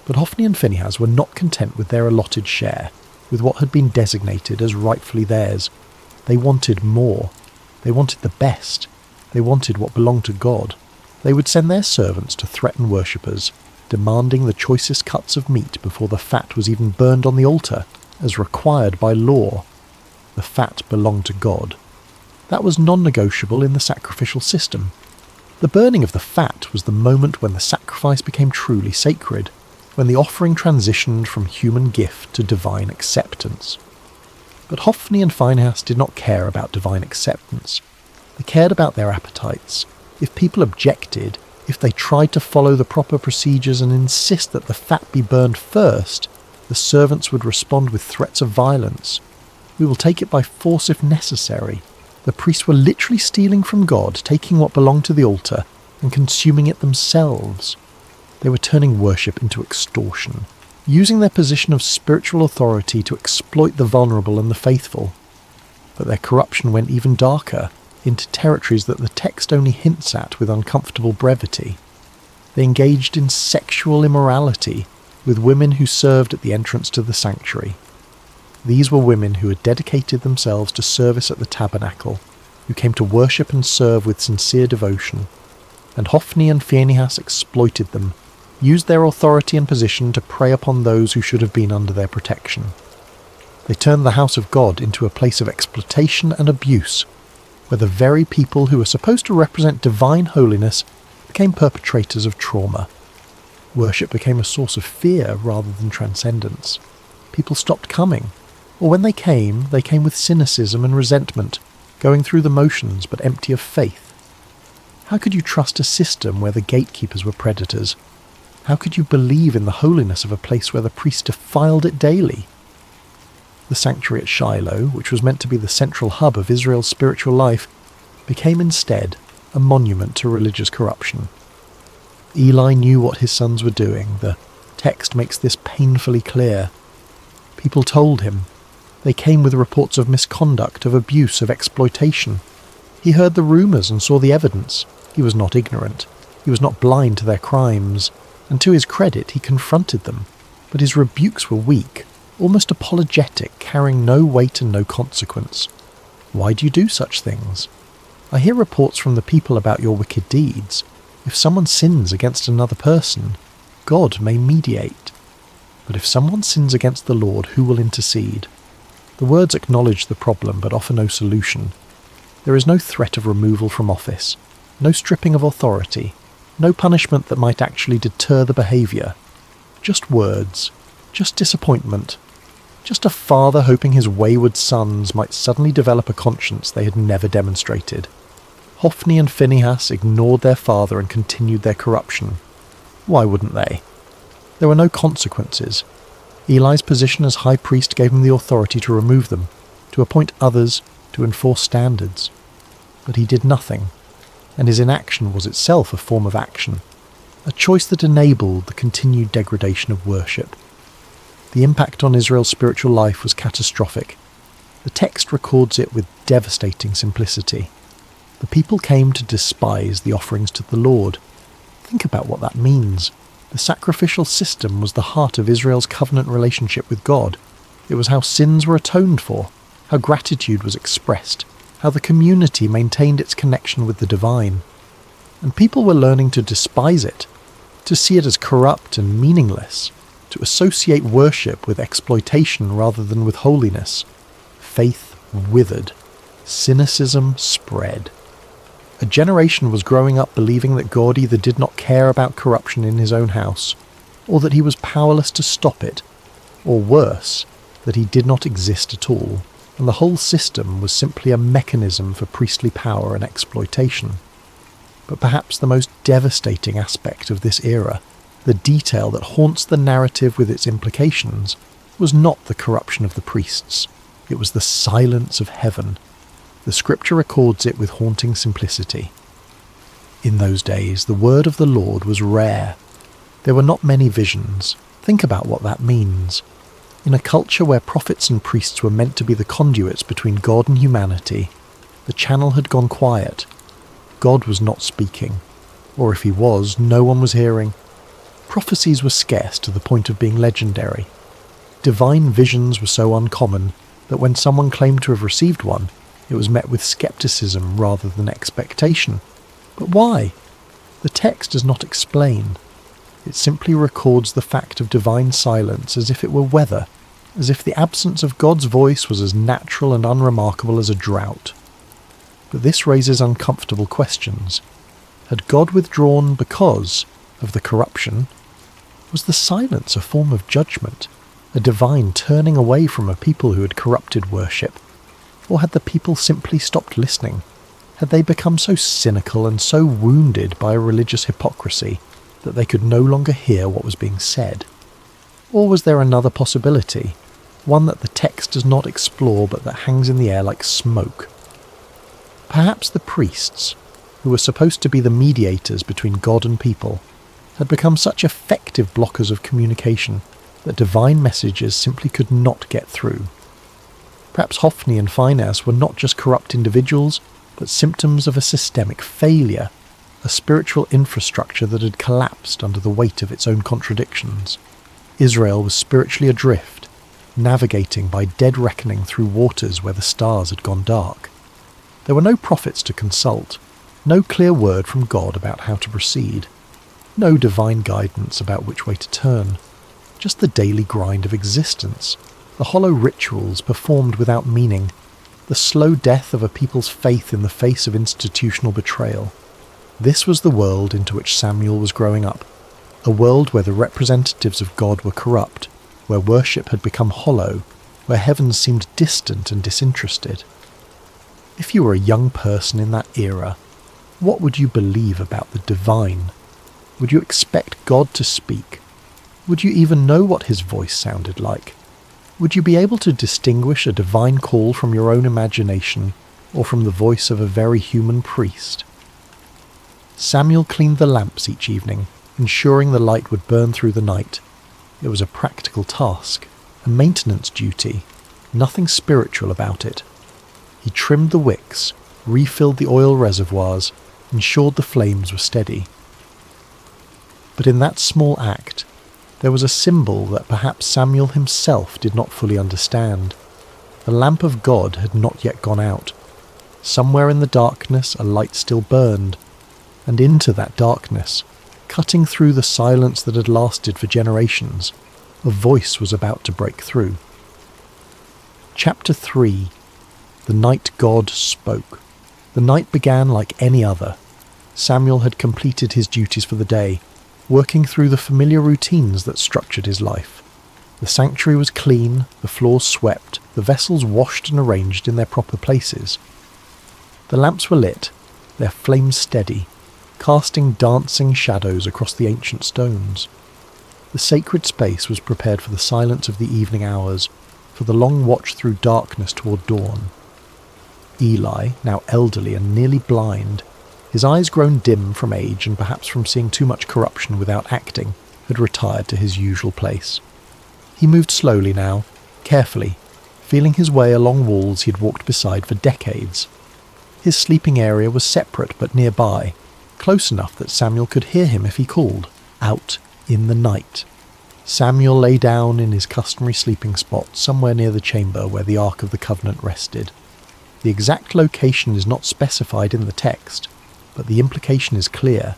But Hophni and Phinehas were not content with their allotted share, with what had been designated as rightfully theirs. They wanted more. They wanted the best. They wanted what belonged to God. They would send their servants to threaten worshippers, demanding the choicest cuts of meat before the fat was even burned on the altar, as required by law. The fat belonged to God. That was non-negotiable in the sacrificial system. The burning of the fat was the moment when the sacrifice became truly sacred, when the offering transitioned from human gift to divine acceptance. But Hophni and Phinehas did not care about divine acceptance. They cared about their appetites. If people objected, if they tried to follow the proper procedures and insist that the fat be burned first, the servants would respond with threats of violence. We will take it by force if necessary. The priests were literally stealing from God, taking what belonged to the altar and consuming it themselves. They were turning worship into extortion, using their position of spiritual authority to exploit the vulnerable and the faithful. But their corruption went even darker, into territories that the text only hints at with uncomfortable brevity. They engaged in sexual immorality with women who served at the entrance to the sanctuary. These were women who had dedicated themselves to service at the tabernacle, who came to worship and serve with sincere devotion. And Hophni and Phinehas exploited them, used their authority and position to prey upon those who should have been under their protection. They turned the house of God into a place of exploitation and abuse, where the very people who were supposed to represent divine holiness became perpetrators of trauma. Worship became a source of fear rather than transcendence. People stopped coming, or when they came with cynicism and resentment, going through the motions but empty of faith. How could you trust a system where the gatekeepers were predators? How could you believe in the holiness of a place where the priests defiled it daily? The sanctuary at Shiloh, which was meant to be the central hub of Israel's spiritual life, became instead a monument to religious corruption. Eli knew what his sons were doing. The text makes this painfully clear. People told him. They came with reports of misconduct, of abuse, of exploitation. He heard the rumours and saw the evidence. He was not ignorant. He was not blind to their crimes. And to his credit, he confronted them. But his rebukes were weak, almost apologetic, carrying no weight and no consequence. Why do you do such things? I hear reports from the people about your wicked deeds. If someone sins against another person, God may mediate. But if someone sins against the Lord, who will intercede? The words acknowledge the problem but offer no solution. There is no threat of removal from office, no stripping of authority, no punishment that might actually deter the behaviour. Just words, just disappointment, just a father hoping his wayward sons might suddenly develop a conscience they had never demonstrated. Hophni and Phinehas ignored their father and continued their corruption. Why wouldn't they? There were no consequences. Eli's position as high priest gave him the authority to remove them, to appoint others, to enforce standards. But he did nothing, and his inaction was itself a form of action, a choice that enabled the continued degradation of worship. The impact on Israel's spiritual life was catastrophic. The text records it with devastating simplicity. The people came to despise the offerings to the Lord. Think about what that means. The sacrificial system was the heart of Israel's covenant relationship with God. It was how sins were atoned for, how gratitude was expressed, how the community maintained its connection with the divine. And people were learning to despise it, to see it as corrupt and meaningless, to associate worship with exploitation rather than with holiness. Faith withered. Cynicism spread. A generation was growing up believing that God either did not care about corruption in his own house, or that he was powerless to stop it, or worse, that he did not exist at all, and the whole system was simply a mechanism for priestly power and exploitation. But perhaps the most devastating aspect of this era, the detail that haunts the narrative with its implications, was not the corruption of the priests. It was the silence of heaven. The scripture records it with haunting simplicity. In those days, the word of the Lord was rare. There were not many visions. Think about what that means. In a culture where prophets and priests were meant to be the conduits between God and humanity, the channel had gone quiet. God was not speaking. Or if he was, no one was hearing. Prophecies were scarce to the point of being legendary. Divine visions were so uncommon that when someone claimed to have received one, it was met with skepticism rather than expectation. But why? The text does not explain. It simply records the fact of divine silence as if it were weather, as if the absence of God's voice was as natural and unremarkable as a drought. But this raises uncomfortable questions. Had God withdrawn because of the corruption? Was the silence a form of judgment, a divine turning away from a people who had corrupted worship? Or had the people simply stopped listening? Had they become so cynical and so wounded by a religious hypocrisy that they could no longer hear what was being said? Or was there another possibility, one that the text does not explore but that hangs in the air like smoke? Perhaps the priests, who were supposed to be the mediators between God and people, had become such effective blockers of communication that divine messages simply could not get through. Perhaps Hophni and Phinehas were not just corrupt individuals, but symptoms of a systemic failure, a spiritual infrastructure that had collapsed under the weight of its own contradictions. Israel was spiritually adrift, navigating by dead reckoning through waters where the stars had gone dark. There were no prophets to consult, no clear word from God about how to proceed, no divine guidance about which way to turn, just the daily grind of existence, the hollow rituals performed without meaning, the slow death of a people's faith in the face of institutional betrayal. This was the world into which Samuel was growing up, a world where the representatives of God were corrupt, where worship had become hollow, where heaven seemed distant and disinterested. If you were a young person in that era, what would you believe about the divine? Would you expect God to speak? Would you even know what his voice sounded like? Would you be able to distinguish a divine call from your own imagination or from the voice of a very human priest? Samuel cleaned the lamps each evening, ensuring the light would burn through the night. It was a practical task, a maintenance duty, nothing spiritual about it. He trimmed the wicks, refilled the oil reservoirs, ensured the flames were steady. But in that small act, there was a symbol that perhaps Samuel himself did not fully understand. The lamp of God had not yet gone out. Somewhere in the darkness a light still burned, and into that darkness, cutting through the silence that had lasted for generations, a voice was about to break through. Chapter 3. The night God spoke. The night began like any other. Samuel had completed his duties for the day, working through the familiar routines that structured his life. The sanctuary was clean, the floors swept, the vessels washed and arranged in their proper places. The lamps were lit, their flames steady, casting dancing shadows across the ancient stones. The sacred space was prepared for the silence of the evening hours, for the long watch through darkness toward dawn. Eli, now elderly and nearly blind, his eyes grown dim from age and perhaps from seeing too much corruption without acting, had retired to his usual place. He moved slowly now, carefully, feeling his way along walls he had walked beside for decades. His sleeping area was separate but nearby, close enough that Samuel could hear him if he called, out in the night. Samuel lay down in his customary sleeping spot somewhere near the chamber where the Ark of the Covenant rested. The exact location is not specified in the text, but the implication is clear.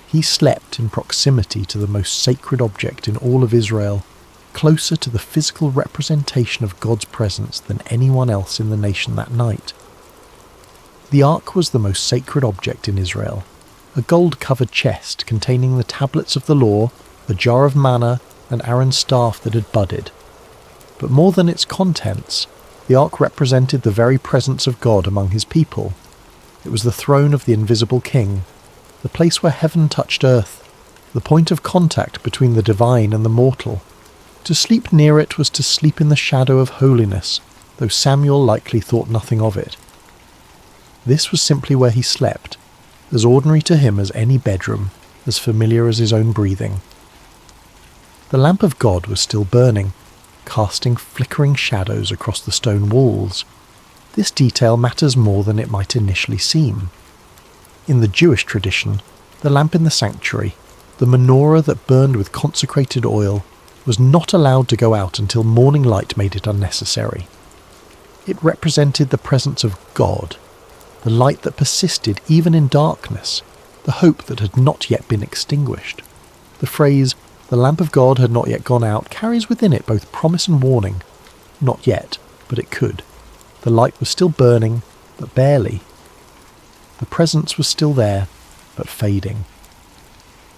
He slept in proximity to the most sacred object in all of Israel, closer to the physical representation of God's presence than anyone else in the nation that night. The Ark was the most sacred object in Israel, a gold-covered chest containing the tablets of the law, a jar of manna, and Aaron's staff that had budded. But more than its contents, the Ark represented the very presence of God among his people. It was the throne of the invisible King, the place where heaven touched earth, the point of contact between the divine and the mortal. To sleep near it was to sleep in the shadow of holiness, though Samuel likely thought nothing of it. This was simply where he slept, as ordinary to him as any bedroom, as familiar as his own breathing. The lamp of God was still burning, casting flickering shadows across the stone walls. This detail matters more than it might initially seem. In the Jewish tradition, the lamp in the sanctuary, the menorah that burned with consecrated oil, was not allowed to go out until morning light made it unnecessary. It represented the presence of God, the light that persisted even in darkness, the hope that had not yet been extinguished. The phrase, "the lamp of God had not yet gone out," carries within it both promise and warning. Not yet, but it could. The light was still burning, but barely. The presence was still there, but fading.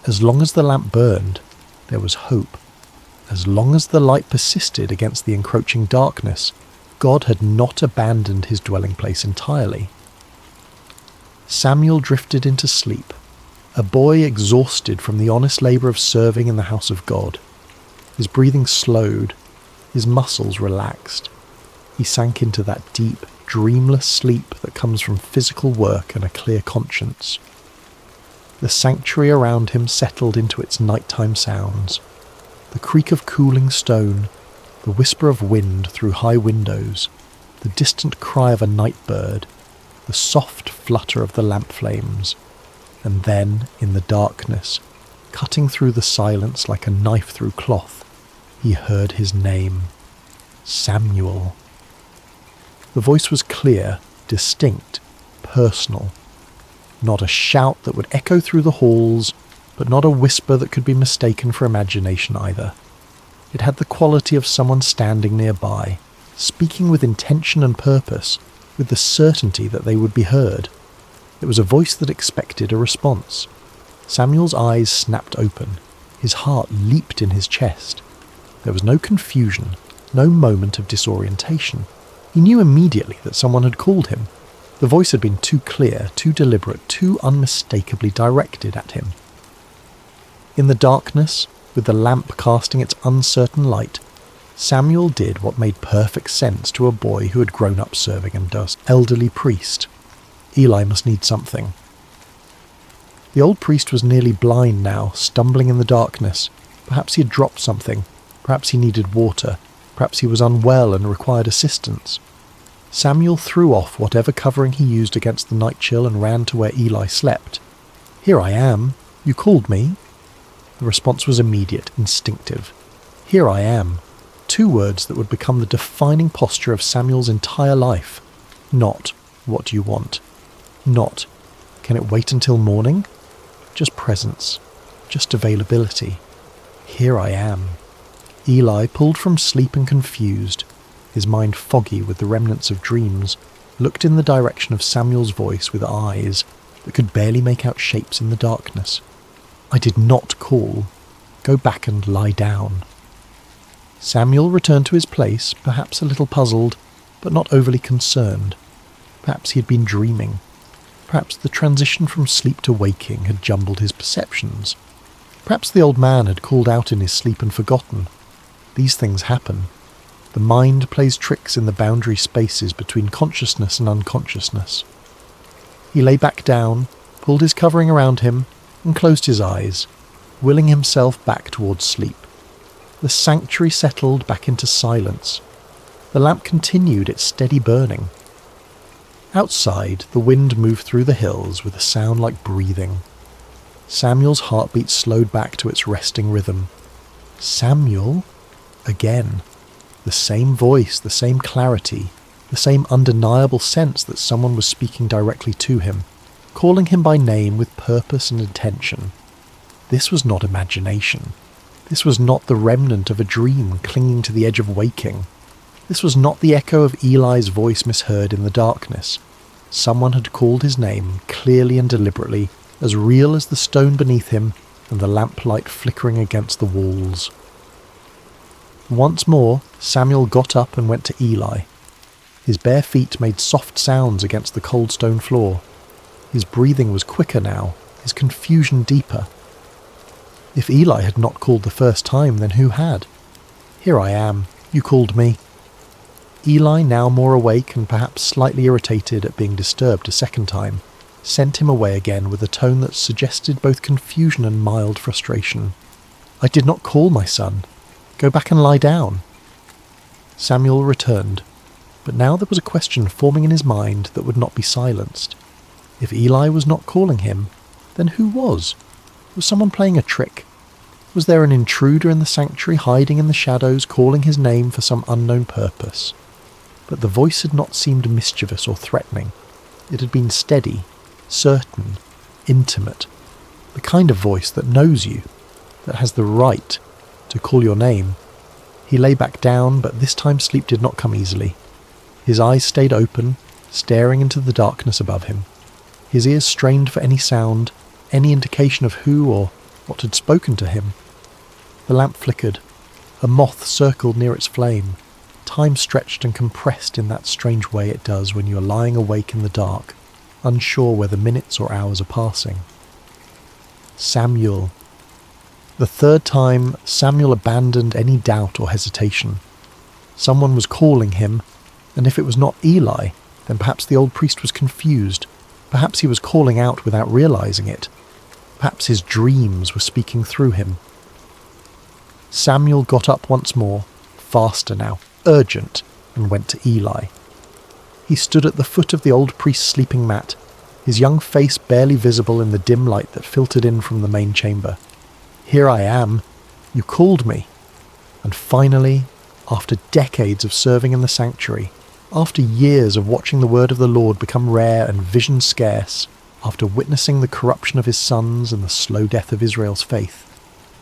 As long as the lamp burned, there was hope. As long as the light persisted against the encroaching darkness, God had not abandoned his dwelling place entirely. Samuel drifted into sleep, a boy exhausted from the honest labour of serving in the house of God. His breathing slowed, his muscles relaxed. He sank into that deep, dreamless sleep that comes from physical work and a clear conscience. The sanctuary around him settled into its nighttime sounds. The creak of cooling stone, the whisper of wind through high windows, the distant cry of a night bird, the soft flutter of the lamp flames, and then, in the darkness, cutting through the silence like a knife through cloth, he heard his name. Samuel. The voice was clear, distinct, personal. Not a shout that would echo through the halls, but not a whisper that could be mistaken for imagination either. It had the quality of someone standing nearby, speaking with intention and purpose, with the certainty that they would be heard. It was a voice that expected a response. Samuel's eyes snapped open. His heart leaped in his chest. There was no confusion, no moment of disorientation. He knew immediately that someone had called him. The voice had been too clear, too deliberate, too unmistakably directed at him. In the darkness, with the lamp casting its uncertain light, Samuel did what made perfect sense to a boy who had grown up serving under an elderly priest. Eli must need something. The old priest was nearly blind now, stumbling in the darkness. Perhaps he had dropped something. Perhaps he needed water. Perhaps he was unwell and required assistance. Samuel threw off whatever covering he used against the night chill and ran to where Eli slept. "Here I am. You called me?" The response was immediate, instinctive. "Here I am." Two words that would become the defining posture of Samuel's entire life. Not, "What do you want?" Not, "Can it wait until morning?" Just presence. Just availability. Here I am. Eli, pulled from sleep and confused, his mind foggy with the remnants of dreams, looked in the direction of Samuel's voice with eyes that could barely make out shapes in the darkness. "I did not call. Go back and lie down." Samuel returned to his place, perhaps a little puzzled, but not overly concerned. Perhaps he had been dreaming. Perhaps the transition from sleep to waking had jumbled his perceptions. Perhaps the old man had called out in his sleep and forgotten. These things happen. The mind plays tricks in the boundary spaces between consciousness and unconsciousness. He lay back down, pulled his covering around him, and closed his eyes, willing himself back towards sleep. The sanctuary settled back into silence. The lamp continued its steady burning. Outside, the wind moved through the hills with a sound like breathing, Samuel's heartbeat slowed back to its resting rhythm. Samuel? Again. The same voice, the same clarity, the same undeniable sense that someone was speaking directly to him, calling him by name with purpose and intention. This was not imagination. This was not the remnant of a dream clinging to the edge of waking. This was not the echo of Eli's voice misheard in the darkness. Someone had called his name clearly and deliberately, as real as the stone beneath him and the lamplight flickering against the walls. Once more, Samuel got up and went to Eli. His bare feet made soft sounds against the cold stone floor. His breathing was quicker now, his confusion deeper. If Eli had not called the first time, then who had? "Here I am. You called me." Eli, now more awake and perhaps slightly irritated at being disturbed a second time, sent him away again with a tone that suggested both confusion and mild frustration. "I did not call, my son. Go back and lie down." Samuel returned, but now there was a question forming in his mind that would not be silenced. If Eli was not calling him, then who was? Was someone playing a trick? Was there an intruder in the sanctuary hiding in the shadows, calling his name for some unknown purpose? But the voice had not seemed mischievous or threatening. It had been steady, certain, intimate, the kind of voice that knows you, that has the right to call your name. He lay back down, but this time sleep did not come easily. His eyes stayed open, staring into the darkness above him. His ears strained for any sound, any indication of who or what had spoken to him. The lamp flickered. A moth circled near its flame. Time stretched and compressed in that strange way it does when you are lying awake in the dark, unsure whether minutes or hours are passing. Samuel. The third time, Samuel abandoned any doubt or hesitation. Someone was calling him, and if it was not Eli, then perhaps the old priest was confused. Perhaps he was calling out without realizing it. Perhaps his dreams were speaking through him. Samuel got up once more, faster now, urgent, and went to Eli. He stood at the foot of the old priest's sleeping mat, his young face barely visible in the dim light that filtered in from the main chamber. "Here I am. You called me." And finally, after decades of serving in the sanctuary, after years of watching the word of the Lord become rare and vision scarce, after witnessing the corruption of his sons and the slow death of Israel's faith,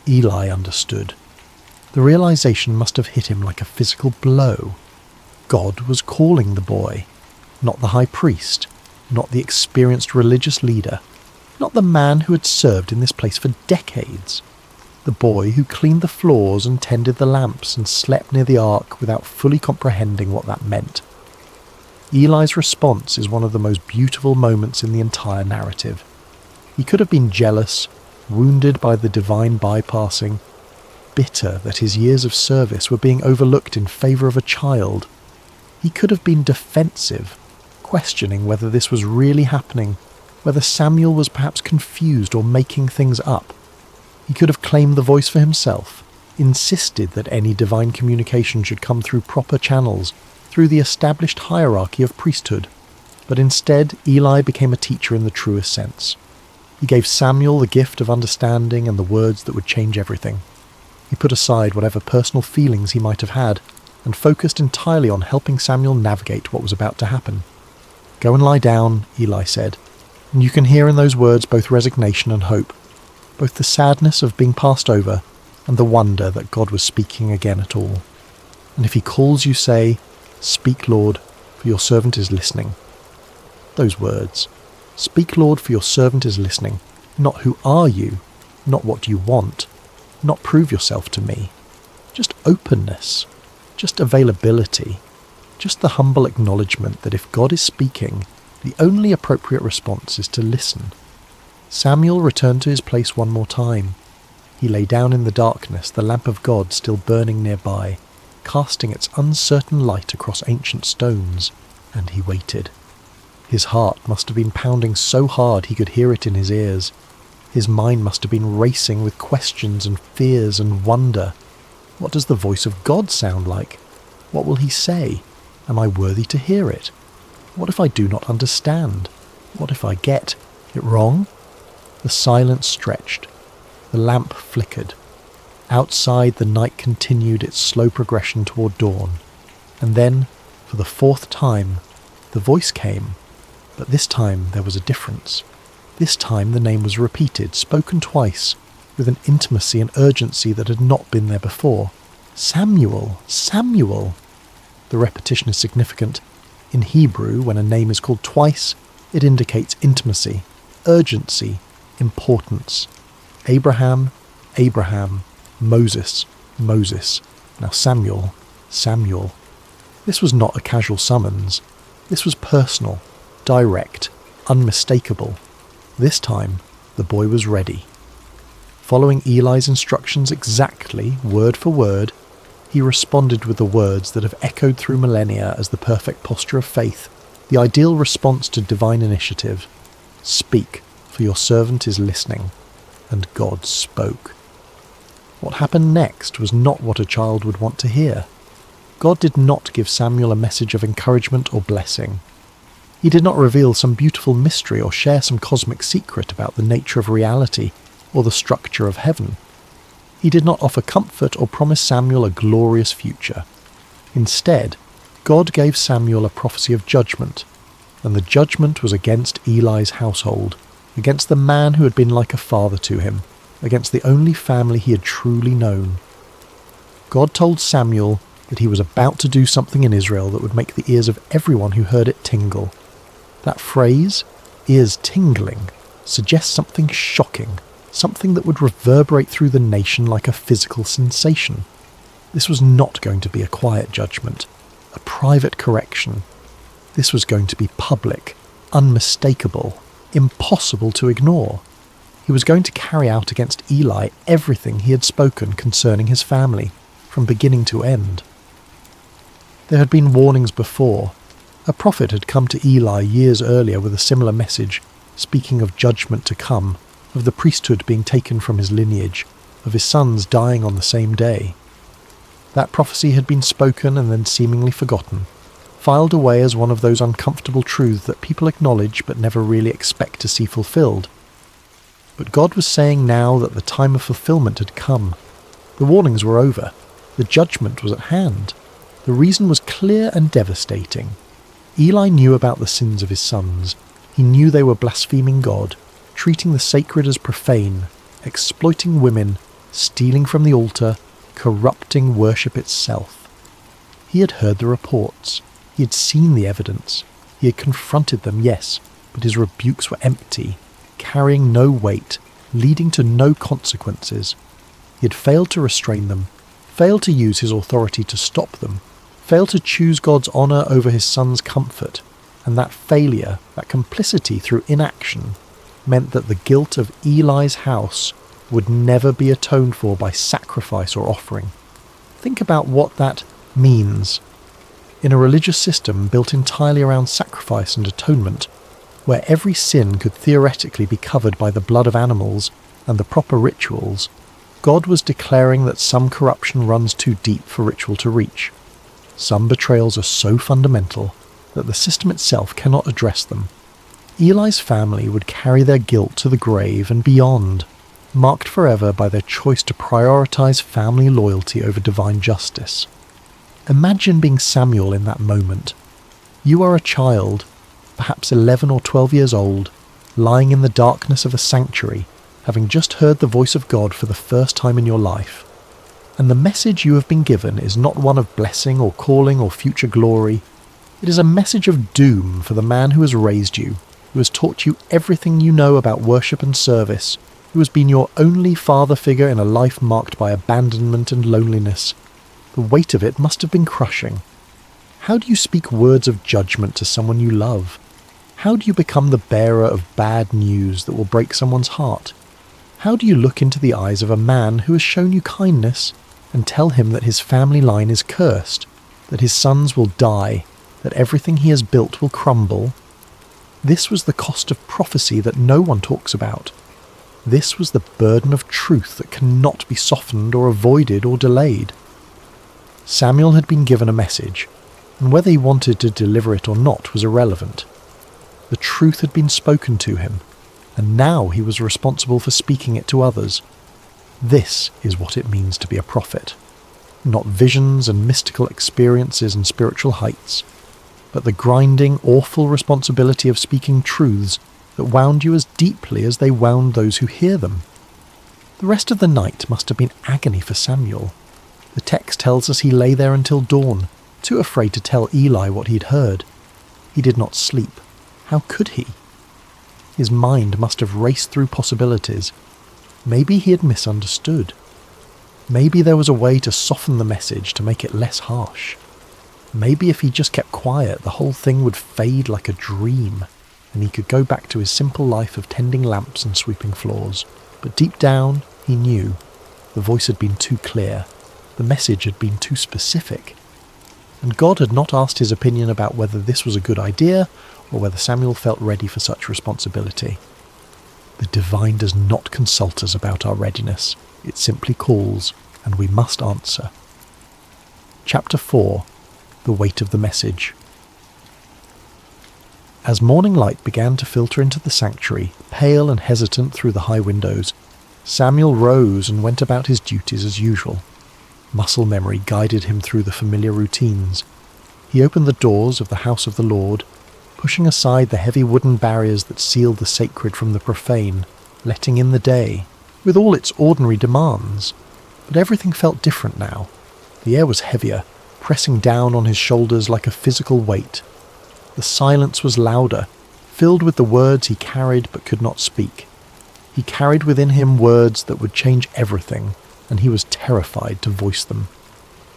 Eli understood. The realization must have hit him like a physical blow. God was calling the boy, not the high priest, not the experienced religious leader, not the man who had served in this place for decades. The boy who cleaned the floors and tended the lamps and slept near the ark without fully comprehending what that meant. Eli's response is one of the most beautiful moments in the entire narrative. He could have been jealous, wounded by the divine bypassing, bitter that his years of service were being overlooked in favour of a child. He could have been defensive, questioning whether this was really happening, whether Samuel was perhaps confused or making things up. He could have claimed the voice for himself, insisted that any divine communication should come through proper channels, through the established hierarchy of priesthood. But instead, Eli became a teacher in the truest sense. He gave Samuel the gift of understanding and the words that would change everything. He put aside whatever personal feelings he might have had, and focused entirely on helping Samuel navigate what was about to happen. "Go and lie down," Eli said, and you can hear in those words both resignation and hope, both the sadness of being passed over and the wonder that God was speaking again at all. And if he calls you, say, "Speak, Lord, for your servant is listening." Those words, "Speak, Lord, for your servant is listening," not "Who are you?" not "What do you want?" not "Prove yourself to me." Just openness, just availability, just the humble acknowledgement that if God is speaking, the only appropriate response is to listen. Samuel returned to his place one more time. He lay down in the darkness, the lamp of God still burning nearby, casting its uncertain light across ancient stones, and he waited. His heart must have been pounding so hard he could hear it in his ears. His mind must have been racing with questions and fears and wonder. What does the voice of God sound like? What will he say? Am I worthy to hear it? What if I do not understand? What if I get it wrong? The silence stretched. The lamp flickered. Outside, the night continued its slow progression toward dawn. And then, for the fourth time, the voice came. But this time there was a difference. This time the name was repeated, spoken twice, with an intimacy and urgency that had not been there before. Samuel! Samuel! The repetition is significant. In Hebrew, when a name is called twice, it indicates intimacy, urgency, importance. Abraham, Abraham, Moses, Moses. Now Samuel, Samuel. This was not a casual summons. This was personal, direct, unmistakable. This time, the boy was ready. Following Eli's instructions exactly, word for word, he responded with the words that have echoed through millennia as the perfect posture of faith, the ideal response to divine initiative. Speak, for your servant is listening. And God spoke. What happened next was not what a child would want to hear. God did not give Samuel a message of encouragement or blessing. He did not reveal some beautiful mystery or share some cosmic secret about the nature of reality or the structure of heaven. He did not offer comfort or promise Samuel a glorious future. Instead, God gave Samuel a prophecy of judgment, and the judgment was against Eli's household, against the man who had been like a father to him, against the only family he had truly known. God told Samuel that he was about to do something in Israel that would make the ears of everyone who heard it tingle. That phrase, ears tingling, suggests something shocking, something that would reverberate through the nation like a physical sensation. This was not going to be a quiet judgment, a private correction. This was going to be public, unmistakable, impossible to ignore. He was going to carry out against Eli everything he had spoken concerning his family, from beginning to end. There had been warnings before. A prophet had come to Eli years earlier with a similar message, speaking of judgment to come, of the priesthood being taken from his lineage, of his sons dying on the same day. That prophecy had been spoken and then seemingly forgotten, filed away as one of those uncomfortable truths that people acknowledge but never really expect to see fulfilled. But God was saying now that the time of fulfillment had come. The warnings were over. The judgment was at hand. The reason was clear and devastating. Eli knew about the sins of his sons. He knew they were blaspheming God, treating the sacred as profane, exploiting women, stealing from the altar, corrupting worship itself. He had heard the reports. He had seen the evidence. He had confronted them, yes, but his rebukes were empty, carrying no weight, leading to no consequences. He had failed to restrain them, failed to use his authority to stop them, failed to choose God's honour over his son's comfort, and that failure, that complicity through inaction, meant that the guilt of Eli's house would never be atoned for by sacrifice or offering. Think about what that means. In a religious system built entirely around sacrifice and atonement, where every sin could theoretically be covered by the blood of animals and the proper rituals, God was declaring that some corruption runs too deep for ritual to reach. Some betrayals are so fundamental that the system itself cannot address them. Eli's family would carry their guilt to the grave and beyond, marked forever by their choice to prioritize family loyalty over divine justice. Imagine being Samuel in that moment. You are a child, perhaps 11 or 12 years old, lying in the darkness of a sanctuary, having just heard the voice of God for the first time in your life. And the message you have been given is not one of blessing or calling or future glory. It is a message of doom for the man who has raised you, who has taught you everything you know about worship and service, who has been your only father figure in a life marked by abandonment and loneliness. The weight of it must have been crushing. How do you speak words of judgment to someone you love? How do you become the bearer of bad news that will break someone's heart? How do you look into the eyes of a man who has shown you kindness and tell him that his family line is cursed, that his sons will die, that everything he has built will crumble? This was the cost of prophecy that no one talks about. This was the burden of truth that cannot be softened or avoided or delayed. Samuel had been given a message, and whether he wanted to deliver it or not was irrelevant. The truth had been spoken to him, and now he was responsible for speaking it to others. This is what it means to be a prophet. Not visions and mystical experiences and spiritual heights, but the grinding, awful responsibility of speaking truths that wound you as deeply as they wound those who hear them. The rest of the night must have been agony for Samuel. The text tells us he lay there until dawn, too afraid to tell Eli what he'd heard. He did not sleep. How could he? His mind must have raced through possibilities. Maybe he had misunderstood. Maybe there was a way to soften the message to make it less harsh. Maybe if he just kept quiet, the whole thing would fade like a dream, and he could go back to his simple life of tending lamps and sweeping floors. But deep down, he knew. The voice had been too clear. The message had been too specific. And God had not asked his opinion about whether this was a good idea or whether Samuel felt ready for such responsibility. The divine does not consult us about our readiness. It simply calls, and we must answer. Chapter 4. The Weight of the Message. As morning light began to filter into the sanctuary, pale and hesitant through the high windows, Samuel rose and went about his duties as usual. Muscle memory guided him through the familiar routines. He opened the doors of the house of the Lord, pushing aside the heavy wooden barriers that sealed the sacred from the profane, letting in the day, with all its ordinary demands. But everything felt different now. The air was heavier, pressing down on his shoulders like a physical weight. The silence was louder, filled with the words he carried but could not speak. He carried within him words that would change everything, and he was terrified to voice them.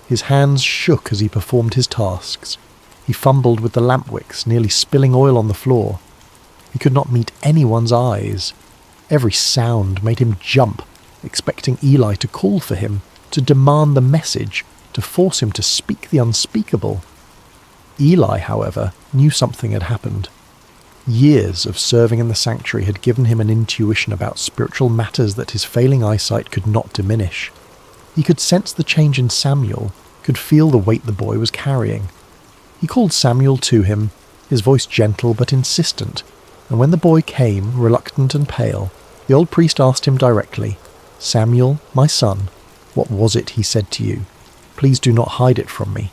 His hands shook as he performed his tasks. He fumbled with the lamp wicks, nearly spilling oil on the floor. He could not meet anyone's eyes. Every sound made him jump, expecting Eli to call for him, to demand the message, to force him to speak the unspeakable. Eli, however, knew something had happened. Years of serving in the sanctuary had given him an intuition about spiritual matters that his failing eyesight could not diminish. He could sense the change in Samuel, could feel the weight the boy was carrying. He called Samuel to him, his voice gentle but insistent, and when the boy came, reluctant and pale, the old priest asked him directly, "Samuel, my son, what was it he said to you? Please do not hide it from me."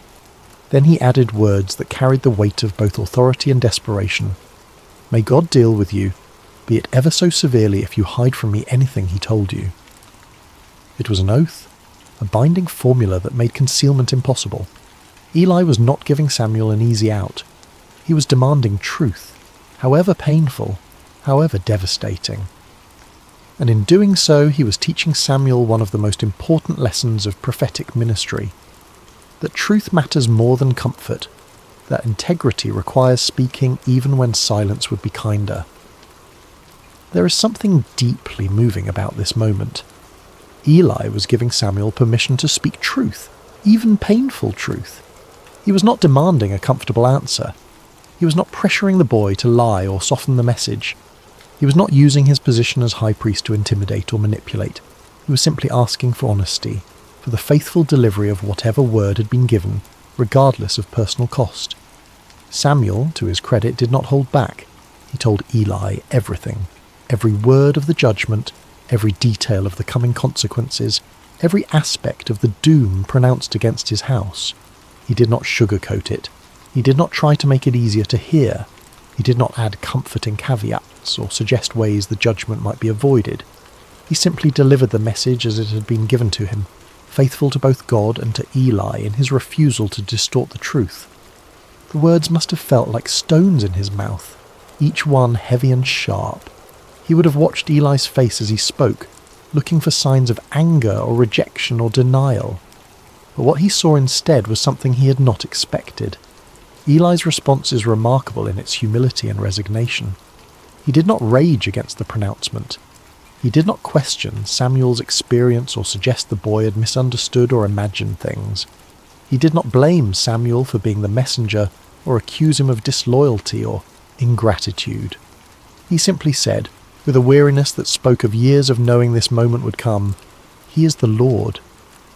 Then he added words that carried the weight of both authority and desperation. "May God deal with you, be it ever so severely if you hide from me anything he told you." It was an oath, a binding formula that made concealment impossible. Eli was not giving Samuel an easy out. He was demanding truth, however painful, however devastating. And in doing so, he was teaching Samuel one of the most important lessons of prophetic ministry: that truth matters more than comfort, that integrity requires speaking even when silence would be kinder. There is something deeply moving about this moment. Eli was giving Samuel permission to speak truth, even painful truth. He was not demanding a comfortable answer. He was not pressuring the boy to lie or soften the message. He was not using his position as high priest to intimidate or manipulate. He was simply asking for honesty, for the faithful delivery of whatever word had been given, regardless of personal cost. Samuel, to his credit, did not hold back. He told Eli everything, every word of the judgment, every detail of the coming consequences, every aspect of the doom pronounced against his house. He did not sugarcoat it. He did not try to make it easier to hear. He did not add comforting caveats or suggest ways the judgment might be avoided. He simply delivered the message as it had been given to him, faithful to both God and to Eli in his refusal to distort the truth. The words must have felt like stones in his mouth, each one heavy and sharp. He would have watched Eli's face as he spoke, looking for signs of anger or rejection or denial. But what he saw instead was something he had not expected. Eli's response is remarkable in its humility and resignation. He did not rage against the pronouncement. He did not question Samuel's experience or suggest the boy had misunderstood or imagined things. He did not blame Samuel for being the messenger or accuse him of disloyalty or ingratitude. He simply said, with a weariness that spoke of years of knowing this moment would come, "He is the Lord.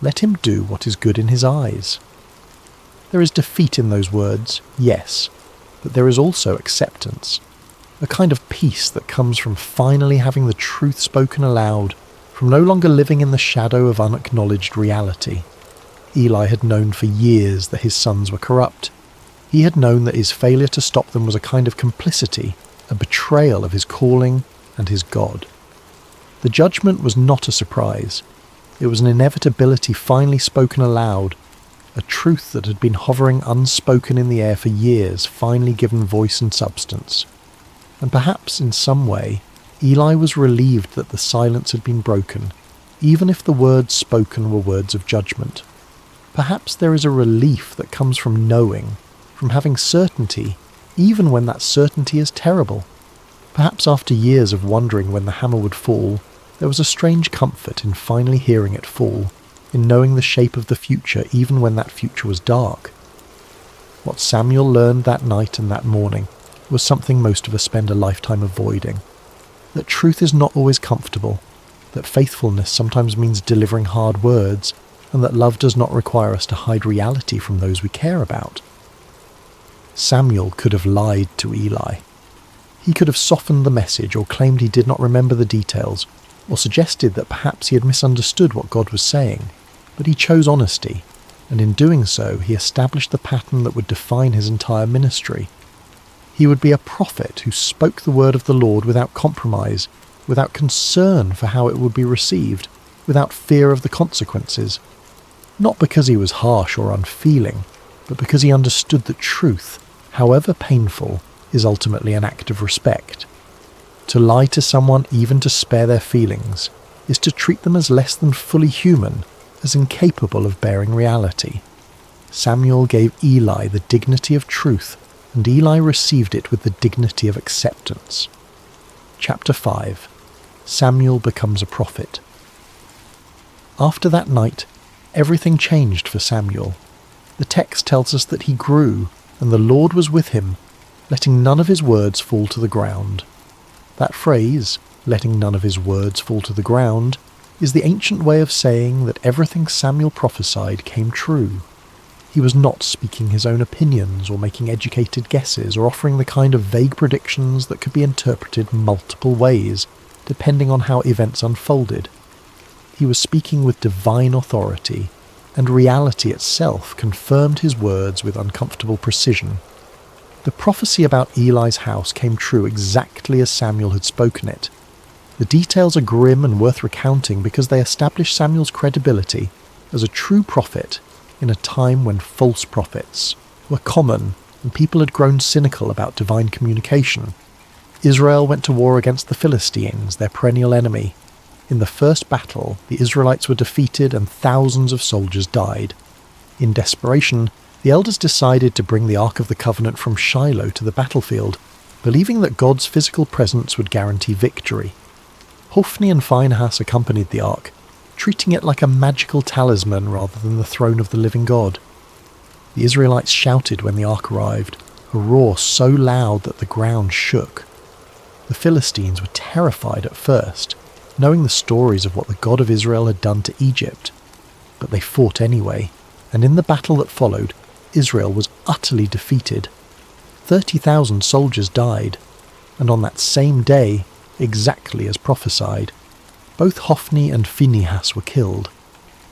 Let him do what is good in his eyes." There is defeat in those words, yes, but there is also acceptance. a kind of peace that comes from finally having the truth spoken aloud, from no longer living in the shadow of unacknowledged reality. Eli had known for years that his sons were corrupt. He had known that his failure to stop them was a kind of complicity, a betrayal of his calling and his God. The judgment was not a surprise. It was an inevitability finally spoken aloud, a truth that had been hovering unspoken in the air for years, finally given voice and substance. And perhaps in some way, Eli was relieved that the silence had been broken, even if the words spoken were words of judgment. Perhaps there is a relief that comes from knowing, from having certainty, even when that certainty is terrible. Perhaps after years of wondering when the hammer would fall, there was a strange comfort in finally hearing it fall, in knowing the shape of the future even when that future was dark. What Samuel learned that night and that morning was something most of us spend a lifetime avoiding. That truth is not always comfortable, that faithfulness sometimes means delivering hard words, and that love does not require us to hide reality from those we care about. Samuel could have lied to Eli. He could have softened the message or claimed he did not remember the details, or suggested that perhaps he had misunderstood what God was saying, but he chose honesty, and in doing so he established the pattern that would define his entire ministry. He would be a prophet who spoke the word of the Lord without compromise, without concern for how it would be received, without fear of the consequences. Not because he was harsh or unfeeling, but because he understood that truth, however painful, is ultimately an act of respect. To lie to someone, even to spare their feelings, is to treat them as less than fully human, as incapable of bearing reality. Samuel gave Eli the dignity of truth, and Eli received it with the dignity of acceptance. Chapter 5. Samuel becomes a prophet. After that night, everything changed for Samuel. The text tells us that he grew, and the Lord was with him, letting none of his words fall to the ground. That phrase, letting none of his words fall to the ground, is the ancient way of saying that everything Samuel prophesied came true. He was not speaking his own opinions or making educated guesses or offering the kind of vague predictions that could be interpreted multiple ways, depending on how events unfolded. He was speaking with divine authority, and reality itself confirmed his words with uncomfortable precision. The prophecy about Eli's house came true exactly as Samuel had spoken it. The details are grim and worth recounting because they establish Samuel's credibility as a true prophet in a time when false prophets were common and people had grown cynical about divine communication. Israel went to war against the Philistines, their perennial enemy. In the first battle, the Israelites were defeated and thousands of soldiers died. In desperation, the elders decided to bring the Ark of the Covenant from Shiloh to the battlefield, believing that God's physical presence would guarantee victory. Hophni and Phinehas accompanied the Ark, treating it like a magical talisman rather than the throne of the living God. The Israelites shouted when the Ark arrived, a roar so loud that the ground shook. The Philistines were terrified at first, knowing the stories of what the God of Israel had done to Egypt. But they fought anyway, and in the battle that followed, Israel was utterly defeated. 30,000 soldiers died, and on that same day, exactly as prophesied, both Hophni and Phinehas were killed.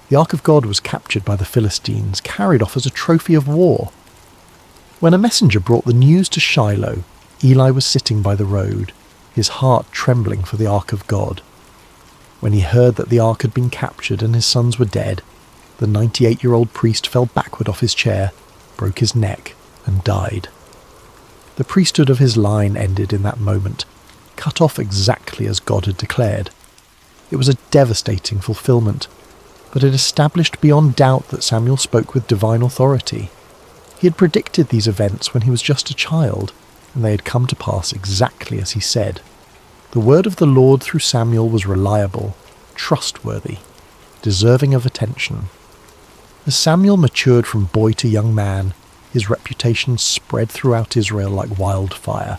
The Ark of God was captured by the Philistines, carried off as a trophy of war. When a messenger brought the news to Shiloh, Eli was sitting by the road, his heart trembling for the Ark of God. When he heard that the Ark had been captured and his sons were dead, the 98-year-old priest fell backward off his chair, broke his neck, and died. The priesthood of his line ended in that moment, cut off exactly as God had declared. It was a devastating fulfillment, but it established beyond doubt that Samuel spoke with divine authority. He had predicted these events when he was just a child, and they had come to pass exactly as he said. The word of the Lord through Samuel was reliable, trustworthy, deserving of attention. As Samuel matured from boy to young man, his reputation spread throughout Israel like wildfire.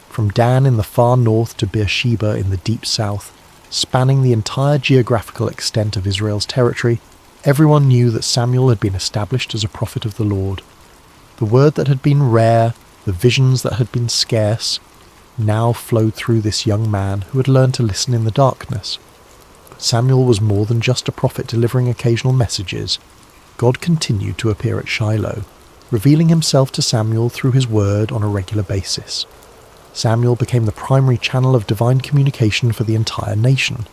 From Dan in the far north to Beersheba in the deep south, spanning the entire geographical extent of Israel's territory, everyone knew that Samuel had been established as a prophet of the Lord. The word that had been rare, the visions that had been scarce, now flowed through this young man who had learned to listen in the darkness. But Samuel was more than just a prophet delivering occasional messages. God continued to appear at Shiloh, revealing himself to Samuel through his word on a regular basis. Samuel became the primary channel of divine communication for the entire nation.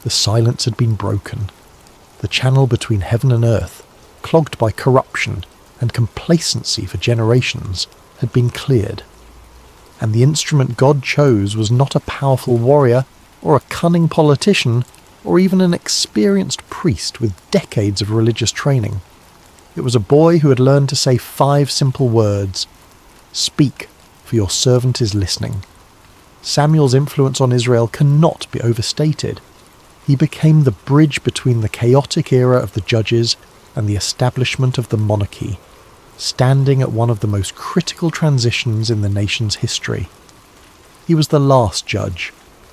The silence had been broken. The channel between heaven and earth, clogged by corruption and complacency for generations, had been cleared. And the instrument God chose was not a powerful warrior, or a cunning politician, or even an experienced priest with decades of religious training. It was a boy who had learned to say 5 simple words: "Speak, for your servant is listening." Samuel's influence on Israel cannot be overstated. He became the bridge between the chaotic era of the judges and the establishment of the monarchy, standing at one of the most critical transitions in the nation's history. He was the last judge,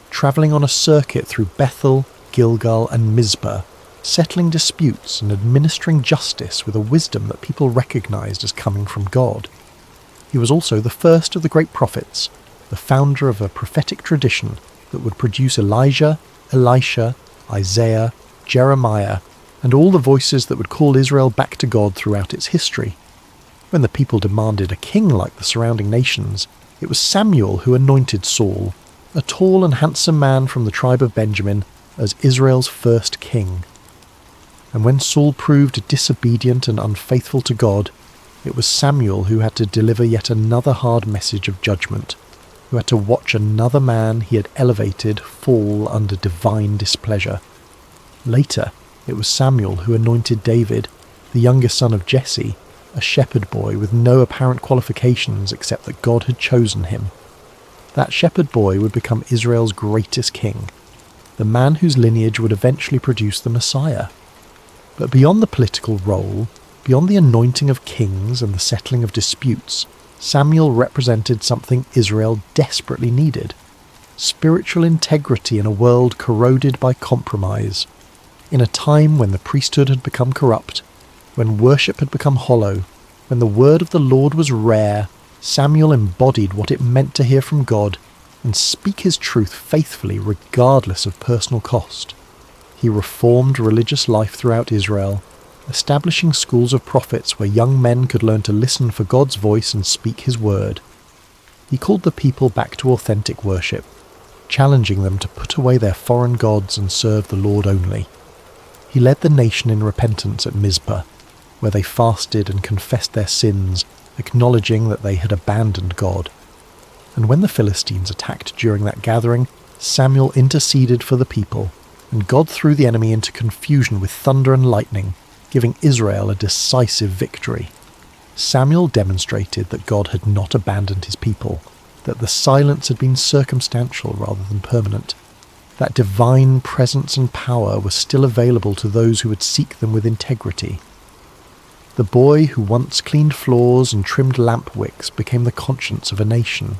travelling on a circuit through Bethel, Gilgal and Mizpah, settling disputes and administering justice with a wisdom that people recognised as coming from God. He was also the first of the great prophets, the founder of a prophetic tradition that would produce Elijah, Elisha, Isaiah, Jeremiah, and all the voices that would call Israel back to God throughout its history. When the people demanded a king like the surrounding nations, it was Samuel who anointed Saul, a tall and handsome man from the tribe of Benjamin, as Israel's first king. And when Saul proved disobedient and unfaithful to God, it was Samuel who had to deliver yet another hard message of judgment, who had to watch another man he had elevated fall under divine displeasure. Later, it was Samuel who anointed David, the youngest son of Jesse, a shepherd boy with no apparent qualifications except that God had chosen him. That shepherd boy would become Israel's greatest king, the man whose lineage would eventually produce the Messiah. But beyond the political role, beyond the anointing of kings and the settling of disputes, Samuel represented something Israel desperately needed: spiritual integrity in a world corroded by compromise. In a time when the priesthood had become corrupt, when worship had become hollow, when the word of the Lord was rare, Samuel embodied what it meant to hear from God and speak his truth faithfully regardless of personal cost. He reformed religious life throughout Israel, establishing schools of prophets where young men could learn to listen for God's voice and speak his word. He called the people back to authentic worship, challenging them to put away their foreign gods and serve the Lord only. He led the nation in repentance at Mizpah, where they fasted and confessed their sins, acknowledging that they had abandoned God. And when the Philistines attacked during that gathering, Samuel interceded for the people, and God threw the enemy into confusion with thunder and lightning, giving Israel a decisive victory. Samuel demonstrated that God had not abandoned his people, that the silence had been circumstantial rather than permanent, that divine presence and power were still available to those who would seek them with integrity. The boy who once cleaned floors and trimmed lamp wicks became the conscience of a nation.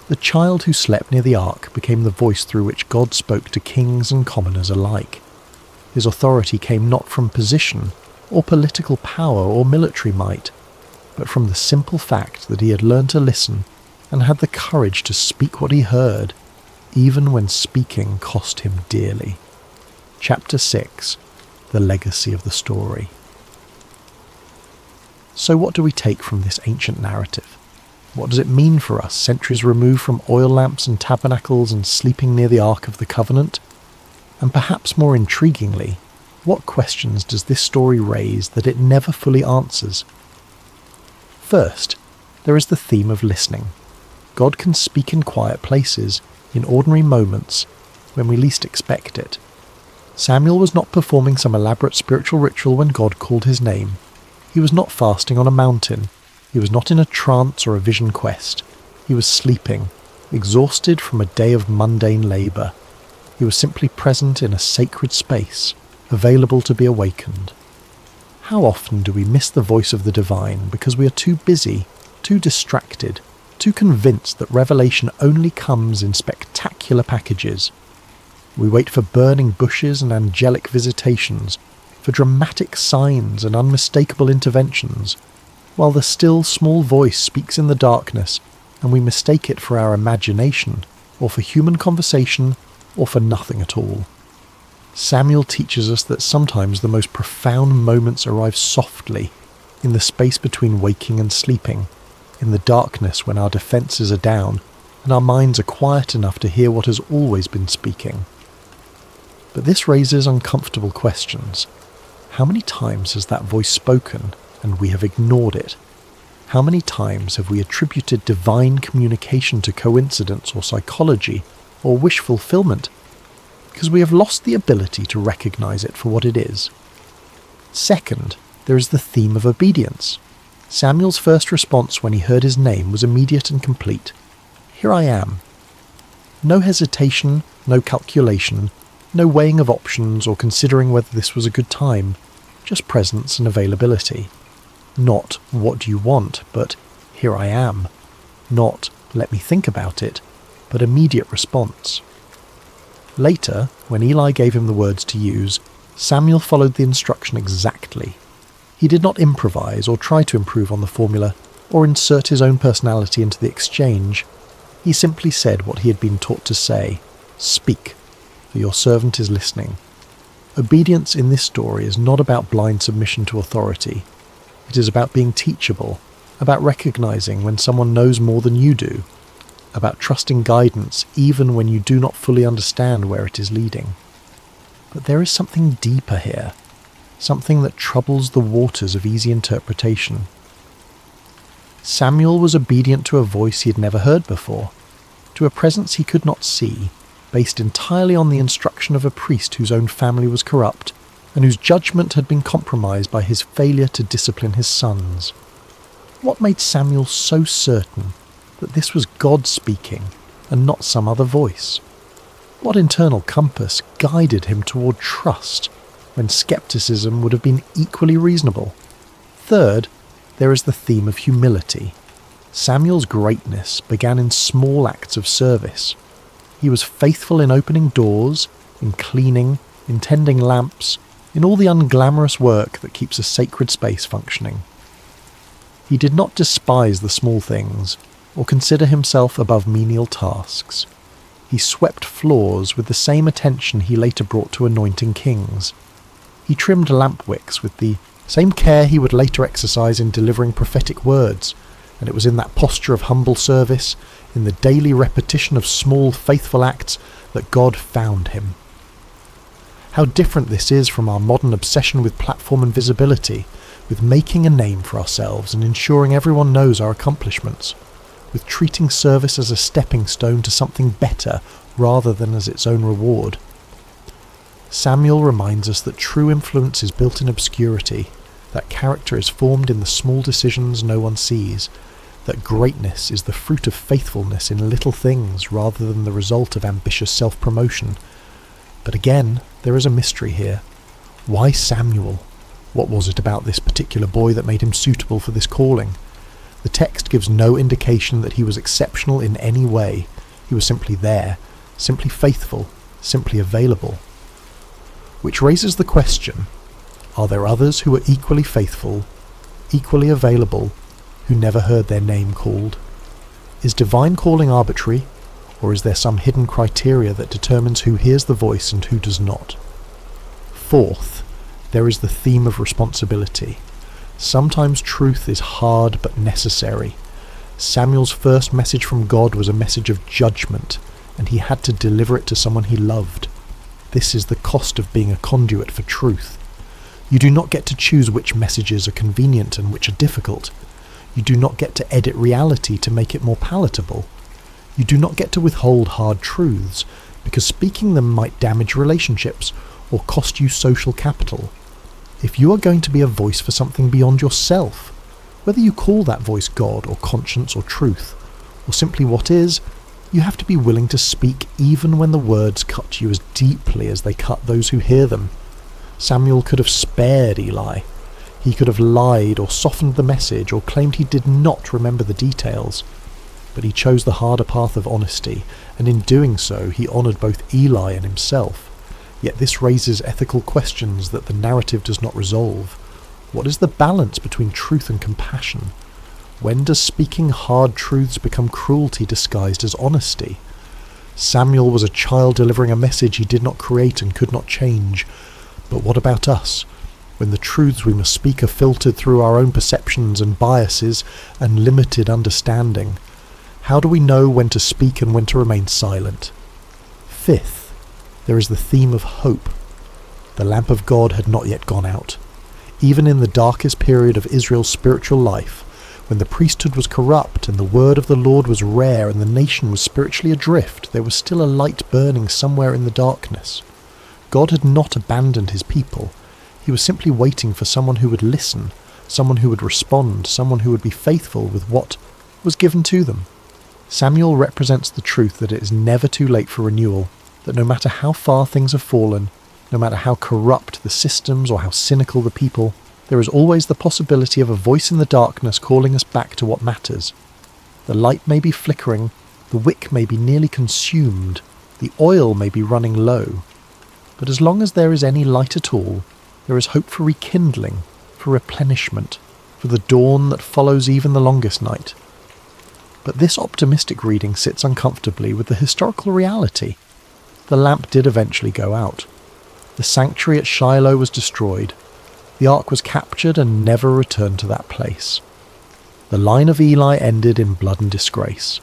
The child who slept near the ark became the voice through which God spoke to kings and commoners alike. His authority came not from position, or political power, or military might, but from the simple fact that he had learned to listen and had the courage to speak what he heard, even when speaking cost him dearly. Chapter 6. The Legacy of the Story. So what do we take from this ancient narrative? What does it mean for us, centuries removed from oil lamps and tabernacles and sleeping near the Ark of the Covenant? And perhaps more intriguingly, what questions does this story raise that it never fully answers? First, there is the theme of listening. God can speak in quiet places, in ordinary moments, when we least expect it. Samuel was not performing some elaborate spiritual ritual when God called his name. He was not fasting on a mountain. He was not in a trance or a vision quest. He was sleeping, exhausted from a day of mundane labour. He was simply present in a sacred space, available to be awakened. How often do we miss the voice of the divine because we are too busy, too distracted, too convinced that revelation only comes in spectacular packages? We wait for burning bushes and angelic visitations, for dramatic signs and unmistakable interventions, while the still small voice speaks in the darkness, and we mistake it for our imagination, or for human conversation, or for nothing at all. Samuel teaches us that sometimes the most profound moments arrive softly, in the space between waking and sleeping, in the darkness when our defences are down and our minds are quiet enough to hear what has always been speaking. But this raises uncomfortable questions. How many times has that voice spoken and we have ignored it? How many times have we attributed divine communication to coincidence or psychology or wish fulfillment because we have lost the ability to recognise it for what it is? Second, there is the theme of obedience. Samuel's first response when he heard his name was immediate and complete. Here I am. No hesitation, no calculation, no weighing of options or considering whether this was a good time, just presence and availability. Not, what do you want, but here I am. Not, let me think about it, but immediate response. Later, when Eli gave him the words to use, Samuel followed the instruction exactly. He did not improvise or try to improve on the formula or insert his own personality into the exchange. He simply said what he had been taught to say, "Speak, for your servant is listening." Obedience in this story is not about blind submission to authority. It is about being teachable, about recognizing when someone knows more than you do, about trusting guidance even when you do not fully understand where it is leading. But there is something deeper here, something that troubles the waters of easy interpretation. Samuel was obedient to a voice he had never heard before, to a presence he could not see, based entirely on the instruction of a priest whose own family was corrupt, and whose judgment had been compromised by his failure to discipline his sons. What made Samuel so certain that this was God speaking, and not some other voice? What internal compass guided him toward trust, when skepticism would have been equally reasonable? Third, there is the theme of humility. Samuel's greatness began in small acts of service. He was faithful in opening doors, in cleaning, in tending lamps, in all the unglamorous work that keeps a sacred space functioning. He did not despise the small things, or consider himself above menial tasks. He swept floors with the same attention he later brought to anointing kings. He trimmed lamp wicks with the same care he would later exercise in delivering prophetic words, and it was in that posture of humble service, in the daily repetition of small faithful acts, that God found him. How different this is from our modern obsession with platform and visibility, with making a name for ourselves and ensuring everyone knows our accomplishments, with treating service as a stepping stone to something better rather than as its own reward. Samuel reminds us that true influence is built in obscurity, that character is formed in the small decisions no one sees, that greatness is the fruit of faithfulness in little things rather than the result of ambitious self-promotion. But again, there is a mystery here. Why Samuel? What was it about this particular boy that made him suitable for this calling? The text gives no indication that he was exceptional in any way. He was simply there, simply faithful, simply available. Which raises the question, are there others who are equally faithful, equally available, who never heard their name called? Is divine calling arbitrary, or is there some hidden criteria that determines who hears the voice and who does not? Fourth, there is the theme of responsibility. Sometimes truth is hard but necessary. Samuel's first message from God was a message of judgment, and he had to deliver it to someone he loved. This is the cost of being a conduit for truth. You do not get to choose which messages are convenient and which are difficult. You do not get to edit reality to make it more palatable. You do not get to withhold hard truths, because speaking them might damage relationships or cost you social capital. If you are going to be a voice for something beyond yourself, whether you call that voice God or conscience or truth, or simply what is, you have to be willing to speak even when the words cut you as deeply as they cut those who hear them. Samuel could have spared Eli. He could have lied or softened the message or claimed he did not remember the details. But he chose the harder path of honesty, and in doing so he honoured both Eli and himself. Yet this raises ethical questions that the narrative does not resolve. What is the balance between truth and compassion? When does speaking hard truths become cruelty disguised as honesty? Samuel was a child delivering a message he did not create and could not change. But what about us? When the truths we must speak are filtered through our own perceptions and biases and limited understanding, how do we know when to speak and when to remain silent? Fifth, there is the theme of hope. The lamp of God had not yet gone out. Even in the darkest period of Israel's spiritual life, when the priesthood was corrupt and the word of the Lord was rare and the nation was spiritually adrift, there was still a light burning somewhere in the darkness. God had not abandoned his people. He was simply waiting for someone who would listen, someone who would respond, someone who would be faithful with what was given to them. Samuel represents the truth that it is never too late for renewal, that no matter how far things have fallen, no matter how corrupt the systems or how cynical the people, there is always the possibility of a voice in the darkness calling us back to what matters. The light may be flickering, the wick may be nearly consumed, the oil may be running low. But as long as there is any light at all, there is hope for rekindling, for replenishment, for the dawn that follows even the longest night. But this optimistic reading sits uncomfortably with the historical reality. The lamp did eventually go out. The sanctuary at Shiloh was destroyed. The ark was captured and never returned to that place. The line of Eli ended in blood and disgrace.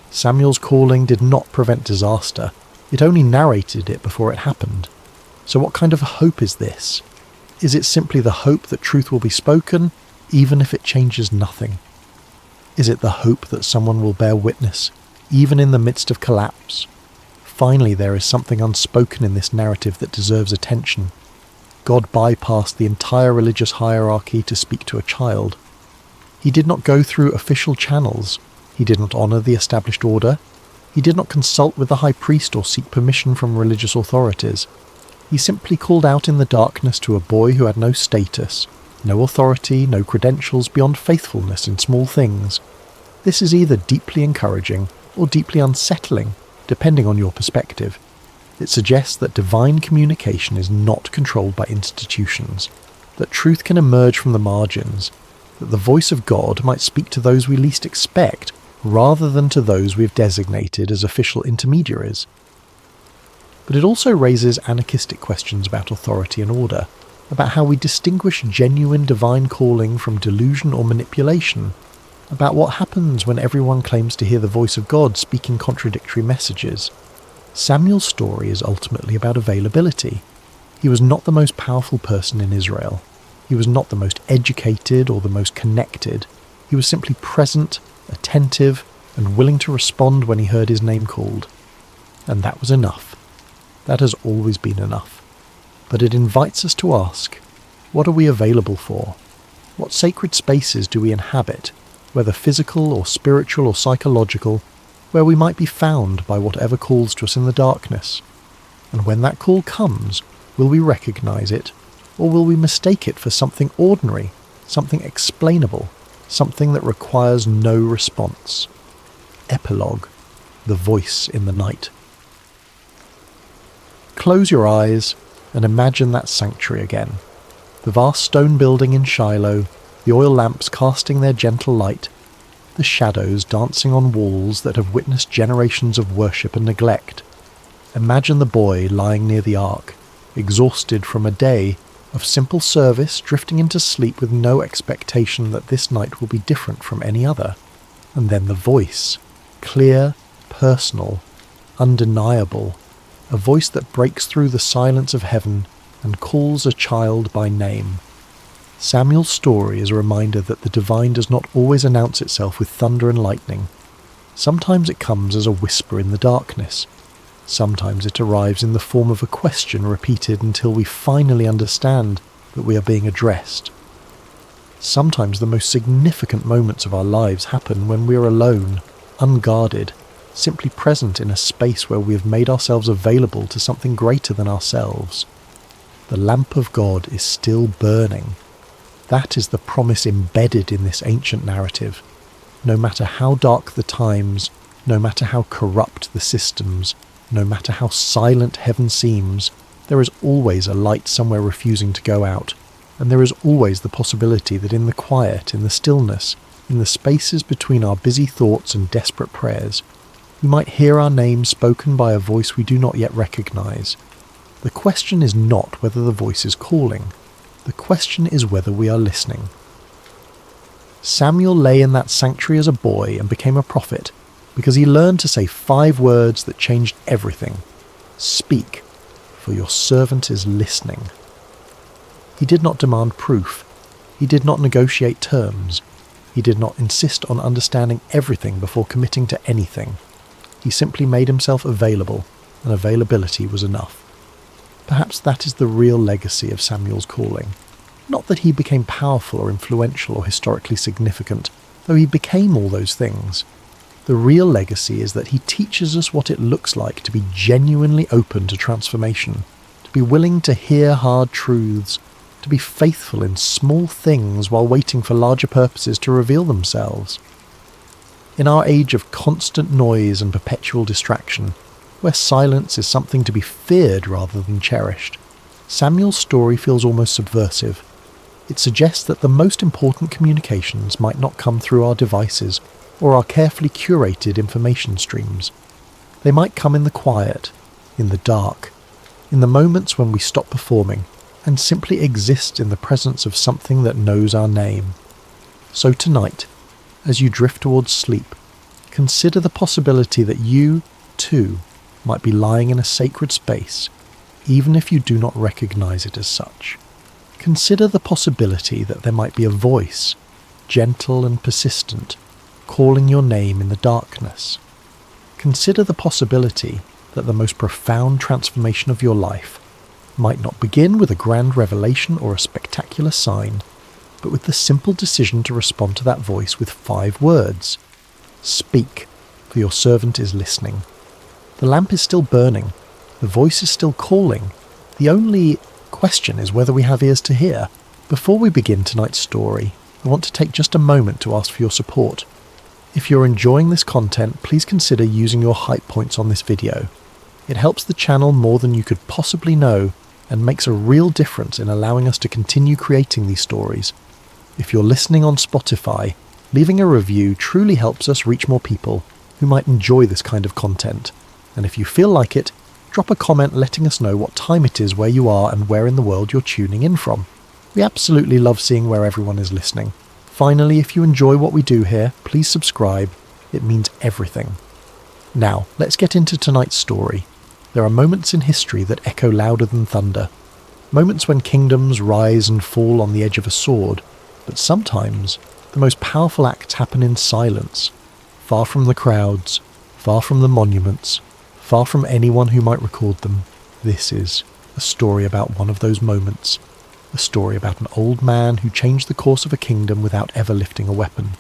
Samuel's calling did not prevent disaster. It only narrated it before it happened. So what kind of hope is this? Is it simply the hope that truth will be spoken, even if it changes nothing? Is it the hope that someone will bear witness, even in the midst of collapse? Finally, there is something unspoken in this narrative that deserves attention. God bypassed the entire religious hierarchy to speak to a child. He did not go through official channels. He did not honour the established order. He did not consult with the high priest or seek permission from religious authorities. He simply called out in the darkness to a boy who had no status, no authority, no credentials beyond faithfulness in small things. This is either deeply encouraging or deeply unsettling, depending on your perspective. It suggests that divine communication is not controlled by institutions, that truth can emerge from the margins, that the voice of God might speak to those we least expect, rather than to those we've designated as official intermediaries. But it also raises anarchistic questions about authority and order, about how we distinguish genuine divine calling from delusion or manipulation, about what happens when everyone claims to hear the voice of God speaking contradictory messages. Samuel's story is ultimately about availability. He was not the most powerful person in Israel. He was not the most educated or the most connected. He was simply present, attentive, and willing to respond when he heard his name called. And that was enough. That has always been enough. But it invites us to ask, what are we available for? What sacred spaces do we inhabit, whether physical or spiritual or psychological, where we might be found by whatever calls to us in the darkness? And when that call comes, will we recognize it, or will we mistake it for something ordinary, something explainable, something that requires no response? Epilogue, the voice in the night. Close your eyes and imagine that sanctuary again. The vast stone building in Shiloh, the oil lamps casting their gentle light, the shadows dancing on walls that have witnessed generations of worship and neglect. Imagine the boy lying near the ark, exhausted from a day of simple service, drifting into sleep with no expectation that this night will be different from any other. And then the voice, clear, personal, undeniable, a voice that breaks through the silence of heaven and calls a child by name. Samuel's story is a reminder that the divine does not always announce itself with thunder and lightning. Sometimes it comes as a whisper in the darkness. Sometimes it arrives in the form of a question repeated until we finally understand that we are being addressed. Sometimes the most significant moments of our lives happen when we are alone, unguarded, simply present in a space where we have made ourselves available to something greater than ourselves. The lamp of God is still burning. That is the promise embedded in this ancient narrative. No matter how dark the times, no matter how corrupt the systems, no matter how silent heaven seems, there is always a light somewhere refusing to go out, and there is always the possibility that in the quiet, in the stillness, in the spaces between our busy thoughts and desperate prayers, we might hear our name spoken by a voice we do not yet recognize. The question is not whether the voice is calling. The question is whether we are listening. Samuel lay in that sanctuary as a boy and became a prophet because he learned to say 5 words that changed everything. Speak, for your servant is listening. He did not demand proof. He did not negotiate terms. He did not insist on understanding everything before committing to anything. He simply made himself available, and availability was enough. Perhaps that is the real legacy of Samuel's calling. Not that he became powerful or influential or historically significant, though he became all those things. The real legacy is that he teaches us what it looks like to be genuinely open to transformation, to be willing to hear hard truths, to be faithful in small things while waiting for larger purposes to reveal themselves. In our age of constant noise and perpetual distraction, where silence is something to be feared rather than cherished, Samuel's story feels almost subversive. It suggests that the most important communications might not come through our devices or our carefully curated information streams. They might come in the quiet, in the dark, in the moments when we stop performing and simply exist in the presence of something that knows our name. So tonight, as you drift towards sleep, consider the possibility that you, too, might be lying in a sacred space, even if you do not recognize it as such. Consider the possibility that there might be a voice, gentle and persistent, calling your name in the darkness. Consider the possibility that the most profound transformation of your life might not begin with a grand revelation or a spectacular sign, but with the simple decision to respond to that voice with 5 words. Speak, for your servant is listening. The lamp is still burning. The voice is still calling. The only question is whether we have ears to hear. Before we begin tonight's story, I want to take just a moment to ask for your support. If you're enjoying this content, please consider using your hype points on this video. It helps the channel more than you could possibly know and makes a real difference in allowing us to continue creating these stories. If you're listening on Spotify, leaving a review truly helps us reach more people who might enjoy this kind of content. And if you feel like it, drop a comment letting us know what time it is where you are and where in the world you're tuning in from. We absolutely love seeing where everyone is listening. Finally, if you enjoy what we do here, please subscribe. It means everything. Now, let's get into tonight's story. There are moments in history that echo louder than thunder. Moments when kingdoms rise and fall on the edge of a sword. But sometimes, the most powerful acts happen in silence. Far from the crowds, far from the monuments, far from anyone who might record them. This is a story about one of those moments. A story about an old man who changed the course of a kingdom without ever lifting a weapon,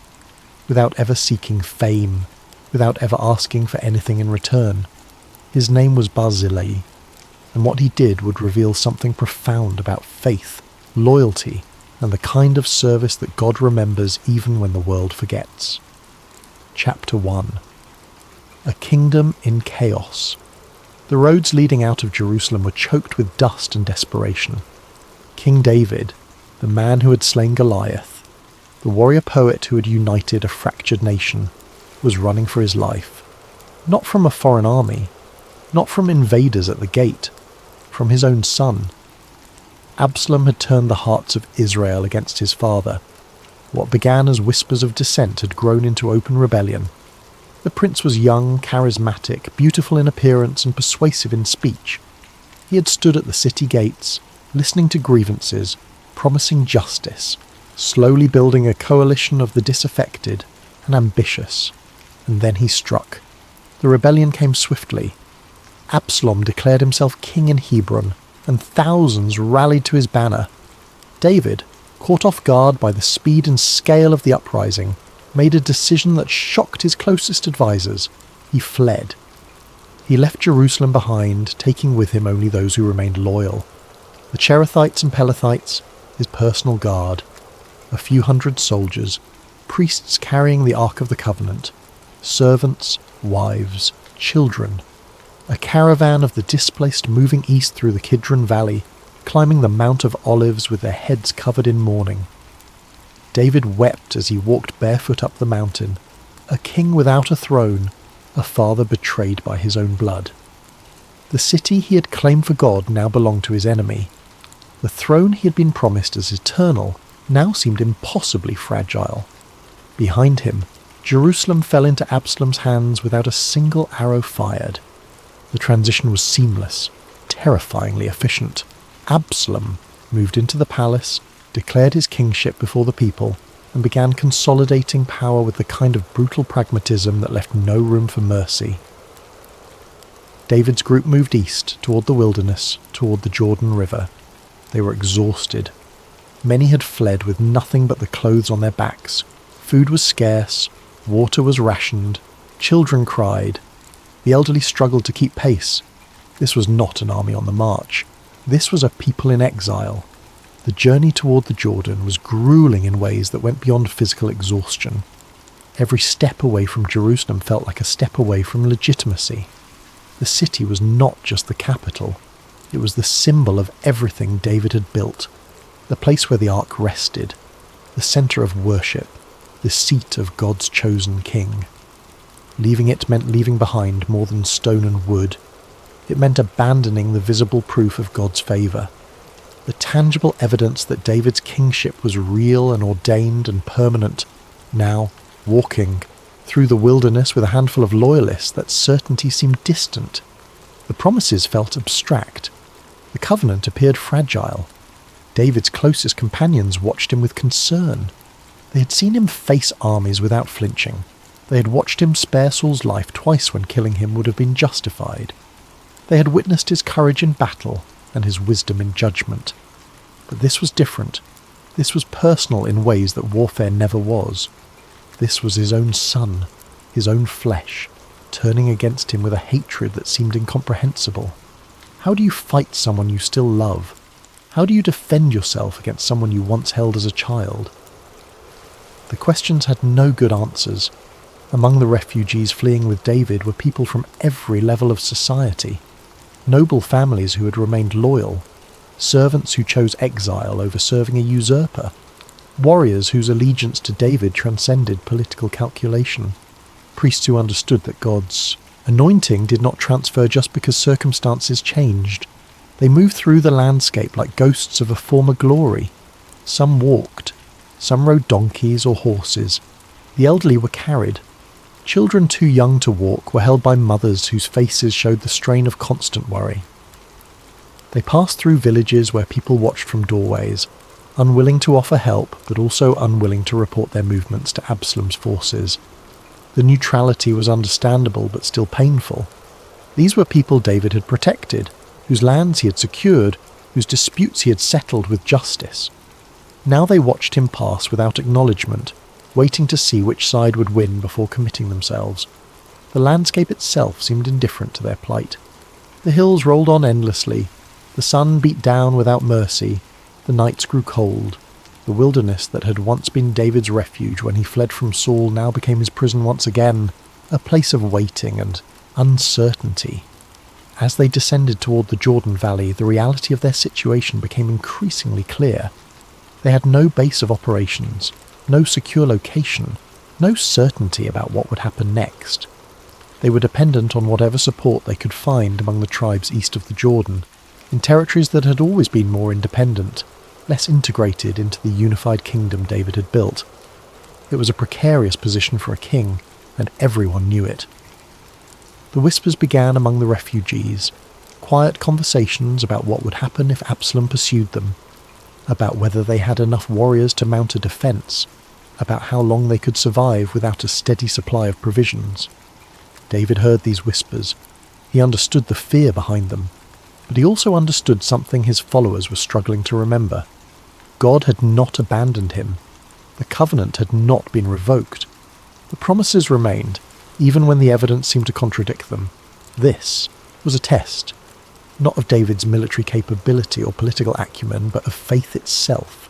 without ever seeking fame, without ever asking for anything in return. His name was Barzillai, and what he did would reveal something profound about faith, loyalty, and the kind of service that God remembers even when the world forgets. Chapter 1. A Kingdom in Chaos. The roads leading out of Jerusalem were choked with dust and desperation. King David, the man who had slain Goliath, the warrior poet who had united a fractured nation, was running for his life. Not from a foreign army, not from invaders at the gate, from his own son. Absalom had turned the hearts of Israel against his father. What began as whispers of dissent had grown into open rebellion. The prince was young, charismatic, beautiful in appearance and persuasive in speech. He had stood at the city gates, listening to grievances, promising justice, slowly building a coalition of the disaffected and ambitious. And then he struck. The rebellion came swiftly. Absalom declared himself king in Hebron, and thousands rallied to his banner. David, caught off guard by the speed and scale of the uprising, made a decision that shocked his closest advisors. He fled. He left Jerusalem behind, taking with him only those who remained loyal. The Cherethites and Pelethites, his personal guard, a few hundred soldiers, priests carrying the Ark of the Covenant, servants, wives, children, a caravan of the displaced moving east through the Kidron Valley, climbing the Mount of Olives with their heads covered in mourning. David wept as he walked barefoot up the mountain, a king without a throne, a father betrayed by his own blood. The city he had claimed for God now belonged to his enemy. The throne he had been promised as eternal now seemed impossibly fragile. Behind him, Jerusalem fell into Absalom's hands without a single arrow fired. The transition was seamless, terrifyingly efficient. Absalom moved into the palace, declared his kingship before the people, and began consolidating power with the kind of brutal pragmatism that left no room for mercy. David's group moved east, toward the wilderness, toward the Jordan River. They were exhausted. Many had fled with nothing but the clothes on their backs. Food was scarce, water was rationed, children cried. The elderly struggled to keep pace. This was not an army on the march. This was a people in exile. The journey toward the Jordan was grueling in ways that went beyond physical exhaustion. Every step away from Jerusalem felt like a step away from legitimacy. The city was not just the capital. It was the symbol of everything David had built, the place where the ark rested, the centre of worship, the seat of God's chosen king. Leaving it meant leaving behind more than stone and wood. It meant abandoning the visible proof of God's favour, the tangible evidence that David's kingship was real and ordained and permanent. Now, walking through the wilderness with a handful of loyalists, that certainty seemed distant. The promises felt abstract. The covenant appeared fragile. David's closest companions watched him with concern. They had seen him face armies without flinching. They had watched him spare Saul's life twice when killing him would have been justified. They had witnessed his courage in battle and his wisdom in judgment. But this was different. This was personal in ways that warfare never was. This was his own son, his own flesh, turning against him with a hatred that seemed incomprehensible. How do you fight someone you still love? How do you defend yourself against someone you once held as a child? The questions had no good answers. Among the refugees fleeing with David were people from every level of society. Noble families who had remained loyal, servants who chose exile over serving a usurper, warriors whose allegiance to David transcended political calculation, priests who understood that God's anointing did not transfer just because circumstances changed. They moved through the landscape like ghosts of a former glory. Some walked, some rode donkeys or horses. The elderly were carried. Children too young to walk were held by mothers whose faces showed the strain of constant worry. They passed through villages where people watched from doorways, unwilling to offer help but also unwilling to report their movements to Absalom's forces. The neutrality was understandable but still painful. These were people David had protected, whose lands he had secured, whose disputes he had settled with justice. Now they watched him pass without acknowledgement, waiting to see which side would win before committing themselves. The landscape itself seemed indifferent to their plight. The hills rolled on endlessly. The sun beat down without mercy. The nights grew cold. The wilderness that had once been David's refuge when he fled from Saul now became his prison once again, a place of waiting and uncertainty. As they descended toward the Jordan Valley, the reality of their situation became increasingly clear. They had no base of operations, no secure location, no certainty about what would happen next. They were dependent on whatever support they could find among the tribes east of the Jordan, in territories that had always been more independent, less integrated into the unified kingdom David had built. It was a precarious position for a king, and everyone knew it. The whispers began among the refugees, quiet conversations about what would happen if Absalom pursued them, about whether they had enough warriors to mount a defence, about how long they could survive without a steady supply of provisions. David heard these whispers. He understood the fear behind them, but he also understood something his followers were struggling to remember. God had not abandoned him. The covenant had not been revoked. The promises remained, even when the evidence seemed to contradict them. This was a test, not of David's military capability or political acumen, but of faith itself.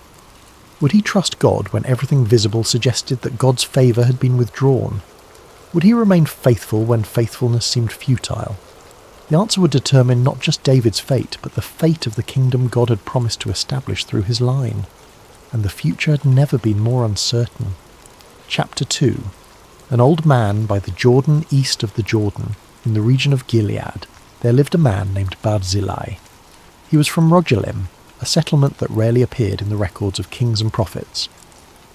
Would he trust God when everything visible suggested that God's favour had been withdrawn? Would he remain faithful when faithfulness seemed futile? The answer would determine not just David's fate, but the fate of the kingdom God had promised to establish through his line. and the future had never been more uncertain. Chapter 2. An old man by the Jordan east of the Jordan, in the region of Gilead, there lived a man named Barzillai. He was from Rogelim, a settlement that rarely appeared in the records of kings and prophets.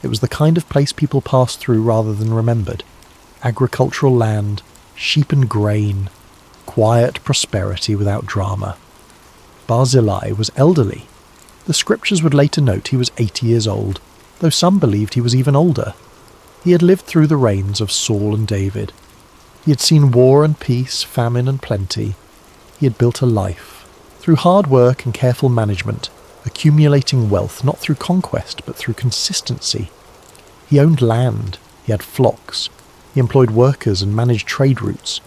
It was the kind of place people passed through rather than remembered. Agricultural land, sheep and grain, quiet prosperity without drama. Barzillai was elderly. The scriptures would later note he was 80 years old, though some believed he was even older. He had lived through the reigns of Saul and David. He had seen war and peace, famine and plenty. He had built a life, through hard work and careful management, accumulating wealth not through conquest but through consistency. He owned land, he had flocks, he employed workers and managed trade routes.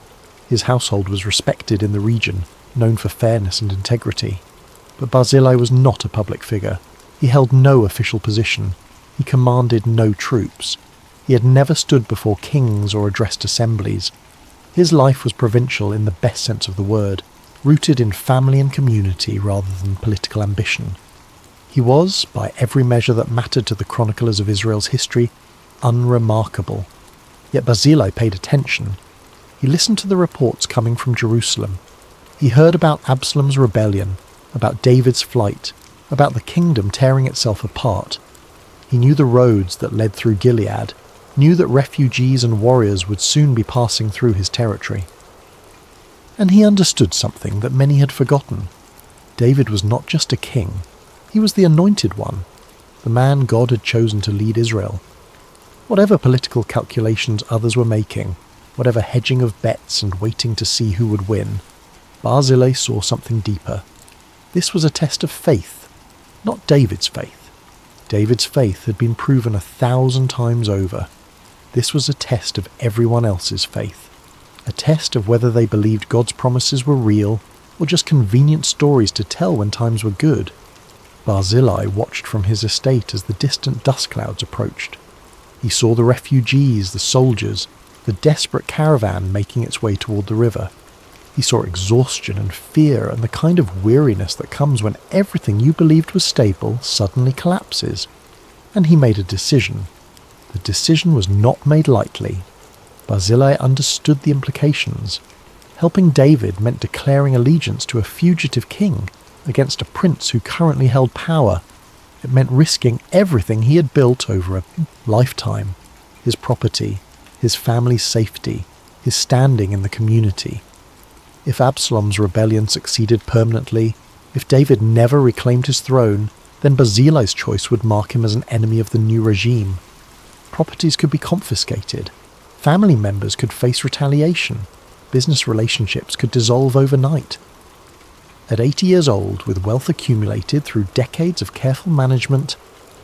His household was respected in the region, known for fairness and integrity. But Barzillai was not a public figure. He held no official position. He commanded no troops. He had never stood before kings or addressed assemblies. His life was provincial in the best sense of the word, rooted in family and community rather than political ambition. He was, by every measure that mattered to the chroniclers of Israel's history, unremarkable. Yet Barzillai paid attention. He listened to the reports coming from Jerusalem. He heard about Absalom's rebellion, about David's flight, about the kingdom tearing itself apart. He knew the roads that led through Gilead, knew that refugees and warriors would soon be passing through his territory. And he understood something that many had forgotten. David was not just a king. He was the anointed one, the man God had chosen to lead Israel. Whatever political calculations others were making, whatever hedging of bets and waiting to see who would win, Barzillai saw something deeper. This was a test of faith, not David's faith. David's faith had been proven 1,000 times over. This was a test of everyone else's faith, a test of whether they believed God's promises were real or just convenient stories to tell when times were good. Barzillai watched from his estate as the distant dust clouds approached. He saw the refugees, the soldiers, the desperate caravan making its way toward the river. He saw exhaustion and fear and the kind of weariness that comes when everything you believed was stable suddenly collapses. And he made a decision. The decision was not made lightly. Barzillai understood the implications. Helping David meant declaring allegiance to a fugitive king against a prince who currently held power. It meant risking everything he had built over a lifetime. His property, his family's safety, his standing in the community. If Absalom's rebellion succeeded permanently, if David never reclaimed his throne, then Barzillai's choice would mark him as an enemy of the new regime. Properties could be confiscated. Family members could face retaliation. Business relationships could dissolve overnight. At 80 years old, with wealth accumulated through decades of careful management,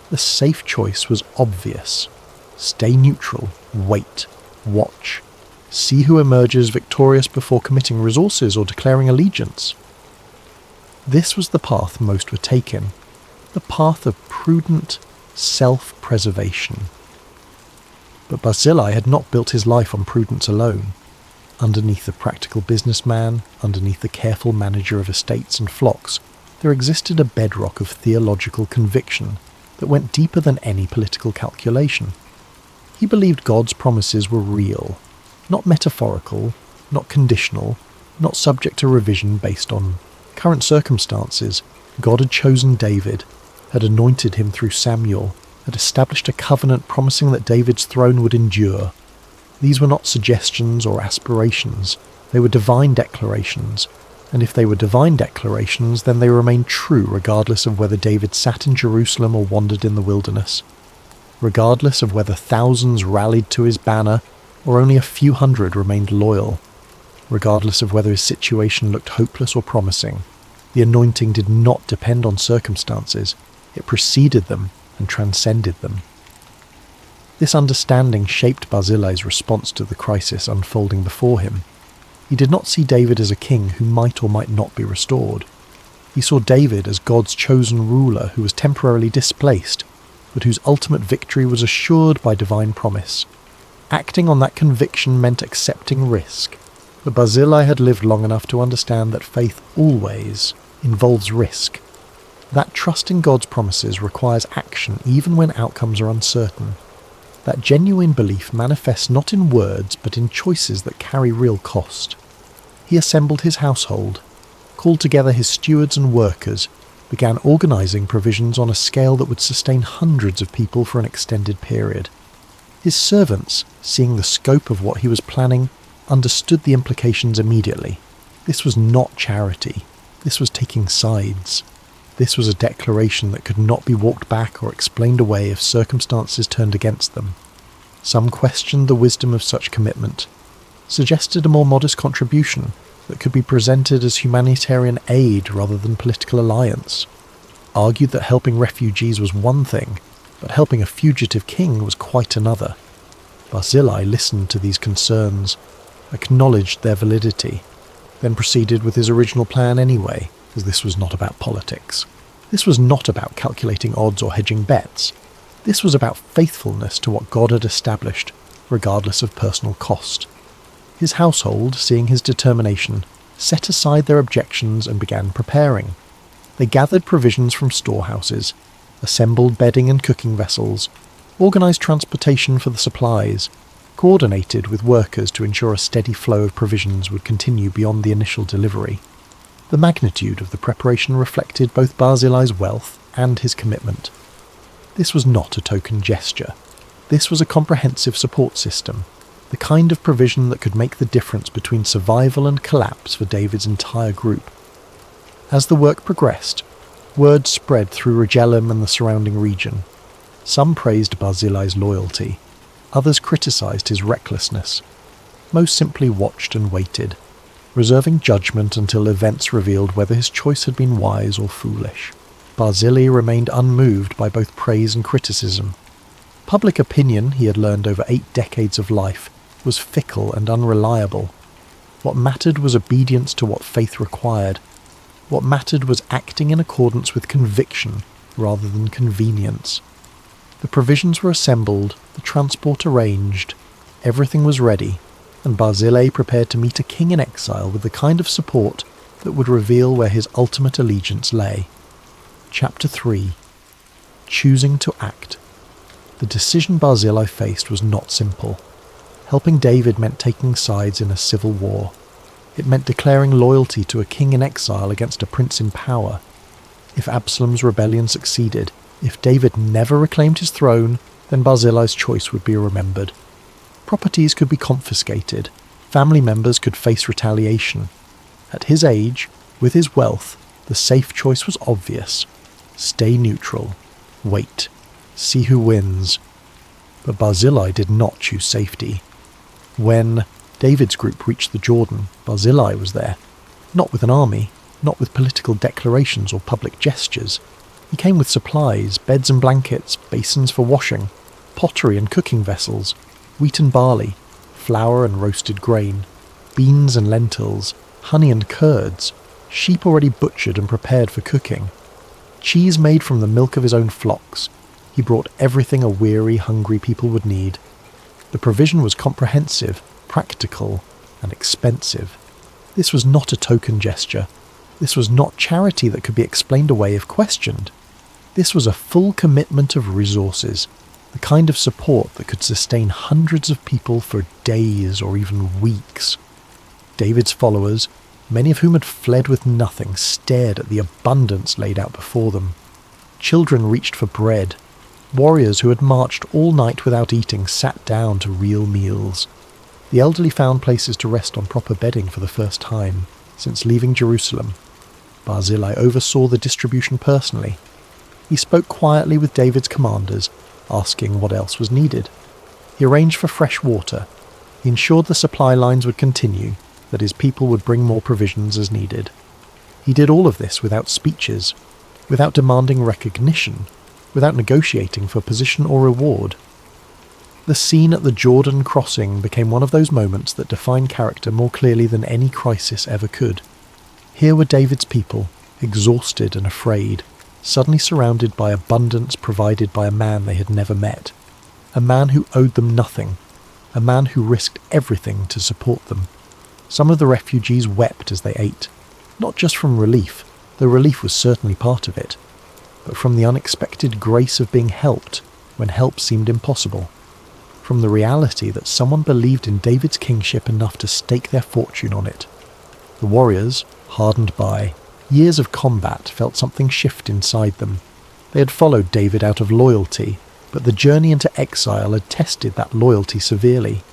the safe choice was obvious. Stay neutral, wait, watch. See who emerges victorious before committing resources or declaring allegiance. This was the path most were taking, the path of prudent self-preservation. But Barzillai had not built his life on prudence alone. Underneath the practical businessman, underneath the careful manager of estates and flocks, there existed a bedrock of theological conviction that went deeper than any political calculation. He believed God's promises were real, not metaphorical, not conditional, not subject to revision based on current circumstances. God had chosen David, had anointed him through Samuel, had established a covenant promising that David's throne would endure. These were not suggestions or aspirations, they were divine declarations, and if they were divine declarations, then they remained true regardless of whether David sat in Jerusalem or wandered in the wilderness, regardless of whether thousands rallied to his banner or only a few hundred remained loyal, regardless of whether his situation looked hopeless or promising. The anointing did not depend on circumstances, it preceded them and transcended them. This understanding shaped Barzillai's response to the crisis unfolding before him. He did not see David as a king who might or might not be restored. He saw David as God's chosen ruler who was temporarily displaced, but whose ultimate victory was assured by divine promise. Acting on that conviction meant accepting risk, but Barzillai had lived long enough to understand that faith always involves risk. That trust in God's promises requires action even when outcomes are uncertain. That genuine belief manifests not in words but in choices that carry real cost. He assembled his household, called together his stewards and workers, began organising provisions on a scale that would sustain hundreds of people for an extended period. His servants, seeing the scope of what he was planning, understood the implications immediately. This was not charity. This was taking sides. This was a declaration that could not be walked back or explained away if circumstances turned against them. Some questioned the wisdom of such commitment, suggested a more modest contribution that could be presented as humanitarian aid rather than political alliance, argued that helping refugees was one thing, but helping a fugitive king was quite another. Barzillai listened to these concerns, acknowledged their validity, then proceeded with his original plan anyway, as this was not about politics. This was not about calculating odds or hedging bets. This was about faithfulness to what God had established, regardless of personal cost. His household, seeing his determination, set aside their objections and began preparing. They gathered provisions from storehouses, assembled bedding and cooking vessels, organised transportation for the supplies, coordinated with workers to ensure a steady flow of provisions would continue beyond the initial delivery. The magnitude of the preparation reflected both Barzillai's wealth and his commitment. This was not a token gesture. This was a comprehensive support system, the kind of provision that could make the difference between survival and collapse for David's entire group. As the work progressed, word spread through Rogelim and the surrounding region. Some praised Barzillai's loyalty, others criticised his recklessness. Most simply watched and waited, reserving judgment until events revealed whether his choice had been wise or foolish. Barzillai remained unmoved by both praise and criticism. Public opinion, he had learned over 8 decades of life, was fickle and unreliable. What mattered was obedience to what faith required. What mattered was acting in accordance with conviction rather than convenience. The provisions were assembled, the transport arranged, everything was ready, and Barzillai prepared to meet a king in exile with the kind of support that would reveal where his ultimate allegiance lay. Chapter 3. Choosing to act. The decision Barzillai faced was not simple. Helping David meant taking sides in a civil war. It meant declaring loyalty to a king in exile against a prince in power. If Absalom's rebellion succeeded, if David never reclaimed his throne, then Barzillai's choice would be remembered. Properties could be confiscated. Family members could face retaliation. At his age, with his wealth, the safe choice was obvious. Stay neutral. Wait. See who wins. But Barzillai did not choose safety. When David's group reached the Jordan, Barzillai was there. Not with an army, not with political declarations or public gestures. He came with supplies, beds and blankets, basins for washing, pottery and cooking vessels, wheat and barley, flour and roasted grain, beans and lentils, honey and curds, sheep already butchered and prepared for cooking, cheese made from the milk of his own flocks. He brought everything a weary, hungry people would need. The provision was comprehensive, practical, and expensive. This was not a token gesture. This was not charity that could be explained away if questioned. This was a full commitment of resources, the kind of support that could sustain hundreds of people for days or even weeks. David's followers, many of whom had fled with nothing, stared at the abundance laid out before them. Children reached for bread. Warriors who had marched all night without eating sat down to real meals. The elderly found places to rest on proper bedding for the first time since leaving Jerusalem. Barzillai oversaw the distribution personally. He spoke quietly with David's commanders, asking what else was needed. He arranged for fresh water. He ensured the supply lines would continue, that his people would bring more provisions as needed. He did all of this without speeches, without demanding recognition, without negotiating for position or reward. The scene at the Jordan crossing became one of those moments that define character more clearly than any crisis ever could. Here were David's people, exhausted and afraid, suddenly surrounded by abundance provided by a man they had never met, a man who owed them nothing, a man who risked everything to support them. Some of the refugees wept as they ate, not just from relief, though relief was certainly part of it, but from the unexpected grace of being helped when help seemed impossible, from the reality that someone believed in David's kingship enough to stake their fortune on it. The warriors, hardened by years of combat, felt something shift inside them. They had followed David out of loyalty, but the journey into exile had tested that loyalty severely.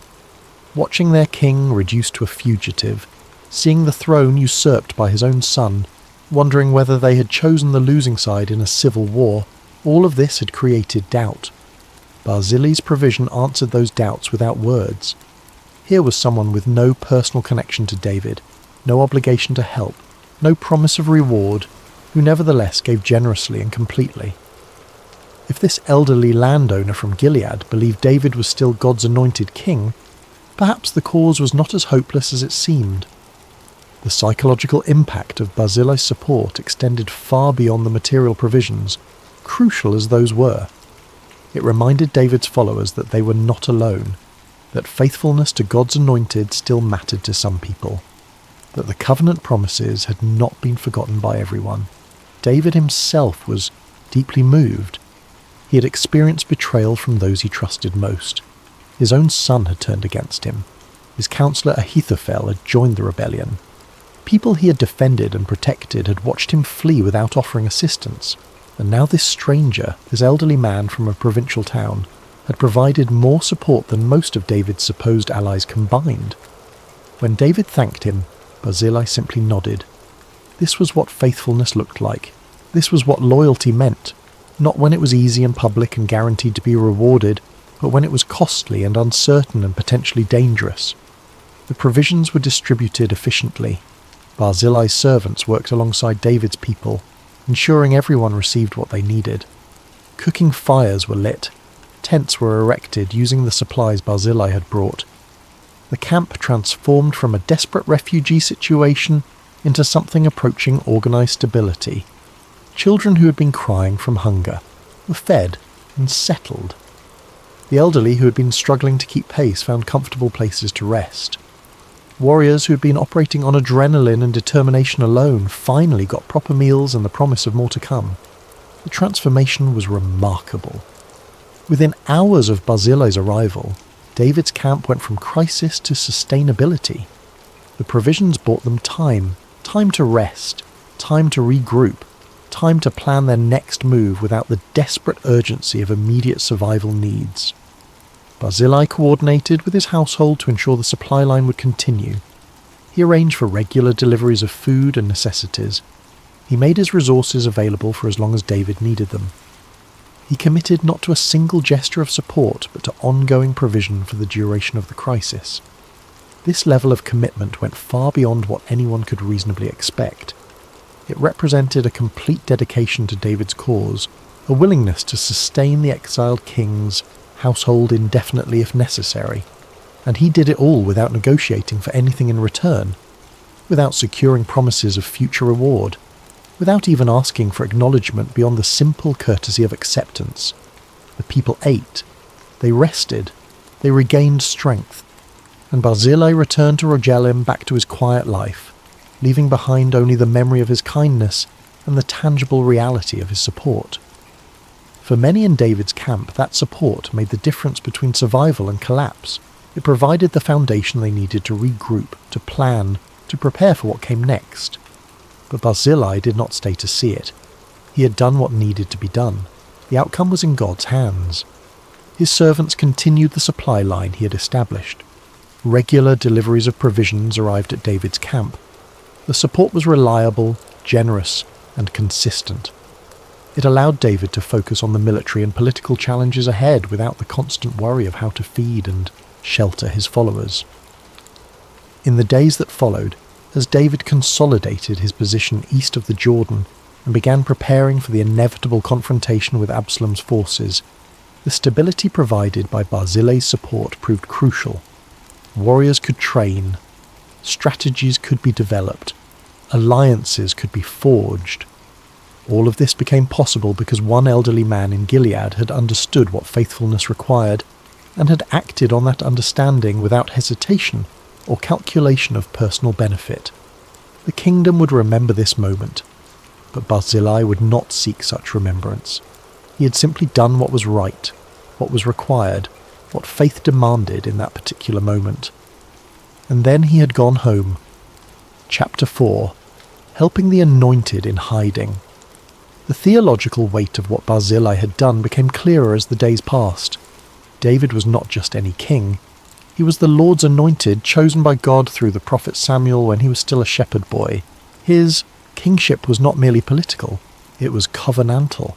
Watching their king reduced to a fugitive, seeing the throne usurped by his own son, wondering whether they had chosen the losing side in a civil war, all of this had created doubt. Barzillai's provision answered those doubts without words. Here was someone with no personal connection to David, no obligation to help, no promise of reward, who nevertheless gave generously and completely. If this elderly landowner from Gilead believed David was still God's anointed king, perhaps the cause was not as hopeless as it seemed. The psychological impact of Barzillai's support extended far beyond the material provisions, crucial as those were. It reminded David's followers that they were not alone, that faithfulness to God's anointed still mattered to some people, that the covenant promises had not been forgotten by everyone. David himself was deeply moved. He had experienced betrayal from those he trusted most. His own son had turned against him. His counselor Ahithophel had joined the rebellion. People he had defended and protected had watched him flee without offering assistance, and now this stranger, this elderly man from a provincial town, had provided more support than most of David's supposed allies combined. When David thanked him, Barzillai simply nodded. This was what faithfulness looked like. This was what loyalty meant, not when it was easy and public and guaranteed to be rewarded, but when it was costly and uncertain and potentially dangerous. The provisions were distributed efficiently. Barzillai's servants worked alongside David's people, ensuring everyone received what they needed. Cooking fires were lit. Tents were erected using the supplies Barzillai had brought. The camp transformed from a desperate refugee situation into something approaching organised stability. Children who had been crying from hunger were fed and settled. The elderly who had been struggling to keep pace found comfortable places to rest. Warriors who had been operating on adrenaline and determination alone finally got proper meals and the promise of more to come. The transformation was remarkable. Within hours of Barzillai's arrival, David's camp went from crisis to sustainability. The provisions bought them time to rest, time to regroup, time to plan their next move without the desperate urgency of immediate survival needs. Barzillai coordinated with his household to ensure the supply line would continue. He arranged for regular deliveries of food and necessities. He made his resources available for as long as David needed them. He committed not to a single gesture of support, but to ongoing provision for the duration of the crisis. This level of commitment went far beyond what anyone could reasonably expect. It represented a complete dedication to David's cause, a willingness to sustain the exiled king's household indefinitely if necessary, and he did it all without negotiating for anything in return, without securing promises of future reward, without even asking for acknowledgement beyond the simple courtesy of acceptance. The people ate, they rested, they regained strength, and Barzillai returned to Rogelim back to his quiet life, leaving behind only the memory of his kindness and the tangible reality of his support. For many in David's camp, that support made the difference between survival and collapse. It provided the foundation they needed to regroup, to plan, to prepare for what came next. But Barzillai did not stay to see it. He had done what needed to be done. The outcome was in God's hands. His servants continued the supply line he had established. Regular deliveries of provisions arrived at David's camp. The support was reliable, generous, and consistent. It allowed David to focus on the military and political challenges ahead without the constant worry of how to feed and shelter his followers. In the days that followed, as David consolidated his position east of the Jordan and began preparing for the inevitable confrontation with Absalom's forces, the stability provided by Barzillai's support proved crucial. Warriors could train, strategies could be developed, alliances could be forged. All of this became possible because one elderly man in Gilead had understood what faithfulness required and had acted on that understanding without hesitation or calculation of personal benefit. The kingdom would remember this moment. But Barzillai would not seek such remembrance. He had simply done what was right, what was required, what faith demanded in that particular moment. And then he had gone home. Chapter 4. Helping the anointed in hiding. The theological weight of what Barzillai had done became clearer as the days passed. David was not just any king. He was the Lord's anointed, chosen by God through the prophet Samuel when he was still a shepherd boy. His kingship was not merely political, it was covenantal.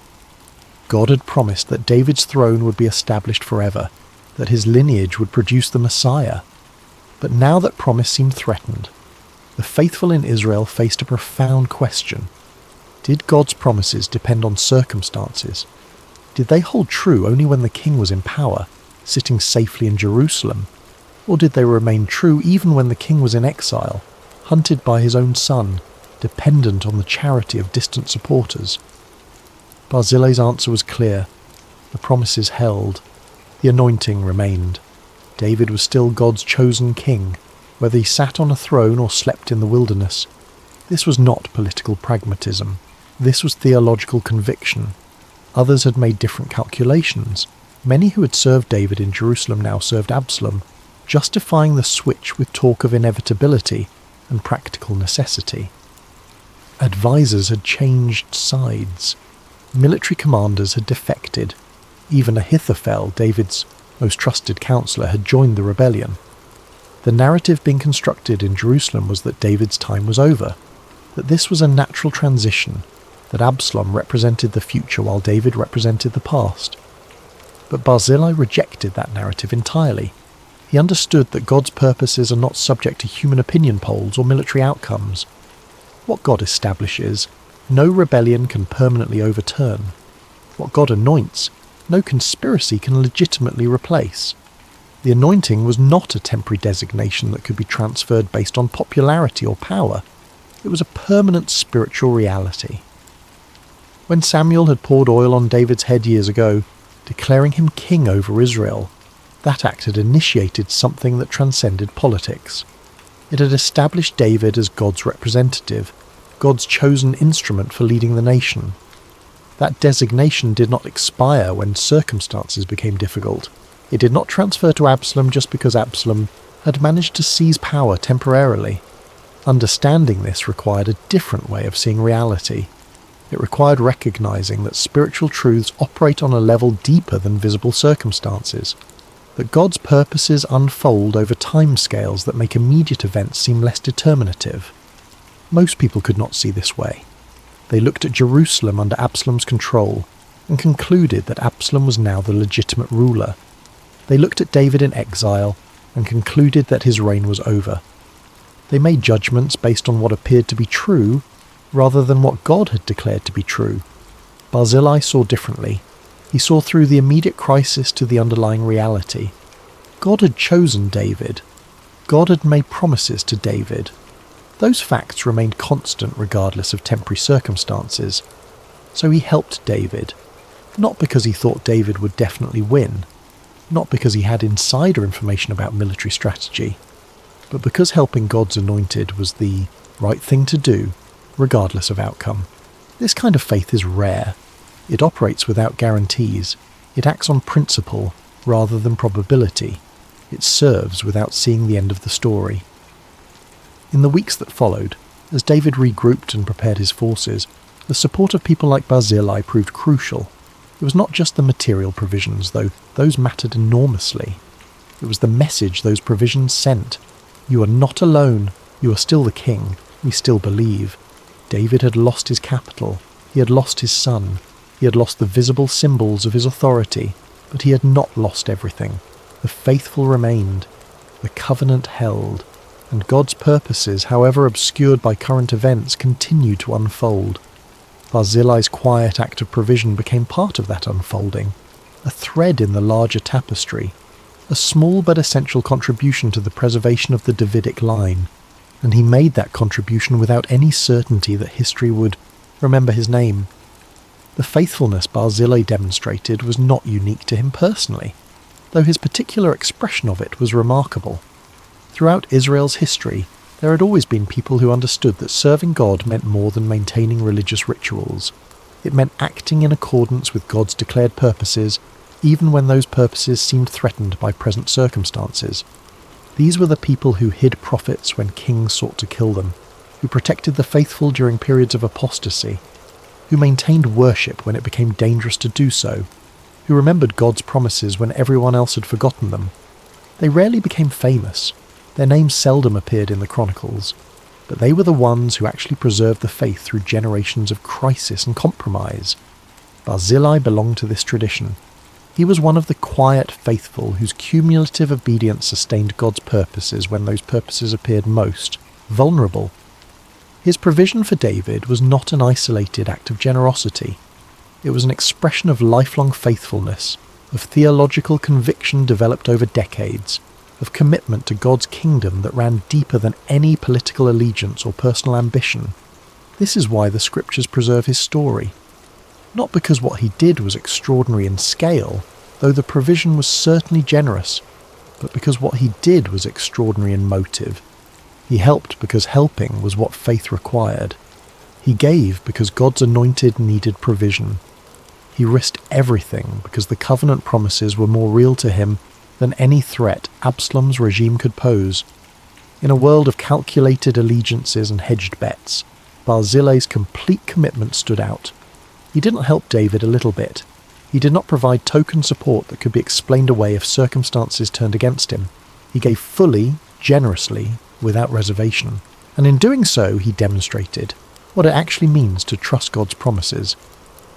God had promised that David's throne would be established forever, that his lineage would produce the Messiah. But now that promise seemed threatened. The faithful in Israel faced a profound question. Did God's promises depend on circumstances? Did they hold true only when the king was in power, sitting safely in Jerusalem? Or did they remain true even when the king was in exile, hunted by his own son, dependent on the charity of distant supporters? Barzillai's answer was clear. The promises held. The anointing remained. David was still God's chosen king, whether he sat on a throne or slept in the wilderness. This was not political pragmatism. This was theological conviction. Others had made different calculations. Many who had served David in Jerusalem now served Absalom, justifying the switch with talk of inevitability and practical necessity. Advisors had changed sides. Military commanders had defected. Even Ahithophel, David's most trusted counselor, had joined the rebellion. The narrative being constructed in Jerusalem was that David's time was over, that this was a natural transition, that Absalom represented the future while David represented the past. But Barzillai rejected that narrative entirely. He understood that God's purposes are not subject to human opinion polls or military outcomes. What God establishes, no rebellion can permanently overturn. What God anoints, no conspiracy can legitimately replace. The anointing was not a temporary designation that could be transferred based on popularity or power. It was a permanent spiritual reality. When Samuel had poured oil on David's head years ago, declaring him king over Israel, that act had initiated something that transcended politics. It had established David as God's representative, God's chosen instrument for leading the nation. That designation did not expire when circumstances became difficult. It did not transfer to Absalom just because Absalom had managed to seize power temporarily. Understanding this required a different way of seeing reality. It required recognizing that spiritual truths operate on a level deeper than visible circumstances, that God's purposes unfold over timescales that make immediate events seem less determinative. Most people could not see this way. They looked at Jerusalem under Absalom's control and concluded that Absalom was now the legitimate ruler. They looked at David in exile and concluded that his reign was over. They made judgments based on what appeared to be true rather than what God had declared to be true. Barzillai saw differently. He saw through the immediate crisis to the underlying reality. God had chosen David. God had made promises to David. Those facts remained constant regardless of temporary circumstances. So he helped David, not because he thought David would definitely win, not because he had insider information about military strategy, but because helping God's anointed was the right thing to do, regardless of outcome. This kind of faith is rare. It operates without guarantees. It acts on principle rather than probability. It serves without seeing the end of the story. In the weeks that followed, as David regrouped and prepared his forces, the support of people like Barzillai proved crucial. It was not just the material provisions, though those mattered enormously. It was the message those provisions sent. You are not alone. You are still the king. We still believe. David had lost his capital. He had lost his son. He had lost the visible symbols of his authority, but he had not lost everything. The faithful remained. The covenant held. And God's purposes, however obscured by current events, continued to unfold. Barzillai's quiet act of provision became part of that unfolding, a thread in the larger tapestry, a small but essential contribution to the preservation of the Davidic line, and he made that contribution without any certainty that history would remember his name. The faithfulness Barzillai demonstrated was not unique to him personally, though his particular expression of it was remarkable. Throughout Israel's history, There had always been people who understood that serving God meant more than maintaining religious rituals. It meant acting in accordance with God's declared purposes, even when those purposes seemed threatened by present circumstances. These were the people who hid prophets when kings sought to kill them, who protected the faithful during periods of apostasy, who maintained worship when it became dangerous to do so, who remembered God's promises when everyone else had forgotten them. They rarely became famous. Their names seldom appeared in the Chronicles, but they were the ones who actually preserved the faith through generations of crisis and compromise. Barzillai belonged to this tradition. He was one of the quiet faithful whose cumulative obedience sustained God's purposes when those purposes appeared most vulnerable. His provision for David was not an isolated act of generosity. It was an expression of lifelong faithfulness, of theological conviction developed over decades, of commitment to God's kingdom that ran deeper than any political allegiance or personal ambition. This is why the scriptures preserve his story. Not because what he did was extraordinary in scale, though the provision was certainly generous, but because what he did was extraordinary in motive. He helped because helping was what faith required. He gave because God's anointed needed provision. He risked everything because the covenant promises were more real to him than any threat Absalom's regime could pose. In a world of calculated allegiances and hedged bets, Barzillai's complete commitment stood out. He didn't help David a little bit. He did not provide token support that could be explained away if circumstances turned against him. He gave fully, generously, without reservation. And in doing so, he demonstrated what it actually means to trust God's promises.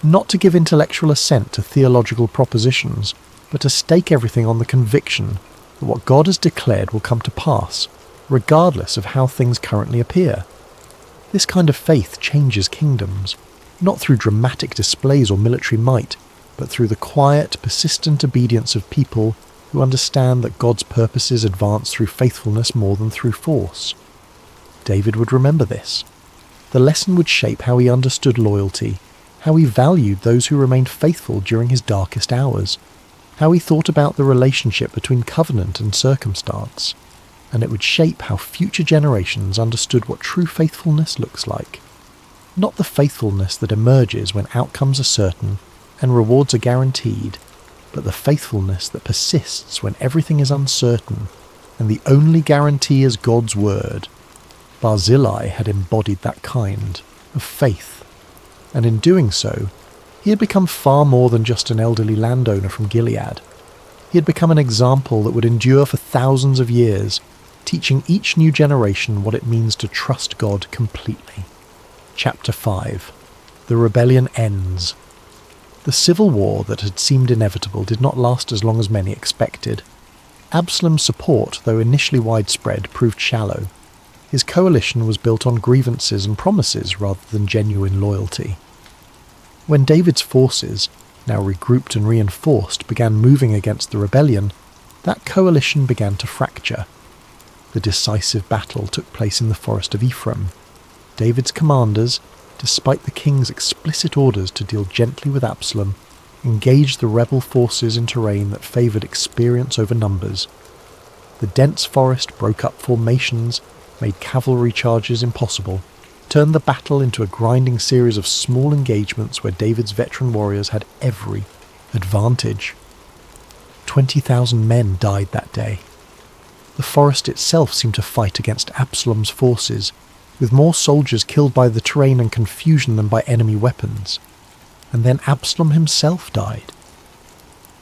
Not to give intellectual assent to theological propositions, but to stake everything on the conviction that what God has declared will come to pass, regardless of how things currently appear. This kind of faith changes kingdoms, not through dramatic displays or military might, but through the quiet, persistent obedience of people who understand that God's purposes advance through faithfulness more than through force. David would remember this. The lesson would shape how he understood loyalty, how he valued those who remained faithful during his darkest hours, how he thought about the relationship between covenant and circumstance, and it would shape how future generations understood what true faithfulness looks like. Not the faithfulness that emerges when outcomes are certain and rewards are guaranteed, but the faithfulness that persists when everything is uncertain and the only guarantee is God's word. Barzillai had embodied that kind of faith, and in doing so, he had become far more than just an elderly landowner from Gilead. He had become an example that would endure for thousands of years, teaching each new generation what it means to trust God completely. Chapter 5. The rebellion ends. The civil war that had seemed inevitable did not last as long as many expected. Absalom's support, though initially widespread, proved shallow. His coalition was built on grievances and promises rather than genuine loyalty. When David's forces, now regrouped and reinforced, began moving against the rebellion, that coalition began to fracture. The decisive battle took place in the forest of Ephraim. David's commanders, despite the king's explicit orders to deal gently with Absalom, engaged the rebel forces in terrain that favoured experience over numbers. The dense forest broke up formations, made cavalry charges impossible, turned the battle into a grinding series of small engagements where David's veteran warriors had every advantage. 20,000 men died that day. The forest itself seemed to fight against Absalom's forces, with more soldiers killed by the terrain and confusion than by enemy weapons. And then Absalom himself died.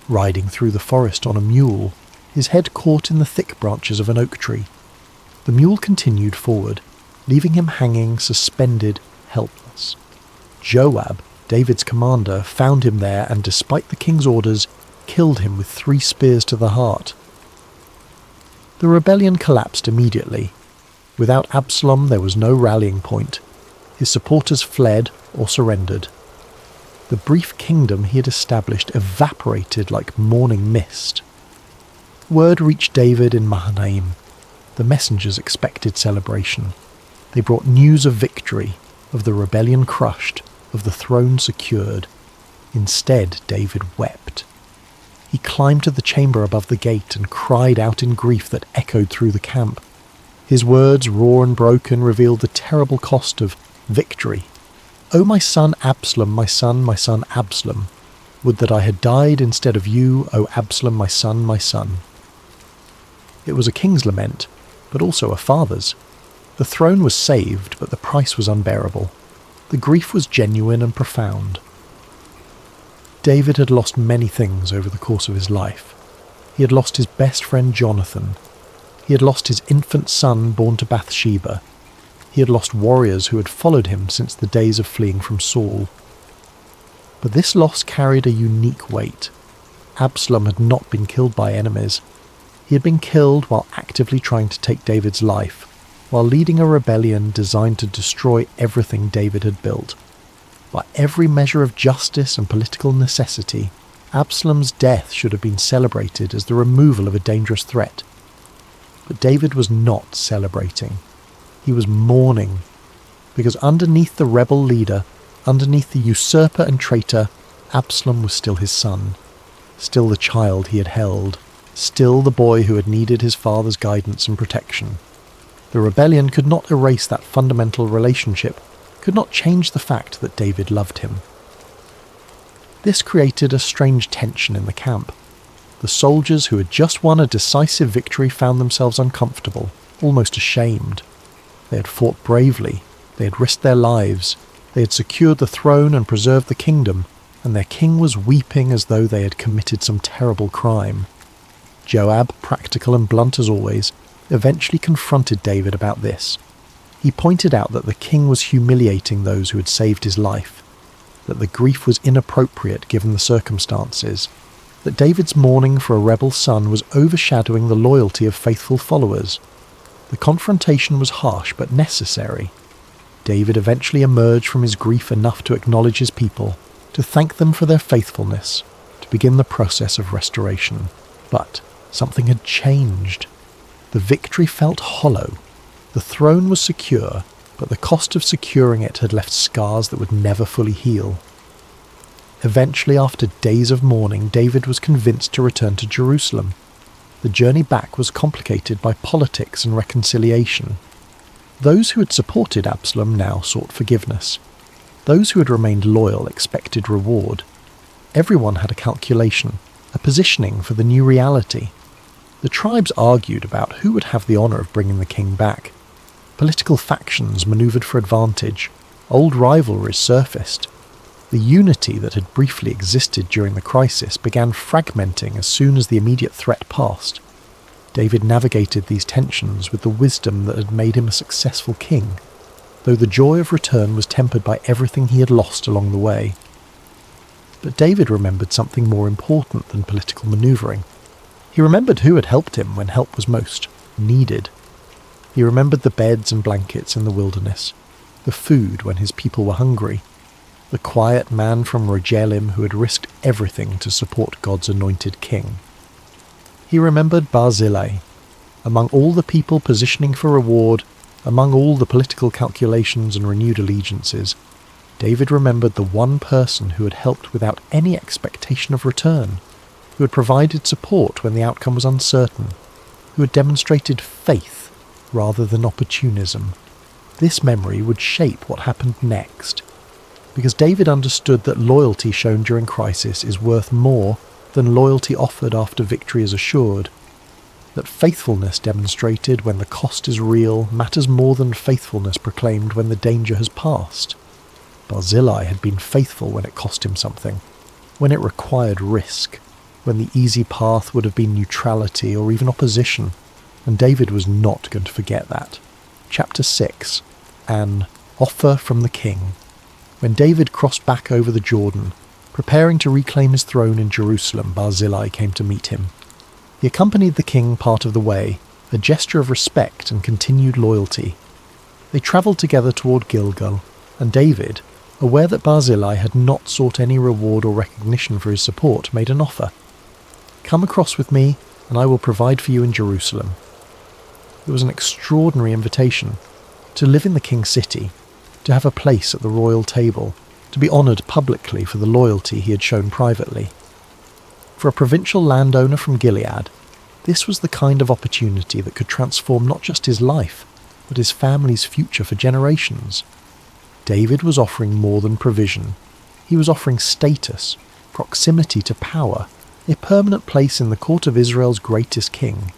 Riding through the forest on a mule, his head caught in the thick branches of an oak tree. The mule continued forward, leaving him hanging, suspended, helpless. Joab, David's commander, found him there and, despite the king's orders, killed him with 3 spears to the heart. The rebellion collapsed immediately. Without Absalom there was no rallying point. His supporters fled or surrendered. The brief kingdom he had established evaporated like morning mist. Word reached David in Mahanaim. The messengers expected celebration. They brought news of victory, of the rebellion crushed, of the throne secured. Instead, David wept. He climbed to the chamber above the gate and cried out in grief that echoed through the camp. His words, raw and broken, revealed the terrible cost of victory. "O my son Absalom, my son Absalom, would that I had died instead of you, O Absalom, my son, my son." It was a king's lament, but also a father's. The throne was saved, but the price was unbearable. The grief was genuine and profound. David had lost many things over the course of his life. He had lost his best friend Jonathan. He had lost his infant son born to Bathsheba. He had lost warriors who had followed him since the days of fleeing from Saul. But this loss carried a unique weight. Absalom had not been killed by enemies. He had been killed while actively trying to take David's life, while leading a rebellion designed to destroy everything David had built. By every measure of justice and political necessity, Absalom's death should have been celebrated as the removal of a dangerous threat. But David was not celebrating. He was mourning, because underneath the rebel leader, underneath the usurper and traitor, Absalom was still his son, still the child he had held, still the boy who had needed his father's guidance and protection. The rebellion could not erase that fundamental relationship, could not change the fact that David loved him. This created a strange tension in the camp. The soldiers who had just won a decisive victory found themselves uncomfortable, almost ashamed. They had fought bravely, they had risked their lives, they had secured the throne and preserved the kingdom, and their king was weeping as though they had committed some terrible crime. Joab, practical and blunt as always, eventually confronted David about this. He pointed out that the king was humiliating those who had saved his life, that the grief was inappropriate given the circumstances, that David's mourning for a rebel son was overshadowing the loyalty of faithful followers. The confrontation was harsh but necessary. David eventually emerged from his grief enough to acknowledge his people, to thank them for their faithfulness, to begin the process of restoration. But something had changed. The victory felt hollow. The throne was secure, but the cost of securing it had left scars that would never fully heal. Eventually, after days of mourning, David was convinced to return to Jerusalem. The journey back was complicated by politics and reconciliation. Those who had supported Absalom now sought forgiveness. Those who had remained loyal expected reward. Everyone had a calculation, a positioning for the new reality. The tribes argued about who would have the honour of bringing the king back. Political factions manoeuvred for advantage. Old rivalries surfaced. The unity that had briefly existed during the crisis began fragmenting as soon as the immediate threat passed. David navigated these tensions with the wisdom that had made him a successful king, though the joy of return was tempered by everything he had lost along the way. But David remembered something more important than political manoeuvring. He remembered who had helped him when help was most needed. He remembered the beds and blankets in the wilderness, the food when his people were hungry, the quiet man from Rogelim who had risked everything to support God's anointed king. He remembered Barzillai. Among all the people positioning for reward, among all the political calculations and renewed allegiances, David remembered the one person who had helped without any expectation of return, who had provided support when the outcome was uncertain, who had demonstrated faith rather than opportunism. This memory would shape what happened next, because David understood that loyalty shown during crisis is worth more than loyalty offered after victory is assured, that faithfulness demonstrated when the cost is real matters more than faithfulness proclaimed when the danger has passed. Barzillai had been faithful when it cost him something, when it required risk, when the easy path would have been neutrality or even opposition, and David was not going to forget that. Chapter 6. An Offer from the King. When David crossed back over the Jordan, preparing to reclaim his throne in Jerusalem, Barzillai came to meet him. He accompanied the king part of the way, a gesture of respect and continued loyalty. They travelled together toward Gilgal, and David, aware that Barzillai had not sought any reward or recognition for his support, made an offer. "Come across with me, and I will provide for you in Jerusalem." It was an extraordinary invitation, to live in the king's city, to have a place at the royal table, to be honoured publicly for the loyalty he had shown privately. For a provincial landowner from Gilead, This was the kind of opportunity that could transform not just his life, but his family's future for generations. David was offering more than provision. He was offering status, proximity to power, a permanent place in the court of Israel's greatest king.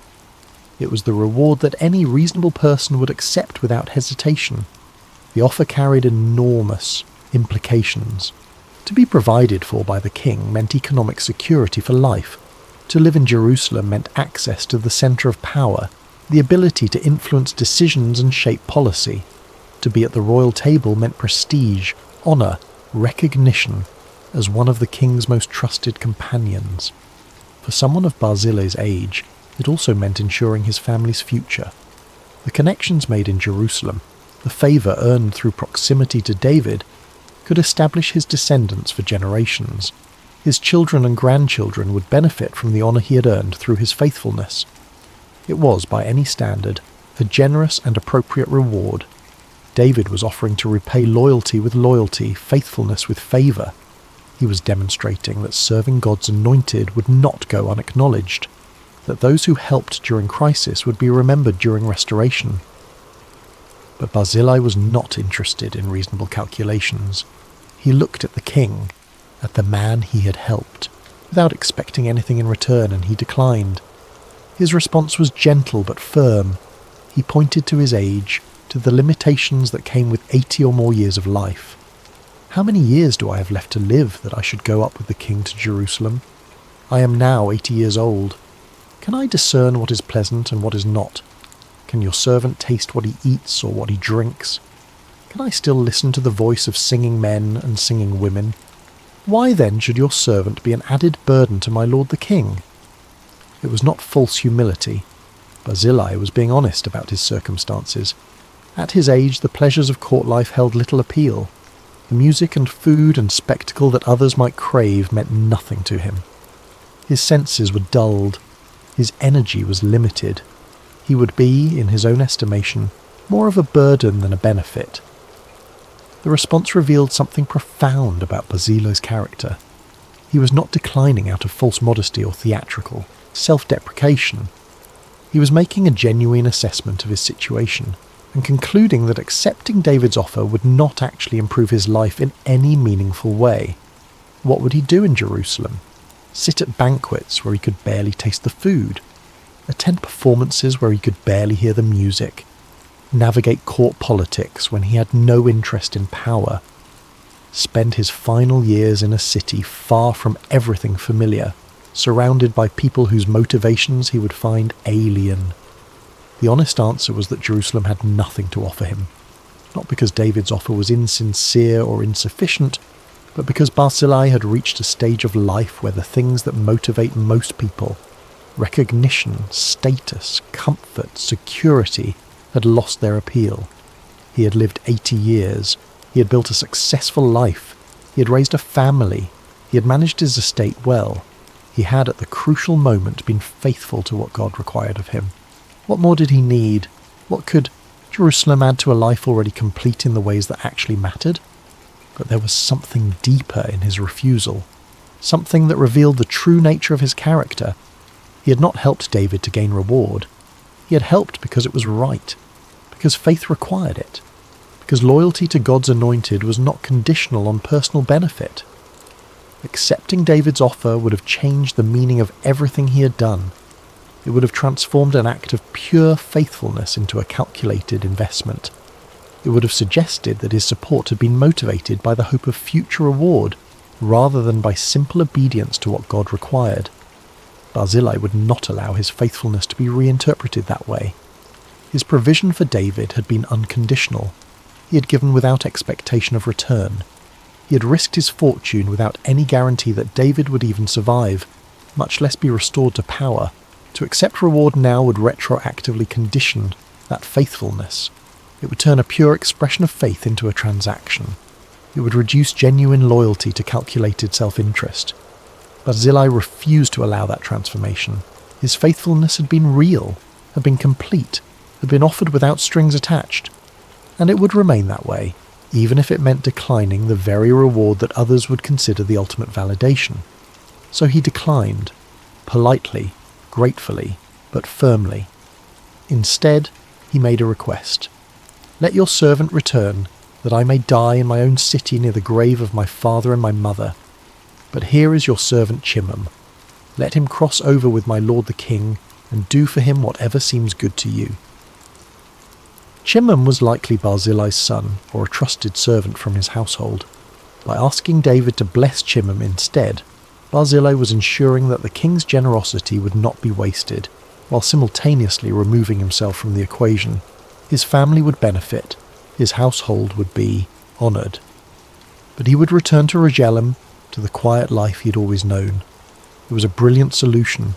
It was the reward that any reasonable person would accept without hesitation. The offer carried enormous implications. To be provided for by the king meant economic security for life. To live in Jerusalem meant access to the centre of power, the ability to influence decisions and shape policy. To be at the royal table meant prestige, honour, recognition as one of the king's most trusted companions. For someone of Barzillai's age, it also meant ensuring his family's future. The connections made in Jerusalem, the favour earned through proximity to David, could establish his descendants for generations. His children and grandchildren would benefit from the honour he had earned through his faithfulness. It was, by any standard, a generous and appropriate reward. David was offering to repay loyalty with loyalty, faithfulness with favour. He was demonstrating that serving God's anointed would not go unacknowledged, that those who helped during crisis would be remembered during restoration. But Barzillai was not interested in reasonable calculations. He looked at the king, at the man he had helped, without expecting anything in return, and he declined. His response was gentle but firm. He pointed to his age, to the limitations that came with 80 or more years of life. How many years do I have left to live that I should go up with the king to Jerusalem? I am now 80 years old. Can I discern what is pleasant and what is not? Can your servant taste what he eats or what he drinks? Can I still listen to the voice of singing men and singing women? Why then should your servant be an added burden to my lord the king? It was not false humility. Barzillai was being honest about his circumstances. At his age, the pleasures of court life held little appeal. The music and food and spectacle that others might crave meant nothing to him. His senses were dulled. His energy was limited. He would be, in his own estimation, more of a burden than a benefit. The response revealed something profound about Barzillai's character. He was not declining out of false modesty or theatrical self-deprecation. He was making a genuine assessment of his situation, and concluding that accepting David's offer would not actually improve his life in any meaningful way. What would he do in Jerusalem? Sit at banquets where he could barely taste the food? Attend performances where he could barely hear the music? Navigate court politics when he had no interest in power? Spend his final years in a city far from everything familiar, surrounded by people whose motivations he would find alien? The honest answer was that Jerusalem had nothing to offer him, not because David's offer was insincere or insufficient, but because Barzillai had reached a stage of life where the things that motivate most people, recognition, status, comfort, security, had lost their appeal. He had lived 80 years, he had built a successful life, he had raised a family, he had managed his estate well, he had at the crucial moment been faithful to what God required of him. What more did he need? What could Jerusalem add to a life already complete in the ways that actually mattered? But there was something deeper in his refusal, something that revealed the true nature of his character. He had not helped David to gain reward. He had helped because it was right, because faith required it, because loyalty to God's anointed was not conditional on personal benefit. Accepting David's offer would have changed the meaning of everything he had done. It would have transformed an act of pure faithfulness into a calculated investment. It would have suggested that his support had been motivated by the hope of future reward, rather than by simple obedience to what God required. Barzillai would not allow his faithfulness to be reinterpreted that way. His provision for David had been unconditional. He had given without expectation of return. He had risked his fortune without any guarantee that David would even survive, much less be restored to power. To accept reward now would retroactively condition that faithfulness. It would turn a pure expression of faith into a transaction. It would reduce genuine loyalty to calculated self-interest. Barzillai refused to allow that transformation. His faithfulness had been real, had been complete, had been offered without strings attached. And it would remain that way, even if it meant declining the very reward that others would consider the ultimate validation. So he declined, politely, gratefully, but firmly. Instead, he made a request. "Let your servant return, that I may die in my own city near the grave of my father and my mother. But here is your servant Chimham. Let him cross over with my lord the king, and do for him whatever seems good to you." Chimham was likely Barzillai's son, or a trusted servant from his household. By asking David to bless Chimham instead, Barzillai was ensuring that the king's generosity would not be wasted, while simultaneously removing himself from the equation. His family would benefit, his household would be honoured. But he would return to Rogelim, to the quiet life he had always known. It was a brilliant solution.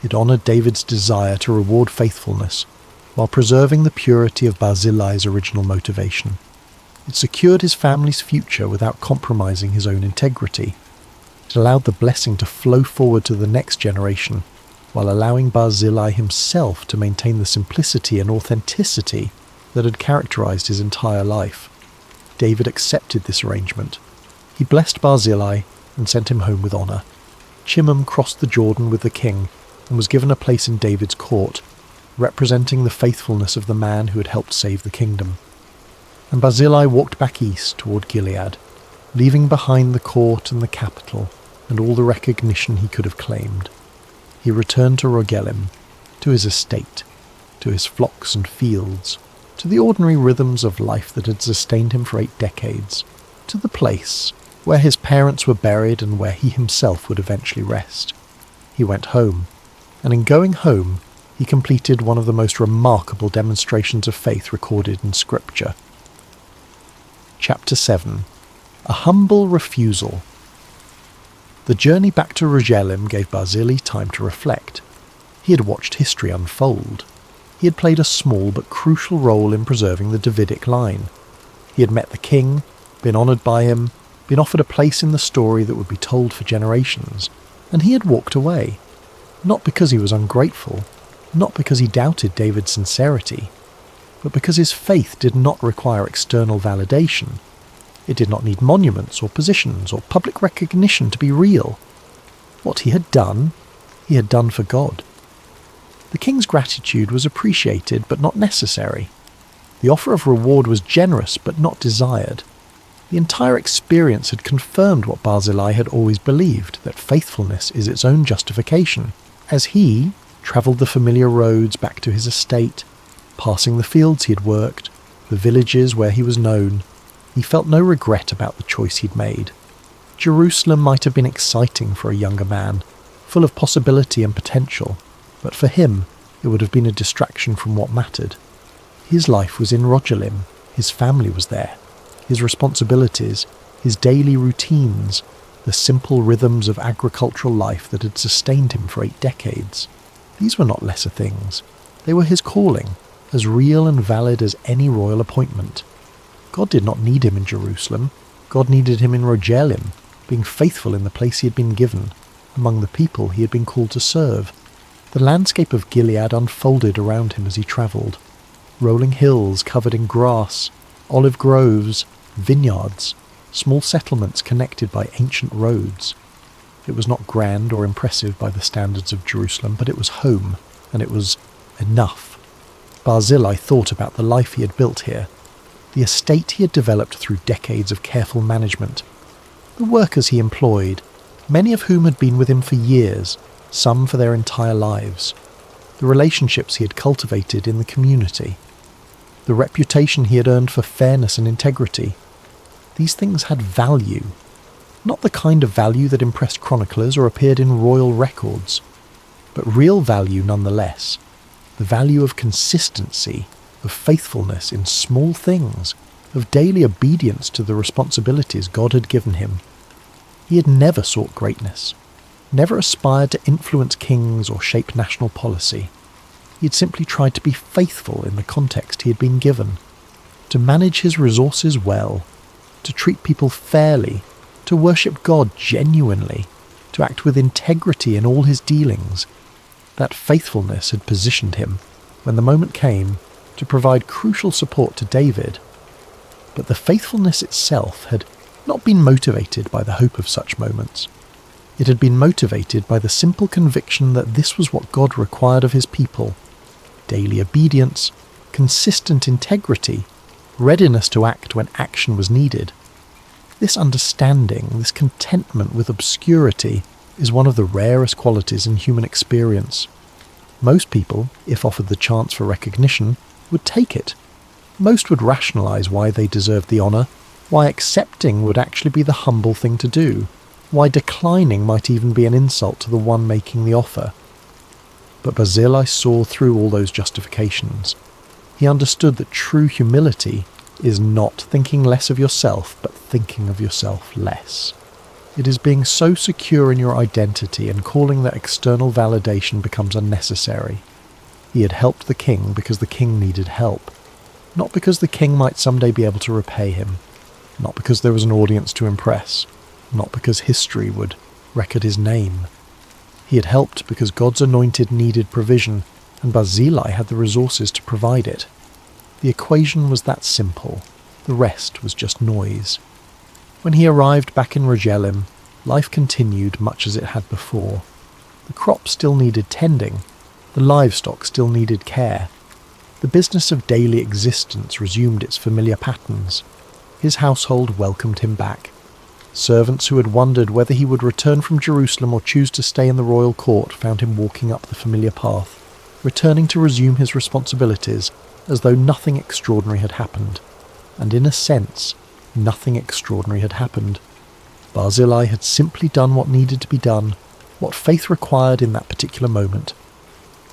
It honoured David's desire to reward faithfulness, while preserving the purity of Barzillai's original motivation. It secured his family's future without compromising his own integrity. It allowed the blessing to flow forward to the next generation, while allowing Barzillai himself to maintain the simplicity and authenticity that had characterized his entire life. David accepted this arrangement. He blessed Barzillai and sent him home with honour. Chimham crossed the Jordan with the king and was given a place in David's court, representing the faithfulness of the man who had helped save the kingdom. And Barzillai walked back east toward Gilead, leaving behind the court and the capital and all the recognition he could have claimed. He returned to Rogelim, to his estate, to his flocks and fields, to the ordinary rhythms of life that had sustained him for 8 decades, to the place where his parents were buried and where he himself would eventually rest. He went home, and in going home, he completed one of the most remarkable demonstrations of faith recorded in Scripture. Chapter 7. A Humble Refusal. The journey back to Rogelim gave Barzillai time to reflect. He had watched history unfold. He had played a small but crucial role in preserving the Davidic line. He had met the king, been honoured by him, been offered a place in the story that would be told for generations, and he had walked away. Not because he was ungrateful, not because he doubted David's sincerity, but because his faith did not require external validation. It did not need monuments or positions or public recognition to be real. What he had done for God. The king's gratitude was appreciated but not necessary. The offer of reward was generous but not desired. The entire experience had confirmed what Barzillai had always believed, that faithfulness is its own justification. As he travelled the familiar roads back to his estate, passing the fields he had worked, the villages where he was known, he felt no regret about the choice he'd made. Jerusalem might have been exciting for a younger man, full of possibility and potential, but for him it would have been a distraction from what mattered. His life was in Rogelim, his family was there, his responsibilities, his daily routines, the simple rhythms of agricultural life that had sustained him for 8 decades. These were not lesser things. They were his calling, as real and valid as any royal appointment. God did not need him in Jerusalem. God needed him in Rogelim, being faithful in the place he had been given, among the people he had been called to serve. The landscape of Gilead unfolded around him as he travelled. Rolling hills covered in grass, olive groves, vineyards, small settlements connected by ancient roads. It was not grand or impressive by the standards of Jerusalem, but it was home, and it was enough. Barzillai thought about the life he had built here, the estate he had developed through decades of careful management, the workers he employed, many of whom had been with him for years, some for their entire lives, the relationships he had cultivated in the community, the reputation he had earned for fairness and integrity. These things had value, not the kind of value that impressed chroniclers or appeared in royal records, but real value nonetheless, the value of consistency, of faithfulness in small things, of daily obedience to the responsibilities God had given him. He had never sought greatness, never aspired to influence kings or shape national policy. He had simply tried to be faithful in the context he had been given, to manage his resources well, to treat people fairly, to worship God genuinely, to act with integrity in all his dealings. That faithfulness had positioned him, when the moment came, to provide crucial support to David. But the faithfulness itself had not been motivated by the hope of such moments. It had been motivated by the simple conviction that this was what God required of his people: daily obedience, consistent integrity, readiness to act when action was needed. This understanding, this contentment with obscurity, is one of the rarest qualities in human experience. Most people, if offered the chance for recognition, would take it. Most would rationalize why they deserved the honor, why accepting would actually be the humble thing to do, why declining might even be an insult to the one making the offer. But Barzillai saw through all those justifications. He understood that true humility is not thinking less of yourself, but thinking of yourself less. It is being so secure in your identity and calling that external validation becomes unnecessary. He had helped the king because the king needed help, not because the king might someday be able to repay him, not because there was an audience to impress, not because history would record his name. He had helped because God's anointed needed provision, and Barzillai had the resources to provide it. The equation was that simple. The rest was just noise. When he arrived back in Rogelim, life continued much as it had before. The crop still needed tending. The livestock still needed care. The business of daily existence resumed its familiar patterns. His household welcomed him back. Servants who had wondered whether he would return from Jerusalem or choose to stay in the royal court found him walking up the familiar path, returning to resume his responsibilities as though nothing extraordinary had happened. And in a sense, nothing extraordinary had happened. Barzillai had simply done what needed to be done, what faith required in that particular moment.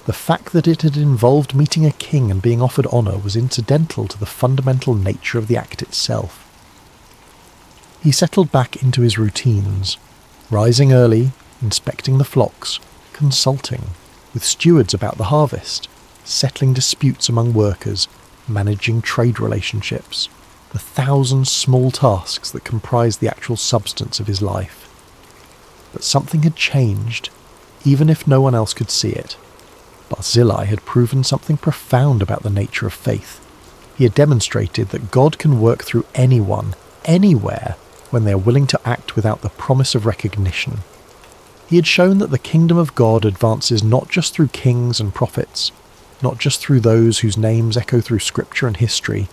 The fact that it had involved meeting a king and being offered honour was incidental to the fundamental nature of the act itself. He settled back into his routines, rising early, inspecting the flocks, consulting with stewards about the harvest, settling disputes among workers, managing trade relationships, the 1,000 small tasks that comprised the actual substance of his life. But something had changed, even if no one else could see it. Barzillai had proven something profound about the nature of faith. He had demonstrated that God can work through anyone, anywhere, when they are willing to act without the promise of recognition. He had shown that the kingdom of God advances not just through kings and prophets, not just through those whose names echo through scripture and history,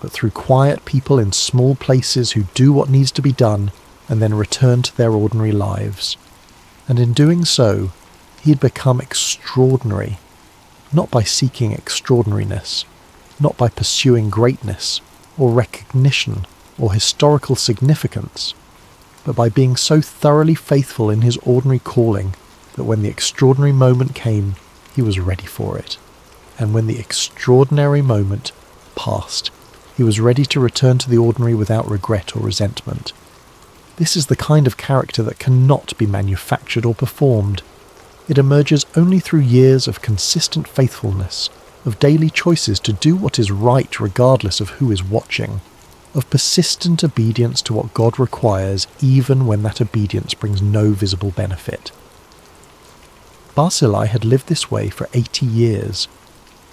but through quiet people in small places who do what needs to be done and then return to their ordinary lives. And in doing so, he had become extraordinary, not by seeking extraordinariness, not by pursuing greatness or recognition or historical significance, but by being so thoroughly faithful in his ordinary calling that when the extraordinary moment came, he was ready for it. And when the extraordinary moment passed, he was ready to return to the ordinary without regret or resentment. This is the kind of character that cannot be manufactured or performed. It emerges only through years of consistent faithfulness, of daily choices to do what is right regardless of who is watching, of persistent obedience to what God requires even when that obedience brings no visible benefit. Barzillai had lived this way for 80 years.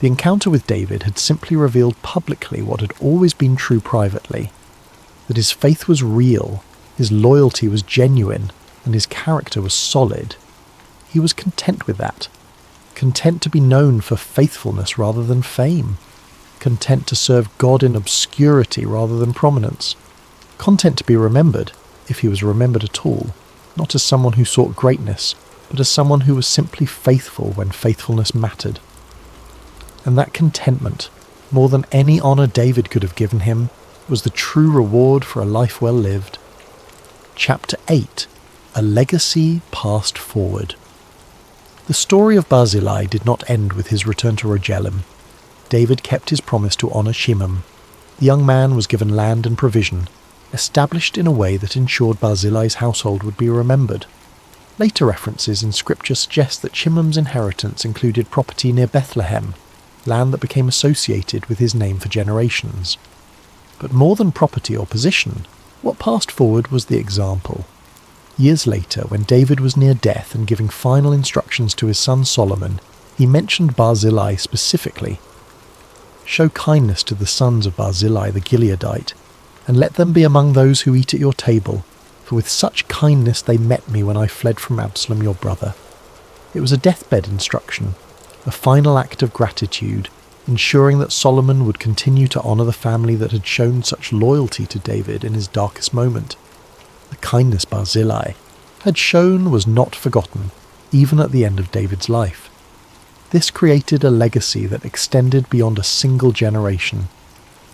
The encounter with David had simply revealed publicly what had always been true privately, that his faith was real, his loyalty was genuine, and his character was solid. He was content with that, content to be known for faithfulness rather than fame, content to serve God in obscurity rather than prominence, content to be remembered, if he was remembered at all, not as someone who sought greatness, but as someone who was simply faithful when faithfulness mattered. And that contentment, more than any honour David could have given him, was the true reward for a life well lived. Chapter 8. A Legacy Passed Forward. The story of Barzillai did not end with his return to Rogelim. David kept his promise to honour Shimon. The young man was given land and provision, established in a way that ensured Barzillai's household would be remembered. Later references in scripture suggest that Shimon's inheritance included property near Bethlehem, land that became associated with his name for generations. But more than property or position, what passed forward was the example. Years later, when David was near death and giving final instructions to his son Solomon, he mentioned Barzillai specifically. Show kindness to the sons of Barzillai the Gileadite, and let them be among those who eat at your table, for with such kindness they met me when I fled from Absalom your brother." It was a deathbed instruction, a final act of gratitude, ensuring that Solomon would continue to honour the family that had shown such loyalty to David in his darkest moment. The kindness Barzillai had shown was not forgotten, even at the end of David's life. This created a legacy that extended beyond a single generation.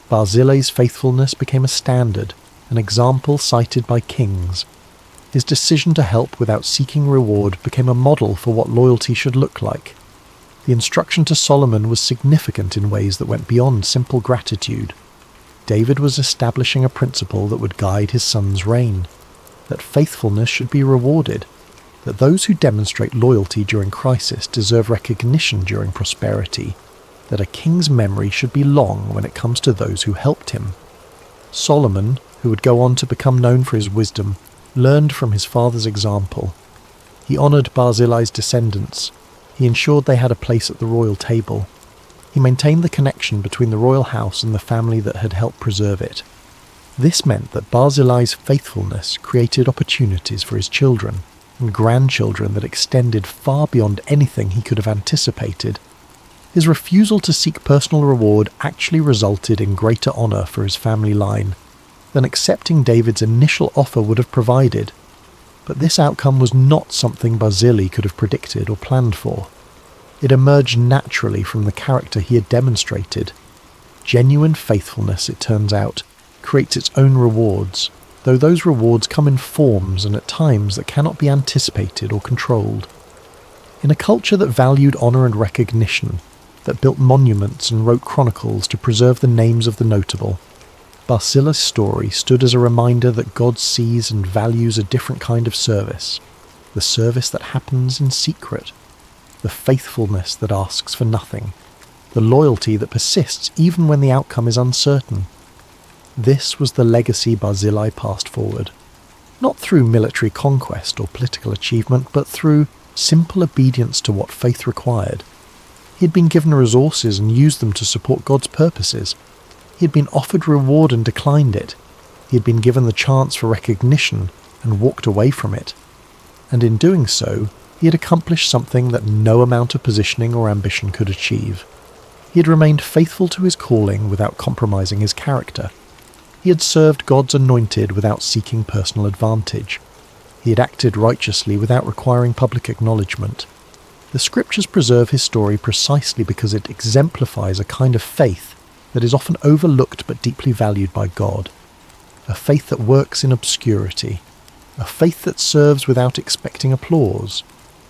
Barzillai's faithfulness became a standard, an example cited by kings. His decision to help without seeking reward became a model for what loyalty should look like. The instruction to Solomon was significant in ways that went beyond simple gratitude. David was establishing a principle that would guide his son's reign, that faithfulness should be rewarded, that those who demonstrate loyalty during crisis deserve recognition during prosperity, that a king's memory should be long when it comes to those who helped him. Solomon, who would go on to become known for his wisdom, learned from his father's example. He honoured Barzillai's descendants. He ensured they had a place at the royal table. He maintained the connection between the royal house and the family that had helped preserve it. This meant that Barzillai's faithfulness created opportunities for his children and grandchildren that extended far beyond anything he could have anticipated. His refusal to seek personal reward actually resulted in greater honour for his family line than accepting David's initial offer would have provided. But this outcome was not something Barzillai could have predicted or planned for. It emerged naturally from the character he had demonstrated. Genuine faithfulness, it turns out, creates its own rewards, though those rewards come in forms and at times that cannot be anticipated or controlled. In a culture that valued honour and recognition, that built monuments and wrote chronicles to preserve the names of the notable, Barzillai's story stood as a reminder that God sees and values a different kind of service, the service that happens in secret, the faithfulness that asks for nothing, the loyalty that persists even when the outcome is uncertain. This was the legacy Barzillai passed forward, not through military conquest or political achievement, but through simple obedience to what faith required. He had been given resources and used them to support God's purposes. He had been offered reward and declined it. He had been given the chance for recognition and walked away from it. And in doing so, he had accomplished something that no amount of positioning or ambition could achieve. He had remained faithful to his calling without compromising his character. He had served God's anointed without seeking personal advantage. He had acted righteously without requiring public acknowledgement. The scriptures preserve his story precisely because it exemplifies a kind of faith that is often overlooked but deeply valued by God. A faith that works in obscurity. A faith that serves without expecting applause.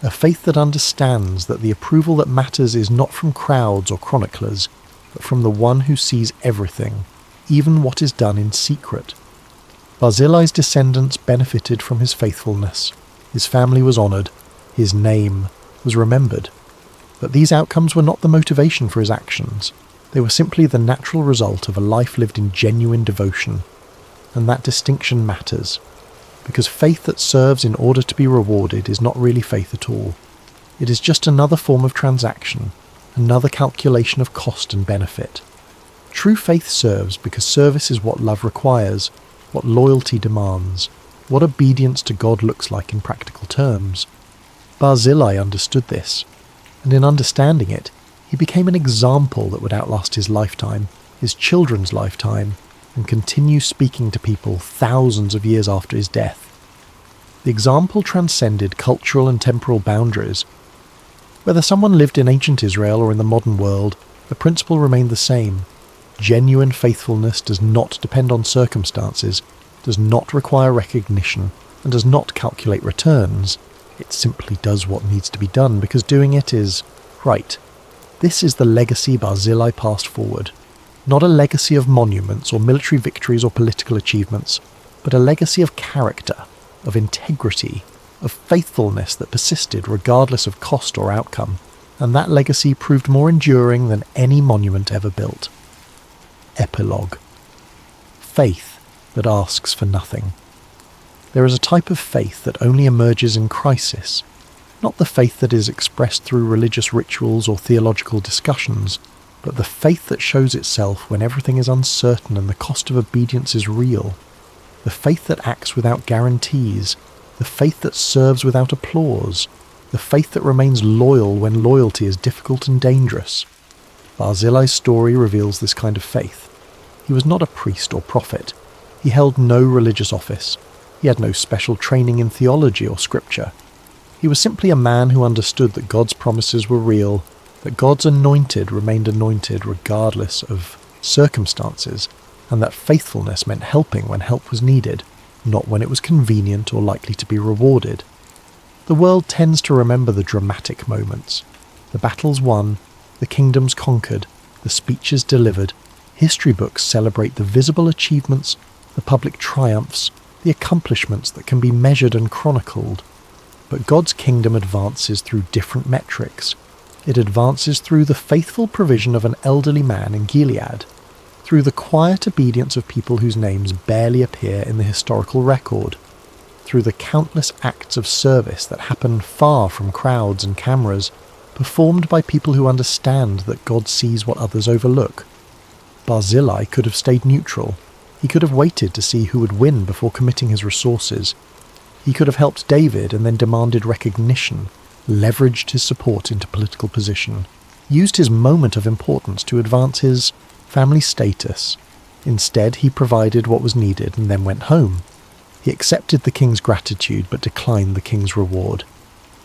A faith that understands that the approval that matters is not from crowds or chroniclers, but from the one who sees everything, even what is done in secret. Barzillai's descendants benefited from his faithfulness. His family was honoured. His name was remembered. But these outcomes were not the motivation for his actions. They were simply the natural result of a life lived in genuine devotion. And that distinction matters, because faith that serves in order to be rewarded is not really faith at all. It is just another form of transaction, another calculation of cost and benefit. True faith serves because service is what love requires, what loyalty demands, what obedience to God looks like in practical terms. Barzillai understood this, and in understanding it, he became an example that would outlast his lifetime, his children's lifetime, and continue speaking to people thousands of years after his death. The example transcended cultural and temporal boundaries. Whether someone lived in ancient Israel or in the modern world, the principle remained the same. Genuine faithfulness does not depend on circumstances, does not require recognition, and does not calculate returns. It simply does what needs to be done because doing it is right. This is the legacy Barzillai passed forward. Not a legacy of monuments or military victories or political achievements, but a legacy of character, of integrity, of faithfulness that persisted regardless of cost or outcome, and that legacy proved more enduring than any monument ever built. Epilogue. Faith that asks for nothing. There is a type of faith that only emerges in crisis, not the faith that is expressed through religious rituals or theological discussions, but the faith that shows itself when everything is uncertain and the cost of obedience is real. the faith that acts without guarantees, the faith that serves without applause, the faith that remains loyal when loyalty is difficult and dangerous. Barzillai's story reveals this kind of faith. He was not a priest or prophet. He held no religious office. He had no special training in theology or scripture. He was simply a man who understood that God's promises were real, that God's anointed remained anointed regardless of circumstances, and that faithfulness meant helping when help was needed, not when it was convenient or likely to be rewarded. The world tends to remember the dramatic moments, the battles won, the kingdoms conquered, the speeches delivered. History books celebrate the visible achievements, the public triumphs, the accomplishments that can be measured and chronicled. But God's kingdom advances through different metrics. It advances through the faithful provision of an elderly man in Gilead, through the quiet obedience of people whose names barely appear in the historical record, through the countless acts of service that happen far from crowds and cameras, performed by people who understand that God sees what others overlook. Barzillai could have stayed neutral. He could have waited to see who would win before committing his resources. He could have helped David and then demanded recognition, leveraged his support into political position, used his moment of importance to advance his family status. Instead, he provided what was needed and then went home. He accepted the king's gratitude but declined the king's reward.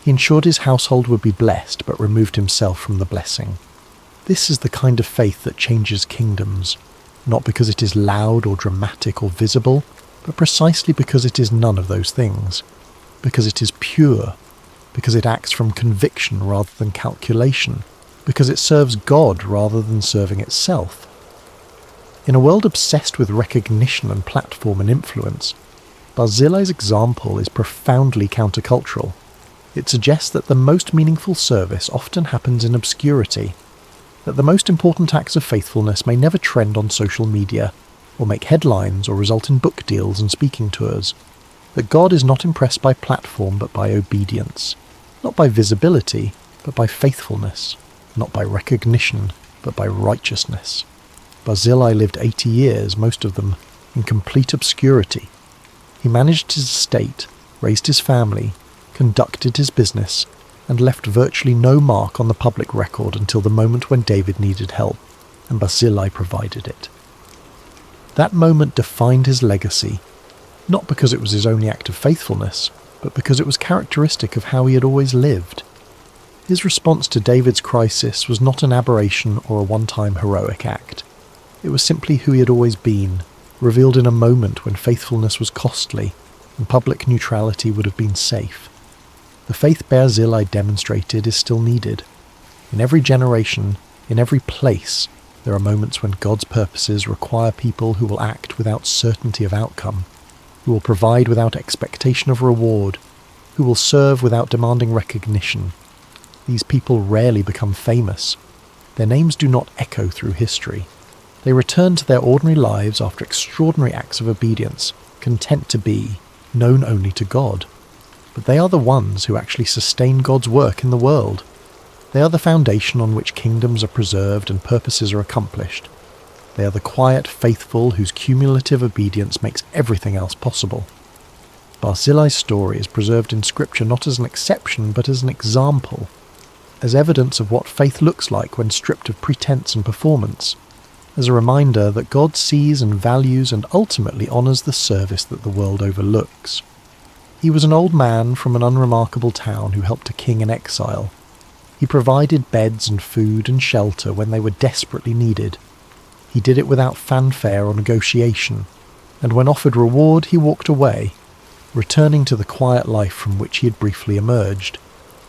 He ensured his household would be blessed but removed himself from the blessing. This is the kind of faith that changes kingdoms, not because it is loud or dramatic or visible, but precisely because it is none of those things, because it is pure, because it acts from conviction rather than calculation, because it serves God rather than serving itself. In a world obsessed with recognition and platform and influence, Barzillai's example is profoundly countercultural. It suggests that the most meaningful service often happens in obscurity, that the most important acts of faithfulness may never trend on social media, or make headlines or result in book deals and speaking tours, that God is not impressed by platform but by obedience, not by visibility but by faithfulness, not by recognition but by righteousness. Barzillai lived 80 years, most of them in complete obscurity. He managed his estate, raised his family, conducted his business, and left virtually no mark on the public record until the moment when David needed help, and Barzillai provided it. That moment defined his legacy, not because it was his only act of faithfulness, but because it was characteristic of how he had always lived. His response to David's crisis was not an aberration or a one-time heroic act. It was simply who he had always been, revealed in a moment when faithfulness was costly and public neutrality would have been safe. The faith Barzillai demonstrated is still needed. In every generation, in every place, there are moments when God's purposes require people who will act without certainty of outcome, who will provide without expectation of reward, who will serve without demanding recognition. These people rarely become famous. Their names do not echo through history. They return to their ordinary lives after extraordinary acts of obedience, content to be known only to God. But they are the ones who actually sustain God's work in the world. They are the foundation on which kingdoms are preserved and purposes are accomplished. They are the quiet faithful whose cumulative obedience makes everything else possible. Barzillai's story is preserved in Scripture not as an exception but as an example, as evidence of what faith looks like when stripped of pretense and performance, as a reminder that God sees and values and ultimately honours the service that the world overlooks. He was an old man from an unremarkable town who helped a king in exile. He provided beds and food and shelter when they were desperately needed. He did it without fanfare or negotiation, and when offered reward he walked away, returning to the quiet life from which he had briefly emerged.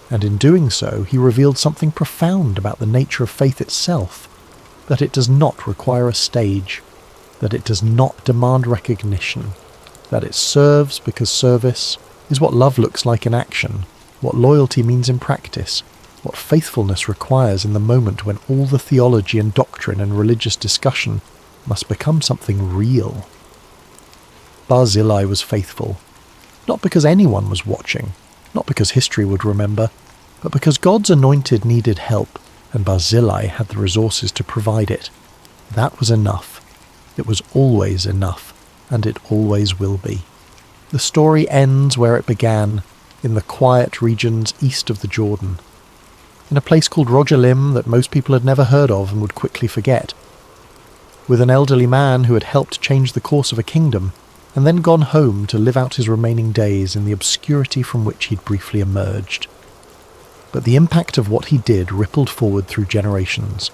And in doing so he revealed something profound about the nature of faith itself, that it does not require a stage, that it does not demand recognition, that it serves because service is what love looks like in action, what loyalty means in practice, what faithfulness requires in the moment when all the theology and doctrine and religious discussion must become something real. Barzillai was faithful, not because anyone was watching, not because history would remember, but because God's anointed needed help, and Barzillai had the resources to provide it. That was enough. It was always enough. and it always will be. The story ends where it began, in the quiet regions east of the Jordan, in a place called Rogelim that most people had never heard of and would quickly forget, with an elderly man who had helped change the course of a kingdom and then gone home to live out his remaining days in the obscurity from which he'd briefly emerged. But the impact of what he did rippled forward through generations,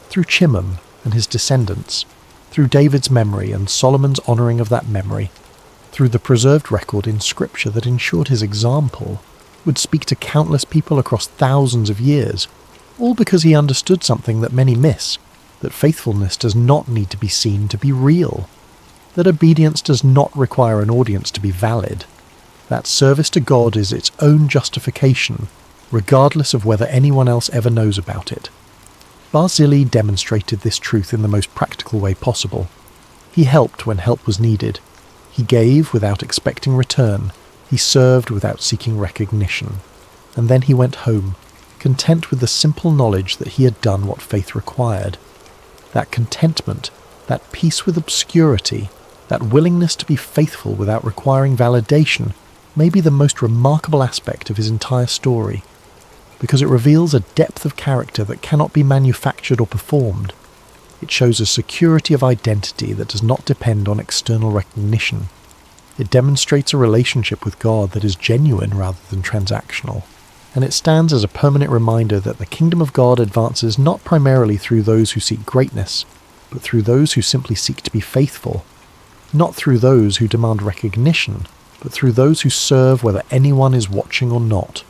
through Chimham and his descendants, through David's memory and Solomon's honouring of that memory, through the preserved record in Scripture that ensured his example would speak to countless people across thousands of years, all because he understood something that many miss, that faithfulness does not need to be seen to be real, that obedience does not require an audience to be valid, that service to God is its own justification, regardless of whether anyone else ever knows about it. Barzillai demonstrated this truth in the most practical way possible. He helped when help was needed. He gave without expecting return. He served without seeking recognition. And then he went home, content with the simple knowledge that he had done what faith required. That contentment, that peace with obscurity, that willingness to be faithful without requiring validation may be the most remarkable aspect of his entire story, because it reveals a depth of character that cannot be manufactured or performed. It shows a security of identity that does not depend on external recognition. It demonstrates a relationship with God that is genuine rather than transactional. And it stands as a permanent reminder that the kingdom of God advances not primarily through those who seek greatness, but through those who simply seek to be faithful. Not through those who demand recognition, but through those who serve whether anyone is watching or not.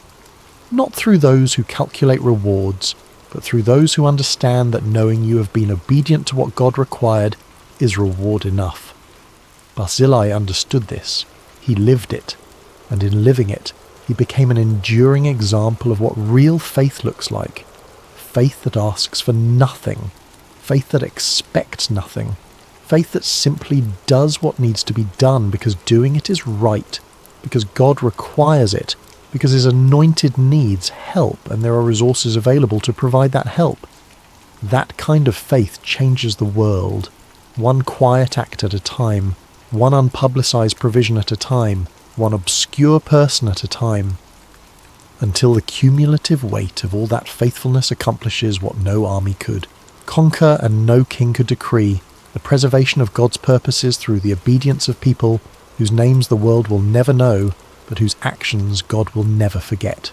Not through those who calculate rewards, but through those who understand that knowing you have been obedient to what God required is reward enough. Barzillai understood this. He lived it, and in living it, he became an enduring example of what real faith looks like. Faith that asks for nothing. Faith that expects nothing. Faith that simply does what needs to be done because doing it is right, because God requires it, because his anointed needs help and there are resources available to provide that help. That kind of faith changes the world, one quiet act at a time, one unpublicized provision at a time, one obscure person at a time, until the cumulative weight of all that faithfulness accomplishes what no army could, conquer and no king could decree, the preservation of God's purposes through the obedience of people whose names the world will never know, but whose actions God will never forget.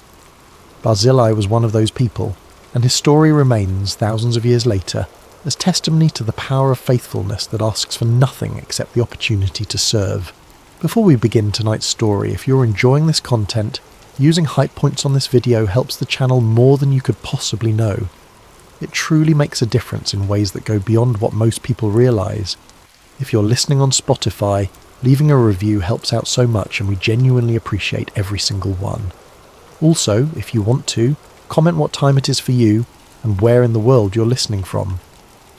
Barzillai was one of those people, and his story remains, thousands of years later, as testimony to the power of faithfulness that asks for nothing except the opportunity to serve. Before we begin tonight's story, if you're enjoying this content, using hype points on this video helps the channel more than you could possibly know. It truly makes a difference in ways that go beyond what most people realise. If you're listening on Spotify, leaving a review helps out so much and we genuinely appreciate every single one. Also, if you want to, comment what time it is for you and where in the world you're listening from.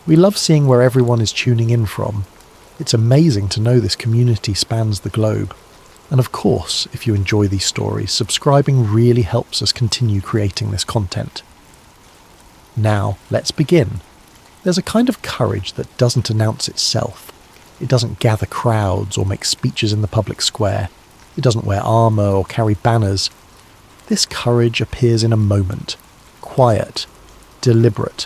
We love seeing where everyone is tuning in from. It's amazing to know this community spans the globe. And of course, if you enjoy these stories, subscribing really helps us continue creating this content. Now, let's begin. There's a kind of courage that doesn't announce itself. It doesn't gather crowds or make speeches in the public square. It doesn't wear armour or carry banners. This courage appears in a moment, quiet, deliberate,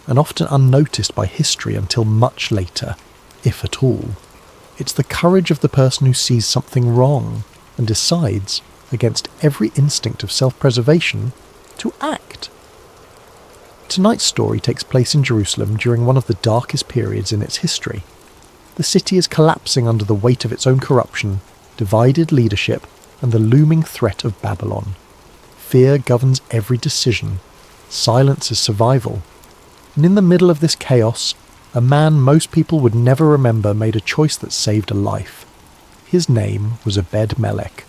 and often unnoticed by history until much later, if at all. It's the courage of the person who sees something wrong and decides, against every instinct of self-preservation, to act. Tonight's story takes place in Jerusalem during one of the darkest periods in its history. The city is collapsing under the weight of its own corruption, divided leadership, and the looming threat of Babylon. Fear governs every decision. Silence is survival. And in the middle of this chaos, a man most people would never remember made a choice that saved a life. His name was Ebed-Melech.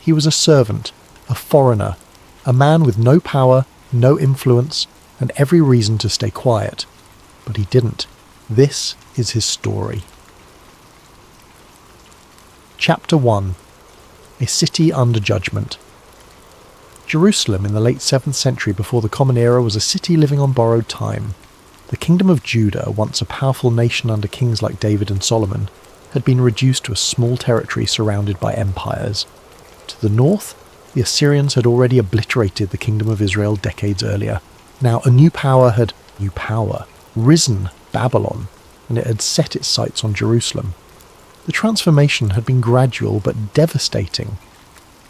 He was a servant, a foreigner, a man with no power, no influence, and every reason to stay quiet. But he didn't. This is his story. Chapter 1. A City Under Judgment. Jerusalem in the late 7th century before the Common Era was a city living on borrowed time. The kingdom of Judah, once a powerful nation under kings like David and Solomon, had been reduced to a small territory surrounded by empires. To the north, the Assyrians had already obliterated the kingdom of Israel decades earlier. Now a new power had risen, Babylon, and it had set its sights on Jerusalem. The transformation had been gradual but devastating.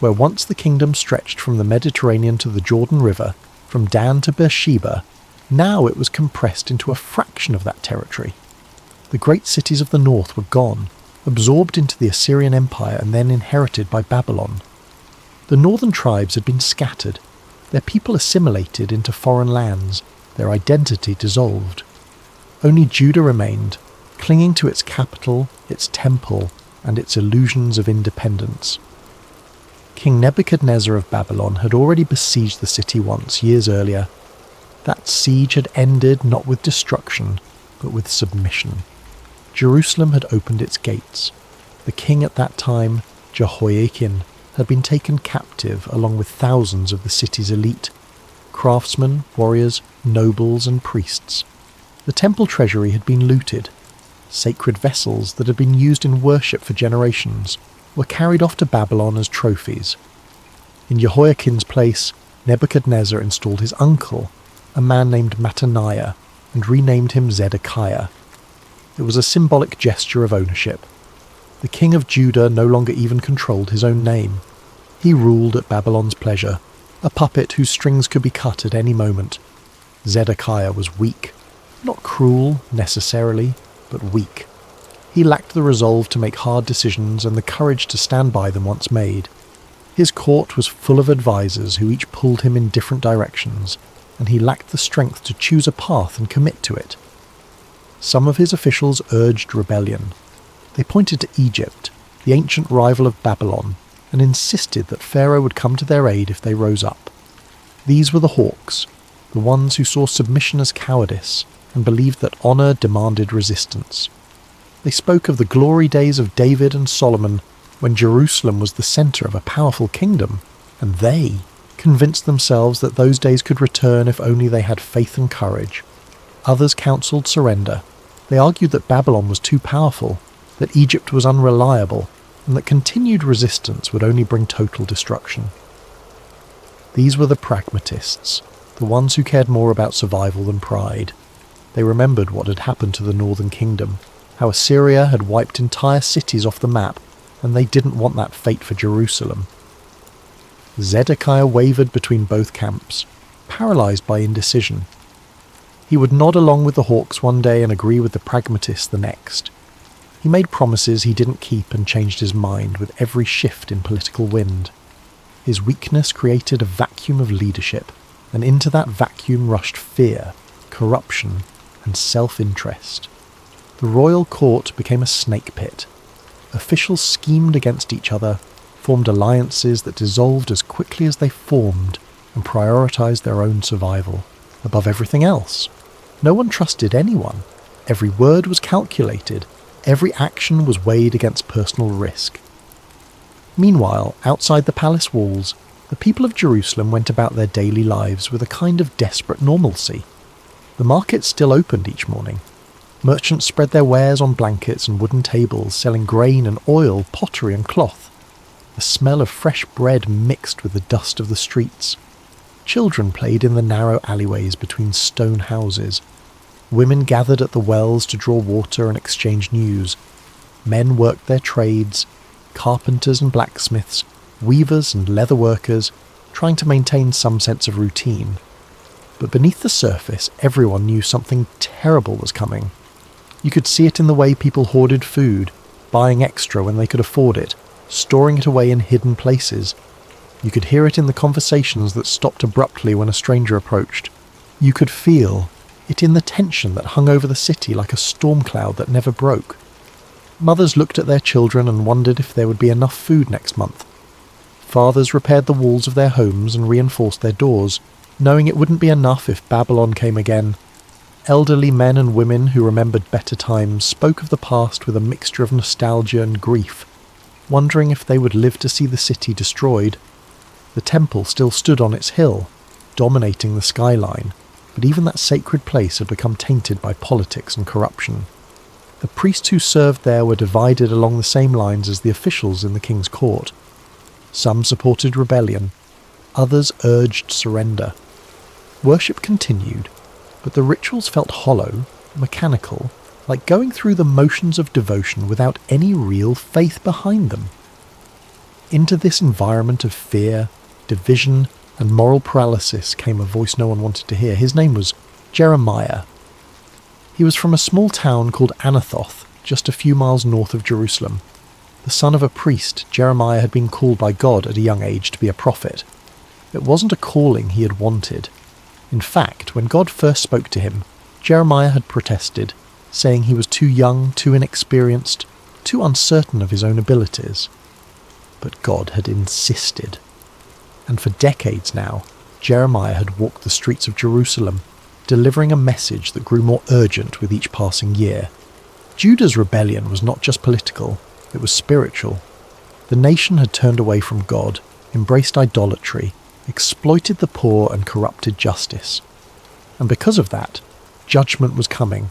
Where once the kingdom stretched from the Mediterranean to the Jordan River, from Dan to Beersheba, now it was compressed into a fraction of that territory. The great cities of the north were gone, absorbed into the Assyrian Empire and then inherited by Babylon. The northern tribes had been scattered, their people assimilated into foreign lands, their identity dissolved. Only Judah remained, clinging to its capital, its temple, and its illusions of independence. King Nebuchadnezzar of Babylon had already besieged the city once, years earlier. That siege had ended not with destruction, but with submission. Jerusalem had opened its gates. The king at that time, Jehoiakim, had been taken captive along with thousands of the city's elite, craftsmen, warriors, nobles and priests. The temple treasury had been looted. Sacred vessels that had been used in worship for generations were carried off to Babylon as trophies. In Jehoiakim's place, Nebuchadnezzar installed his uncle, a man named Mattaniah, and renamed him Zedekiah. It was a symbolic gesture of ownership. The king of Judah no longer even controlled his own name. He ruled at Babylon's pleasure, a puppet whose strings could be cut at any moment. Zedekiah was weak. Not cruel, necessarily, but weak. He lacked the resolve to make hard decisions and the courage to stand by them once made. His court was full of advisors who each pulled him in different directions, and he lacked the strength to choose a path and commit to it. Some of his officials urged rebellion. They pointed to Egypt, the ancient rival of Babylon, and insisted that Pharaoh would come to their aid if they rose up. These were the hawks, the ones who saw submission as cowardice and believed that honour demanded resistance. They spoke of the glory days of David and Solomon when Jerusalem was the centre of a powerful kingdom, and they convinced themselves that those days could return if only they had faith and courage. Others counselled surrender. They argued that Babylon was too powerful, that Egypt was unreliable, and that continued resistance would only bring total destruction. These were the pragmatists, the ones who cared more about survival than pride. They remembered what had happened to the northern kingdom, how Assyria had wiped entire cities off the map, and they didn't want that fate for Jerusalem. Zedekiah wavered between both camps, paralysed by indecision. He would nod along with the hawks one day and agree with the pragmatists the next. He made promises he didn't keep and changed his mind with every shift in political wind. His weakness created a vacuum of leadership, and into that vacuum rushed fear, corruption, and self-interest. The royal court became a snake pit. Officials schemed against each other, formed alliances that dissolved as quickly as they formed, and prioritised their own survival above everything else. No one trusted anyone. Every word was calculated. Every action was weighed against personal risk. Meanwhile, outside the palace walls, the people of Jerusalem went about their daily lives with a kind of desperate normalcy. The markets still opened each morning. Merchants spread their wares on blankets and wooden tables, selling grain and oil, pottery and cloth. The smell of fresh bread mixed with the dust of the streets. Children played in the narrow alleyways between stone houses. Women gathered at the wells to draw water and exchange news. Men worked their trades, carpenters and blacksmiths, weavers and leather workers, trying to maintain some sense of routine. But beneath the surface, everyone knew something terrible was coming. You could see it in the way people hoarded food, buying extra when they could afford it, storing it away in hidden places. You could hear it in the conversations that stopped abruptly when a stranger approached. You could feel it in the tension that hung over the city like a storm cloud that never broke. Mothers looked at their children and wondered if there would be enough food next month. Fathers repaired the walls of their homes and reinforced their doors, knowing it wouldn't be enough if Babylon came again. Elderly men and women who remembered better times spoke of the past with a mixture of nostalgia and grief, wondering if they would live to see the city destroyed. The temple still stood on its hill, dominating the skyline, but even that sacred place had become tainted by politics and corruption. The priests who served there were divided along the same lines as the officials in the king's court. Some supported rebellion, others urged surrender. Worship continued, but the rituals felt hollow, mechanical, like going through the motions of devotion without any real faith behind them. Into this environment of fear, division, and moral paralysis came a voice no one wanted to hear. His name was Jeremiah. He was from a small town called Anathoth, just a few miles north of Jerusalem. The son of a priest, Jeremiah had been called by God at a young age to be a prophet. It wasn't a calling he had wanted. In fact, when God first spoke to him, Jeremiah had protested, saying he was too young, too inexperienced, too uncertain of his own abilities. But God had insisted. And for decades now, Jeremiah had walked the streets of Jerusalem, delivering a message that grew more urgent with each passing year. Judah's rebellion was not just political, it was spiritual. The nation had turned away from God, embraced idolatry, exploited the poor and corrupted justice. And because of that, judgment was coming.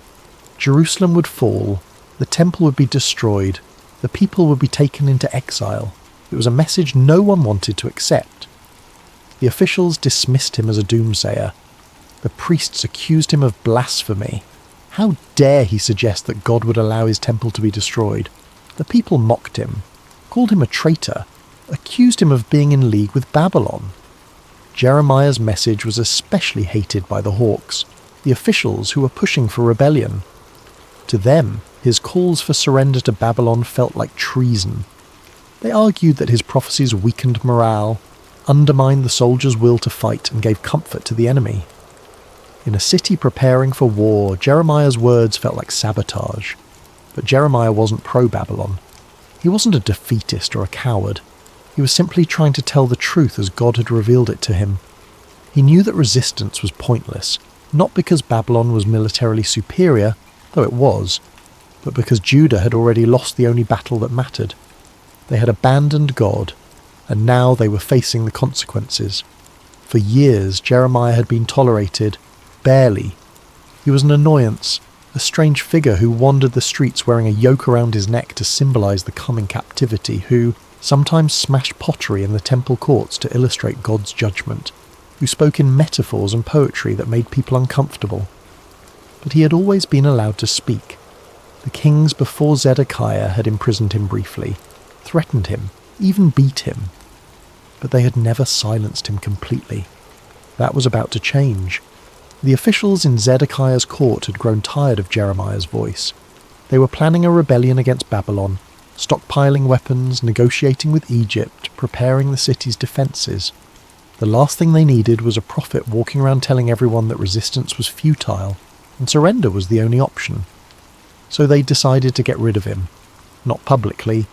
Jerusalem would fall, the temple would be destroyed, the people would be taken into exile. It was a message no one wanted to accept. The officials dismissed him as a doomsayer. The priests accused him of blasphemy. How dare he suggest that God would allow his temple to be destroyed? The people mocked him, called him a traitor, accused him of being in league with Babylon. Jeremiah's message was especially hated by the hawks, the officials who were pushing for rebellion. To them, his calls for surrender to Babylon felt like treason. They argued that his prophecies weakened morale, undermined the soldiers' will to fight, and gave comfort to the enemy. In a city preparing for war, Jeremiah's words felt like sabotage. But Jeremiah wasn't pro-Babylon. He wasn't a defeatist or a coward. He was simply trying to tell the truth as God had revealed it to him. He knew that resistance was pointless, not because Babylon was militarily superior, though it was, but because Judah had already lost the only battle that mattered. They had abandoned God, and now they were facing the consequences. For years, Jeremiah had been tolerated, barely. He was an annoyance, a strange figure who wandered the streets wearing a yoke around his neck to symbolize the coming captivity, who sometimes smashed pottery in the temple courts to illustrate God's judgment, who spoke in metaphors and poetry that made people uncomfortable. But he had always been allowed to speak. The kings before Zedekiah had imprisoned him briefly, threatened him, even beat him. But they had never silenced him completely. That was about to change. The officials in Zedekiah's court had grown tired of Jeremiah's voice. They were planning a rebellion against Babylon, stockpiling weapons, negotiating with Egypt, preparing the city's defences. The last thing they needed was a prophet walking around telling everyone that resistance was futile, and surrender was the only option. So they decided to get rid of him. Not publicly,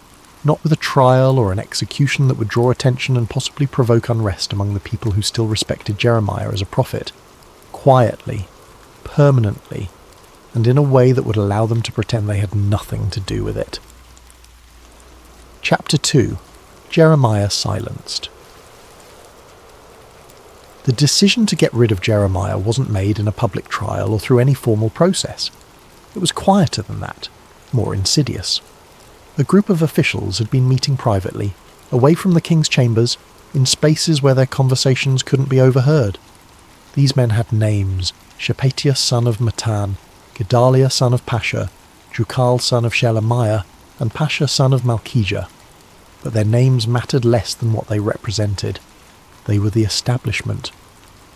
not with a trial or an execution that would draw attention and possibly provoke unrest among the people who still respected Jeremiah as a prophet. Quietly, permanently, and in a way that would allow them to pretend they had nothing to do with it. Chapter 2. Jeremiah Silenced. The decision to get rid of Jeremiah wasn't made in a public trial or through any formal process. It was quieter than that, more insidious. A group of officials had been meeting privately, away from the king's chambers, in spaces where their conversations couldn't be overheard. These men had names: Shephatiah son of Matan, Gedaliah son of Pasha, Jukal son of Shelemiah, and Pasha son of Malchijah. But their names mattered less than what they represented. They were the establishment,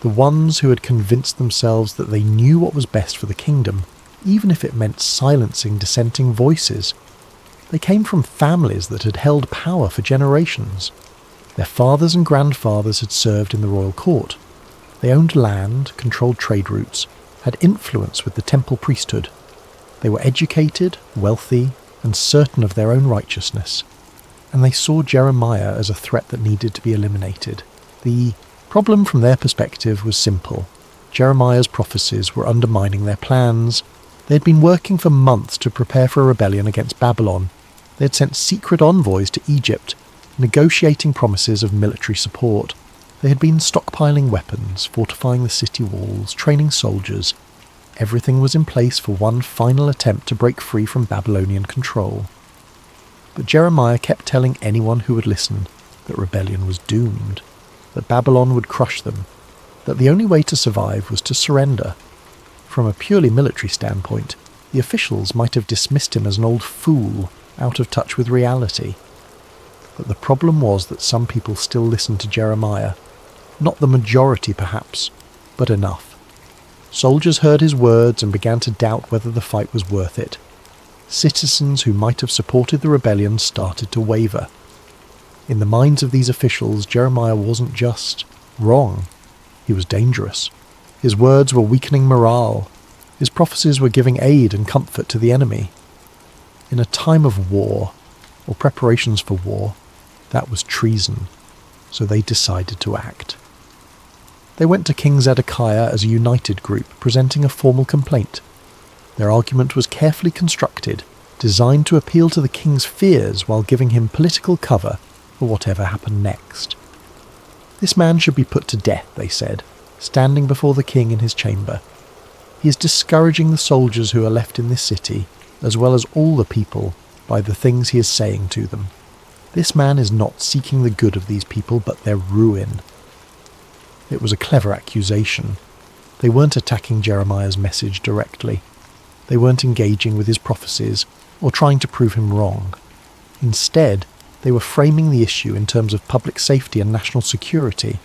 the ones who had convinced themselves that they knew what was best for the kingdom, even if it meant silencing dissenting voices. They came from families that had held power for generations. Their fathers and grandfathers had served in the royal court. They owned land, controlled trade routes, had influence with the temple priesthood. They were educated, wealthy, and certain of their own righteousness. And they saw Jeremiah as a threat that needed to be eliminated. The problem from their perspective was simple. Jeremiah's prophecies were undermining their plans. They had been working for months to prepare for a rebellion against Babylon. They had sent secret envoys to Egypt, negotiating promises of military support. They had been stockpiling weapons, fortifying the city walls, training soldiers. Everything was in place for one final attempt to break free from Babylonian control. But Jeremiah kept telling anyone who would listen that rebellion was doomed, that Babylon would crush them, that the only way to survive was to surrender. From a purely military standpoint, the officials might have dismissed him as an old fool, out of touch with reality. But the problem was that some people still listened to Jeremiah. Not the majority, perhaps, but enough. Soldiers heard his words and began to doubt whether the fight was worth it. Citizens who might have supported the rebellion started to waver. In the minds of these officials, Jeremiah wasn't just wrong. He was dangerous. His words were weakening morale. His prophecies were giving aid and comfort to the enemy. In a time of war, or preparations for war, that was treason, so they decided to act. They went to King Zedekiah as a united group, presenting a formal complaint. Their argument was carefully constructed, designed to appeal to the king's fears while giving him political cover for whatever happened next. This man should be put to death, they said, standing before the king in his chamber. He is discouraging the soldiers who are left in this city, as well as all the people, by the things he is saying to them. This man is not seeking the good of these people, but their ruin. It was a clever accusation. They weren't attacking Jeremiah's message directly. They weren't engaging with his prophecies or trying to prove him wrong. Instead, they were framing the issue in terms of public safety and national security.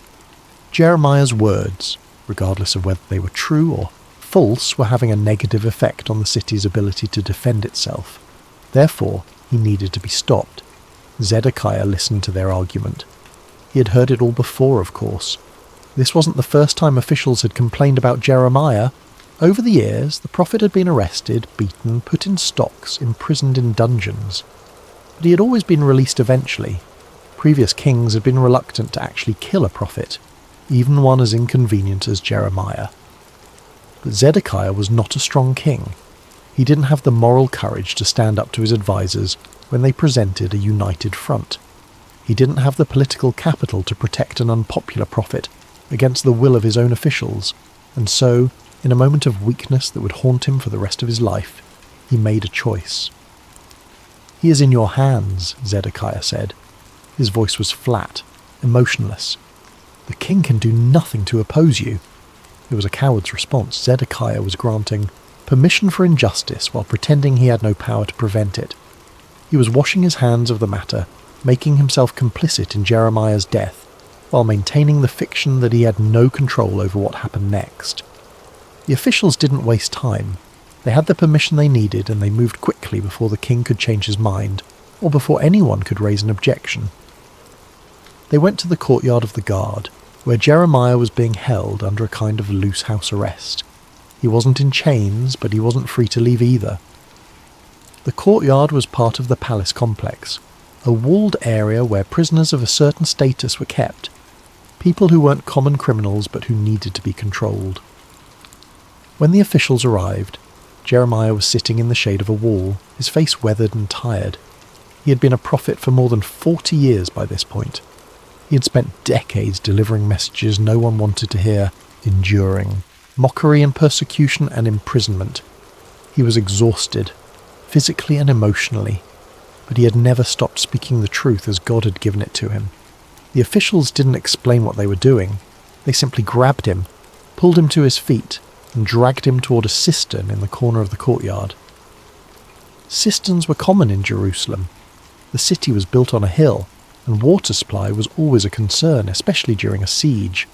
Jeremiah's words, regardless of whether they were true or false, were having a negative effect on the city's ability to defend itself. Therefore, he needed to be stopped. Zedekiah listened to their argument. He had heard it all before, of course. This wasn't the first time officials had complained about Jeremiah. Over the years, the prophet had been arrested, beaten, put in stocks, imprisoned in dungeons. But he had always been released eventually. Previous kings had been reluctant to actually kill a prophet, even one as inconvenient as Jeremiah. But Zedekiah was not a strong king. He didn't have the moral courage to stand up to his advisors when they presented a united front. He didn't have the political capital to protect an unpopular prophet against the will of his own officials, and so, in a moment of weakness that would haunt him for the rest of his life, he made a choice. "He is in your hands," Zedekiah said. His voice was flat, emotionless. "The king can do nothing to oppose you." It was a coward's response. Zedekiah was granting permission for injustice while pretending he had no power to prevent it. He was washing his hands of the matter, making himself complicit in Jeremiah's death, while maintaining the fiction that he had no control over what happened next. The officials didn't waste time. They had the permission they needed, and they moved quickly before the king could change his mind, or before anyone could raise an objection. They went to the courtyard of the guard, where Jeremiah was being held under a kind of loose house arrest. He wasn't in chains, but he wasn't free to leave either. The courtyard was part of the palace complex, a walled area where prisoners of a certain status were kept, people who weren't common criminals but who needed to be controlled. When the officials arrived, Jeremiah was sitting in the shade of a wall, his face weathered and tired. He had been a prophet for more than 40 years by this point. He had spent decades delivering messages no one wanted to hear, enduring mockery and persecution and imprisonment. He was exhausted, physically and emotionally, but he had never stopped speaking the truth as God had given it to him. The officials didn't explain what they were doing. They simply grabbed him, pulled him to his feet, and dragged him toward a cistern in the corner of the courtyard. Cisterns were common in Jerusalem. The city was built on a hill, and water supply was always a concern, especially during a siege.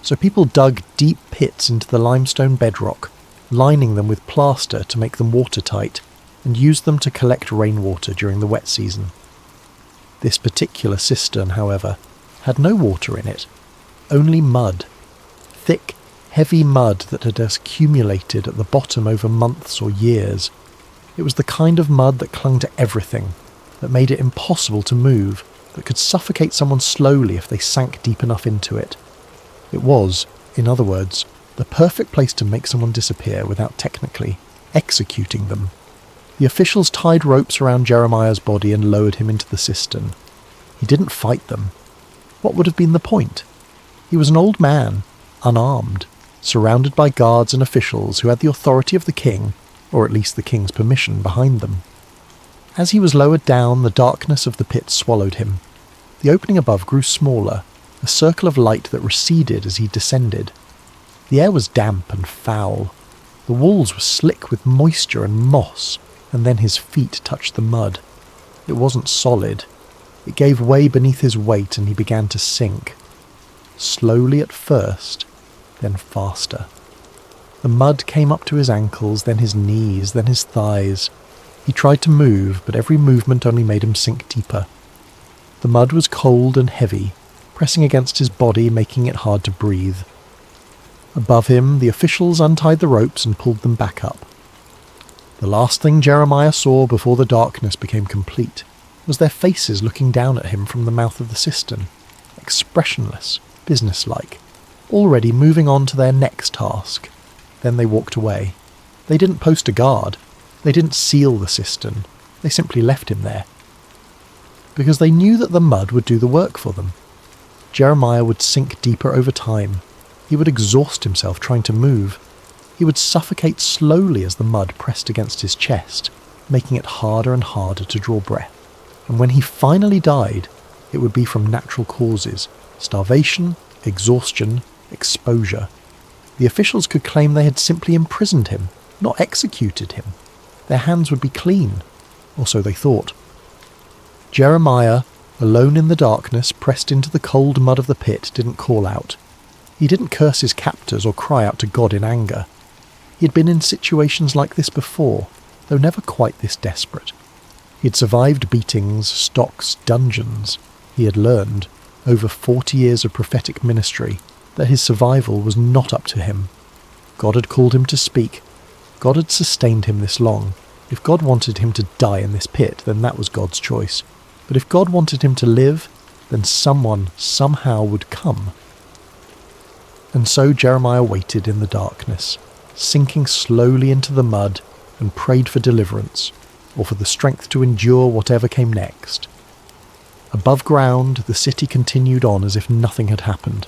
So people dug deep pits into the limestone bedrock, lining them with plaster to make them watertight, and used them to collect rainwater during the wet season. This particular cistern, however, had no water in it, only mud. Thick, heavy mud that had accumulated at the bottom over months or years. It was the kind of mud that clung to everything, that made it impossible to move, that could suffocate someone slowly if they sank deep enough into it. It was, in other words, the perfect place to make someone disappear without technically executing them. The officials tied ropes around Jeremiah's body and lowered him into the cistern. He didn't fight them. What would have been the point? He was an old man, unarmed, surrounded by guards and officials who had the authority of the king, or at least the king's permission, behind them. As he was lowered down, the darkness of the pit swallowed him. The opening above grew smaller, a circle of light that receded as he descended. The air was damp and foul. The walls were slick with moisture and moss, and then his feet touched the mud. It wasn't solid. It gave way beneath his weight and he began to sink. Slowly at first, then faster. The mud came up to his ankles, then his knees, then his thighs. He tried to move, but every movement only made him sink deeper. The mud was cold and heavy, pressing against his body, making it hard to breathe. Above him, the officials untied the ropes and pulled them back up. The last thing Jeremiah saw before the darkness became complete was their faces looking down at him from the mouth of the cistern, expressionless, businesslike, already moving on to their next task. Then they walked away. They didn't post a guard. They didn't seal the cistern. They simply left him there. Because they knew that the mud would do the work for them. Jeremiah would sink deeper over time. He would exhaust himself trying to move. He would suffocate slowly as the mud pressed against his chest, making it harder and harder to draw breath. And when he finally died, it would be from natural causes: starvation, exhaustion, exposure. The officials could claim they had simply imprisoned him, not executed him. Their hands would be clean, or so they thought. Jeremiah, alone in the darkness, pressed into the cold mud of the pit, didn't call out. He didn't curse his captors or cry out to God in anger. He had been in situations like this before, though never quite this desperate. He had survived beatings, stocks, dungeons. He had learned, over 40 years of prophetic ministry, that his survival was not up to him. God had called him to speak. God had sustained him this long. If God wanted him to die in this pit, then that was God's choice. But if God wanted him to live, then someone, somehow, would come. And so Jeremiah waited in the darkness, sinking slowly into the mud, and prayed for deliverance, or for the strength to endure whatever came next. Above ground, the city continued on as if nothing had happened.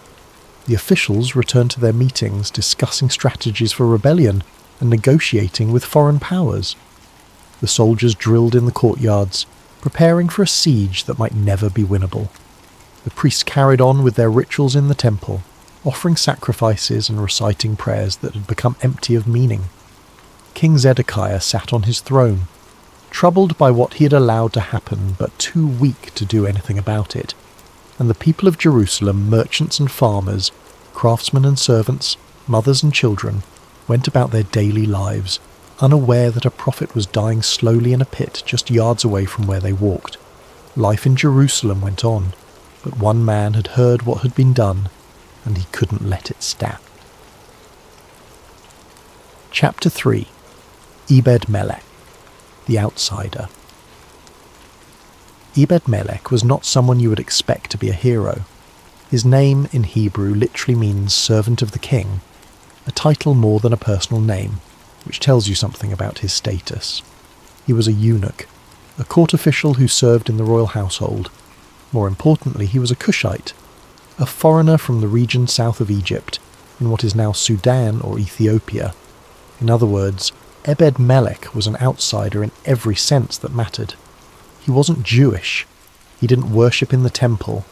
The officials returned to their meetings, discussing strategies for rebellion and negotiating with foreign powers. The soldiers drilled in the courtyards, preparing for a siege that might never be winnable. The priests carried on with their rituals in the temple, offering sacrifices and reciting prayers that had become empty of meaning. King Zedekiah sat on his throne, troubled by what he had allowed to happen, but too weak to do anything about it. And the people of Jerusalem, merchants and farmers, craftsmen and servants, mothers and children, went about their daily lives, unaware that a prophet was dying slowly in a pit just yards away from where they walked. Life in Jerusalem went on, but one man had heard what had been done, and he couldn't let it stand. Chapter 3. Ebed-Melech, the Outsider. Ebed-Melech was not someone you would expect to be a hero. His name in Hebrew literally means servant of the king, a title more than a personal name, which tells you something about his status. He was a eunuch, a court official who served in the royal household. More importantly, he was a Cushite, a foreigner from the region south of Egypt, in what is now Sudan or Ethiopia. In other words, Ebed-Melech was an outsider in every sense that mattered. He wasn't Jewish. He didn't worship in the temple.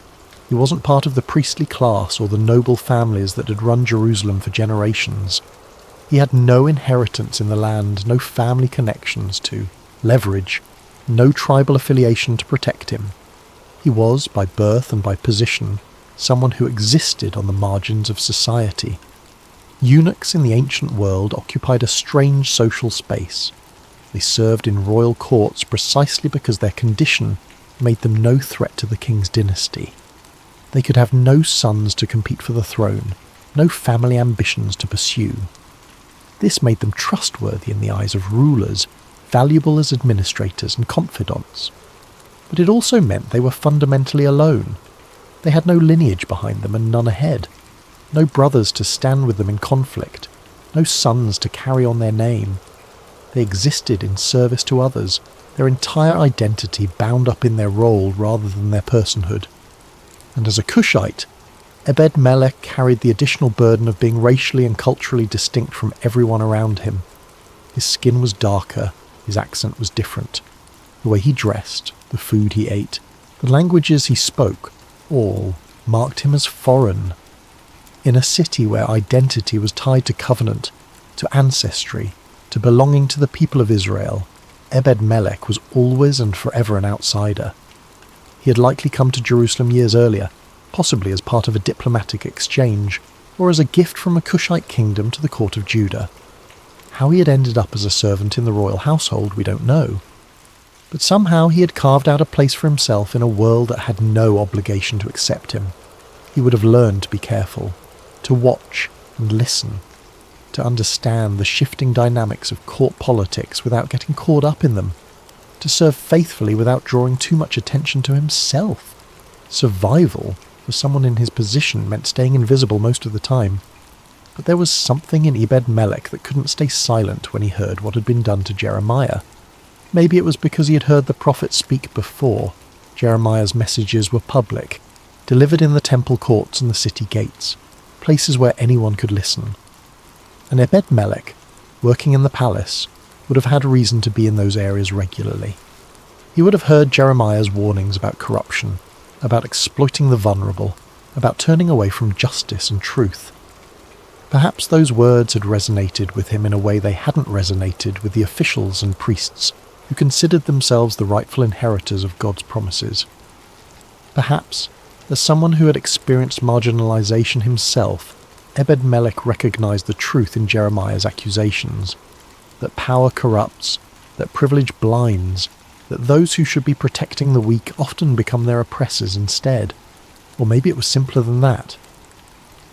He wasn't part of the priestly class or the noble families that had run Jerusalem for generations. He had no inheritance in the land, no family connections to leverage, no tribal affiliation to protect him. He was, by birth and by position, someone who existed on the margins of society. Eunuchs in the ancient world occupied a strange social space. They served in royal courts precisely because their condition made them no threat to the king's dynasty. They could have no sons to compete for the throne, no family ambitions to pursue. This made them trustworthy in the eyes of rulers, valuable as administrators and confidants. But it also meant they were fundamentally alone. They had no lineage behind them and none ahead. No brothers to stand with them in conflict, no sons to carry on their name. They existed in service to others, their entire identity bound up in their role rather than their personhood. And as a Cushite, Ebed-Melech carried the additional burden of being racially and culturally distinct from everyone around him. His skin was darker, his accent was different. The way he dressed, the food he ate, the languages he spoke, all marked him as foreign. In a city where identity was tied to covenant, to ancestry, to belonging to the people of Israel, Ebed-Melech was always and forever an outsider. He had likely come to Jerusalem years earlier, possibly as part of a diplomatic exchange, or as a gift from a Cushite kingdom to the court of Judah. How he had ended up as a servant in the royal household we don't know. But somehow he had carved out a place for himself in a world that had no obligation to accept him. He would have learned to be careful, to watch and listen, to understand the shifting dynamics of court politics without getting caught up in them, to serve faithfully without drawing too much attention to himself. Survival for someone in his position meant staying invisible most of the time. But there was something in Ebed-Melech that couldn't stay silent when he heard what had been done to Jeremiah. Maybe it was because he had heard the prophet speak before. Jeremiah's messages were public, delivered in the temple courts and the city gates, places where anyone could listen. And Ebed-Melech, working in the palace, would have had reason to be in those areas regularly. He would have heard Jeremiah's warnings about corruption, about exploiting the vulnerable, about turning away from justice and truth. Perhaps those words had resonated with him in a way they hadn't resonated with the officials and priests who considered themselves the rightful inheritors of God's promises. Perhaps, as someone who had experienced marginalization himself, Ebed-Melech recognized the truth in Jeremiah's accusations, that power corrupts, that privilege blinds, that those who should be protecting the weak often become their oppressors instead. Or maybe it was simpler than that.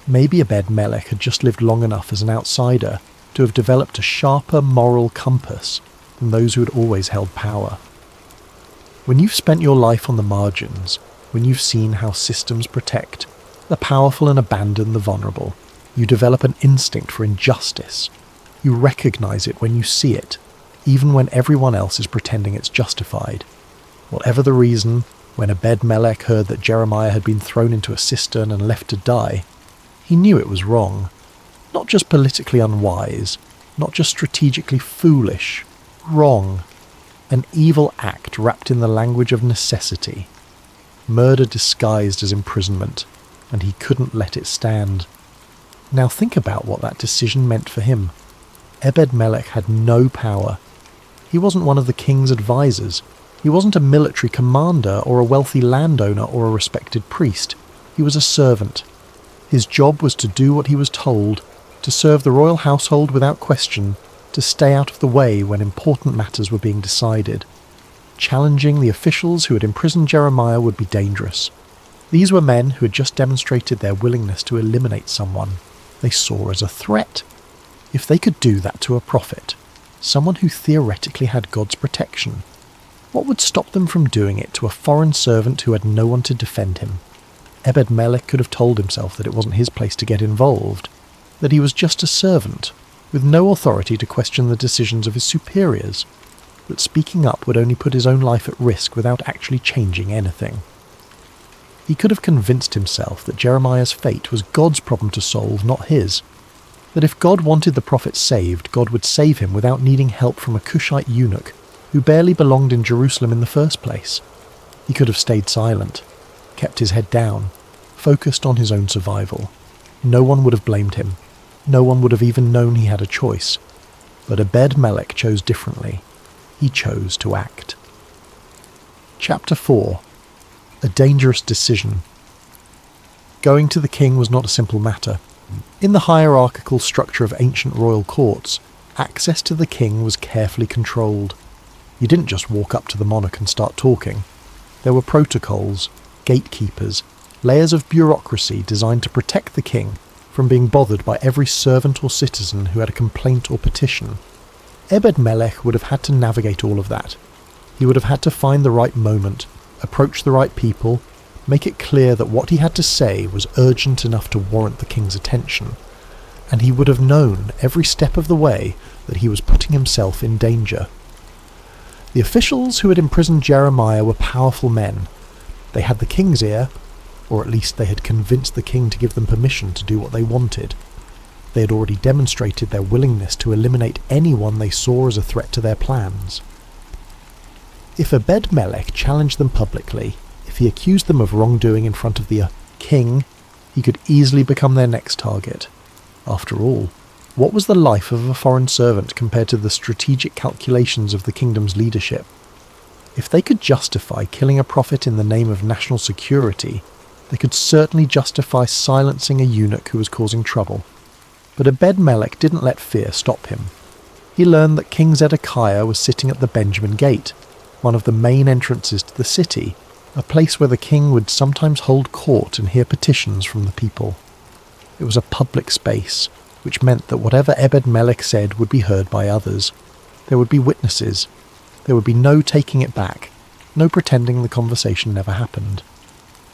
Maybe Ebed-Melech had just lived long enough as an outsider to have developed a sharper moral compass than those who had always held power. When you've spent your life on the margins, when you've seen how systems protect the powerful and abandon the vulnerable, you develop an instinct for injustice. You recognize it when you see it, even when everyone else is pretending it's justified. Whatever the reason, when Ebed-Melech heard that Jeremiah had been thrown into a cistern and left to die, he knew it was wrong. Not just politically unwise, not just strategically foolish. Wrong. An evil act wrapped in the language of necessity. Murder disguised as imprisonment, and he couldn't let it stand. Now think about what that decision meant for him. Ebed-Melech had no power. He wasn't one of the king's advisors. He wasn't a military commander or a wealthy landowner or a respected priest. He was a servant. His job was to do what he was told, to serve the royal household without question, to stay out of the way when important matters were being decided. Challenging the officials who had imprisoned Jeremiah would be dangerous. These were men who had just demonstrated their willingness to eliminate someone they saw as a threat. If they could do that to a prophet, someone who theoretically had God's protection, what would stop them from doing it to a foreign servant who had no one to defend him? Ebed-Melech could have told himself that it wasn't his place to get involved, that he was just a servant, with no authority to question the decisions of his superiors, that speaking up would only put his own life at risk without actually changing anything. He could have convinced himself that Jeremiah's fate was God's problem to solve, not his. That if God wanted the prophet saved, God would save him without needing help from a Cushite eunuch who barely belonged in Jerusalem in the first place. He could have stayed silent, kept his head down, focused on his own survival. No one would have blamed him. No one would have even known he had a choice. But Ebed-Melech chose differently. He chose to act. Chapter 4. A dangerous decision. Going to the king was not a simple matter. In the hierarchical structure of ancient royal courts, access to the king was carefully controlled. You didn't just walk up to the monarch and start talking. There were protocols, gatekeepers, layers of bureaucracy designed to protect the king from being bothered by every servant or citizen who had a complaint or petition. Ebed-Melech would have had to navigate all of that. He would have had to find the right moment, approach the right people, make it clear that what he had to say was urgent enough to warrant the king's attention, and he would have known every step of the way that he was putting himself in danger. The officials who had imprisoned Jeremiah were powerful men. They had the king's ear, or at least they had convinced the king to give them permission to do what they wanted. They had already demonstrated their willingness to eliminate anyone they saw as a threat to their plans. If Ebed-Melech challenged them publicly, if he accused them of wrongdoing in front of the king, he could easily become their next target. After all, what was the life of a foreign servant compared to the strategic calculations of the kingdom's leadership? If they could justify killing a prophet in the name of national security, they could certainly justify silencing a eunuch who was causing trouble. But Ebed-Melech didn't let fear stop him. He learned that King Zedekiah was sitting at the Benjamin Gate, one of the main entrances to the city, a place where the king would sometimes hold court and hear petitions from the people. It was a public space, which meant that whatever Ebed-Melech said would be heard by others. There would be witnesses. There would be no taking it back, no pretending the conversation never happened.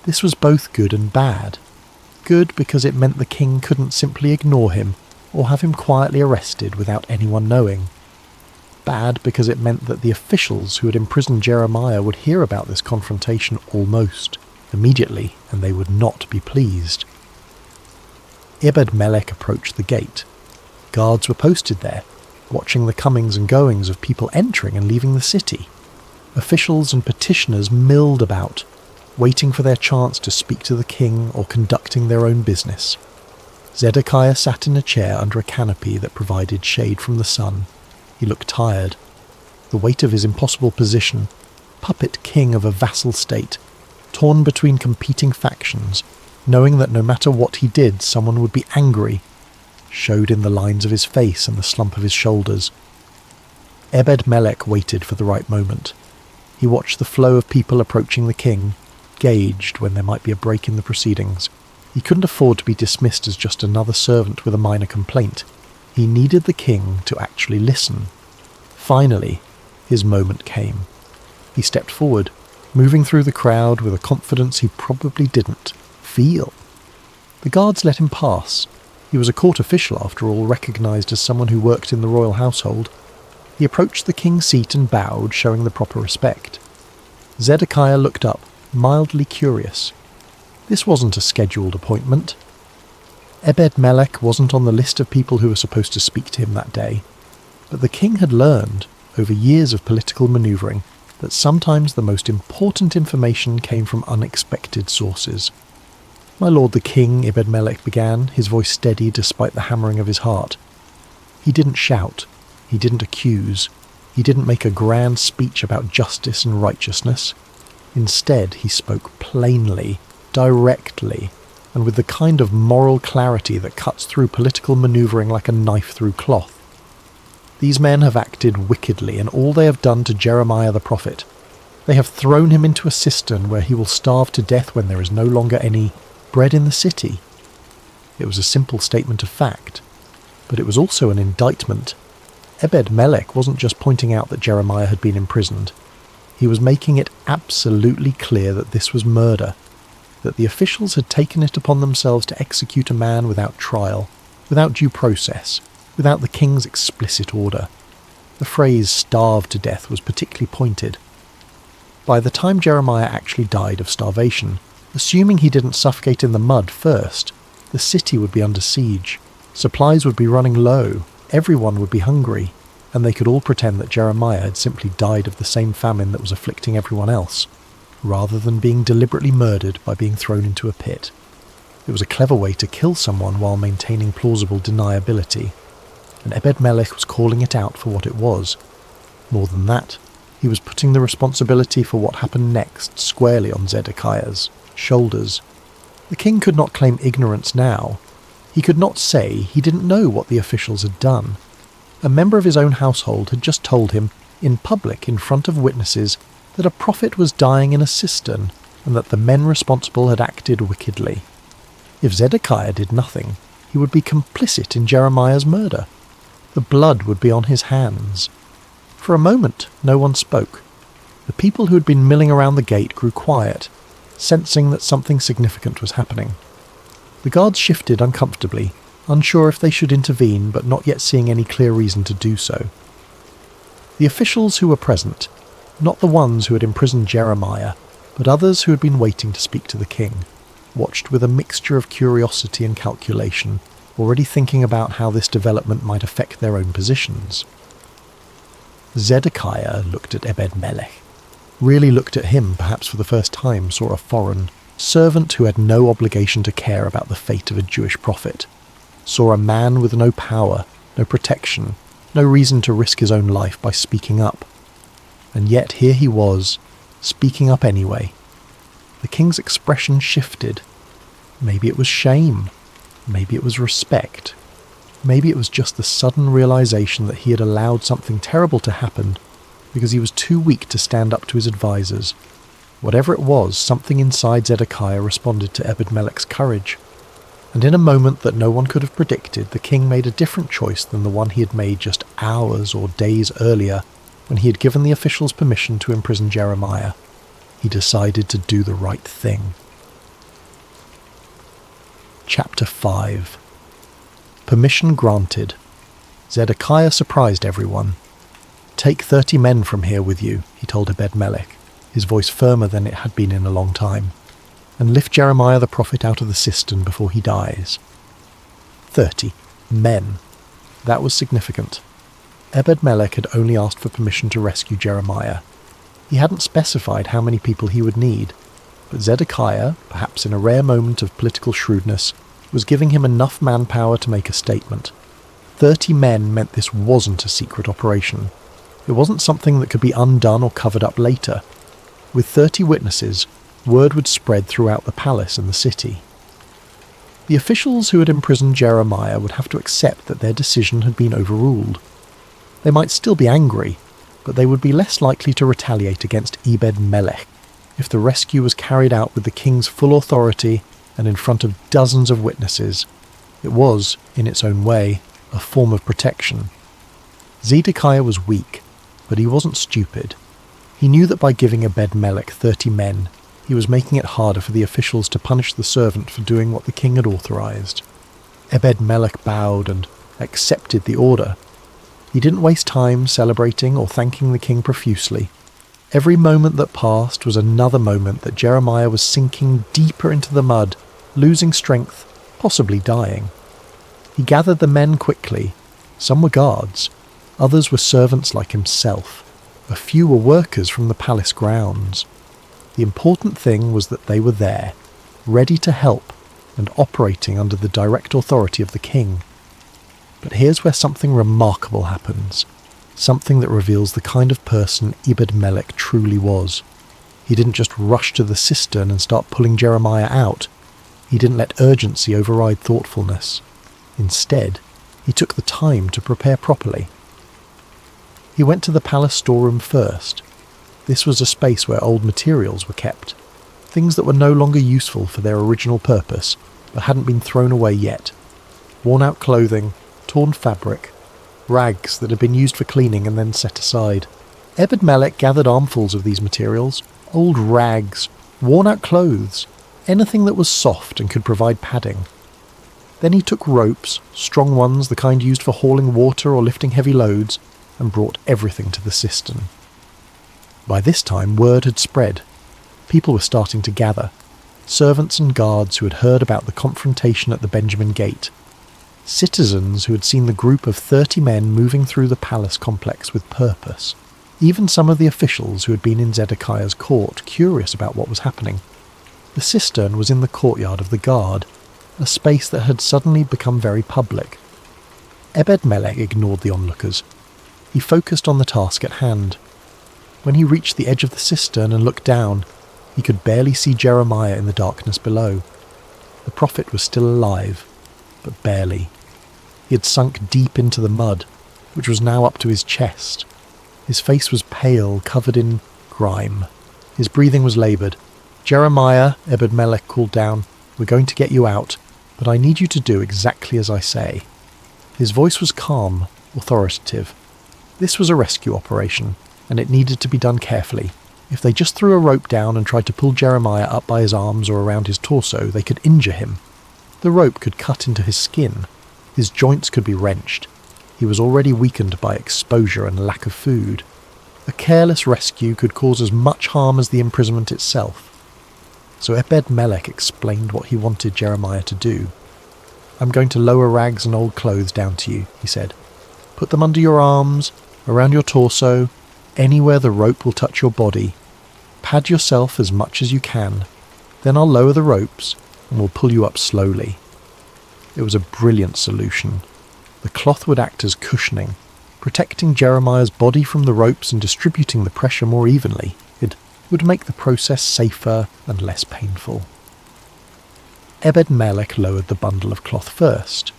This was both good and bad. Good because it meant the king couldn't simply ignore him or have him quietly arrested without anyone knowing. Bad because it meant that the officials who had imprisoned Jeremiah would hear about this confrontation almost immediately, and they would not be pleased. Ebed-Melech approached the gate. Guards were posted there, watching the comings and goings of people entering and leaving the city. Officials and petitioners milled about, waiting for their chance to speak to the king or conducting their own business. Zedekiah sat in a chair under a canopy that provided shade from the sun. He looked tired. The weight of his impossible position, puppet king of a vassal state, torn between competing factions, knowing that no matter what he did someone would be angry, showed in the lines of his face and the slump of his shoulders. Ebed-Melech waited for the right moment. He watched the flow of people approaching the king, gauged when there might be a break in the proceedings. He couldn't afford to be dismissed as just another servant with a minor complaint. He needed the king to actually listen. Finally, his moment came. He stepped forward, moving through the crowd with a confidence he probably didn't feel. The guards let him pass. He was a court official, after all, recognised as someone who worked in the royal household. He approached the king's seat and bowed, showing the proper respect. Zedekiah looked up, mildly curious. This wasn't a scheduled appointment. Ebed-Melech wasn't on the list of people who were supposed to speak to him that day, but the king had learned, over years of political manoeuvring, that sometimes the most important information came from unexpected sources. "My lord the king," Ebed-Melech began, his voice steady despite the hammering of his heart. He didn't shout, he didn't accuse, he didn't make a grand speech about justice and righteousness. Instead, he spoke plainly, directly, and with the kind of moral clarity that cuts through political manoeuvring like a knife through cloth. These men have acted wickedly, and all they have done to Jeremiah the prophet. They have thrown him into a cistern where he will starve to death when there is no longer any bread in the city. It was a simple statement of fact, but it was also an indictment. Ebed-Melech wasn't just pointing out that Jeremiah had been imprisoned. He was making it absolutely clear that this was murder, that the officials had taken it upon themselves to execute a man without trial, without due process, without the king's explicit order. The phrase "starved to death" was particularly pointed. By the time Jeremiah actually died of starvation, assuming he didn't suffocate in the mud first, the city would be under siege, supplies would be running low, everyone would be hungry, and they could all pretend that Jeremiah had simply died of the same famine that was afflicting everyone else, rather than being deliberately murdered by being thrown into a pit. It was a clever way to kill someone while maintaining plausible deniability, and Ebed-Melech was calling it out for what it was. More than that, he was putting the responsibility for what happened next squarely on Zedekiah's shoulders. The king could not claim ignorance now. He could not say he didn't know what the officials had done. A member of his own household had just told him, in public in front of witnesses, that a prophet was dying in a cistern and that the men responsible had acted wickedly. If Zedekiah did nothing, he would be complicit in Jeremiah's murder. The blood would be on his hands. For a moment, no one spoke. The people who had been milling around the gate grew quiet, sensing that something significant was happening. The guards shifted uncomfortably, unsure if they should intervene, but not yet seeing any clear reason to do so. The officials who were present, not the ones who had imprisoned Jeremiah, but others who had been waiting to speak to the king, watched with a mixture of curiosity and calculation, already thinking about how this development might affect their own positions. Zedekiah looked at Ebed-Melech, really looked at him perhaps for the first time, saw a foreign servant who had no obligation to care about the fate of a Jewish prophet, saw a man with no power, no protection, no reason to risk his own life by speaking up. And yet here he was, speaking up anyway. The king's expression shifted. Maybe it was shame. Maybe it was respect. Maybe it was just the sudden realization that he had allowed something terrible to happen because he was too weak to stand up to his advisors. Whatever it was, something inside Zedekiah responded to Ebed-Melech's courage. And in a moment that no one could have predicted, the king made a different choice than the one he had made just hours or days earlier when he had given the officials permission to imprison Jeremiah. He decided to do the right thing. Chapter 5. Permission granted. Zedekiah surprised everyone. "Take 30 men from here with you," he told Ebed-Melech, his voice firmer than it had been in a long time, "and lift Jeremiah the prophet out of the cistern before he dies." 30 men. That was significant. Ebed-Melech had only asked for permission to rescue Jeremiah. He hadn't specified how many people he would need, but Zedekiah, perhaps in a rare moment of political shrewdness, was giving him enough manpower to make a statement. 30 men meant this wasn't a secret operation. It wasn't something that could be undone or covered up later. With 30 witnesses, word would spread throughout the palace and the city. The officials who had imprisoned Jeremiah would have to accept that their decision had been overruled. They might still be angry, but they would be less likely to retaliate against Ebed-Melech if the rescue was carried out with the king's full authority and in front of dozens of witnesses. It was, in its own way, a form of protection. Zedekiah was weak, but he wasn't stupid. He knew that by giving Ebed-Melech 30 men, he was making it harder for the officials to punish the servant for doing what the king had authorized. Ebed-Melech bowed and accepted the order. He didn't waste time celebrating or thanking the king profusely. Every moment that passed was another moment that Jeremiah was sinking deeper into the mud, losing strength, possibly dying. He gathered the men quickly. Some were guards, others were servants like himself. A few were workers from the palace grounds. The important thing was that they were there, ready to help and operating under the direct authority of the king. But here's where something remarkable happens, something that reveals the kind of person Ebed-Melech truly was. He didn't just rush to the cistern and start pulling Jeremiah out. He didn't let urgency override thoughtfulness. Instead, he took the time to prepare properly. He went to the palace storeroom first. This was a space where old materials were kept, things that were no longer useful for their original purpose, but hadn't been thrown away yet. Worn-out clothing, torn fabric, rags that had been used for cleaning and then set aside. Ebed-Melech gathered armfuls of these materials, old rags, worn-out clothes, anything that was soft and could provide padding. Then he took ropes, strong ones, the kind used for hauling water or lifting heavy loads, and brought everything to the cistern. By this time, word had spread. People were starting to gather. Servants and guards who had heard about the confrontation at the Benjamin Gate. Citizens who had seen the group of 30 men moving through the palace complex with purpose. Even some of the officials who had been in Zedekiah's court, curious about what was happening. The cistern was in the courtyard of the guard, a space that had suddenly become very public. Ebed-Melech ignored the onlookers. He focused on the task at hand. When he reached the edge of the cistern and looked down, he could barely see Jeremiah in the darkness below. The prophet was still alive, but barely. He had sunk deep into the mud, which was now up to his chest. His face was pale, covered in grime. His breathing was laboured. "Jeremiah," Ebed-Melech called down, "we're going to get you out, but I need you to do exactly as I say." His voice was calm, authoritative. This was a rescue operation, and it needed to be done carefully. If they just threw a rope down and tried to pull Jeremiah up by his arms or around his torso, they could injure him. The rope could cut into his skin. His joints could be wrenched. He was already weakened by exposure and lack of food. A careless rescue could cause as much harm as the imprisonment itself. So Ebed-Melech explained what he wanted Jeremiah to do. "I'm going to lower rags and old clothes down to you," he said. "Put them under your arms, around your torso, anywhere the rope will touch your body. Pad yourself as much as you can. Then I'll lower the ropes and we'll pull you up slowly." It was a brilliant solution. The cloth would act as cushioning, protecting Jeremiah's body from the ropes and distributing the pressure more evenly. It would make the process safer and less painful. Ebed-Melech lowered the bundle of cloth first.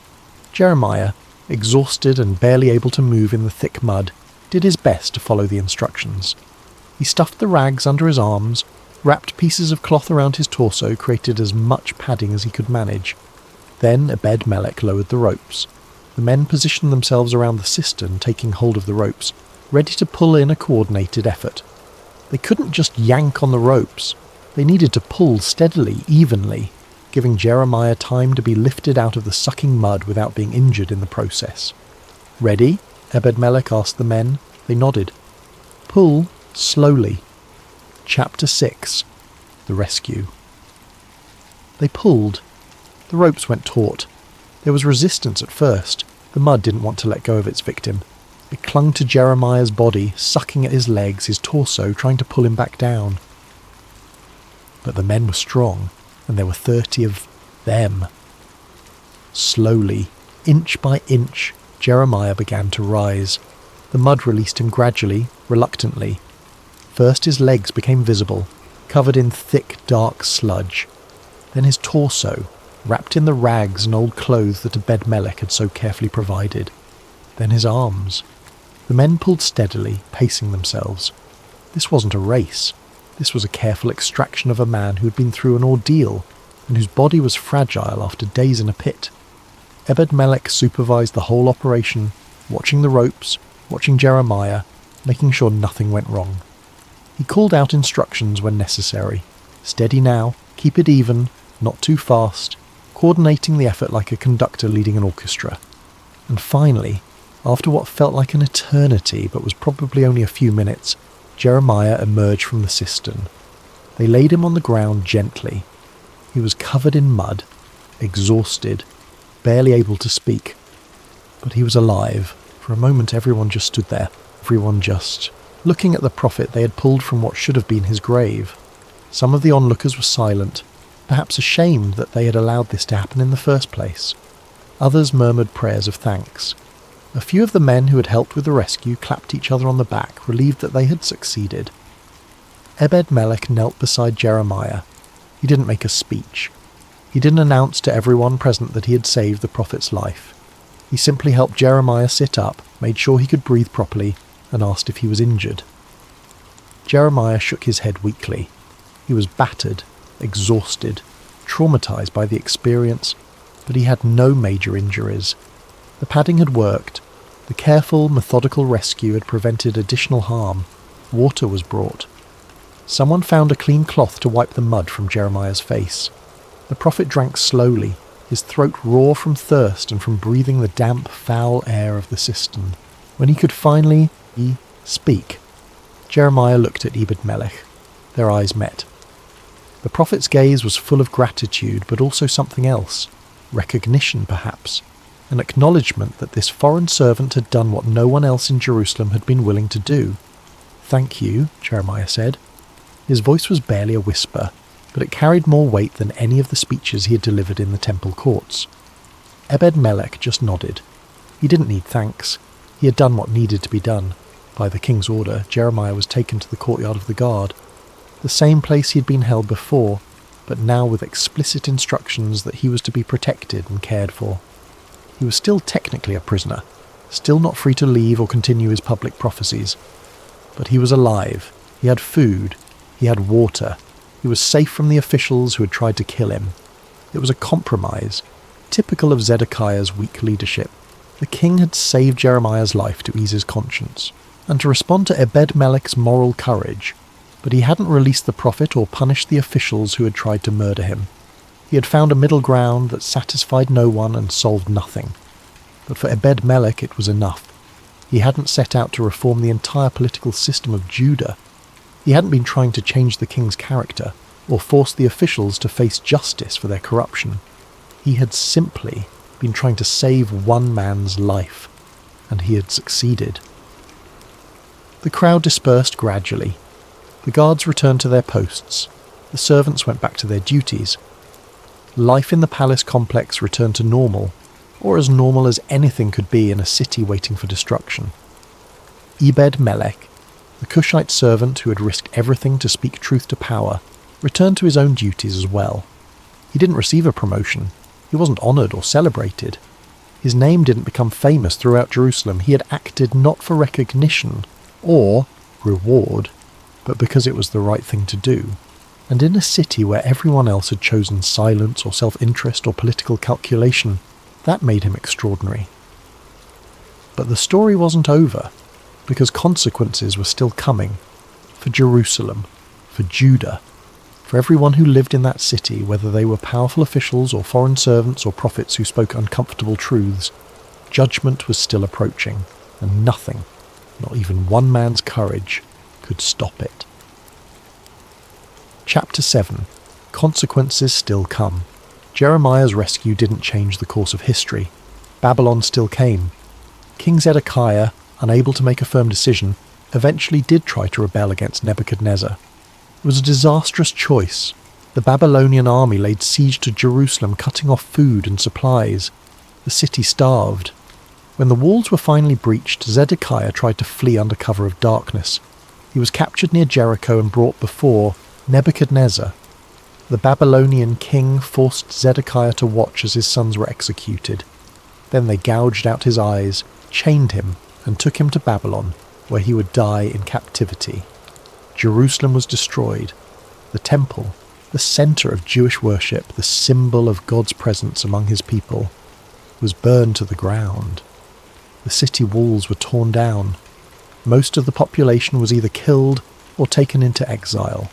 Jeremiah, exhausted and barely able to move in the thick mud, did his best to follow the instructions. He stuffed the rags under his arms, wrapped pieces of cloth around his torso, created as much padding as he could manage. Then Ebed-Melech lowered the ropes. The men positioned themselves around the cistern, taking hold of the ropes, ready to pull in a coordinated effort. They couldn't just yank on the ropes. They needed to pull steadily, evenly, giving Jeremiah time to be lifted out of the sucking mud without being injured in the process. "Ready?" Ebed-Melech asked the men. They nodded. "Pull slowly." Chapter 6. The Rescue. They pulled. The ropes went taut. There was resistance at first. The mud didn't want to let go of its victim. It clung to Jeremiah's body, sucking at his legs, his torso, trying to pull him back down. But the men were strong, and there were 30 of them. Slowly, inch by inch, Jeremiah began to rise. The mud released him gradually, reluctantly. First his legs became visible, covered in thick, dark sludge. Then his torso, wrapped in the rags and old clothes that Ebed-Melech had so carefully provided. Then his arms. The men pulled steadily, pacing themselves. This wasn't a race. This was a careful extraction of a man who had been through an ordeal, and whose body was fragile after days in a pit. Ebed-Melech supervised the whole operation, watching the ropes, watching Jeremiah, making sure nothing went wrong. He called out instructions when necessary. Steady now, keep it even, not too fast, coordinating the effort like a conductor leading an orchestra. And finally, after what felt like an eternity but was probably only a few minutes, Jeremiah emerged from the cistern. They laid him on the ground gently. He was covered in mud, exhausted, barely able to speak. But he was alive. For a moment everyone just stood there. Everyone just looking at the prophet they had pulled from what should have been his grave. Some of the onlookers were silent, perhaps ashamed that they had allowed this to happen in the first place. Others murmured prayers of thanks. A few of the men who had helped with the rescue clapped each other on the back, relieved that they had succeeded. Ebed-Melech knelt beside Jeremiah. He didn't make a speech. He didn't announce to everyone present that he had saved the prophet's life. He simply helped Jeremiah sit up, made sure he could breathe properly, and asked if he was injured. Jeremiah shook his head weakly. He was battered, exhausted, traumatized by the experience, but he had no major injuries. The padding had worked. The careful, methodical rescue had prevented additional harm. Water was brought. Someone found a clean cloth to wipe the mud from Jeremiah's face. The prophet drank slowly, his throat raw from thirst and from breathing the damp, foul air of the cistern. When he could finally speak, Jeremiah looked at Ebed-Melech. Their eyes met. The prophet's gaze was full of gratitude, but also something else. Recognition, perhaps. An acknowledgement that this foreign servant had done what no one else in Jerusalem had been willing to do. "Thank you," Jeremiah said. His voice was barely a whisper, but it carried more weight than any of the speeches he had delivered in the temple courts. Ebed-Melech just nodded. He didn't need thanks. He had done what needed to be done. By the king's order, Jeremiah was taken to the courtyard of the guard, the same place he had been held before, but now with explicit instructions that he was to be protected and cared for. He was still technically a prisoner, still not free to leave or continue his public prophecies. But he was alive. He had food. He had water. He was safe from the officials who had tried to kill him. It was a compromise, typical of Zedekiah's weak leadership. The king had saved Jeremiah's life to ease his conscience, and to respond to Ebed-Melech's moral courage, but he hadn't released the prophet or punished the officials who had tried to murder him. He had found a middle ground that satisfied no one and solved nothing. But for Ebed-Melech it was enough. He hadn't set out to reform the entire political system of Judah. He hadn't been trying to change the king's character, or force the officials to face justice for their corruption. He had simply been trying to save one man's life, and he had succeeded. The crowd dispersed gradually. The guards returned to their posts. The servants went back to their duties. Life in the palace complex returned to normal, or as normal as anything could be in a city waiting for destruction. Ebed-Melech, the Cushite servant who had risked everything to speak truth to power, returned to his own duties as well. He didn't receive a promotion. He wasn't honoured or celebrated. His name didn't become famous throughout Jerusalem. He had acted not for recognition or reward, but because it was the right thing to do. And in a city where everyone else had chosen silence or self-interest or political calculation, that made him extraordinary. But the story wasn't over, because consequences were still coming for Jerusalem, for Judah, for everyone who lived in that city, whether they were powerful officials or foreign servants or prophets who spoke uncomfortable truths. Judgment was still approaching, and nothing, not even one man's courage, could stop it. Chapter 7. Consequences still come. Jeremiah's rescue didn't change the course of history. Babylon still came. King Zedekiah, unable to make a firm decision, eventually did try to rebel against Nebuchadnezzar. It was a disastrous choice. The Babylonian army laid siege to Jerusalem, cutting off food and supplies. The city starved. When the walls were finally breached, Zedekiah tried to flee under cover of darkness. He was captured near Jericho and brought before Nebuchadnezzar. The Babylonian king forced Zedekiah to watch as his sons were executed. Then they gouged out his eyes, chained him, and took him to Babylon, where he would die in captivity. Jerusalem was destroyed. The temple, the centre of Jewish worship, the symbol of God's presence among his people, was burned to the ground. The city walls were torn down. Most of the population was either killed or taken into exile.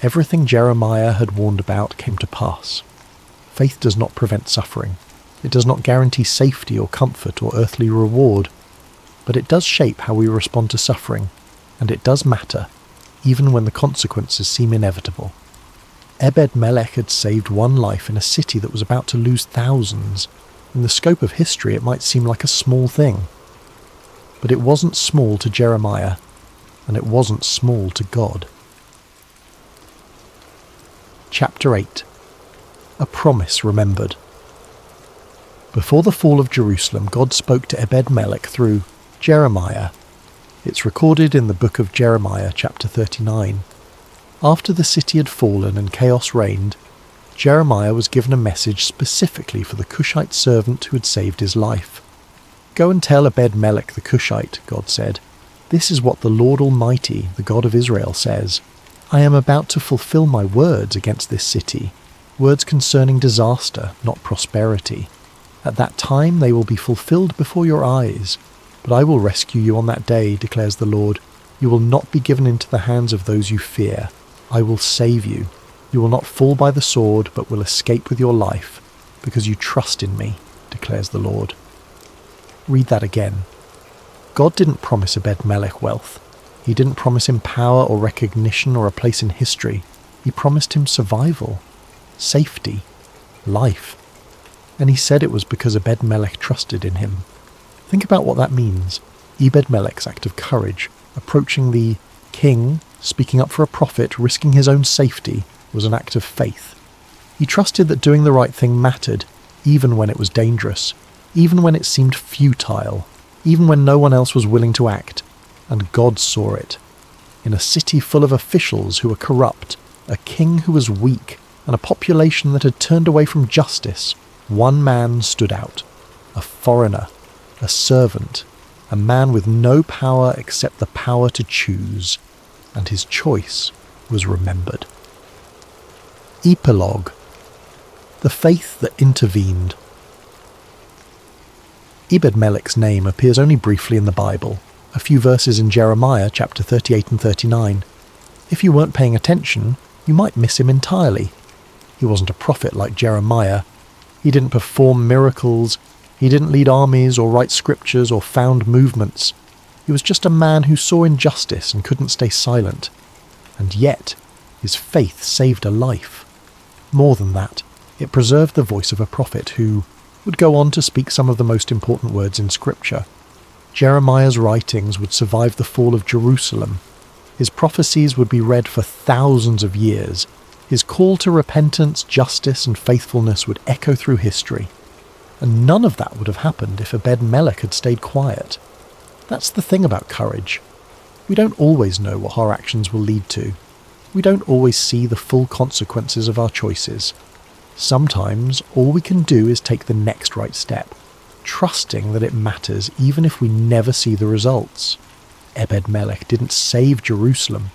Everything Jeremiah had warned about came to pass. Faith does not prevent suffering. It does not guarantee safety or comfort or earthly reward. But it does shape how we respond to suffering, and it does matter, even when the consequences seem inevitable. Ebed-Melech had saved one life in a city that was about to lose thousands. In the scope of history, it might seem like a small thing. But it wasn't small to Jeremiah, and it wasn't small to God. Chapter 8. A Promise Remembered. Before the fall of Jerusalem, God spoke to Ebed-Melech through Jeremiah. It's recorded in the book of Jeremiah, chapter 39. After the city had fallen and chaos reigned, Jeremiah was given a message specifically for the Cushite servant who had saved his life. "Go and tell Ebed-Melech the Cushite," God said. "This is what the Lord Almighty, the God of Israel, says. I am about to fulfill my words against this city, words concerning disaster, not prosperity. At that time they will be fulfilled before your eyes. But I will rescue you on that day, declares the Lord. You will not be given into the hands of those you fear. I will save you. You will not fall by the sword, but will escape with your life, because you trust in me, declares the Lord." Read that again. God didn't promise Ebed-Melech wealth. He didn't promise him power or recognition or a place in history. He promised him survival, safety, life. And he said it was because Ebed-Melech trusted in him. Think about what that means. Ebed-Melech's act of courage, approaching the king, speaking up for a prophet, risking his own safety, was an act of faith. He trusted that doing the right thing mattered, even when it was dangerous, even when it seemed futile, even when no one else was willing to act. And God saw it. In a city full of officials who were corrupt, a king who was weak, and a population that had turned away from justice, one man stood out. A foreigner, a servant, a man with no power except the power to choose, and his choice was remembered. Epilogue. The faith that intervened. Ebed-Melech's name appears only briefly in the Bible, a few verses in Jeremiah chapter 38 and 39. If you weren't paying attention, you might miss him entirely. He wasn't a prophet like Jeremiah. He didn't perform miracles. He didn't lead armies or write scriptures or found movements. He was just a man who saw injustice and couldn't stay silent. And yet, His faith saved a life. More than that, it preserved the voice of a prophet who would go on to speak some of the most important words in Scripture. Jeremiah's writings would survive the fall of Jerusalem. His prophecies would be read for thousands of years. His call to repentance, justice, and faithfulness would echo through history. And none of that would have happened if Ebed-Melech had stayed quiet. That's the thing about courage. We don't always know what our actions will lead to. We don't always see the full consequences of our choices. Sometimes all we can do is take the next right step, trusting that it matters even if we never see the results. Ebed-Melech didn't save Jerusalem.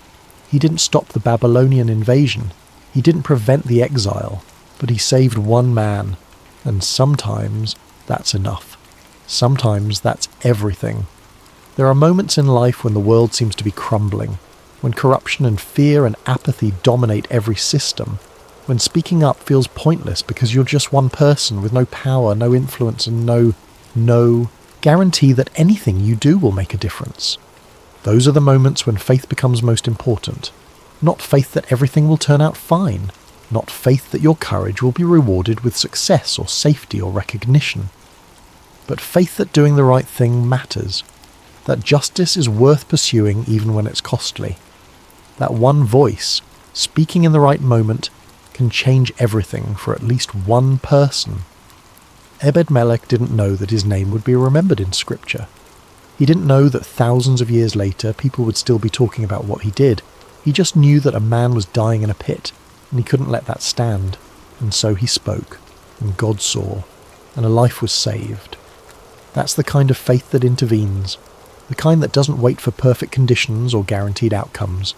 He didn't stop the Babylonian invasion. He didn't prevent the exile, but he saved one man. And sometimes that's enough. Sometimes that's everything. There are moments in life when the world seems to be crumbling, when corruption and fear and apathy dominate every system, when speaking up feels pointless because you're just one person with no power, no influence, and no guarantee that anything you do will make a difference. Those are the moments when faith becomes most important. Not faith that everything will turn out fine. Not faith that your courage will be rewarded with success or safety or recognition. But faith that doing the right thing matters. That justice is worth pursuing even when it's costly. That one voice, speaking in the right moment, can change everything for at least one person. Ebed-Melech didn't know that his name would be remembered in Scripture. He didn't know that thousands of years later people would still be talking about what he did. He just knew that a man was dying in a pit, and he couldn't let that stand. And so he spoke, and God saw, and a life was saved. That's the kind of faith that intervenes, the kind that doesn't wait for perfect conditions or guaranteed outcomes,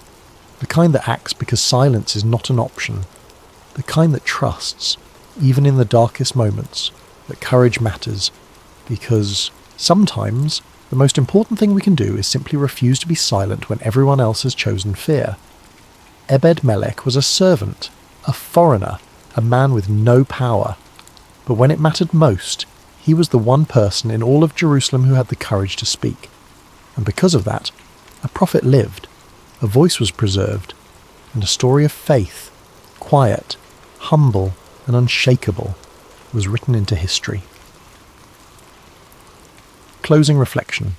the kind that acts because silence is not an option, the kind that trusts, even in the darkest moments, that courage matters, because sometimes the most important thing we can do is simply refuse to be silent when everyone else has chosen fear. Ebed-Melech was a servant, a foreigner, a man with no power. But when it mattered most, he was the one person in all of Jerusalem who had the courage to speak. And because of that, a prophet lived, a voice was preserved, and a story of faith, quiet, humble, and unshakable, was written into history. Closing reflection.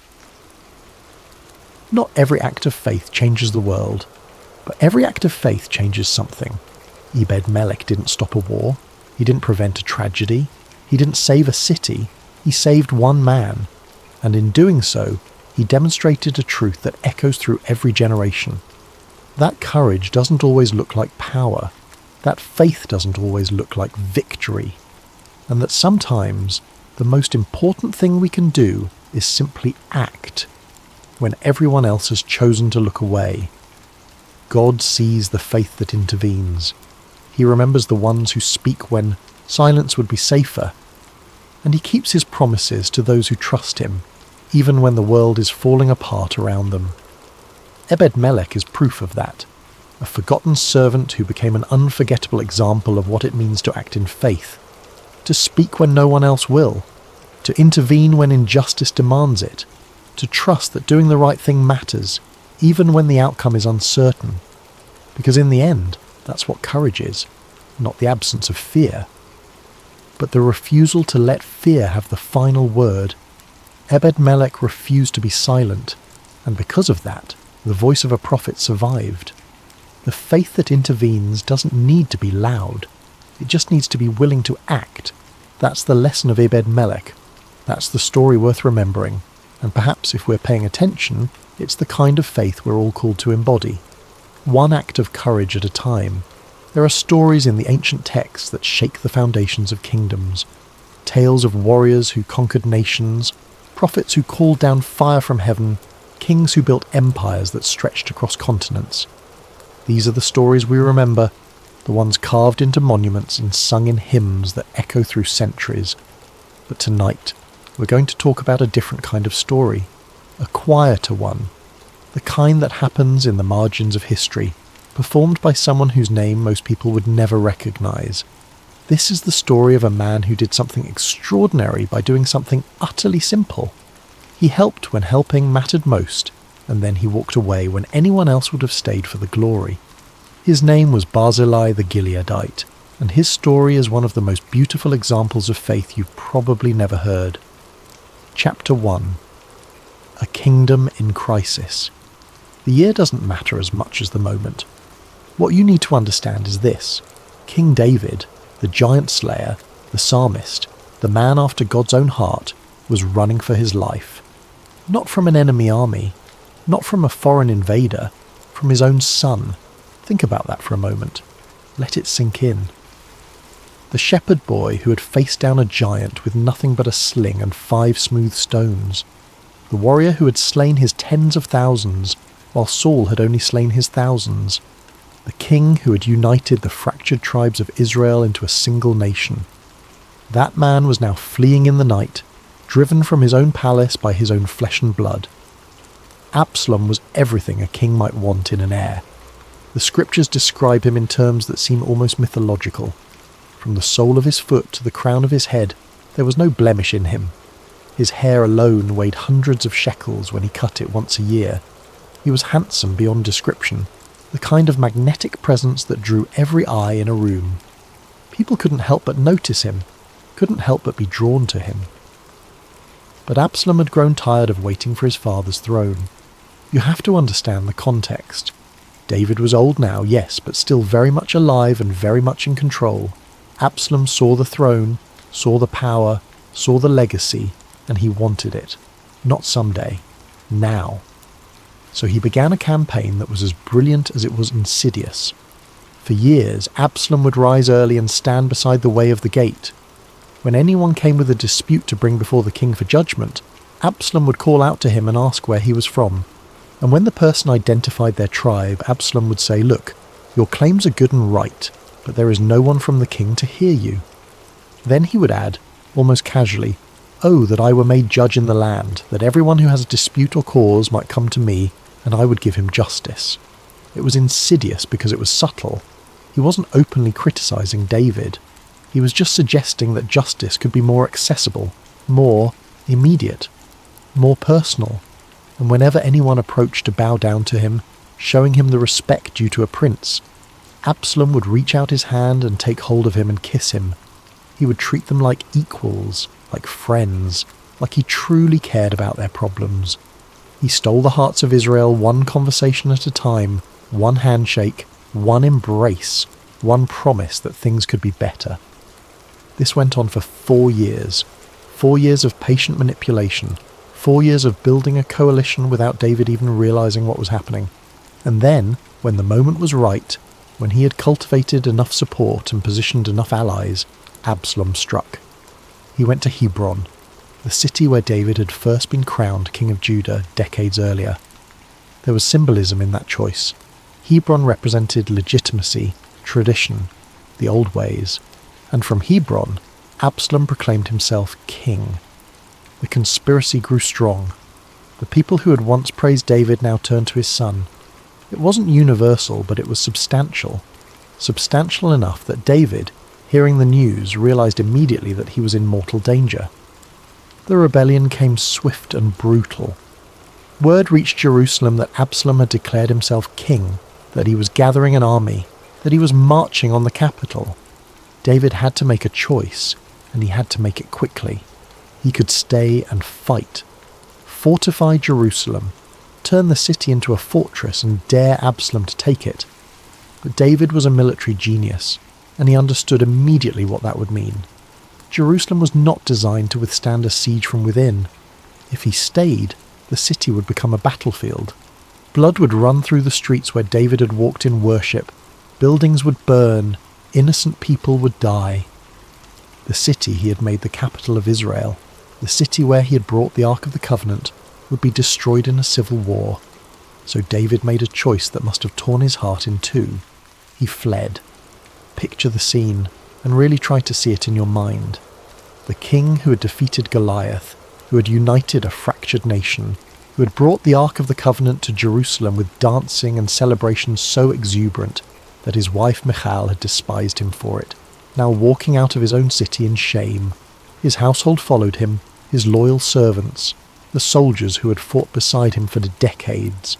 Not every act of faith changes the world, but every act of faith changes something. Ebed-Melech didn't stop a war. He didn't prevent a tragedy. He didn't save a city. He saved one man. And in doing so, he demonstrated a truth that echoes through every generation. That courage doesn't always look like power. That faith doesn't always look like victory. And that sometimes the most important thing we can do is simply act when everyone else has chosen to look away. God sees the faith that intervenes. He remembers the ones who speak when silence would be safer. And he keeps his promises to those who trust him, even when the world is falling apart around them. Ebed-Melech is proof of that. A forgotten servant who became an unforgettable example of what it means to act in faith. To speak when no one else will. To intervene when injustice demands it. To trust that doing the right thing matters, even when the outcome is uncertain. Because in the end, that's what courage is, not the absence of fear. But the refusal to let fear have the final word. Ebed-Melech refused to be silent, and because of that, the voice of a prophet survived. The faith that intervenes doesn't need to be loud. It just needs to be willing to act. That's the lesson of Ebed-Melech. That's the story worth remembering. And perhaps if we're paying attention, it's the kind of faith we're all called to embody. One act of courage at a time. There are stories in the ancient texts that shake the foundations of kingdoms. Tales of warriors who conquered nations, prophets who called down fire from heaven, kings who built empires that stretched across continents. These are the stories we remember, the ones carved into monuments and sung in hymns that echo through centuries. But tonight, we're going to talk about a different kind of story, a quieter one, the kind that happens in the margins of history, performed by someone whose name most people would never recognize. This is the story of a man who did something extraordinary by doing something utterly simple. He helped when helping mattered most, and then he walked away when anyone else would have stayed for the glory. His name was Barzillai the Gileadite, and his story is one of the most beautiful examples of faith you've probably never heard. Chapter 1. A Kingdom in Crisis. The year doesn't matter as much as the moment. What you need to understand is this. King David, the giant slayer, the psalmist, the man after God's own heart, was running for his life. Not from an enemy army, not from a foreign invader, from his own son. Think about that for a moment. Let it sink in. The shepherd boy who had faced down a giant with nothing but a sling and 5 smooth stones. The warrior who had slain his tens of thousands, while Saul had only slain his thousands. The king who had united the fractured tribes of Israel into a single nation. That man was now fleeing in the night, driven from his own palace by his own flesh and blood. Absalom was everything a king might want in an heir. The scriptures describe him in terms that seem almost mythological. From the sole of his foot to the crown of his head, there was no blemish in him. His hair alone weighed hundreds of shekels when he cut it once a year. He was handsome beyond description, the kind of magnetic presence that drew every eye in a room. People couldn't help but notice him, couldn't help but be drawn to him. But Absalom had grown tired of waiting for his father's throne. You have to understand the context. David was old now, yes, but still very much alive and very much in control. Absalom saw the throne, saw the power, saw the legacy, and he wanted it. Not someday. Now. So he began a campaign that was as brilliant as it was insidious. For years, Absalom would rise early and stand beside the way of the gate. When anyone came with a dispute to bring before the king for judgment, Absalom would call out to him and ask where he was from. And when the person identified their tribe, Absalom would say, "Look, your claims are good and right, but there is no one from the king to hear you." Then he would add, almost casually, "Oh, that I were made judge in the land, that everyone who has a dispute or cause might come to me, and I would give him justice." It was insidious because it was subtle. He wasn't openly criticizing David. He was just suggesting that justice could be more accessible, more immediate, more personal. And whenever anyone approached to bow down to him, showing him the respect due to a prince, Absalom would reach out his hand and take hold of him and kiss him. He would treat them like equals, like friends, like he truly cared about their problems. He stole the hearts of Israel one conversation at a time, one handshake, one embrace, one promise that things could be better. This went on for 4 years. 4 years of patient manipulation. 4 years of building a coalition without David even realizing what was happening. And then, when the moment was right, when he had cultivated enough support and positioned enough allies, Absalom struck. He went to Hebron, the city where David had first been crowned king of Judah decades earlier. There was symbolism in that choice. Hebron represented legitimacy, tradition, the old ways. And from Hebron, Absalom proclaimed himself king. The conspiracy grew strong. The people who had once praised David now turned to his son. It wasn't universal, but it was substantial. Substantial enough that David, hearing the news, realized immediately that he was in mortal danger. The rebellion came swift and brutal. Word reached Jerusalem that Absalom had declared himself king, that he was gathering an army, that he was marching on the capital. David had to make a choice, and he had to make it quickly. He could stay and fight, fortify Jerusalem, turn the city into a fortress and dare Absalom to take it. But David was a military genius, and he understood immediately what that would mean. Jerusalem was not designed to withstand a siege from within. If he stayed, the city would become a battlefield. Blood would run through the streets where David had walked in worship, buildings would burn, innocent people would die. The city he had made the capital of Israel, the city where he had brought the Ark of the Covenant, would be destroyed in a civil war. So David made a choice that must have torn his heart in two. He fled. Picture the scene, and really try to see it in your mind. The king who had defeated Goliath, who had united a fractured nation, who had brought the Ark of the Covenant to Jerusalem with dancing and celebrations so exuberant that his wife Michal had despised him for it, now walking out of his own city in shame. His household followed him, his loyal servants, the soldiers who had fought beside him for decades.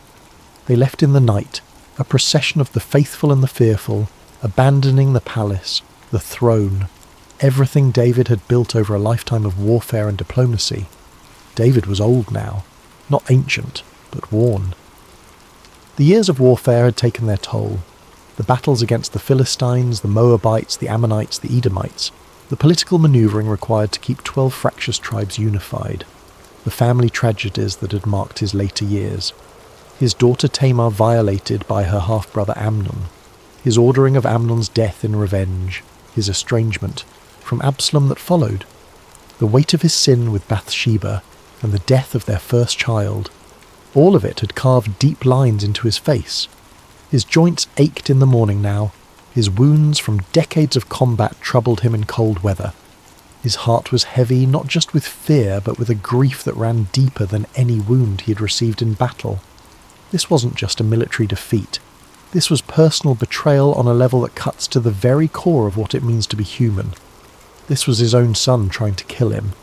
They left in the night, a procession of the faithful and the fearful, abandoning the palace, the throne, everything David had built over a lifetime of warfare and diplomacy. David was old now, not ancient, but worn. The years of warfare had taken their toll. The battles against the Philistines, the Moabites, the Ammonites, the Edomites, the political manoeuvring required to keep 12 fractious tribes unified, the family tragedies that had marked his later years, his daughter Tamar violated by her half-brother Amnon, his ordering of Amnon's death in revenge, his estrangement from Absalom that followed, the weight of his sin with Bathsheba, and the death of their first child. All of it had carved deep lines into his face. His joints ached in the morning now. His wounds from decades of combat troubled him in cold weather. His heart was heavy not just with fear, but with a grief that ran deeper than any wound he had received in battle. This wasn't just a military defeat. This was personal betrayal on a level that cuts to the very core of what it means to be human. This was his own son trying to kill him.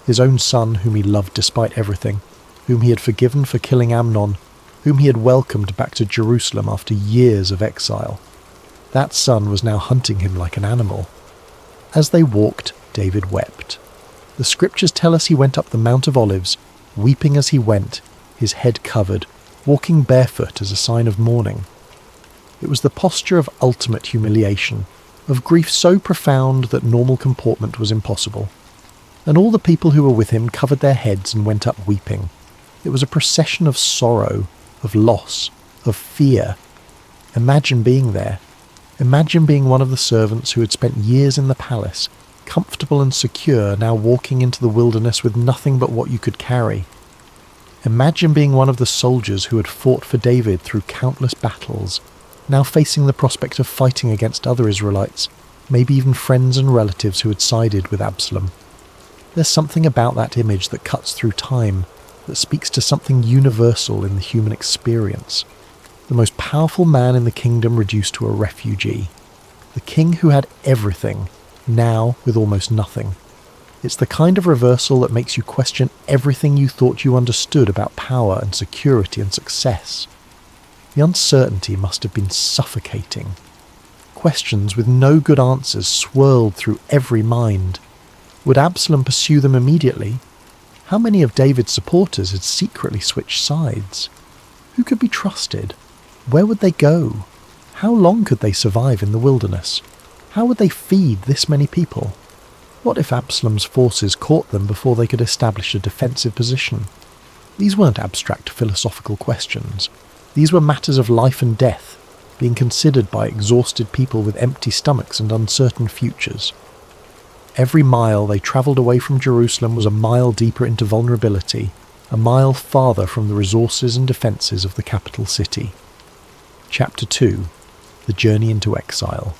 His own son whom he loved despite everything, whom he had forgiven for killing Amnon, whom he had welcomed back to Jerusalem after years of exile. That son was now hunting him like an animal. As they walked, David wept. The scriptures tell us he went up the Mount of Olives, weeping as he went, his head covered, walking barefoot as a sign of mourning. It was the posture of ultimate humiliation, of grief so profound that normal comportment was impossible. And all the people who were with him covered their heads and went up weeping. It was a procession of sorrow, of loss, of fear. Imagine being there. Imagine being one of the servants who had spent years in the palace, comfortable and secure, now walking into the wilderness with nothing but what you could carry. Imagine being one of the soldiers who had fought for David through countless battles, now facing the prospect of fighting against other Israelites, maybe even friends and relatives who had sided with Absalom. There's something about that image that cuts through time, that speaks to something universal in the human experience. The most powerful man in the kingdom reduced to a refugee. The king who had everything, now with almost nothing. It's the kind of reversal that makes you question everything you thought you understood about power and security and success. The uncertainty must have been suffocating. Questions with no good answers swirled through every mind. Would Absalom pursue them immediately? How many of David's supporters had secretly switched sides? Who could be trusted? Where would they go? How long could they survive in the wilderness? How would they feed this many people? What if Absalom's forces caught them before they could establish a defensive position? These weren't abstract philosophical questions. These were matters of life and death, being considered by exhausted people with empty stomachs and uncertain futures. Every mile they travelled away from Jerusalem was a mile deeper into vulnerability, a mile farther from the resources and defences of the capital city. Chapter 2. The Journey into Exile.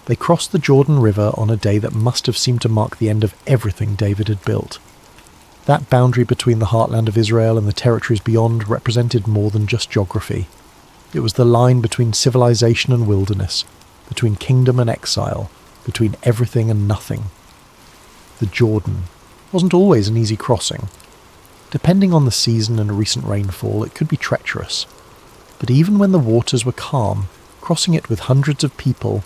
They crossed the Jordan River on a day that must have seemed to mark the end of everything David had built. That boundary between the heartland of Israel and the territories beyond represented more than just geography. It was the line between civilization and wilderness, between kingdom and exile, between everything and nothing. The Jordan wasn't always an easy crossing. Depending on the season and recent rainfall, it could be treacherous. But even when the waters were calm, crossing it with hundreds of people,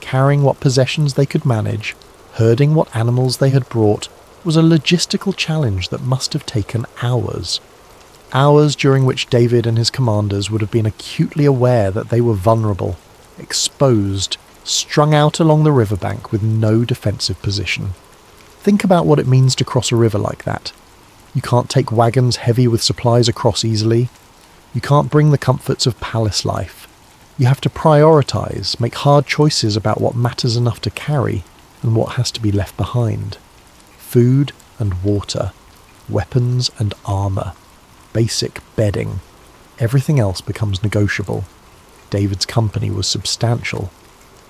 carrying what possessions they could manage, herding what animals they had brought, was a logistical challenge that must have taken hours. Hours during which David and his commanders would have been acutely aware that they were vulnerable, exposed, strung out along the riverbank with no defensive position. Think about what it means to cross a river like that. You can't take wagons heavy with supplies across easily. You can't bring the comforts of palace life. You have to prioritise, make hard choices about what matters enough to carry and what has to be left behind. Food and water, weapons and armour, basic bedding. Everything else becomes negotiable. David's company was substantial.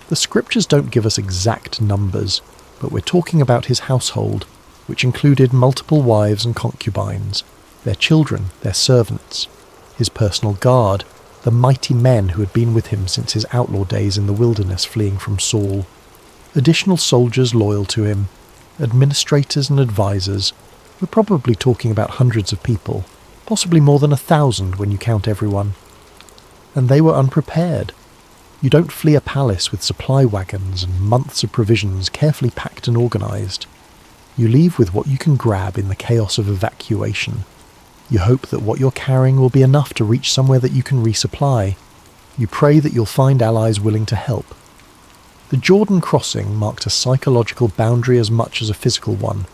The scriptures don't give us exact numbers, but we're talking about his household, which included multiple wives and concubines, their children, their servants, his personal guard, the mighty men who had been with him since his outlaw days in the wilderness fleeing from Saul, additional soldiers loyal to him, administrators and advisors. We're probably talking about hundreds of people, possibly more than 1,000 when you count everyone. and they were unprepared. You don't flee a palace with supply wagons and months of provisions carefully packed and organised. You leave with what you can grab in the chaos of evacuation. You hope that what you're carrying will be enough to reach somewhere that you can resupply. You pray that you'll find allies willing to help. The Jordan crossing marked a psychological boundary as much as a physical one.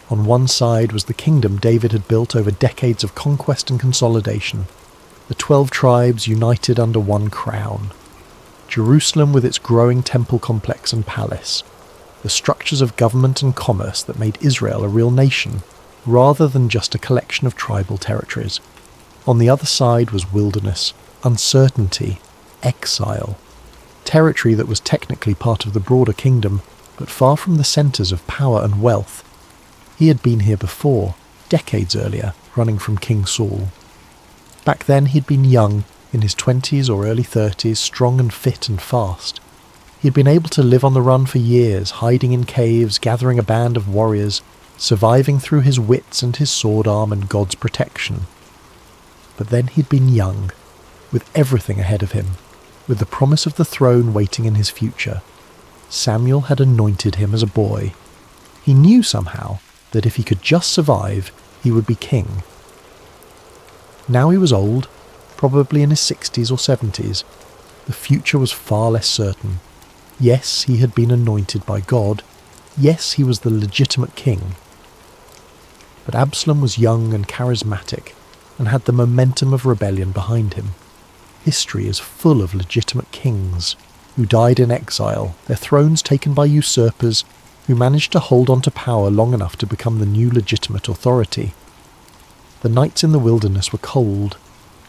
On one side was the kingdom David had built over decades of conquest and consolidation, the 12 tribes united under one crown. Jerusalem with its growing temple complex and palace, the structures of government and commerce that made Israel a real nation, rather than just a collection of tribal territories. On the other side was wilderness, uncertainty, exile, territory that was technically part of the broader kingdom, but far from the centres of power and wealth. He had been here before, decades earlier, running from King Saul. Back then he'd been young, in his 20s or early 30s, strong and fit and fast. He'd been able to live on the run for years, hiding in caves, gathering a band of warriors, surviving through his wits and his sword arm and God's protection. But then he'd been young, with everything ahead of him, with the promise of the throne waiting in his future. Samuel had anointed him as a boy. He knew somehow that if he could just survive, he would be king. Now he was old, probably in his 60s or 70s. The future was far less certain. Yes, he had been anointed by God. Yes, he was the legitimate king. But Absalom was young and charismatic, and had the momentum of rebellion behind him. History is full of legitimate kings who died in exile, their thrones taken by usurpers who managed to hold on to power long enough to become the new legitimate authority. The nights in the wilderness were cold,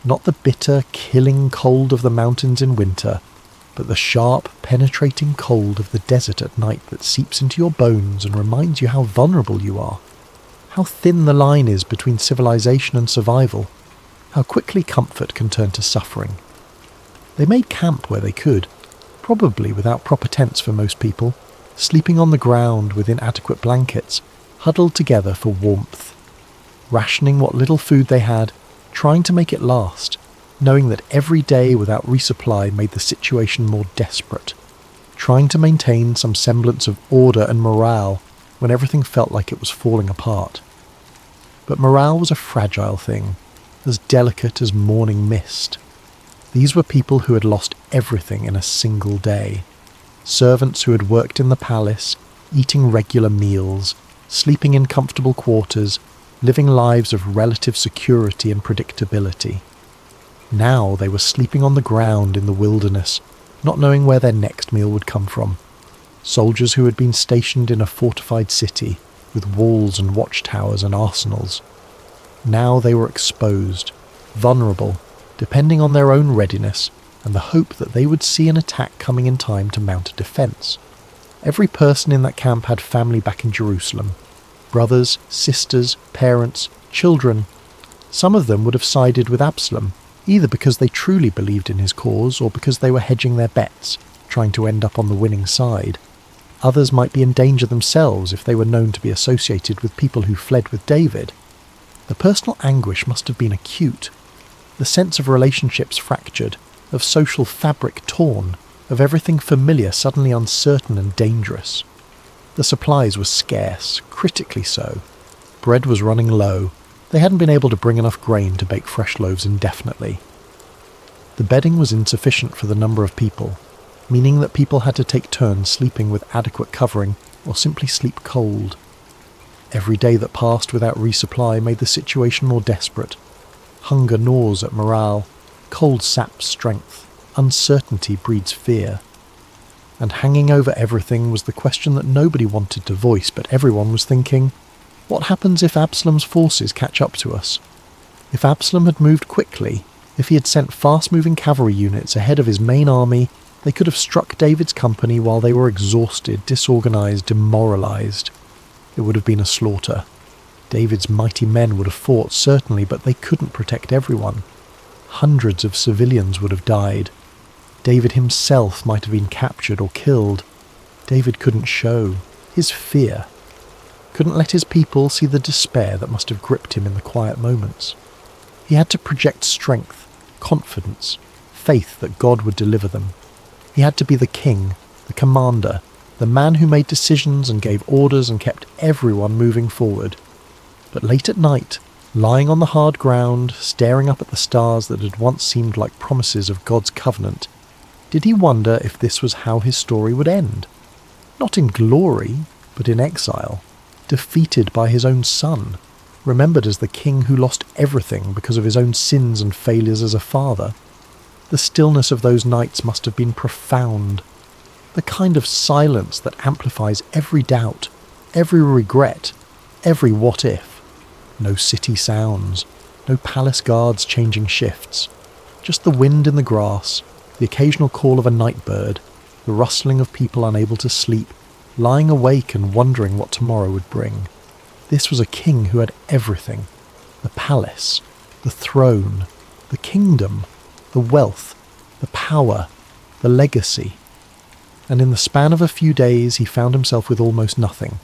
not the bitter, killing cold of the mountains in winter, but the sharp, penetrating cold of the desert at night that seeps into your bones and reminds you how vulnerable you are, how thin the line is between civilization and survival, how quickly comfort can turn to suffering. They made camp where they could, probably without proper tents for most people, sleeping on the ground with inadequate blankets, huddled together for warmth, rationing what little food they had, trying to make it last, knowing that every day without resupply made the situation more desperate, trying to maintain some semblance of order and morale when everything felt like it was falling apart. But morale was a fragile thing, as delicate as morning mist. These were people who had lost everything in a single day. Servants who had worked in the palace, eating regular meals, sleeping in comfortable quarters, living lives of relative security and predictability. Now they were sleeping on the ground in the wilderness, not knowing where their next meal would come from. Soldiers who had been stationed in a fortified city, with walls and watchtowers and arsenals. Now they were exposed, vulnerable, depending on their own readiness and the hope that they would see an attack coming in time to mount a defence. Every person in that camp had family back in Jerusalem. Brothers, sisters, parents, children. Some of them would have sided with Absalom, either because they truly believed in his cause or because they were hedging their bets, trying to end up on the winning side. Others might be in danger themselves if they were known to be associated with people who fled with David. The personal anguish must have been acute. The sense of relationships fractured, of social fabric torn, of everything familiar suddenly uncertain and dangerous. The supplies were scarce, critically so. Bread was running low. They hadn't been able to bring enough grain to bake fresh loaves indefinitely. The bedding was insufficient for the number of people, meaning that people had to take turns sleeping with adequate covering or simply sleep cold. Every day that passed without resupply made the situation more desperate. Hunger gnaws at morale, cold saps strength, uncertainty breeds fear. And hanging over everything was the question that nobody wanted to voice, but everyone was thinking, what happens if Absalom's forces catch up to us? If Absalom had moved quickly, if he had sent fast-moving cavalry units ahead of his main army, they could have struck David's company while they were exhausted, disorganized, demoralized. It would have been a slaughter. David's mighty men would have fought, certainly, but they couldn't protect everyone. Hundreds of civilians would have died. David himself might have been captured or killed. David couldn't show his fear. Couldn't let his people see the despair that must have gripped him in the quiet moments. He had to project strength, confidence, faith that God would deliver them. He had to be the king, the commander, the man who made decisions and gave orders and kept everyone moving forward. But late at night, lying on the hard ground, staring up at the stars that had once seemed like promises of God's covenant, did he wonder if this was how his story would end? Not in glory, but in exile, defeated by his own son, remembered as the king who lost everything because of his own sins and failures as a father. The stillness of those nights must have been profound, the kind of silence that amplifies every doubt, every regret, every what if. No city sounds, no palace guards changing shifts, just the wind in the grass, the occasional call of a night bird, the rustling of people unable to sleep, lying awake and wondering what tomorrow would bring. This was a king who had everything: the palace, the throne, the kingdom, the wealth, the power, the legacy. And in the span of a few days he found himself with almost nothing.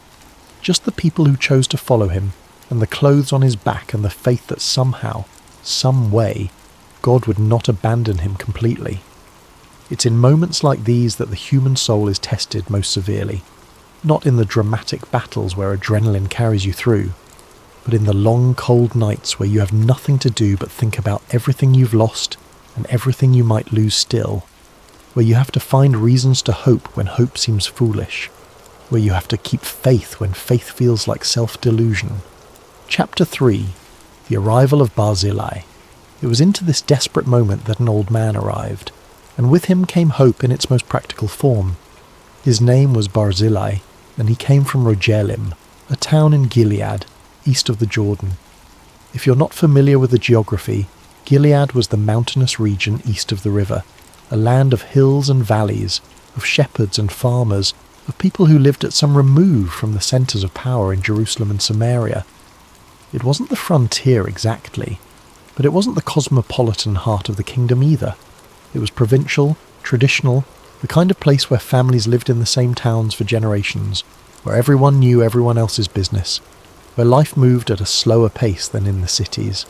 Just the people who chose to follow him, and the clothes on his back, and the faith that somehow, some way, God would not abandon him completely. It's in moments like these that the human soul is tested most severely. Not in the dramatic battles where adrenaline carries you through, but in the long cold nights where you have nothing to do but think about everything you've lost and everything you might lose still, where you have to find reasons to hope when hope seems foolish, where you have to keep faith when faith feels like self-delusion. Chapter 3. The Arrival of Barzillai. It was into this desperate moment that an old man arrived, and with him came hope in its most practical form. His name was Barzillai, and he came from Rogelim, a town in Gilead, east of the Jordan. If you're not familiar with the geography, Gilead was the mountainous region east of the river, a land of hills and valleys, of shepherds and farmers, of people who lived at some remove from the centres of power in Jerusalem and Samaria. It wasn't the frontier exactly, but it wasn't the cosmopolitan heart of the kingdom either. It was provincial, traditional, the kind of place where families lived in the same towns for generations, where everyone knew everyone else's business, where life moved at a slower pace than in the cities.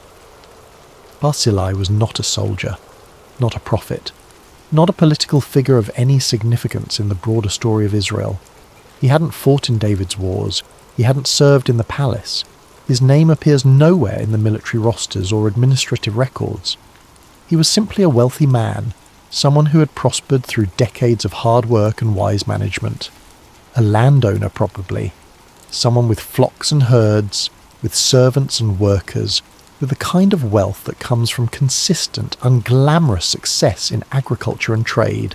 Barzillai was not a soldier, not a prophet, not a political figure of any significance in the broader story of Israel. He hadn't fought in David's wars, he hadn't served in the palace. His name appears nowhere in the military rosters or administrative records. He was simply a wealthy man, someone who had prospered through decades of hard work and wise management. A landowner probably, someone with flocks and herds, with servants and workers, with the kind of wealth that comes from consistent, unglamorous success in agriculture and trade.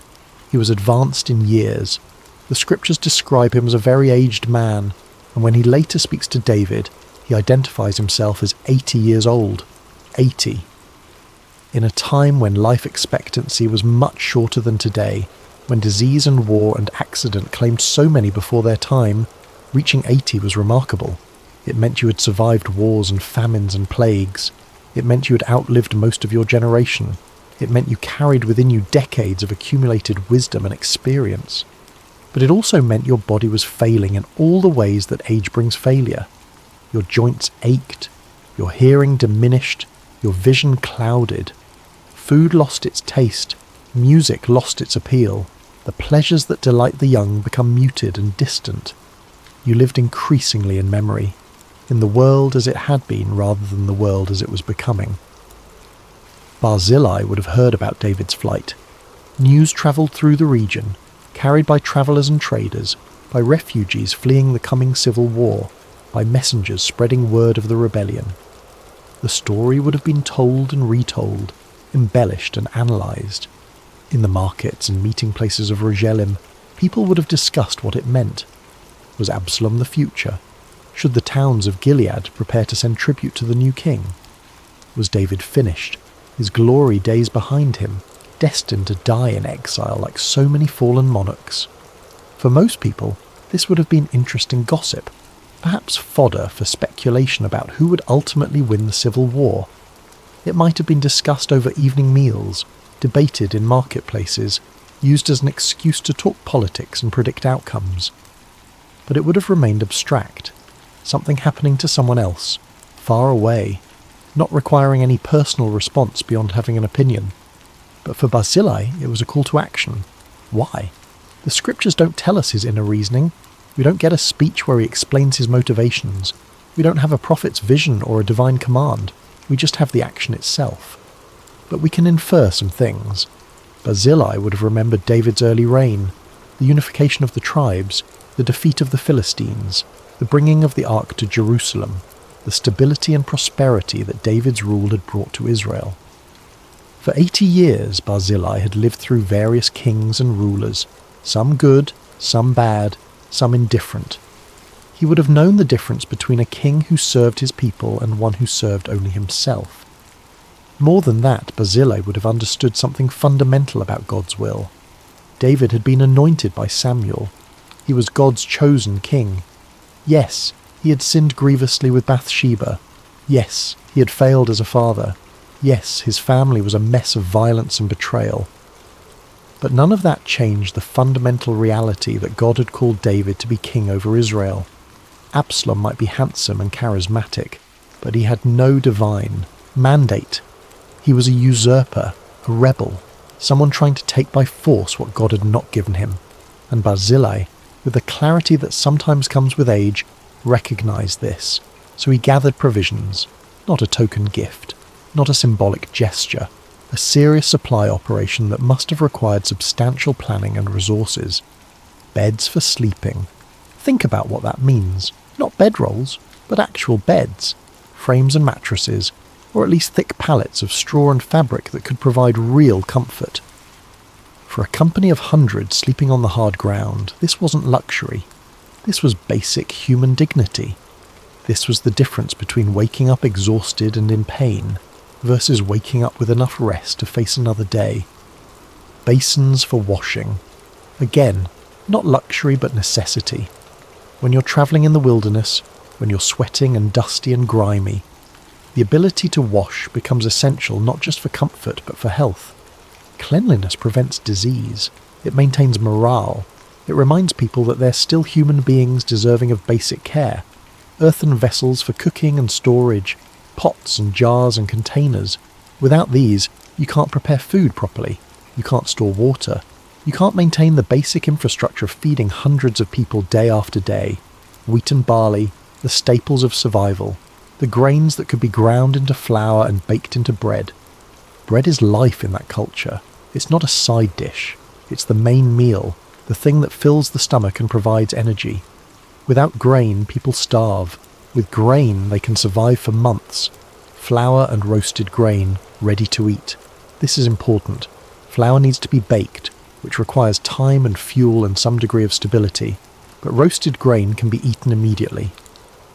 He was advanced in years. The scriptures describe him as a very aged man, and when he later speaks to David, he identifies himself as 80 years old. 80. In a time when life expectancy was much shorter than today, when disease and war and accident claimed so many before their time, reaching 80 was remarkable. It meant you had survived wars and famines and plagues. It meant you had outlived most of your generation. It meant you carried within you decades of accumulated wisdom and experience. But it also meant your body was failing in all the ways that age brings failure. Your joints ached, your hearing diminished, your vision clouded. Food lost its taste, music lost its appeal. The pleasures that delight the young become muted and distant. You lived increasingly in memory, in the world as it had been rather than the world as it was becoming. Barzillai would have heard about David's flight. News travelled through the region, carried by travellers and traders, by refugees fleeing the coming civil war, by messengers spreading word of the rebellion. The story would have been told and retold, embellished and analysed. In the markets and meeting places of Rogelim, people would have discussed what it meant. Was Absalom the future? Should the towns of Gilead prepare to send tribute to the new king? Was David finished, his glory days behind him, destined to die in exile like so many fallen monarchs? For most people, this would have been interesting gossip, perhaps fodder for speculation about who would ultimately win the civil war. It might have been discussed over evening meals, debated in marketplaces, used as an excuse to talk politics and predict outcomes. But it would have remained abstract, something happening to someone else, far away, not requiring any personal response beyond having an opinion. But for Barzillai, it was a call to action. Why? The scriptures don't tell us his inner reasoning. We don't get a speech where he explains his motivations. We don't have a prophet's vision or a divine command. We just have the action itself. But we can infer some things. Barzillai would have remembered David's early reign, the unification of the tribes, the defeat of the Philistines, the bringing of the ark to Jerusalem, the stability and prosperity that David's rule had brought to Israel. For 80 years, Barzillai had lived through various kings and rulers, some good, some bad, some indifferent. He would have known the difference between a king who served his people and one who served only himself. More than that, Barzillai would have understood something fundamental about God's will. David had been anointed by Samuel. He was God's chosen king. Yes, he had sinned grievously with Bathsheba. Yes, he had failed as a father. Yes, his family was a mess of violence and betrayal. But none of that changed the fundamental reality that God had called David to be king over Israel. Absalom might be handsome and charismatic, but he had no divine mandate. He was a usurper, a rebel, someone trying to take by force what God had not given him. And Barzillai, with the clarity that sometimes comes with age, recognized this. So he gathered provisions, not a token gift, not a symbolic gesture, a serious supply operation that must have required substantial planning and resources. Beds for sleeping. Think about what that means. Not bedrolls, but actual beds, frames and mattresses, or at least thick pallets of straw and fabric that could provide real comfort. For a company of hundreds sleeping on the hard ground, this wasn't luxury. This was basic human dignity. This was the difference between waking up exhausted and in pain versus waking up with enough rest to face another day. Basins for washing. Again, not luxury but necessity. When you're travelling in the wilderness, when you're sweating and dusty and grimy, the ability to wash becomes essential not just for comfort but for health. Cleanliness prevents disease. It maintains morale. It reminds people that they're still human beings deserving of basic care. Earthen vessels for cooking and storage, pots and jars and containers. Without these, you can't prepare food properly. You can't store water. You can't maintain the basic infrastructure of feeding hundreds of people day after day. Wheat and barley, the staples of survival. The grains that could be ground into flour and baked into bread. Bread is life in that culture. It's not a side dish. It's the main meal, the thing that fills the stomach and provides energy. Without grain, people starve. With grain, they can survive for months. Flour and roasted grain, ready to eat. This is important. Flour needs to be baked, which requires time and fuel and some degree of stability. But roasted grain can be eaten immediately.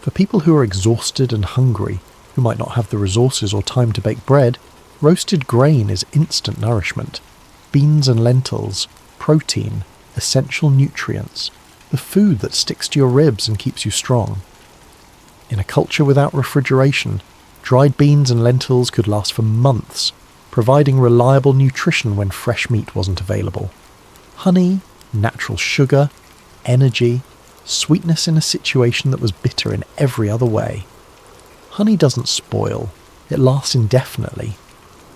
For people who are exhausted and hungry, who might not have the resources or time to bake bread, roasted grain is instant nourishment. Beans and lentils, protein, essential nutrients, the food that sticks to your ribs and keeps you strong. In a culture without refrigeration, dried beans and lentils could last for months, providing reliable nutrition when fresh meat wasn't available. Honey, natural sugar, energy, sweetness in a situation that was bitter in every other way. Honey doesn't spoil, it lasts indefinitely.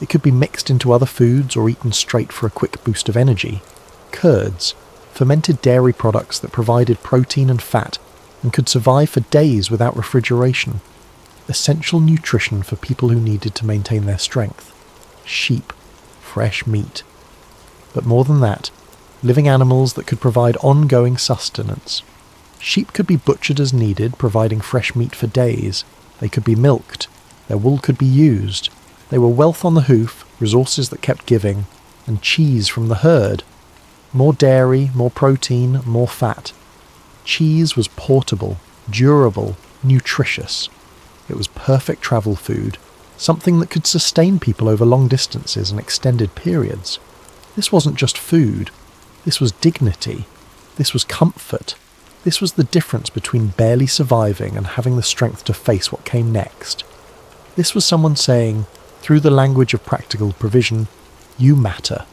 It could be mixed into other foods or eaten straight for a quick boost of energy. Curds, fermented dairy products that provided protein and fat and could survive for days without refrigeration. Essential nutrition for people who needed to maintain their strength. Sheep, fresh meat. But more than that, living animals that could provide ongoing sustenance. Sheep could be butchered as needed, providing fresh meat for days. They could be milked. Their wool could be used. They were wealth on the hoof, resources that kept giving, and cheese from the herd. More dairy, more protein, more fat. Cheese was portable, durable, nutritious. It was perfect travel food, something that could sustain people over long distances and extended periods. This wasn't just food. This was dignity. This was comfort. This was the difference between barely surviving and having the strength to face what came next. This was someone saying, through the language of practical provision, you matter.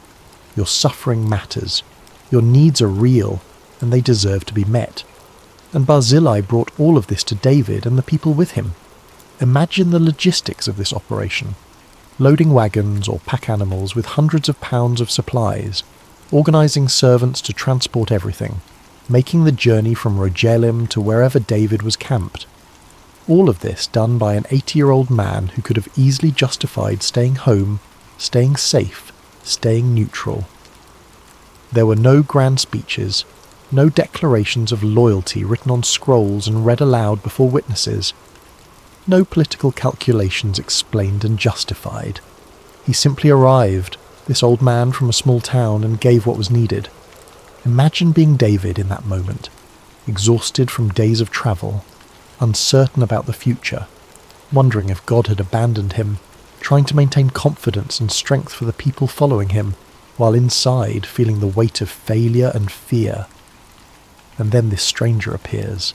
Your suffering matters. Your needs are real, and they deserve to be met. And Barzillai brought all of this to David and the people with him. Imagine the logistics of this operation. loading wagons or pack animals with hundreds of pounds of supplies, organising servants to transport everything, making the journey from Rogelim to wherever David was camped. All of this done by an 80-year-old man who could have easily justified staying home, staying safe, staying neutral. There were no grand speeches, no declarations of loyalty written on scrolls and read aloud before witnesses. No political calculations explained and justified. He simply arrived, this old man from a small town, and gave what was needed. Imagine being David in that moment, exhausted from days of travel, uncertain about the future, wondering if God had abandoned him, trying to maintain confidence and strength for the people following him, while inside feeling the weight of failure and fear. And then this stranger appears,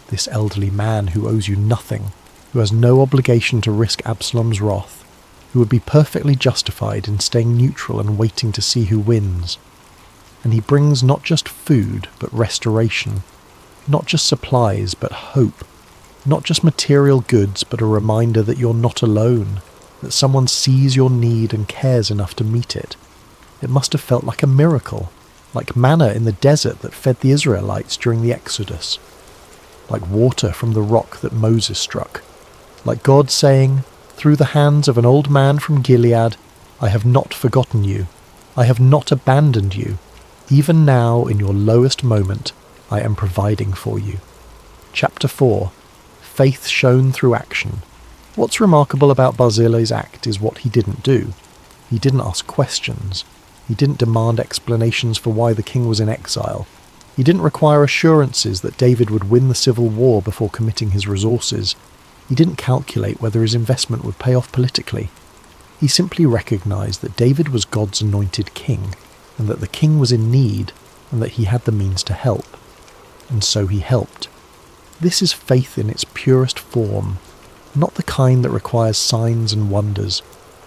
this elderly man who owes you nothing, who has no obligation to risk Absalom's wrath, who would be perfectly justified in staying neutral and waiting to see who wins. And he brings not just food, but restoration, not just supplies, but hope, not just material goods, but a reminder that you're not alone, that someone sees your need and cares enough to meet it. It must have felt like a miracle, like manna in the desert that fed the Israelites during the Exodus, like water from the rock that Moses struck, like God saying, through the hands of an old man from Gilead, I have not forgotten you, I have not abandoned you, even now in your lowest moment, I am providing for you. Chapter 4. Faith shown through action. What's remarkable about Barzilay's act is what he didn't do. He didn't ask questions. He didn't demand explanations for why the king was in exile. He didn't require assurances that David would win the civil war before committing his resources. He didn't calculate whether his investment would pay off politically. He simply recognized that David was God's anointed king, and that the king was in need, and that he had the means to help. And so he helped. This is faith in its purest form, not the kind that requires signs and wonders,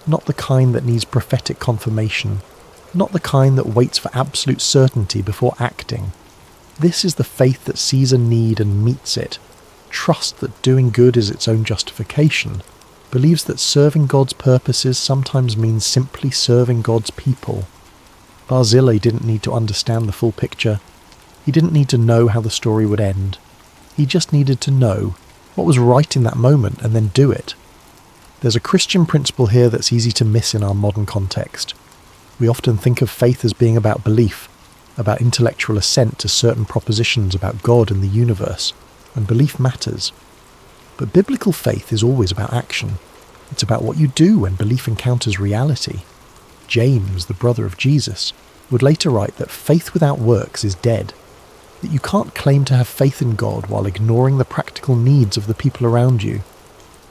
not the kind that needs prophetic confirmation, not the kind that waits for absolute certainty before acting. This is the faith that sees a need and meets it, trusts that doing good is its own justification, believes that serving God's purposes sometimes means simply serving God's people. Barzillai didn't need to understand the full picture. He didn't need to know how the story would end. He just needed to know what was right in that moment and then do it. There's a Christian principle here that's easy to miss in our modern context. We often think of faith as being about belief, about intellectual assent to certain propositions about God and the universe, and belief matters. But biblical faith is always about action. It's about what you do when belief encounters reality. James, the brother of Jesus, would later write that faith without works is dead, that you can't claim to have faith in God while ignoring the practical needs of the people around you.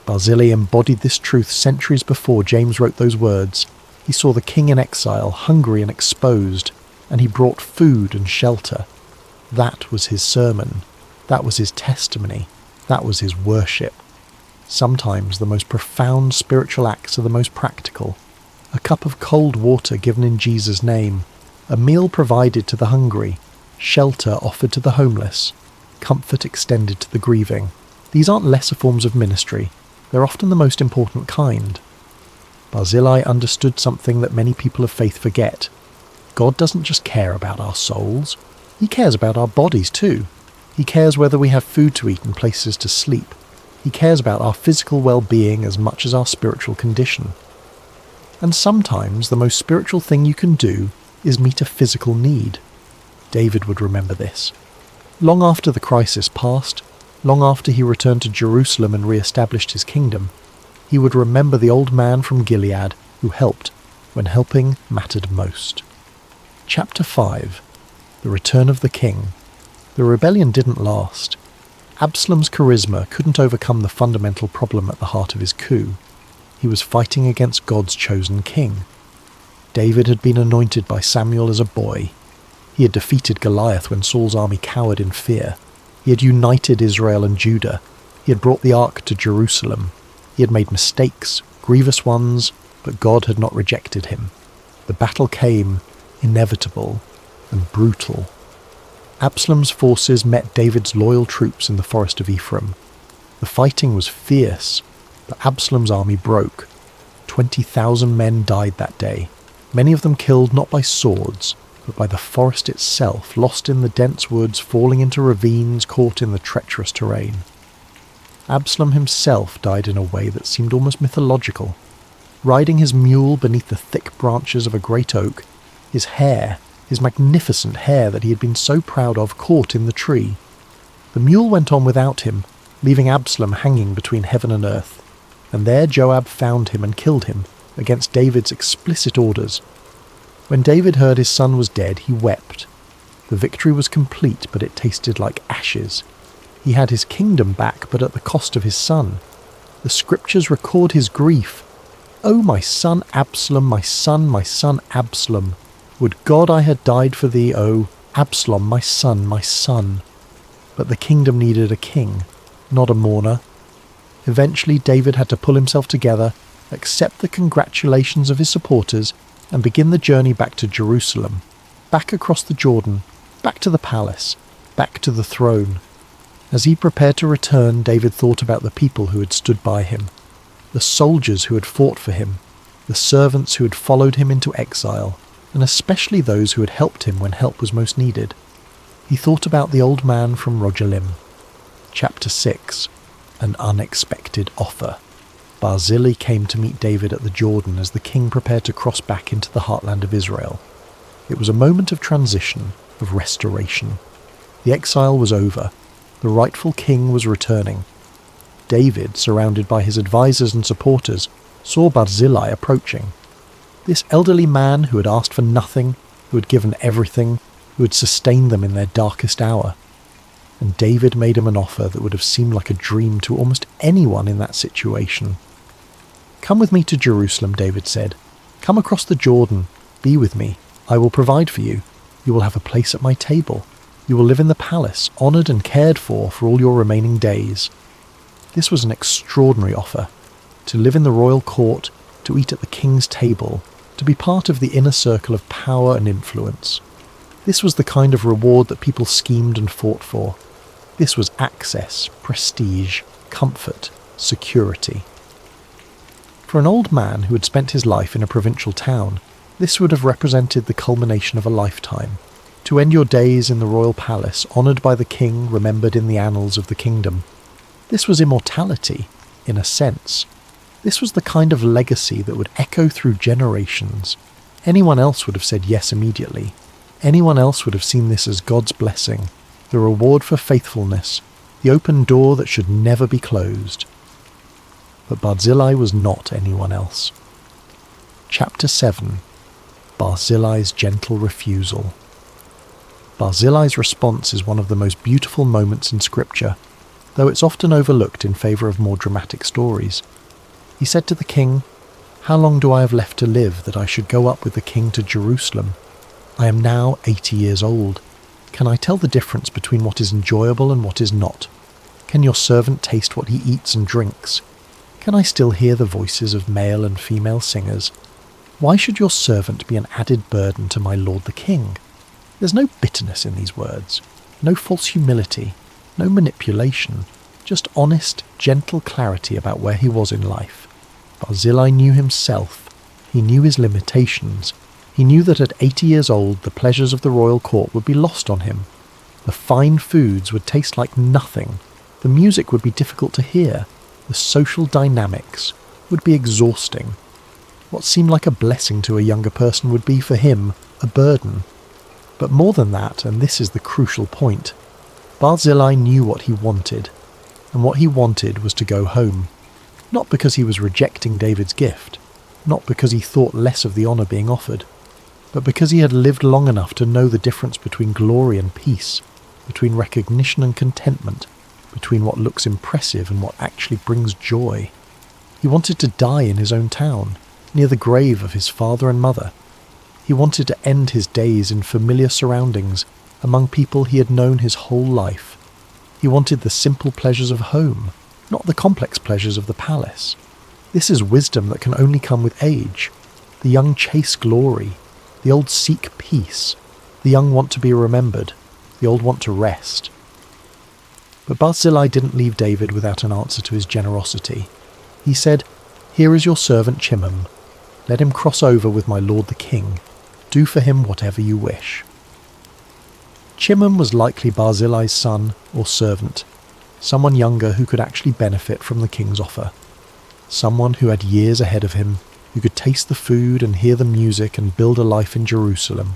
Barzillai embodied this truth centuries before James wrote those words. He saw the king in exile, hungry and exposed, and he brought food and shelter. That was his sermon. That was his testimony. That was his worship. Sometimes the most profound spiritual acts are the most practical. A cup of cold water given in Jesus' name, a meal provided to the hungry, shelter offered to the homeless, comfort extended to the grieving. These aren't lesser forms of ministry. They're often the most important kind. Barzillai understood something that many people of faith forget. God doesn't just care about our souls. He cares about our bodies too. He cares whether we have food to eat and places to sleep. He cares about our physical well-being as much as our spiritual condition. And sometimes the most spiritual thing you can do is meet a physical need. David would remember this. Long after the crisis passed, long after he returned to Jerusalem and re-established his kingdom, he would remember the old man from Gilead who helped when helping mattered most. Chapter 5. The Return of the King. The rebellion didn't last. Absalom's charisma couldn't overcome the fundamental problem at the heart of his coup. He was fighting against God's chosen king. David had been anointed by Samuel as a boy. He had defeated Goliath when Saul's army cowered in fear. He had united Israel and Judah. He had brought the ark to Jerusalem. He had made mistakes, grievous ones, but God had not rejected him. The battle came, inevitable and brutal. Absalom's forces met David's loyal troops in the forest of Ephraim. The fighting was fierce, but Absalom's army broke. 20,000 men died that day, many of them killed not by swords, but by the forest itself, lost in the dense woods, falling into ravines, caught in the treacherous terrain. Absalom himself died in a way that seemed almost mythological. Riding his mule beneath the thick branches of a great oak, his hair, his magnificent hair that he had been so proud of, caught in the tree. The mule went on without him, leaving Absalom hanging between heaven and earth, and there Joab found him and killed him, against David's explicit orders. When David heard his son was dead, he wept. The victory was complete, but it tasted like ashes. He had his kingdom back, but at the cost of his son. The scriptures record his grief. "O my son Absalom, my son Absalom! Would God I had died for thee, O Absalom, my son, my son!" But the kingdom needed a king, not a mourner. Eventually David had to pull himself together, accept the congratulations of his supporters, and begin the journey back to Jerusalem, back across the Jordan, back to the palace, back to the throne. As he prepared to return, David thought about the people who had stood by him, the soldiers who had fought for him, the servants who had followed him into exile, and especially those who had helped him when help was most needed. He thought about the old man from Rogelim. Chapter 6. An unexpected offer. Barzillai came to meet David at the Jordan as the king prepared to cross back into the heartland of Israel. It was a moment of transition, of restoration. The exile was over. The rightful king was returning. David, surrounded by his advisors and supporters, saw Barzillai approaching. This elderly man who had asked for nothing, who had given everything, who had sustained them in their darkest hour. And David made him an offer that would have seemed like a dream to almost anyone in that situation. "Come with me to Jerusalem," David said. "Come across the Jordan. Be with me. I will provide for you. You will have a place at my table. You will live in the palace, honoured and cared for all your remaining days." This was an extraordinary offer. To live in the royal court, to eat at the king's table, to be part of the inner circle of power and influence. This was the kind of reward that people schemed and fought for. This was access, prestige, comfort, security. For an old man who had spent his life in a provincial town, this would have represented the culmination of a lifetime. To end your days in the royal palace, honoured by the king, remembered in the annals of the kingdom. This was immortality, in a sense. This was the kind of legacy that would echo through generations. Anyone else would have said yes immediately. Anyone else would have seen this as God's blessing, the reward for faithfulness, the open door that should never be closed. But Barzillai was not anyone else. Chapter 7. Barzillai's gentle refusal. Barzillai's response is one of the most beautiful moments in Scripture, though it's often overlooked in favour of more dramatic stories. He said to the king, "How long do I have left to live that I should go up with the king to Jerusalem? I am now 80 years old. Can I tell the difference between what is enjoyable and what is not? Can your servant taste what he eats and drinks? Can I still hear the voices of male and female singers? Why should your servant be an added burden to my lord the king?" There's no bitterness in these words, no false humility, no manipulation, just honest, gentle clarity about where he was in life. Barzillai knew himself. He knew his limitations. He knew that at 80 years old the pleasures of the royal court would be lost on him. The fine foods would taste like nothing. The music would be difficult to hear. The social dynamics would be exhausting. What seemed like a blessing to a younger person would be for him a burden. But more than that, and this is the crucial point, Barzillai knew what he wanted, and what he wanted was to go home. Not because he was rejecting David's gift, not because he thought less of the honour being offered, but because he had lived long enough to know the difference between glory and peace, between recognition and contentment, between what looks impressive and what actually brings joy. He wanted to die in his own town, near the grave of his father and mother. He wanted to end his days in familiar surroundings, among people he had known his whole life. He wanted the simple pleasures of home, not the complex pleasures of the palace. This is wisdom that can only come with age. The young chase glory. The old seek peace. The young want to be remembered. The old want to rest. But Barzillai didn't leave David without an answer to his generosity. He said, Here is your servant Chimham. Let him cross over with my lord the king. Do for him whatever you wish." Chimham was likely Barzillai's son or servant, someone younger who could actually benefit from the king's offer. Someone who had years ahead of him, who could taste the food and hear the music and build a life in Jerusalem.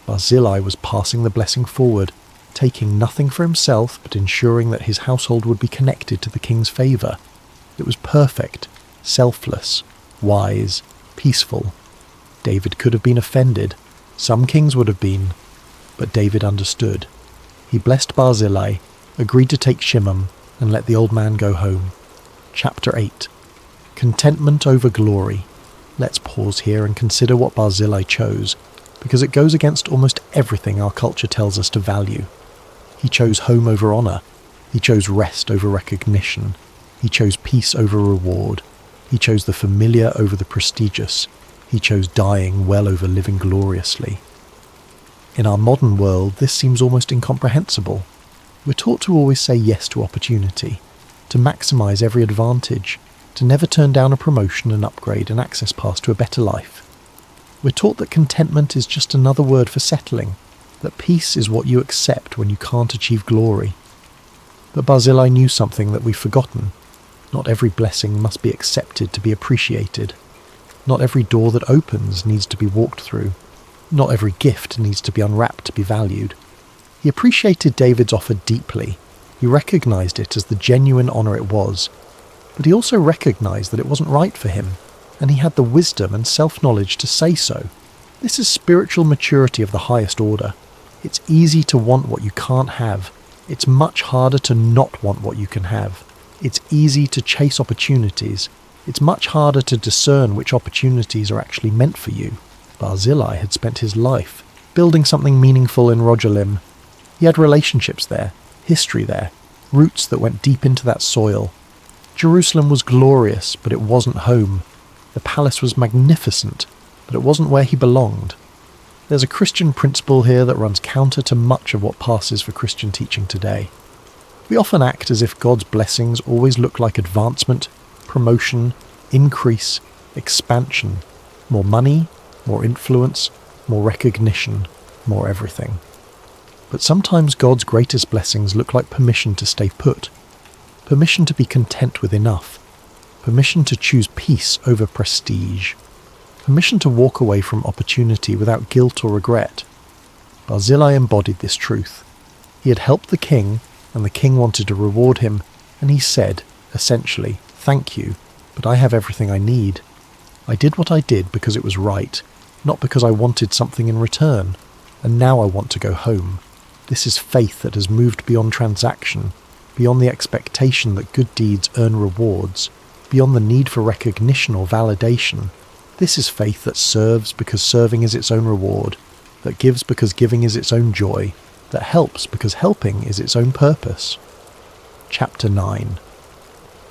Barzillai was passing the blessing forward, taking nothing for himself but ensuring that his household would be connected to the king's favour. It was perfect, selfless, wise, peaceful. David could have been offended. Some kings would have been. But David understood. He blessed Barzillai, agreed to take Chimham, and let the old man go home. Chapter 8. Contentment over glory. Let's pause here and consider what Barzillai chose, because it goes against almost everything our culture tells us to value. He chose home over honour. He chose rest over recognition. He chose peace over reward. He chose the familiar over the prestigious. He chose dying well over living gloriously. In our modern world, this seems almost incomprehensible. We're taught to always say yes to opportunity, to maximise every advantage, to never turn down a promotion, an upgrade, an access pass to a better life. We're taught that contentment is just another word for settling, that peace is what you accept when you can't achieve glory. But Barzillai knew something that we've forgotten. Not every blessing must be accepted to be appreciated. Not every door that opens needs to be walked through. Not every gift needs to be unwrapped to be valued. He appreciated David's offer deeply. He recognised it as the genuine honour it was. But he also recognised that it wasn't right for him, and he had the wisdom and self-knowledge to say so. This is spiritual maturity of the highest order. It's easy to want what you can't have. It's much harder to not want what you can have. It's easy to chase opportunities. It's much harder to discern which opportunities are actually meant for you. Barzillai had spent his life building something meaningful in Rogelim. He had relationships there, history there, roots that went deep into that soil. Jerusalem was glorious, but it wasn't home. The palace was magnificent, but it wasn't where he belonged. There's a Christian principle here that runs counter to much of what passes for Christian teaching today. We often act as if God's blessings always look like advancement, promotion, increase, expansion, more money, more influence, more recognition, more everything. But sometimes God's greatest blessings look like permission to stay put, permission to be content with enough, permission to choose peace over prestige, permission to walk away from opportunity without guilt or regret. Barzillai embodied this truth. He had helped the king, and the king wanted to reward him, and he said, essentially, "Thank you, but I have everything I need. I did what I did because it was right, not because I wanted something in return, and now I want to go home." This is faith that has moved beyond transaction, beyond the expectation that good deeds earn rewards, beyond the need for recognition or validation. This is faith that serves because serving is its own reward, that gives because giving is its own joy, that helps because helping is its own purpose. Chapter 9.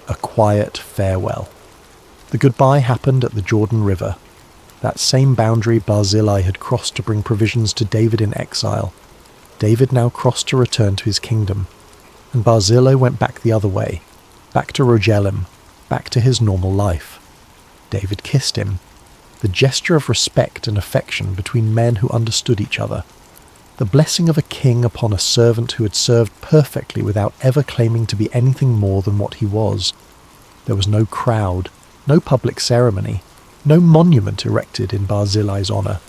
A quiet farewell. The goodbye happened at the Jordan River, that same boundary Barzillai had crossed to bring provisions to David in exile. David now crossed to return to his kingdom, and Barzillai went back the other way, back to Rogelim, back to his normal life. David kissed him, the gesture of respect and affection between men who understood each other, the blessing of a king upon a servant who had served perfectly without ever claiming to be anything more than what he was. There was no crowd, no public ceremony, no monument erected in Barzillai's honour.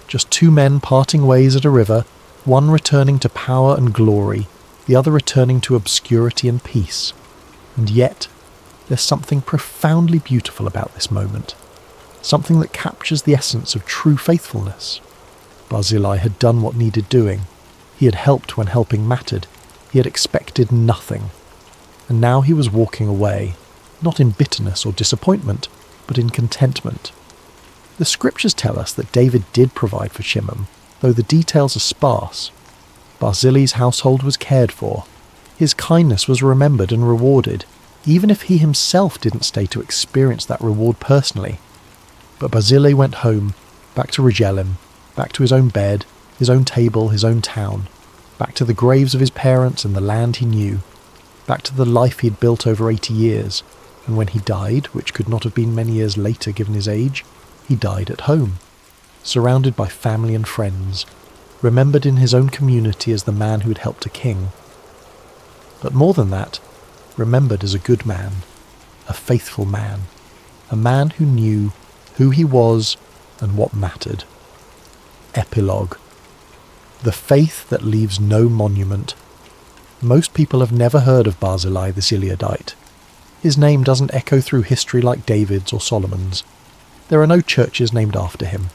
Just two men parting ways at a river, one returning to power and glory, the other returning to obscurity and peace. And yet, there's something profoundly beautiful about this moment, something that captures the essence of true faithfulness. Barzillai had done what needed doing. He had helped when helping mattered. He had expected nothing. And now he was walking away, not in bitterness or disappointment, but in contentment. The scriptures tell us that David did provide for Chimham, though the details are sparse. Barzillai's household was cared for. His kindness was remembered and rewarded, even if he himself didn't stay to experience that reward personally. But Barzillai went home, back to Rogelim, back to his own bed, his own table, his own town, back to the graves of his parents and the land he knew, back to the life he'd built over 80 years. and when he died, which could not have been many years later given his age, he died at home, surrounded by family and friends, remembered in his own community as the man who had helped a king. But more than that, remembered as a good man, a faithful man, a man who knew who he was and what mattered. Epilogue. The faith that leaves no monument. Most people have never heard of Barzillai the Gileadite. His name doesn't echo through history like David's or Solomon's. There are no churches named after him,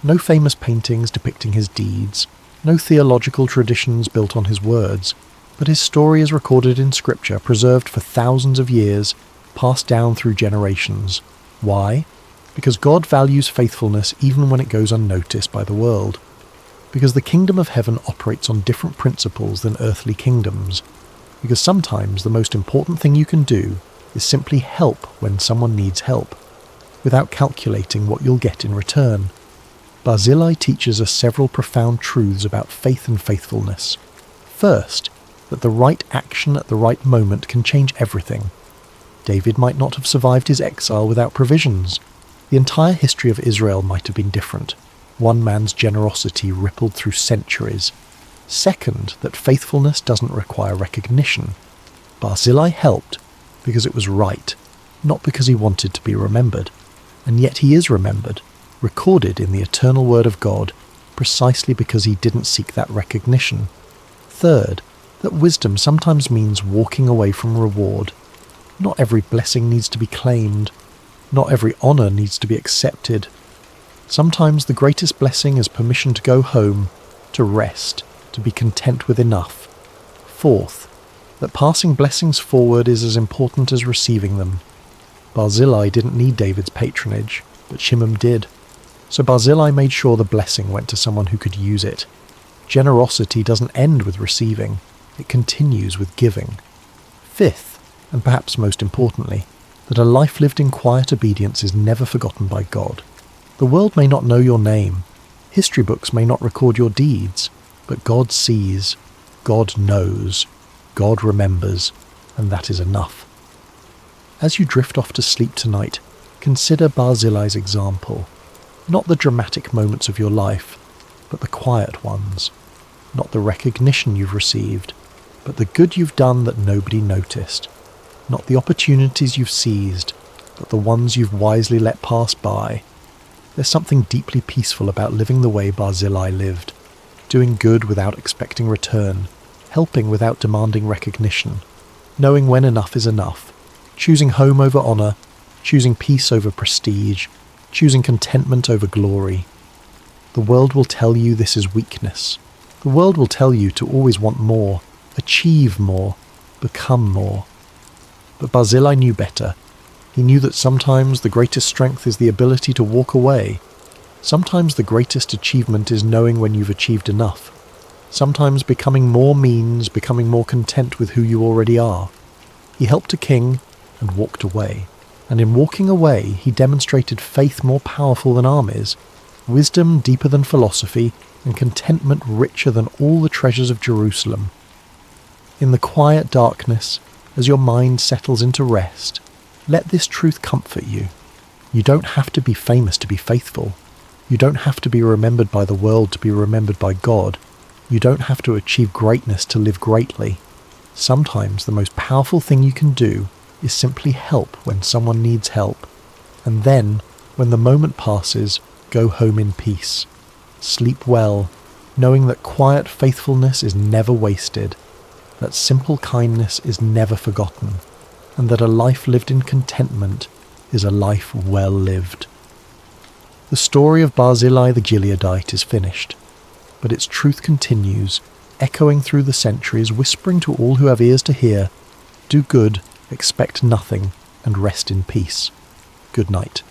no famous paintings depicting his deeds, no theological traditions built on his words, but his story is recorded in Scripture, preserved for thousands of years, passed down through generations. Why? Because God values faithfulness even when it goes unnoticed by the world. Because the kingdom of heaven operates on different principles than earthly kingdoms. Because sometimes the most important thing you can do is simply help when someone needs help, without calculating what you'll get in return. Barzillai teaches us several profound truths about faith and faithfulness. First, that the right action at the right moment can change everything. David might not have survived his exile without provisions. The entire history of Israel might have been different. One man's generosity rippled through centuries. Second, that faithfulness doesn't require recognition. Barzillai helped because it was right, not because he wanted to be remembered. And yet he is remembered, recorded in the eternal word of God, precisely because he didn't seek that recognition. Third, that wisdom sometimes means walking away from reward. Not every blessing needs to be claimed. Not every honour needs to be accepted. Sometimes the greatest blessing is permission to go home, to rest, to be content with enough. Fourth, that passing blessings forward is as important as receiving them. Barzillai didn't need David's patronage, but Shimon did. So Barzillai made sure the blessing went to someone who could use it. Generosity doesn't end with receiving, it continues with giving. Fifth, and perhaps most importantly, that a life lived in quiet obedience is never forgotten by God. The world may not know your name, history books may not record your deeds, but God sees, God knows, God remembers, and that is enough. As you drift off to sleep tonight, consider Barzillai's example. Not the dramatic moments of your life, but the quiet ones. Not the recognition you've received, but the good you've done that nobody noticed. Not the opportunities you've seized, but the ones you've wisely let pass by. There's something deeply peaceful about living the way Barzillai lived, doing good without expecting return, helping without demanding recognition, knowing when enough is enough, choosing home over honour, choosing peace over prestige, choosing contentment over glory. The world will tell you this is weakness. The world will tell you to always want more, achieve more, become more. But Barzillai knew better. He knew that sometimes the greatest strength is the ability to walk away. Sometimes the greatest achievement is knowing when you've achieved enough. Sometimes becoming more means becoming more content with who you already are. He helped a king and walked away. And in walking away, he demonstrated faith more powerful than armies, wisdom deeper than philosophy, and contentment richer than all the treasures of Jerusalem. In the quiet darkness, as your mind settles into rest, let this truth comfort you. You don't have to be famous to be faithful. You don't have to be remembered by the world to be remembered by God. You don't have to achieve greatness to live greatly. Sometimes the most powerful thing you can do is simply help when someone needs help. And then, when the moment passes, go home in peace. Sleep well, knowing that quiet faithfulness is never wasted, that simple kindness is never forgotten, and that a life lived in contentment is a life well lived. The story of Barzillai the Gileadite is finished, but its truth continues, echoing through the centuries, whispering to all who have ears to hear, do good, expect nothing, and rest in peace. Good night.